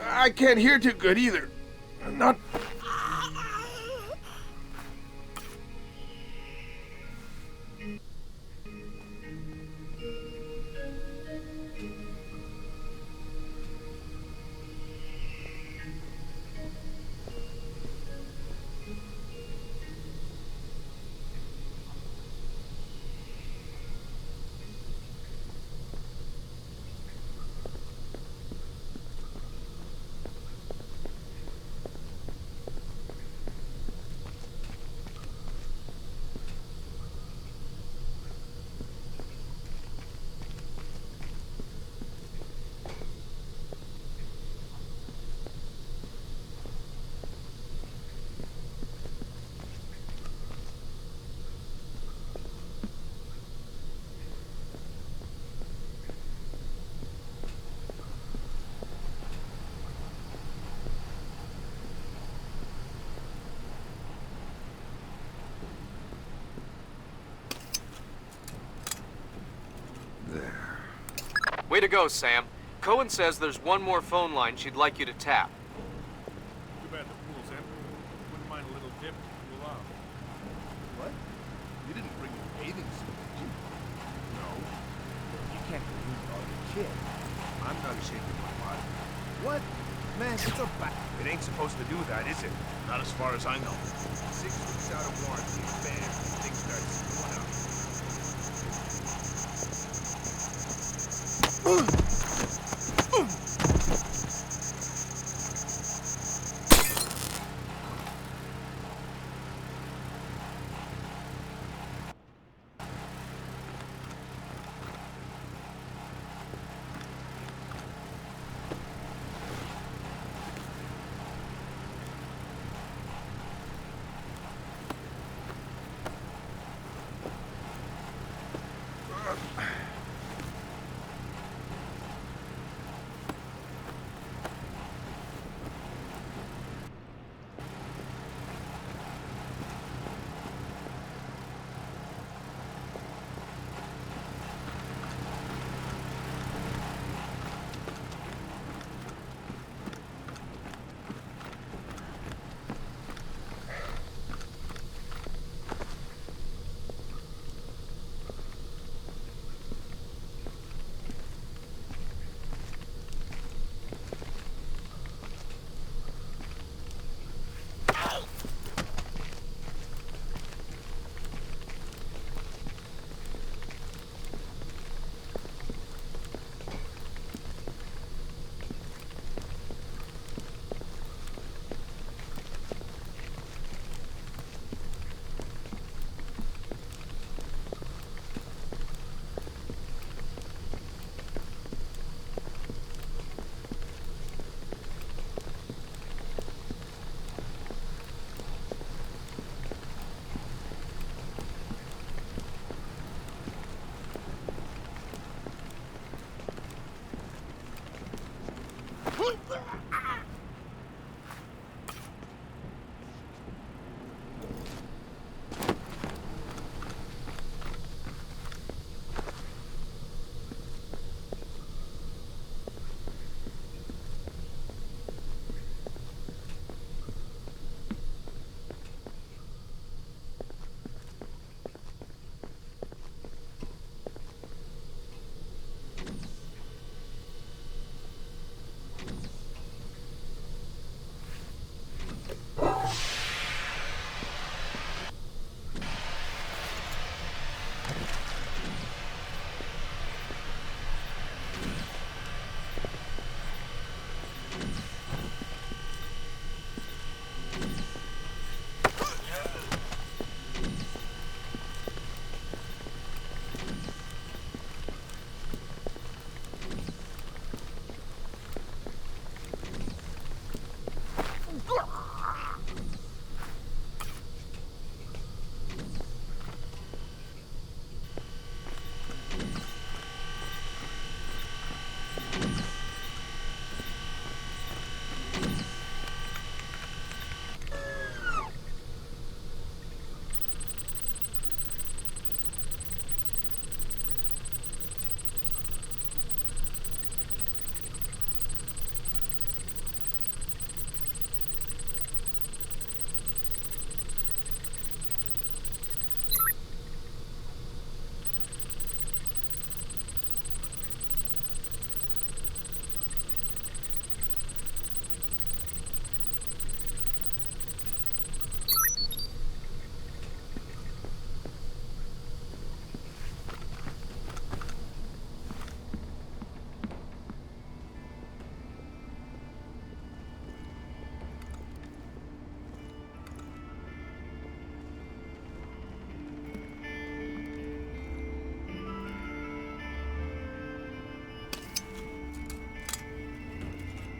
I can't hear too good either. Not... Way to go, Sam. Cohen says there's one more phone line she'd like you to tap. Too bad the pool's empty. Wouldn't mind a little dip to cool off. What? You didn't bring your bathing suit, did you? No. You can't believe all your kid. I'm not ashamed of my body. What? Man, it's a bat. It ain't supposed to do that, is it? Not as far as I know. 6 weeks out of warranty, bam, things start screwing up.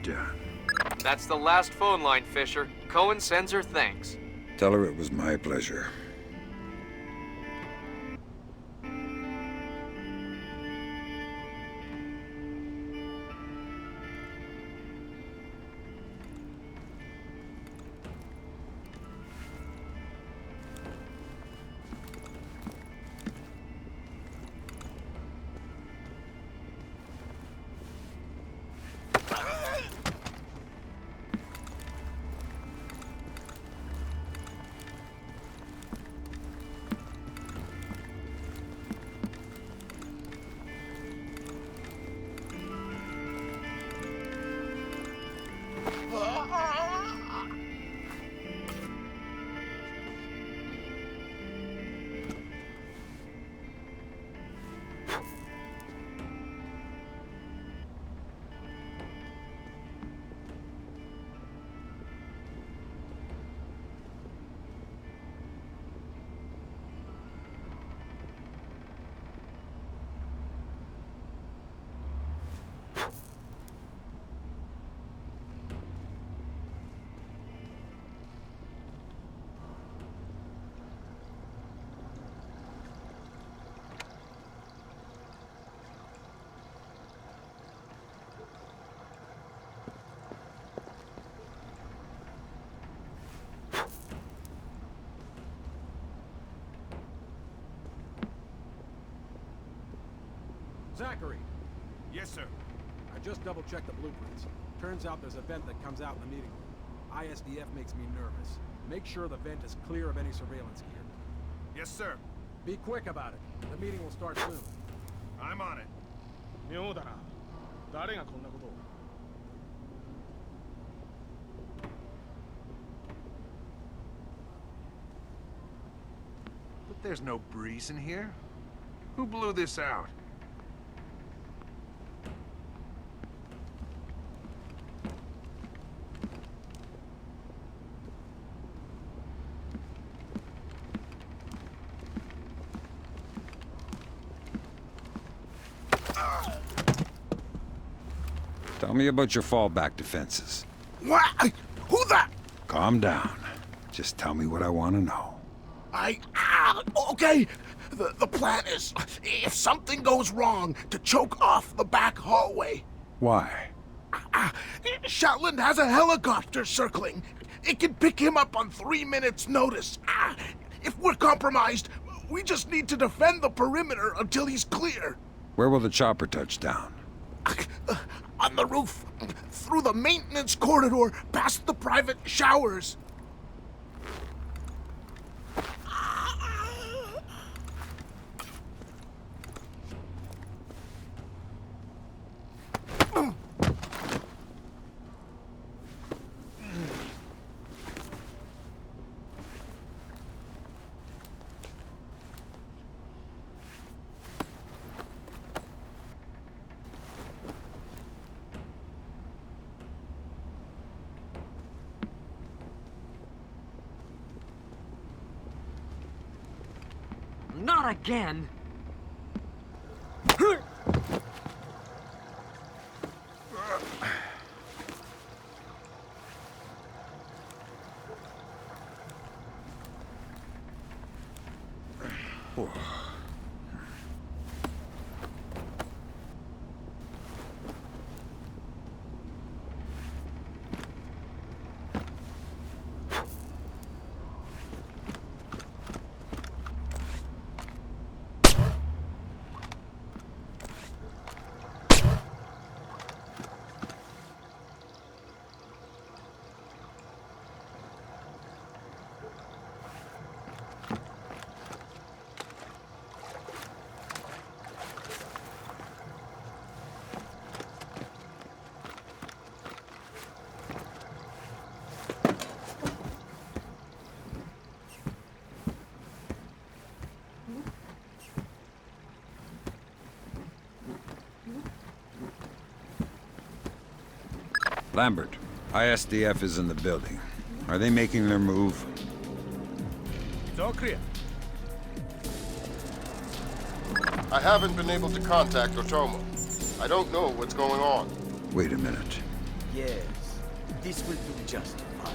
Done. That's the last phone line, Fisher. Cohen sends her thanks. Tell her it was my pleasure. Zachary! Yes, sir. I just double-checked the blueprints. Turns out there's a vent that comes out in the meeting room. ISDF makes me nervous. Make sure the vent is clear of any surveillance gear. Yes, sir. Be quick about it. The meeting will start soon. I'm on it. 妙だな。誰がこんなことを。But there's no breeze in here. Who blew this out? Tell me about your fallback defenses. What? Who the? Calm down. Just tell me what I want to know. Okay. The plan is, if something goes wrong, to choke off the back hallway. Why? Shetland has a helicopter circling. It can pick him up on 3 minutes' notice. If we're compromised, we just need to defend the perimeter until he's clear. Where will the chopper touch down? On the roof, through the maintenance corridor, past the private showers. Not again! Lambert, ISDF is in the building. Are they making their move? It's all clear. I haven't been able to contact Otomo. I don't know what's going on. Wait a minute. Yes, this will do just fine.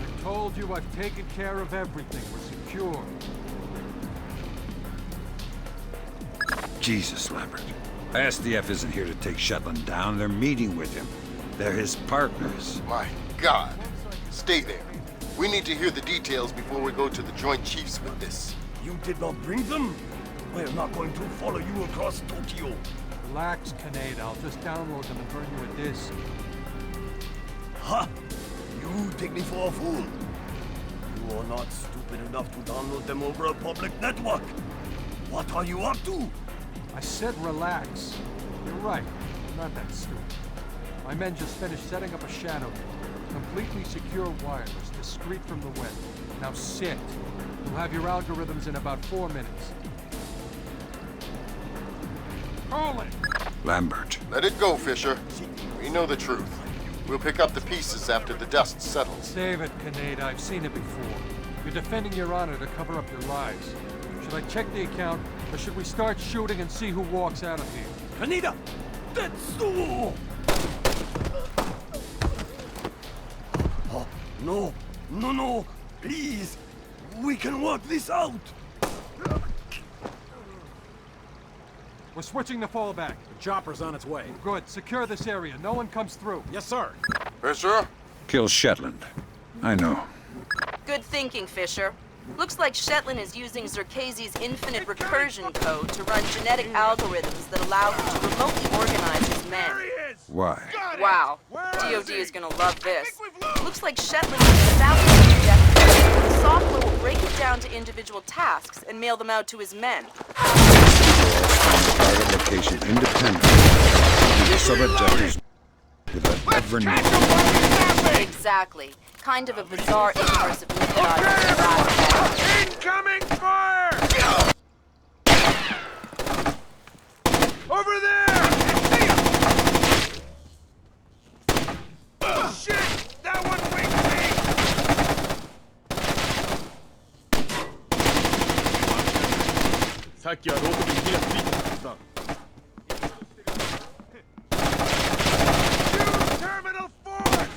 I told you I've taken care of everything. We're secure. Jesus, Lambert. ISDF isn't here to take Shetland down. They're meeting with him. They're his partners. My God. Stay there. We need to hear the details before we go to the Joint Chiefs with this. You did not bring them? We're not going to follow you across Tokyo. Relax, Kaneda. I'll just download them and burn you a disc. Ha! You take me for a fool. You are not stupid enough to download them over a public network. What are you up to? I said relax. You're right. I'm not that stupid. My men just finished setting up a shadow net. Completely secure wireless, discreet from the web. Now sit. You'll have your algorithms in about 4 minutes. Call it! Lambert. Let it go, Fisher. We know the truth. We'll pick up the pieces after the dust settles. Save it, Kaneda. I've seen it before. You're defending your honor to cover up your lies. Should I check the account, or should we start shooting and see who walks out of here? Kaneda! That's so... No, no, no, please. We can work this out. We're switching the fallback. The chopper's on its way. Good. Secure this area. No one comes through. Yes, sir. Fisher? Kill Shetland. I know. Good thinking, Fisher. Looks like Shetland is using Zerkezi's infinite recursion code to run genetic algorithms that allow him to remotely organize his men. Why? Wow. DOD is gonna love this. Looks like Shetland is establishing a objective. The software will break it down to individual tasks and mail them out to his men. Target location independent. Sub-objectives without ever knowing. Exactly. Kind of a bizarre inverse of Levan. Incoming fire! Over there! Oh, shit! That one winged me! さっきはロープに火がついてたはずだ。Terminal force!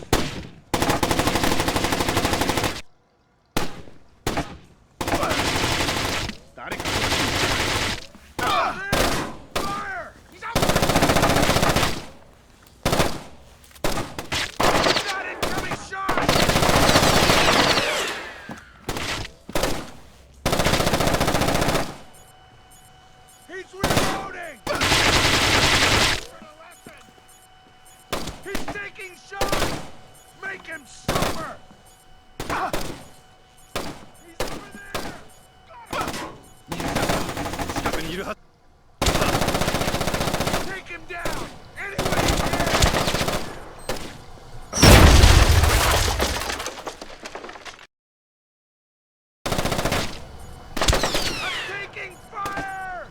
Take him somewhere! Take him down! Any way you can! I'm taking fire!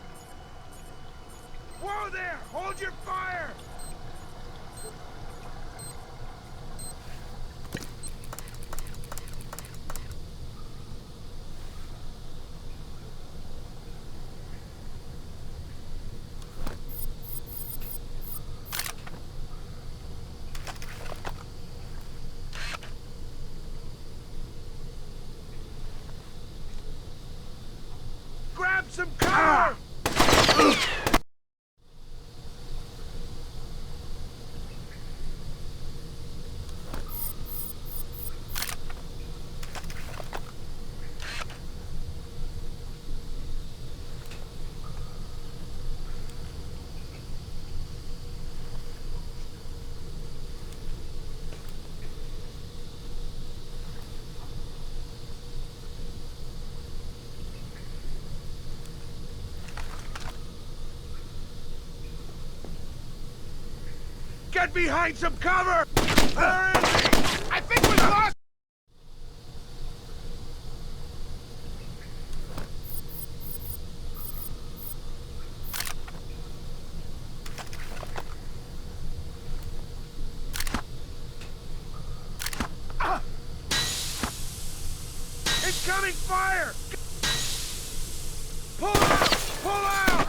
Whoa there! Hold your fire! Grab some cover! Get behind some cover! Where is he? I think we lost! Incoming fire! Pull out! Pull out!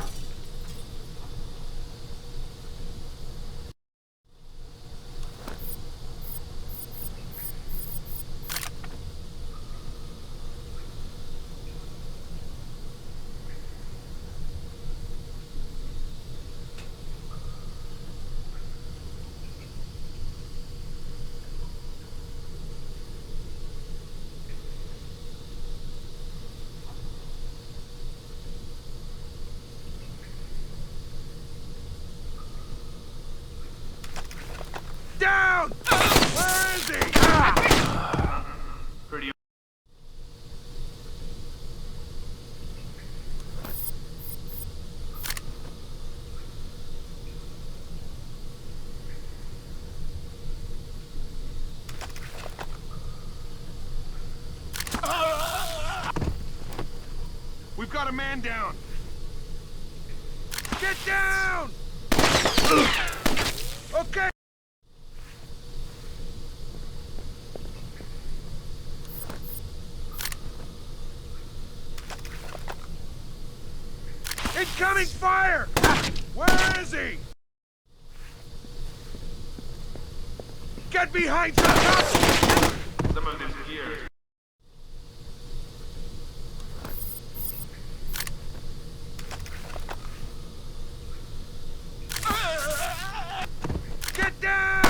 Down! Where is he? Pretty. We've got a man down. Get down! Okay. Incoming fire! Where is he? Get behind some cover! Some of this gear. Get down!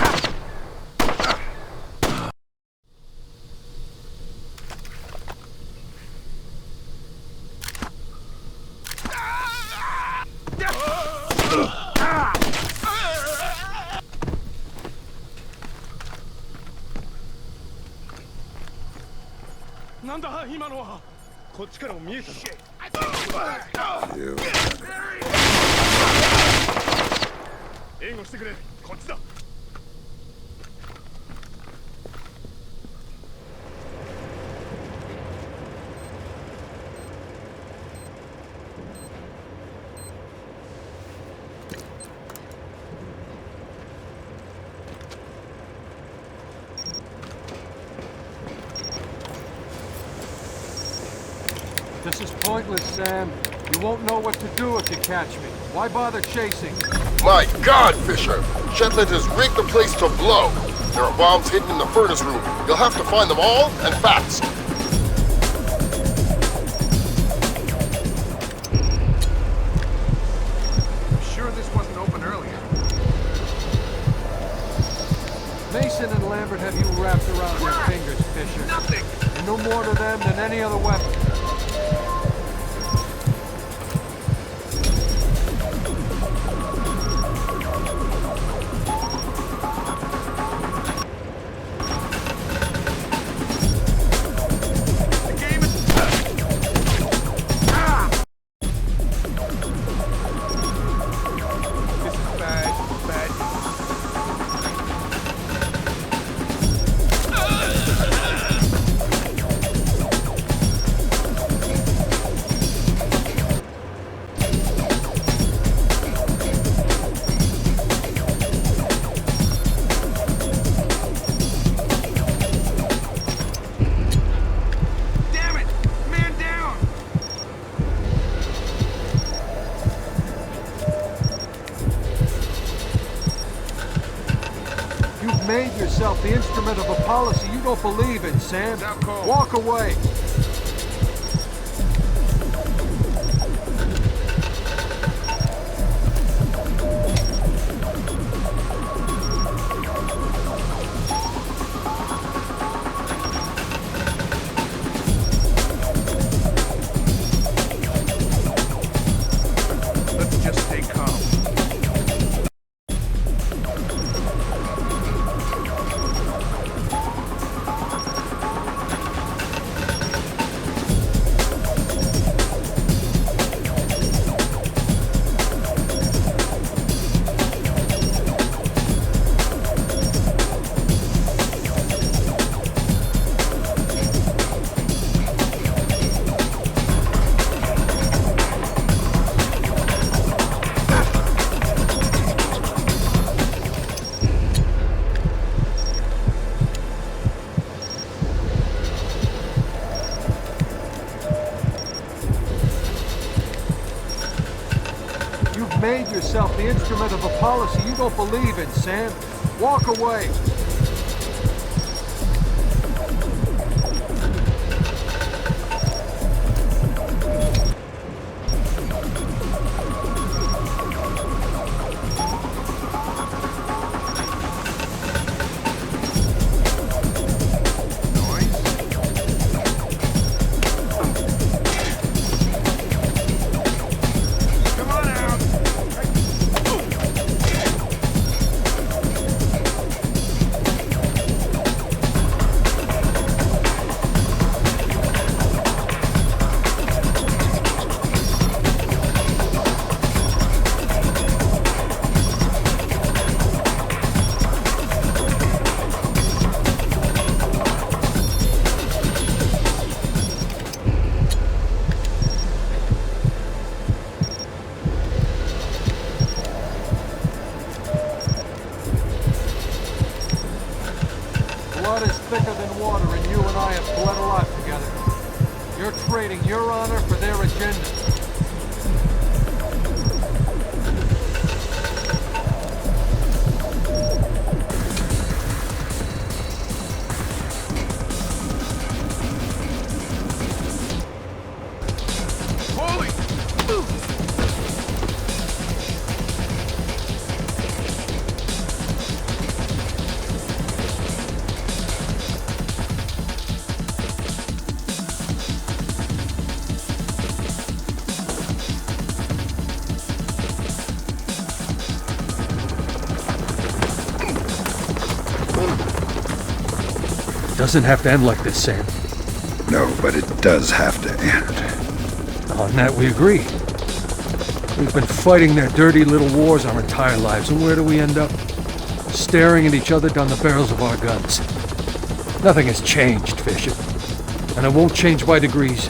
This is pointless, Sam. You won't know what to do if you catch me. Why bother chasing? My God, Fisher! Shetland has rigged the place to blow. There are bombs hidden in the furnace room. You'll have to find them all, and fast. I'm sure this wasn't open earlier. Mason and Lambert have you wrapped around their fingers, Fisher. Nothing! You're no more to them than any other weapon. yourself the instrument of a policy you don't believe in, Sam. Walk away. Let's just stay calm. You've made yourself the instrument of a policy you don't believe in, Sam. Walk away. Blood is thicker than water, and you and I have bled a lot together. You're trading your honor for their agenda. Doesn't have to end like this, Sam. No, but it does have to end. On that we agree. We've been fighting their dirty little wars our entire lives, and where do we end up? Staring at each other down the barrels of our guns. Nothing has changed, Fisher. And it won't change by degrees.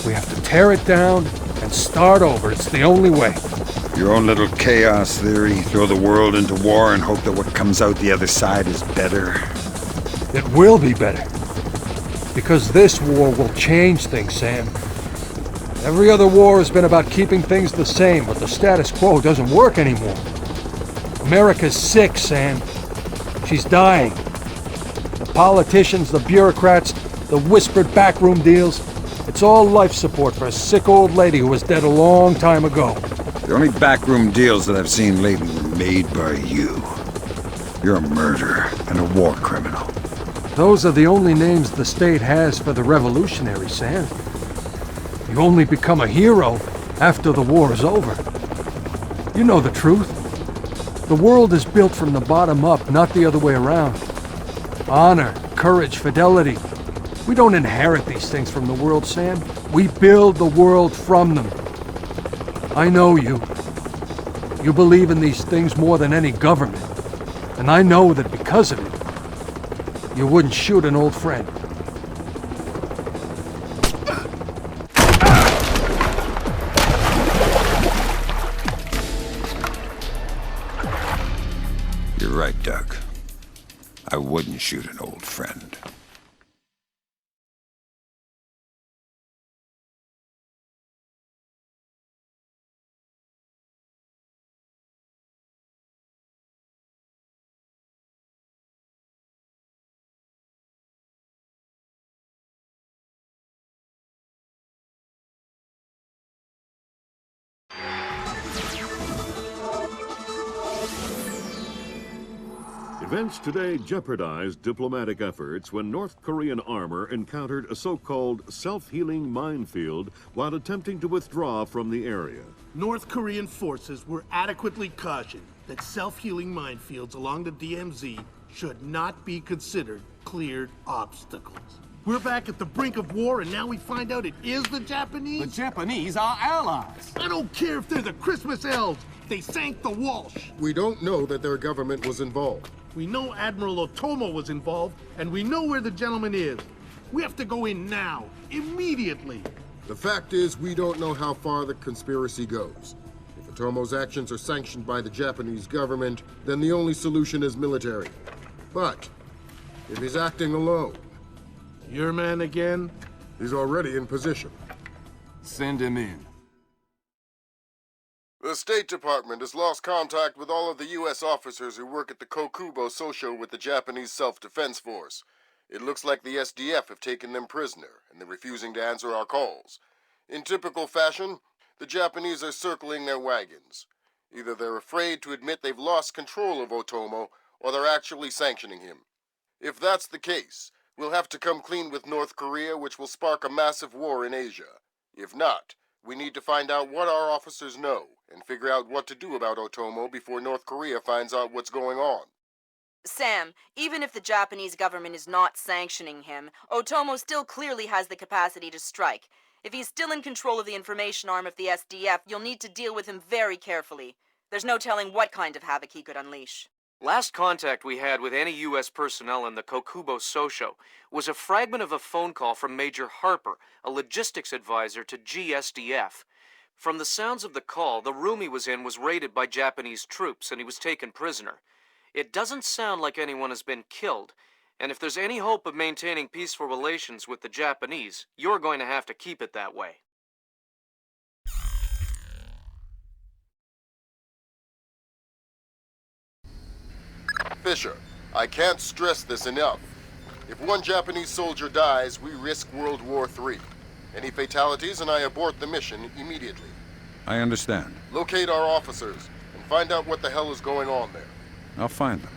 We have to tear it down and start over. It's the only way. Your own little chaos theory, throw the world into war and hope that what comes out the other side is better. It will be better. Because this war will change things, Sam. Every other war has been about keeping things the same, but the status quo doesn't work anymore. America's sick, Sam. She's dying. The politicians, the bureaucrats, the whispered backroom deals, it's all life support for a sick old lady who was dead a long time ago. The only backroom deals that I've seen lately were made by you. You're a murderer and a war criminal. Those are the only names the state has for the revolutionaries, Sam. You only become a hero after the war is over. You know the truth. The world is built from the bottom up, not the other way around. Honor, courage, fidelity. We don't inherit these things from the world, Sam. We build the world from them. I know you. You believe in these things more than any government. And I know that because of it, you wouldn't shoot an old friend. You're right, Doug. I wouldn't shoot an old friend. Events today jeopardized diplomatic efforts when North Korean armor encountered a so-called self-healing minefield while attempting to withdraw from the area. North Korean forces were adequately cautioned that self-healing minefields along the DMZ should not be considered cleared obstacles. We're back at the brink of war, and now we find out it is the Japanese? The Japanese are allies. I don't care if they're the Christmas elves. They sank the Walsh. We don't know that their government was involved. We know Admiral Otomo was involved, and we know where the gentleman is. We have to go in now, immediately. The fact is, we don't know how far the conspiracy goes. If Otomo's actions are sanctioned by the Japanese government, then the only solution is military. But if he's acting alone... Your man again? He's already in position. Send him in. The State Department has lost contact with all of the U.S. officers who work at the Kokubo Sosho with the Japanese Self-Defense Force. It looks like the SDF have taken them prisoner, and they're refusing to answer our calls. In typical fashion, the Japanese are circling their wagons. Either they're afraid to admit they've lost control of Otomo, or they're actually sanctioning him. If that's the case, we'll have to come clean with North Korea, which will spark a massive war in Asia. If not, we need to find out what our officers know, and figure out what to do about Otomo before North Korea finds out what's going on. Sam, even if the Japanese government is not sanctioning him, Otomo still clearly has the capacity to strike. If he's still in control of the information arm of the SDF, you'll need to deal with him very carefully. There's no telling what kind of havoc he could unleash. Last contact we had with any U.S. personnel in the Kokubo Sosho was a fragment of a phone call from Major Harper, a logistics advisor to GSDF. From the sounds of the call, the room he was in was raided by Japanese troops and he was taken prisoner. It doesn't sound like anyone has been killed, and if there's any hope of maintaining peaceful relations with the Japanese, you're going to have to keep it that way. Fisher, I can't stress this enough. If one Japanese soldier dies, we risk World War III. Any fatalities and I abort the mission immediately. I understand. Locate our officers and find out what the hell is going on there. I'll find them.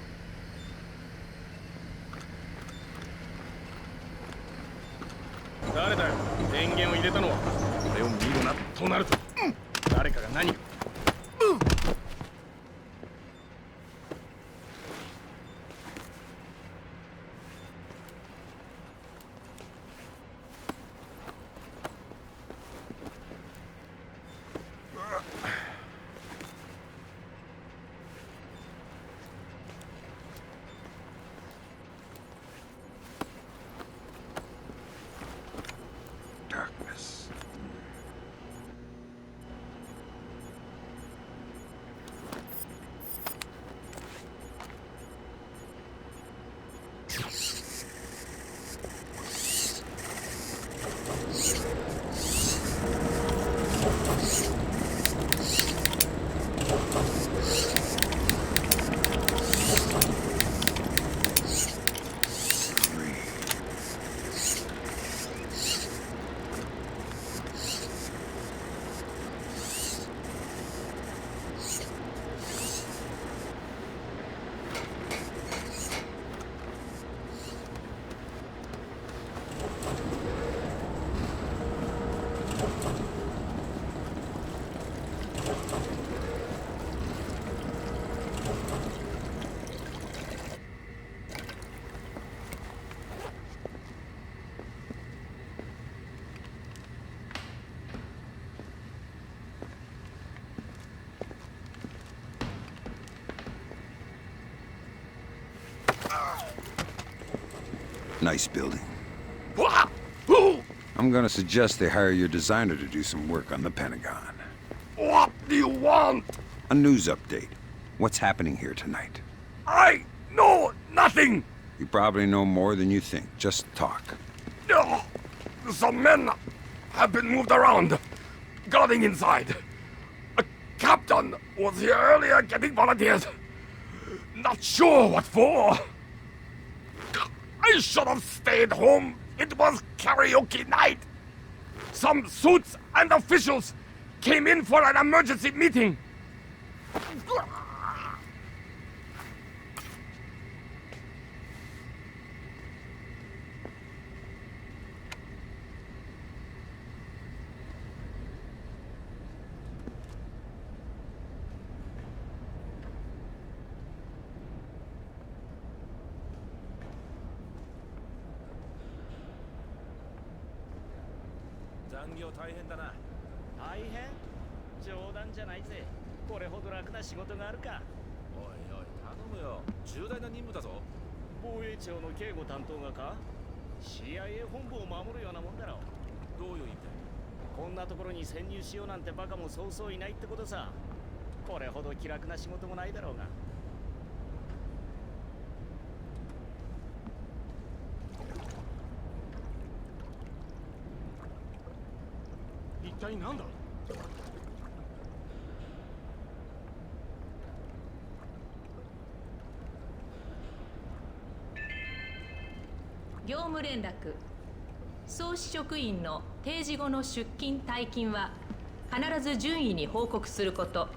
誰だよ電源を入れたのは俺を見るなとなると誰かが何を Darkness. Nice building. I'm gonna suggest they hire your designer to do some work on the Pentagon. What do you want? A news update. What's happening here tonight? I know nothing. You probably know more than you think. Just talk. No. Some men have been moved around, guarding inside. A captain was here earlier getting volunteers. Not sure what for. I should have stayed home. It was karaoke night. Some suits and officials came in for an emergency meeting. 残業大変だな。大変？冗談じゃないぜ。これほど楽な仕事があるか。おいおい、頼むよ。重大な任務だぞ。防衛庁の警護担当がか？ CIA 本部を守るようなもんだろう。どういう意味だよ。こんなところに潜入しようなんてバカもそうそういないってことさ。これほど気楽な仕事もないだろうが。一体何だ？業務連絡。総支職員の定時後の出勤退勤は必ず順位に報告すること。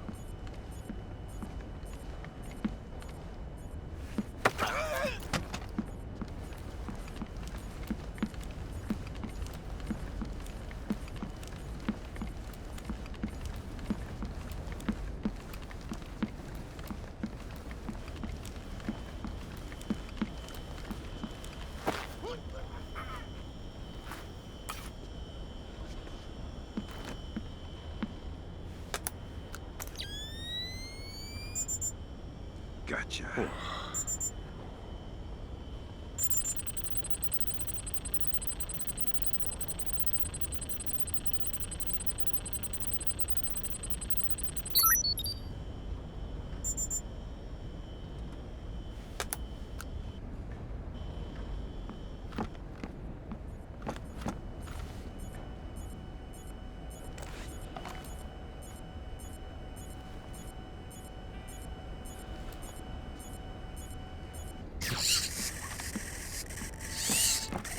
Gotcha.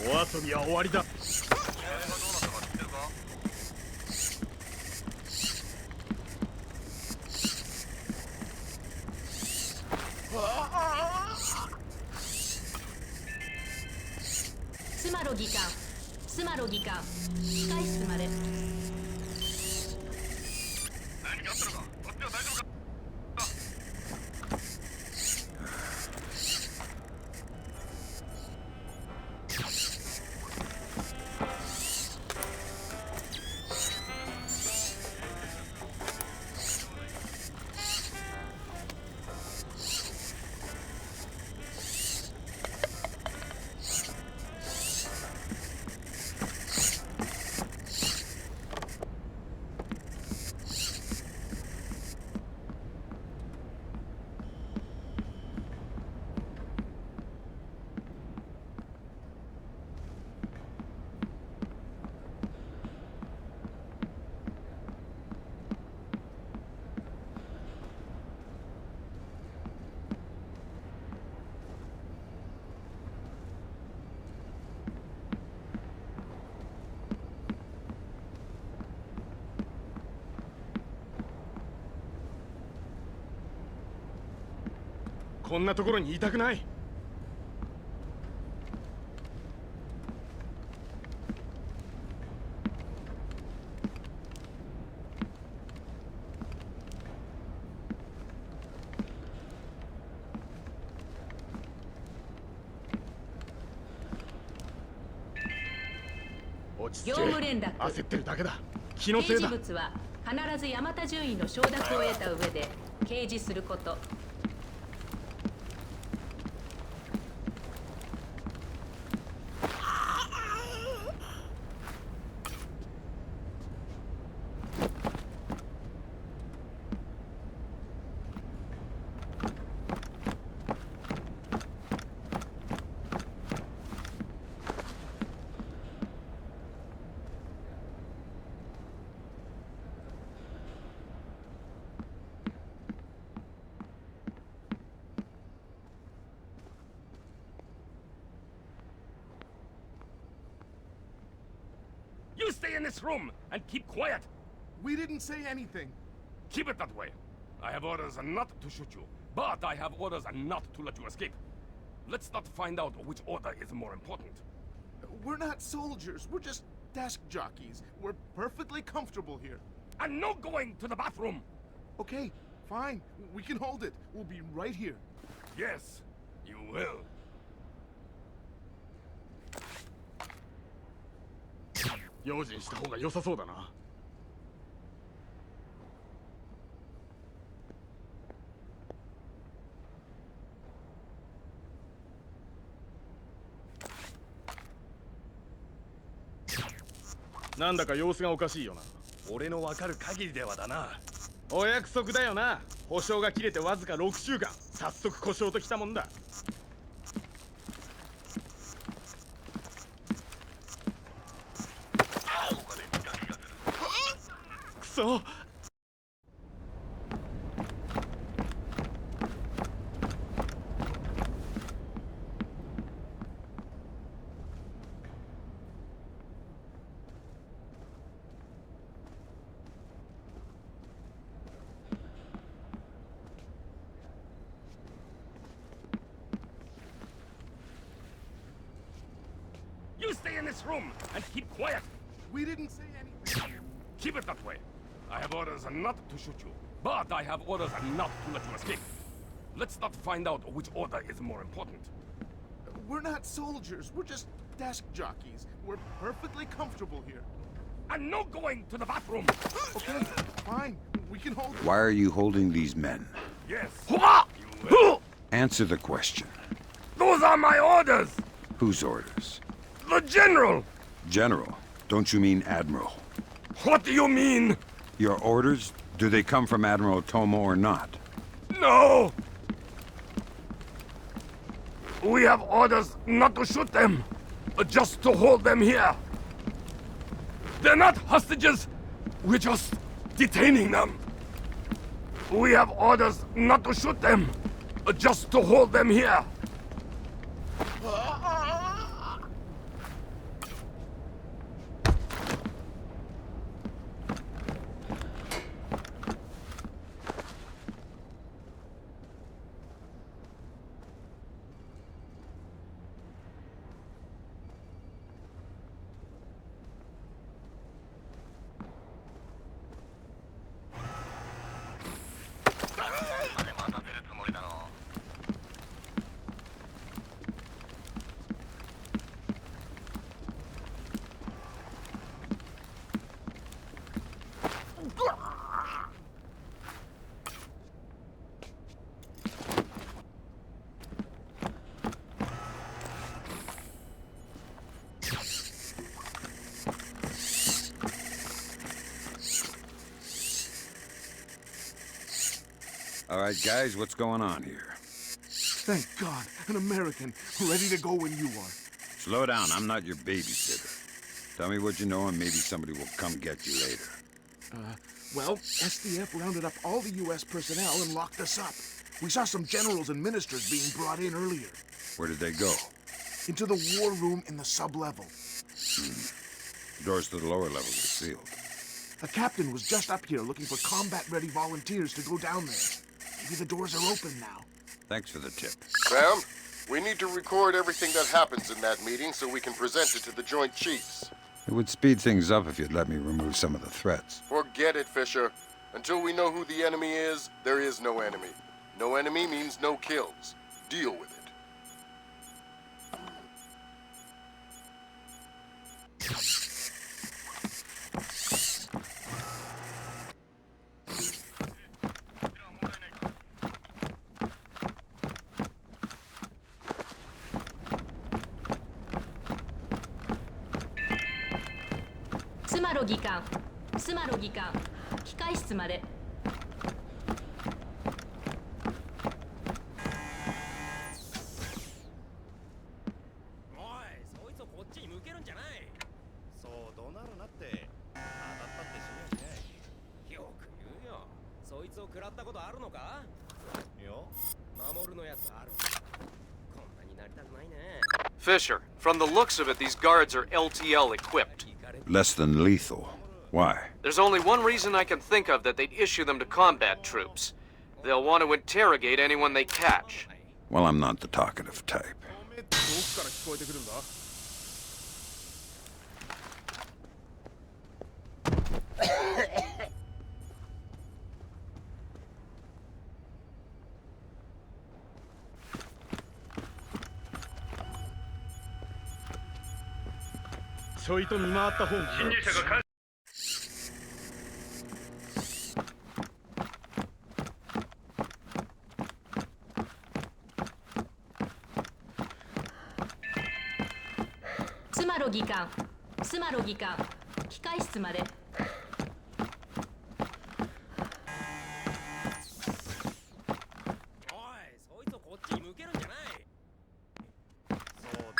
お遊びは終わりだ。スマロ議官、スマロ議官、控室まで。何かあったのか。こっちは大丈夫か。こんなところにいたくない。落ち着け。業務連絡。焦ってるだけだ。気のせいだ。掲示物は必ず山田順位の承諾を得た上で掲示すること。You stay in this room and keep quiet. We didn't say anything. Keep it that way. I have orders not to shoot you, but I have orders not to let you escape. Let's not find out which order is more important. We're not soldiers. We're just desk jockeys. We're perfectly comfortable here. And no going to the bathroom. Okay, fine. We can hold it. We'll be right here. Yes, you will. 用心した方が良さそうだな。なんだか様子がおかしいよな。俺のわかる限りではだな。お約束だよな。保証が切れてわずか6週間。早速故障ときたもんだ。くそ。You stay in this room and keep quiet. We didn't say anything. Keep it that way. I have orders not to shoot you, but I have orders not to let you escape. Let's not find out which order is more important. We're not soldiers. We're just desk jockeys. We're perfectly comfortable here. I'm not going to the bathroom. Okay, fine. We can hold. Why are you holding these men? Yes. Answer the question. Those are my orders. Whose orders? The general. General. Don't you mean Admiral? What do you mean? Your orders? Do they come from Admiral Tomo or not? No. We have orders not to shoot them, just to hold them here. They're not hostages. We're just detaining them. We have orders not to shoot them, just to hold them here. All right, guys, what's going on here? Thank God, an American, ready to go when you are. Slow down, I'm not your babysitter. Tell me what you know and maybe somebody will come get you later. Well, SDF rounded up all the U.S. personnel and locked us up. We saw some generals and ministers being brought in earlier. Where did they go? Into the war room in the sub-level. Doors to the lower levels are sealed. A captain was just up here looking for combat-ready volunteers to go down there. Maybe the doors are open now. Thanks for the tip. Sam, we need to record everything that happens in that meeting so we can present it to the Joint Chiefs. It would speed things up if you'd let me remove some of the threats. Forget it, Fisher. Until we know who the enemy is, there is no enemy. No enemy means no kills. Deal with it.スマロ議官、控室まで。おい、そいつをこっちに向けるんじゃない。そう怒鳴るなって。当たったって死ねえ。よく言うよ。そいつを食らったことあるのか？よ、守るのやつある。こんなになりたくないね。Fisher, from the looks of it, these guards are LTL equipped. Less than lethal. Why? There's only one reason I can think of that they'd issue them to combat troops. They'll want to interrogate anyone they catch. Well, I'm not the talkative type. ちょいと見回った方がいい。侵入者がスマロ議官、スマロ議官、機械室まで。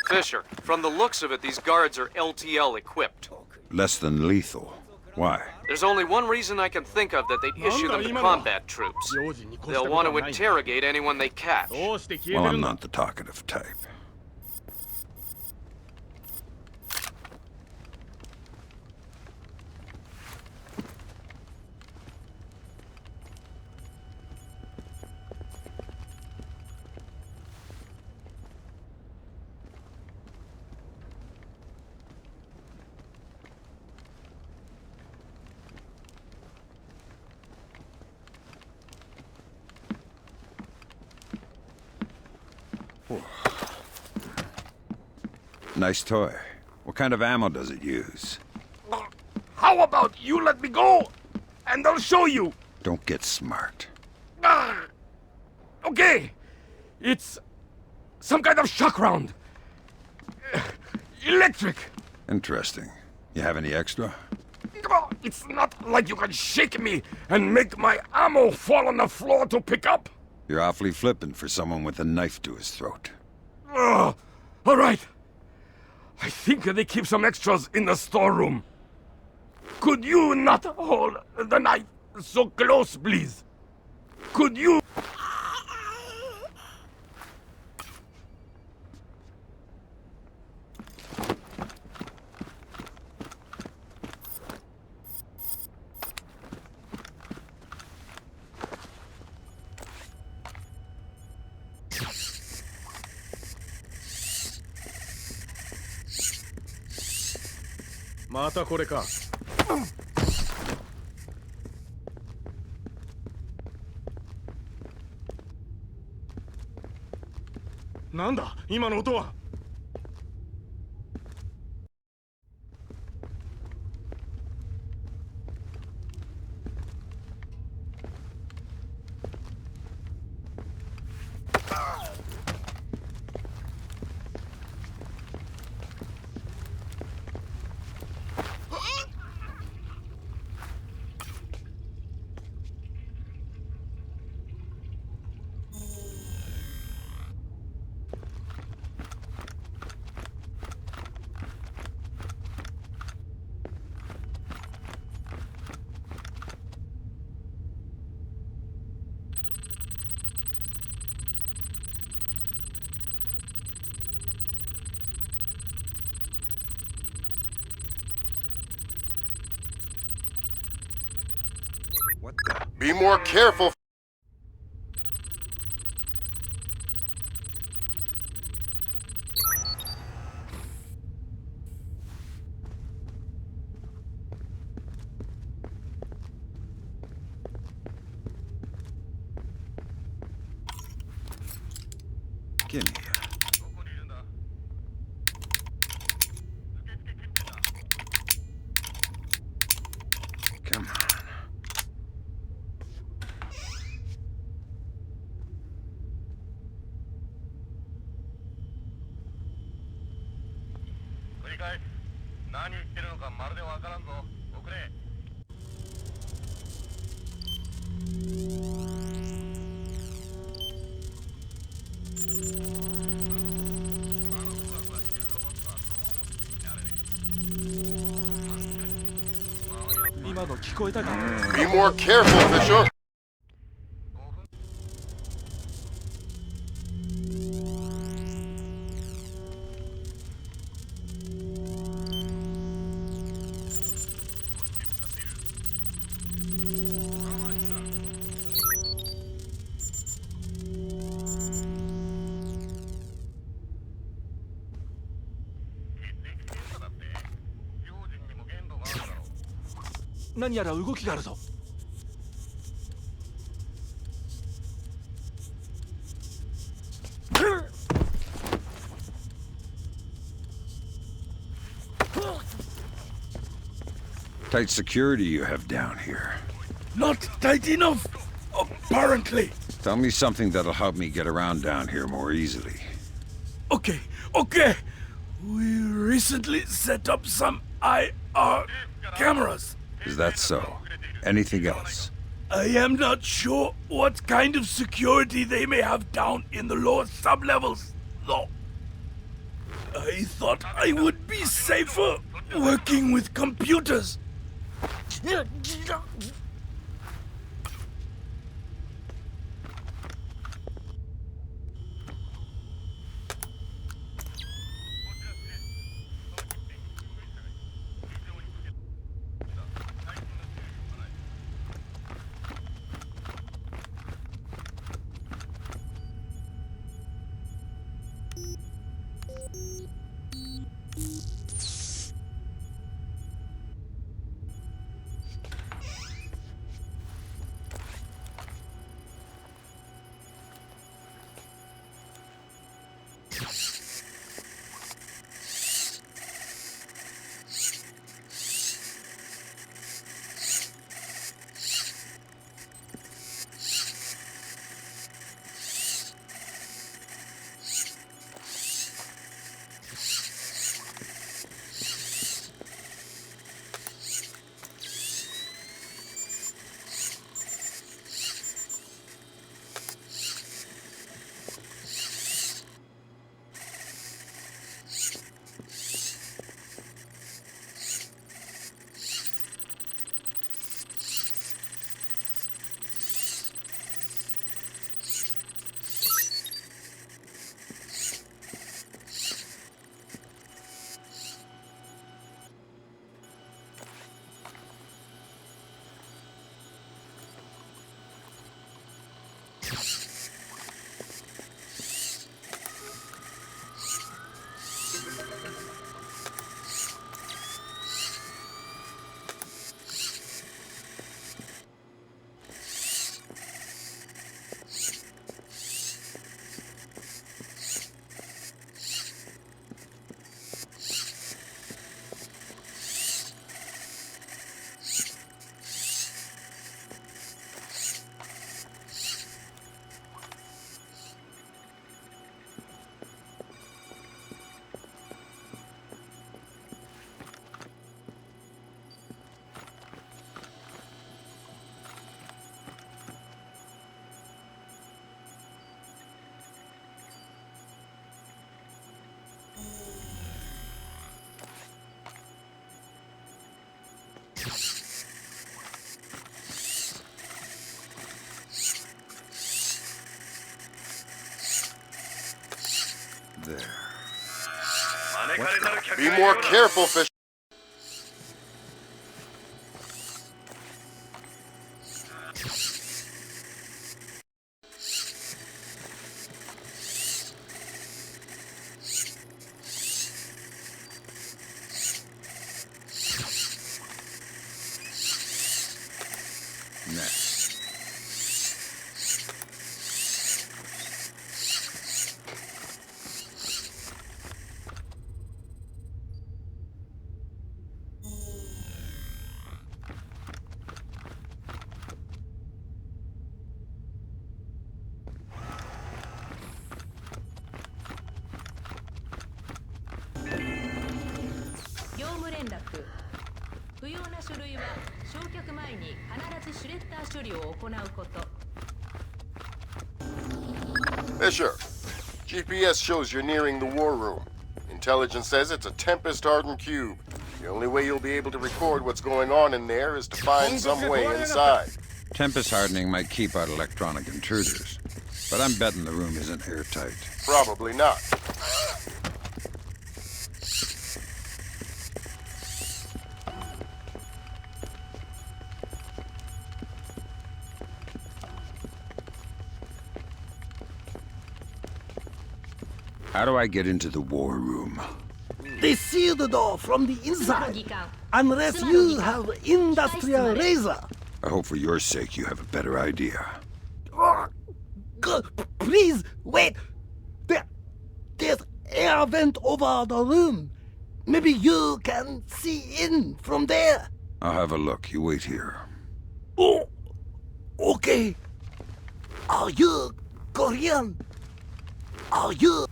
Fisher, from the looks of it, these guards are LTL equipped. Less than lethal. Why? There's only one reason I can think of that they'd issue them to combat troops. They'll want to interrogate anyone they catch. Well, I'm not the talkative type. Nice toy. What kind of ammo does it use? How about you let me go, and I'll show you? Don't get smart. Okay. It's some kind of shock round. Electric. Interesting. You have any extra? It's not like you can shake me and make my ammo fall on the floor to pick up. You're awfully flippant for someone with a knife to his throat. All right. I think they keep some extras in the storeroom. Could you not hold the knife so close, please? Could you? What the? Be more careful. Gimme. Come on. Be more careful, Fisher. Tight security you have down here. Not tight enough, apparently. Tell me something that'll help me get around down here more easily. Okay. We recently set up some IR cameras. Is that so? Anything else? I am not sure what kind of security they may have down in the lower sublevels, though. I thought I would be safer working with computers. There. Be more careful, fish. Fisher, GPS shows you're nearing the war room. Intelligence says it's a Tempest-hardened cube. The only way you'll be able to record what's going on in there is to find some way inside. Tempest hardening might keep out electronic intruders, but I'm betting the room isn't airtight. Probably not. How do I get into the war room? They seal the door from the inside, unless you have industrial laser. I hope for your sake you have a better idea. Please, wait! There's air vent over the room. Maybe you can see in from there. I'll have a look. You wait here. Oh, okay. Are you Korean? Are you?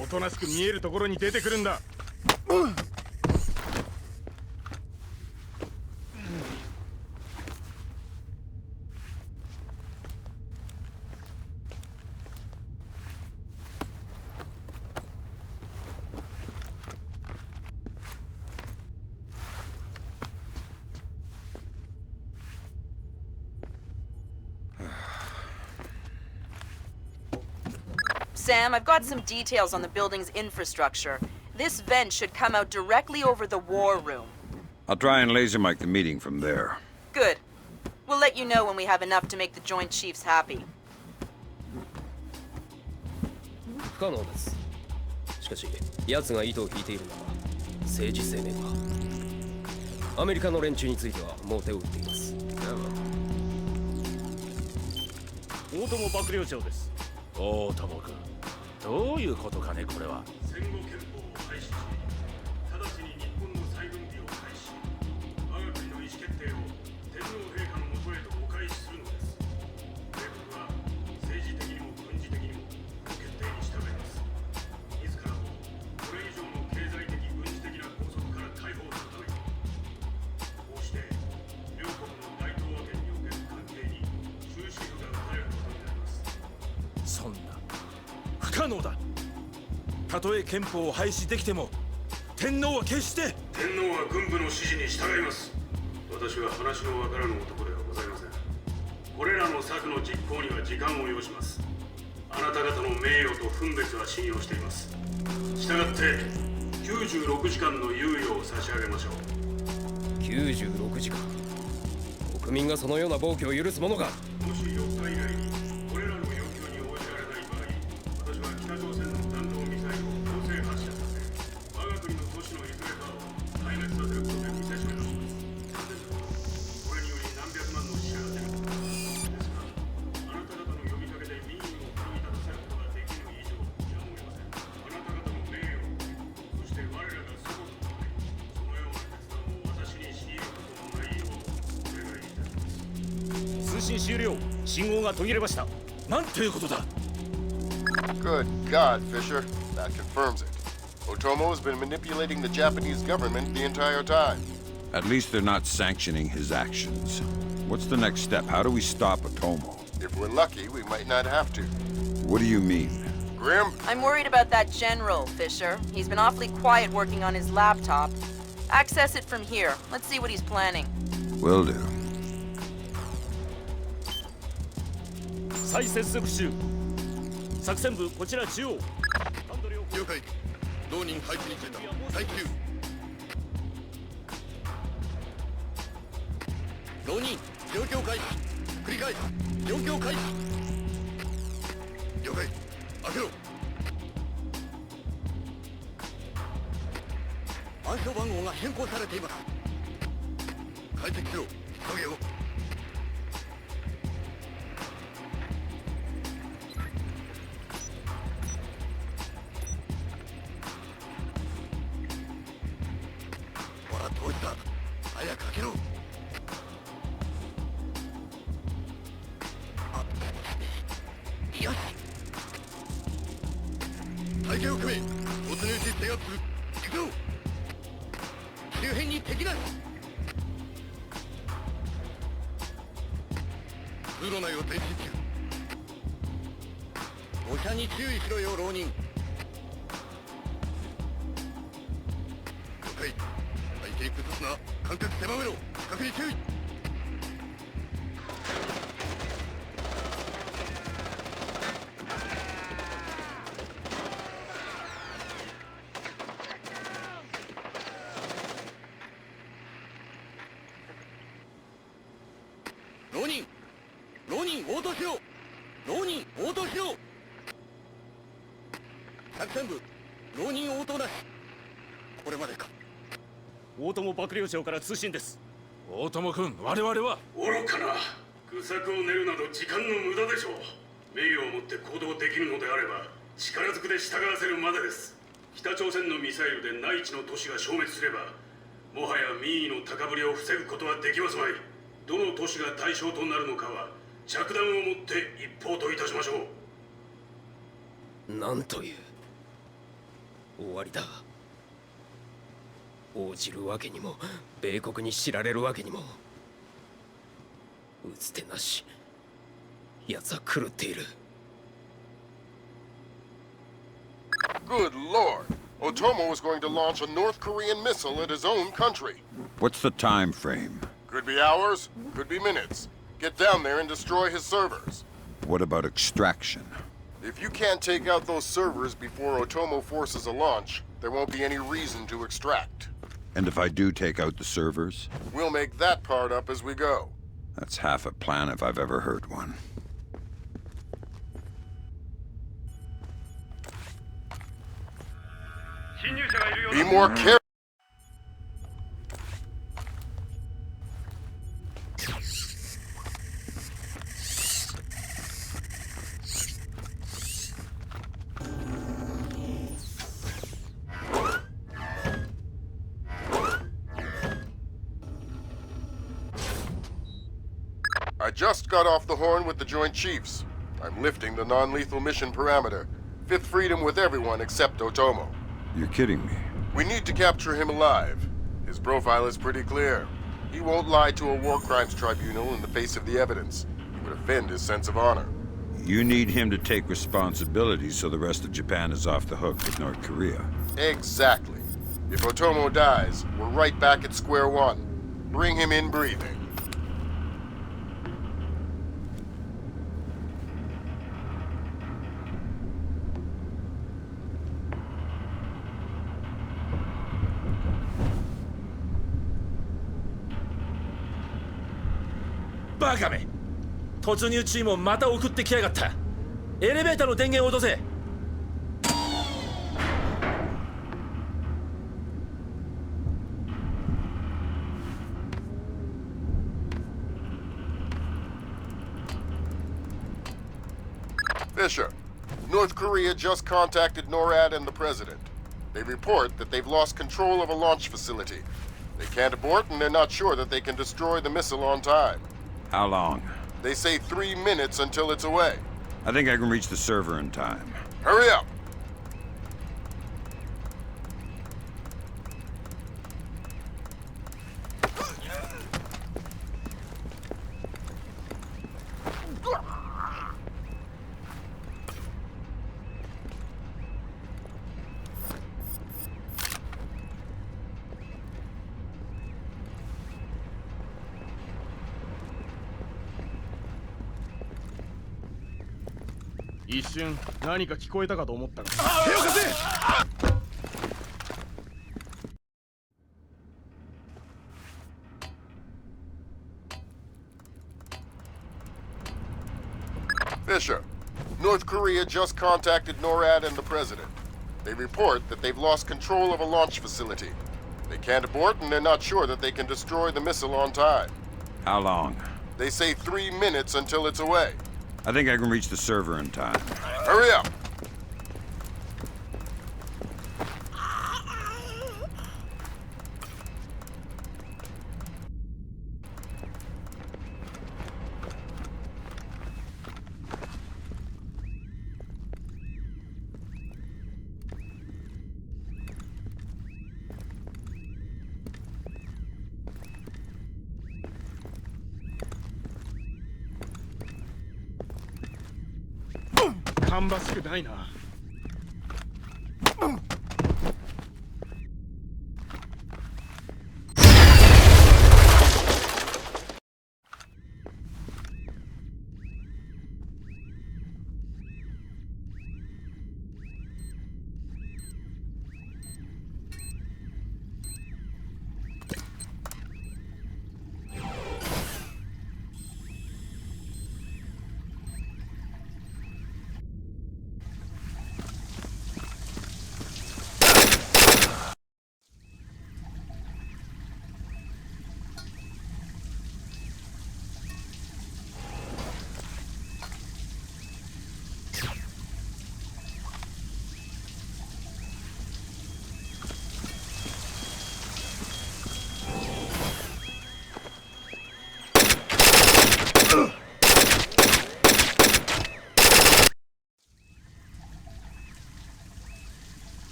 おとなしく見えるところに出てくるんだ。Sam, I've got some details on the building's infrastructure. This vent should come out directly over the war room. I'll try and laser mic the meeting from there. Good. We'll let you know when we have enough to make the Joint Chiefs happy. 不可能です。しかし、奴が糸を引いているのは政治生命か。アメリカの連中についてはもう手を打っています。大友幕僚長です。大友君、どういうことかねこれは。戦後憲法を廃止し、直ちに日本の再分離を開始し、我が国の意思決定を天皇陛下の下へとお返しするのです。米国は政治的にも軍事的にもこの決定に従います。自らをこれ以上の経済的軍事的な拘束から解放するために、こうして両国の大東亜圏における関係に終止符が打たれることになります。そんな不可能だ。たとえ憲法を廃止できても天皇は決して天皇は軍部の指示に従います。私は話のわからぬ男ではございません。これらの策の実行には時間を要します。あなた方の名誉と分別は信用しています。したがって96時間の猶予を差し上げましょう。96時間。国民がそのような暴挙を許すものか。もし4日以内にこれらの要求に応じられない場合、私は北朝鮮の弾道ミサイルを強制発射させ、我が国の都市のいずれかを壊滅させることで見せしめ出します。これにより何百万の死者が出ることですが、あなた方の呼びかけで民意を奮い立たせることができる以上、やむを得ません。あなた方の名誉、そして我らが祖国のために、そのような決断を私に強いることのないようお願いいたします。通信終了。信号が途切れました。なんていうことだ。Good God, Fisher. That confirms it. Otomo has been manipulating the Japanese government the entire time. At least they're not sanctioning his actions. What's the next step? How do we stop Otomo? If we're lucky, we might not have to. What do you mean? Grim? I'm worried about that general, Fisher. He's been awfully quiet working on his laptop. Access it from here. Let's see what he's planning. Will do. 再接続中。作戦部こちら中央。了解。同人配置についた。待機中。同人状況開始。繰り返す。状況開始。了解。開けろ。暗証番号が変更されています。解析しろ。急げよ。どうした早く開けろ。あ、よし。隊形を組め。突入し制圧する。行くぞ。周辺に敵なし。通路内を前進中。誤射に注意しろよ、浪人。了解。体形崩すな。間隔狭めろ。確認注意。浪人応答しろ。浪人応答しろ。作戦部浪人応答なし。これまでか。大友幕僚長から通信です。大友君、我々は愚かな。愚策を練るなど時間の無駄でしょう。名誉をもって行動できるのであれば力ずくで従わせるまでです。北朝鮮のミサイルで内地の都市が消滅すればもはや民意の高ぶりを防ぐことはできますまい。どの都市が対象となるのかは着弾をもって一方といたしましょう。なんという終わりだ。応じるわけにも米国に知られるわけにも打つ手なし。奴は狂っている。 Good lord! Otomo is going to launch a North Korean missile at his own country. What's the time frame? Could be hours, could be minutes. Get down there and destroy his servers. What about extraction? If you can't take out those servers before Otomo forces a launch, there won't be any reason to extract. And if I do take out the servers? We'll make that part up as we go. That's half a plan if I've ever heard one. Be more careful. I just got off the horn with the Joint Chiefs. I'm lifting the non-lethal mission parameter. Fifth freedom with everyone except Otomo. You're kidding me. We need to capture him alive. His profile is pretty clear. He won't lie to a war crimes tribunal in the face of the evidence. It would offend his sense of honor. You need him to take responsibility so the rest of Japan is off the hook with North Korea. Exactly. If Otomo dies, we're right back at square one. Bring him in breathing. Bakame! 突入チームをまた送ってきやがった。エレベーターの電源を落とせ。Fisher, North Korea just contacted NORAD and the president. They report that they've lost control of a launch facility. They can't abort and they're not sure that they can destroy the missile on time. How long? They say 3 minutes until it's away. I think I can reach the server in time. Hurry up! Fisher, North Korea just contacted NORAD and the president. They report that they've lost control of a launch facility. They can't abort and they're not sure that they can destroy the missile on time. How long? They say 3 minutes until it's away. I think I can reach the server in time. Hurry up!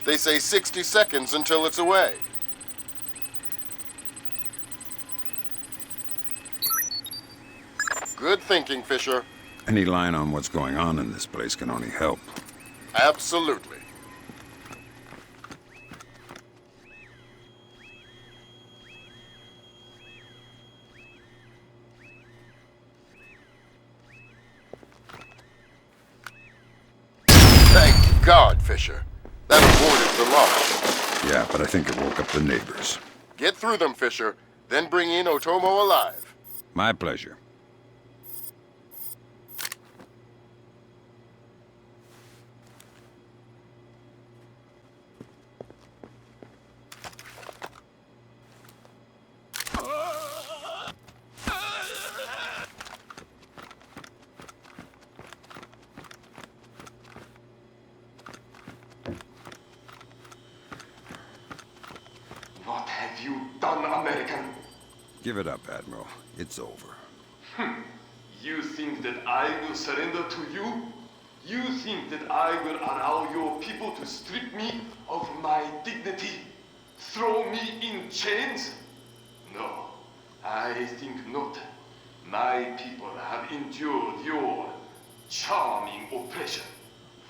They say 60 seconds until it's away. Good thinking, Fisher. Any line on what's going on in this place can only help. Absolutely. Thank God, Fisher. That avoided the launch. Yeah, but I think it woke up the neighbors. Get through them, Fisher, then bring in Otomo alive. My pleasure. What have you done, American? Give it up, Admiral. It's over. You think that I will surrender to you? You think that I will allow your people to strip me of my dignity? Throw me in chains? No, I think not. My people have endured your charming oppression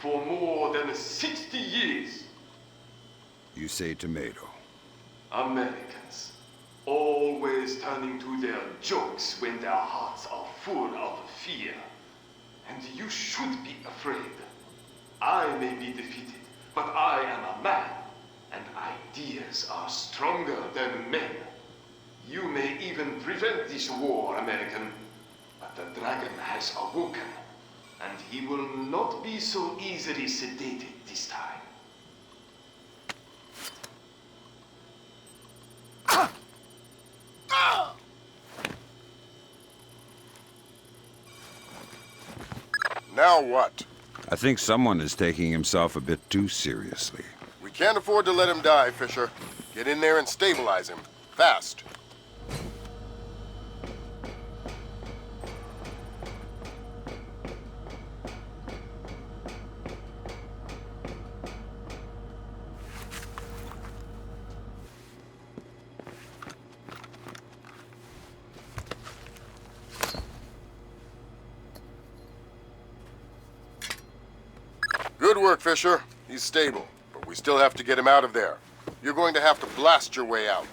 for more than 60 years. You say tomato. Americans, always turning to their jokes when their hearts are full of fear. And you should be afraid. I may be defeated, but I am a man, and ideas are stronger than men. You may even prevent this war, American, but the dragon has awoken, and he will not be so easily sedated this time. Now what? I think someone is taking himself a bit too seriously. We can't afford to let him die, Fisher. Get in there and stabilize him. Fast. Good work, Fisher. He's stable, but we still have to get him out of there. You're going to have to blast your way out.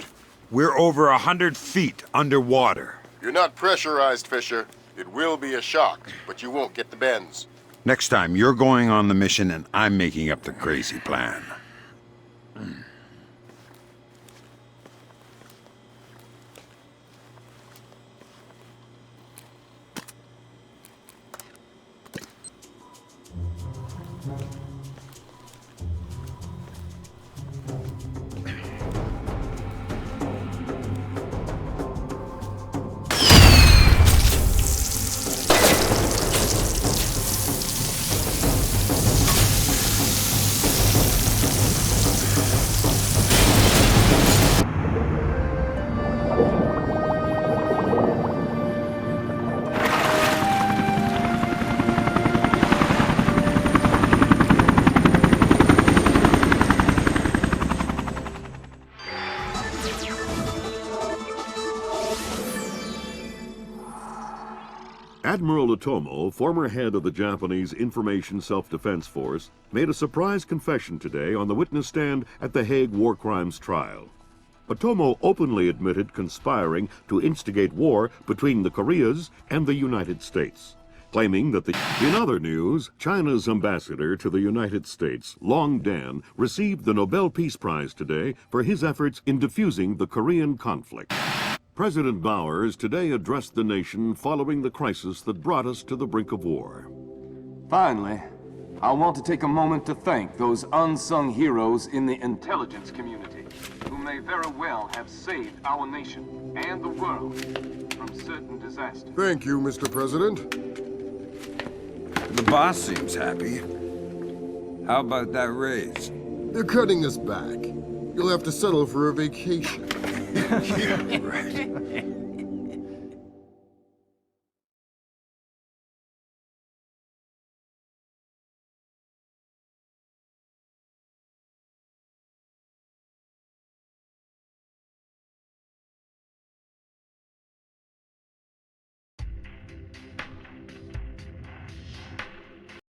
We're over 100 feet underwater. You're not pressurized, Fisher. It will be a shock, but you won't get the bends. Next time, you're going on the mission and I'm making up the crazy plan. Admiral Otomo, former head of the Japanese Information Self-Defense Force, made a surprise confession today on the witness stand at the Hague War Crimes trial. Otomo openly admitted conspiring to instigate war between the Koreas and the United States, claiming that In other news, China's ambassador to the United States, Long Dan, received the Nobel Peace Prize today for his efforts in defusing the Korean conflict. President Bowers today addressed the nation following the crisis that brought us to the brink of war. Finally, I want to take a moment to thank those unsung heroes in the intelligence community who may very well have saved our nation and the world from certain disasters. Thank you, Mr. President. The boss seems happy. How about that raise? They're cutting us back. You'll have to settle for a vacation. Yeah, right.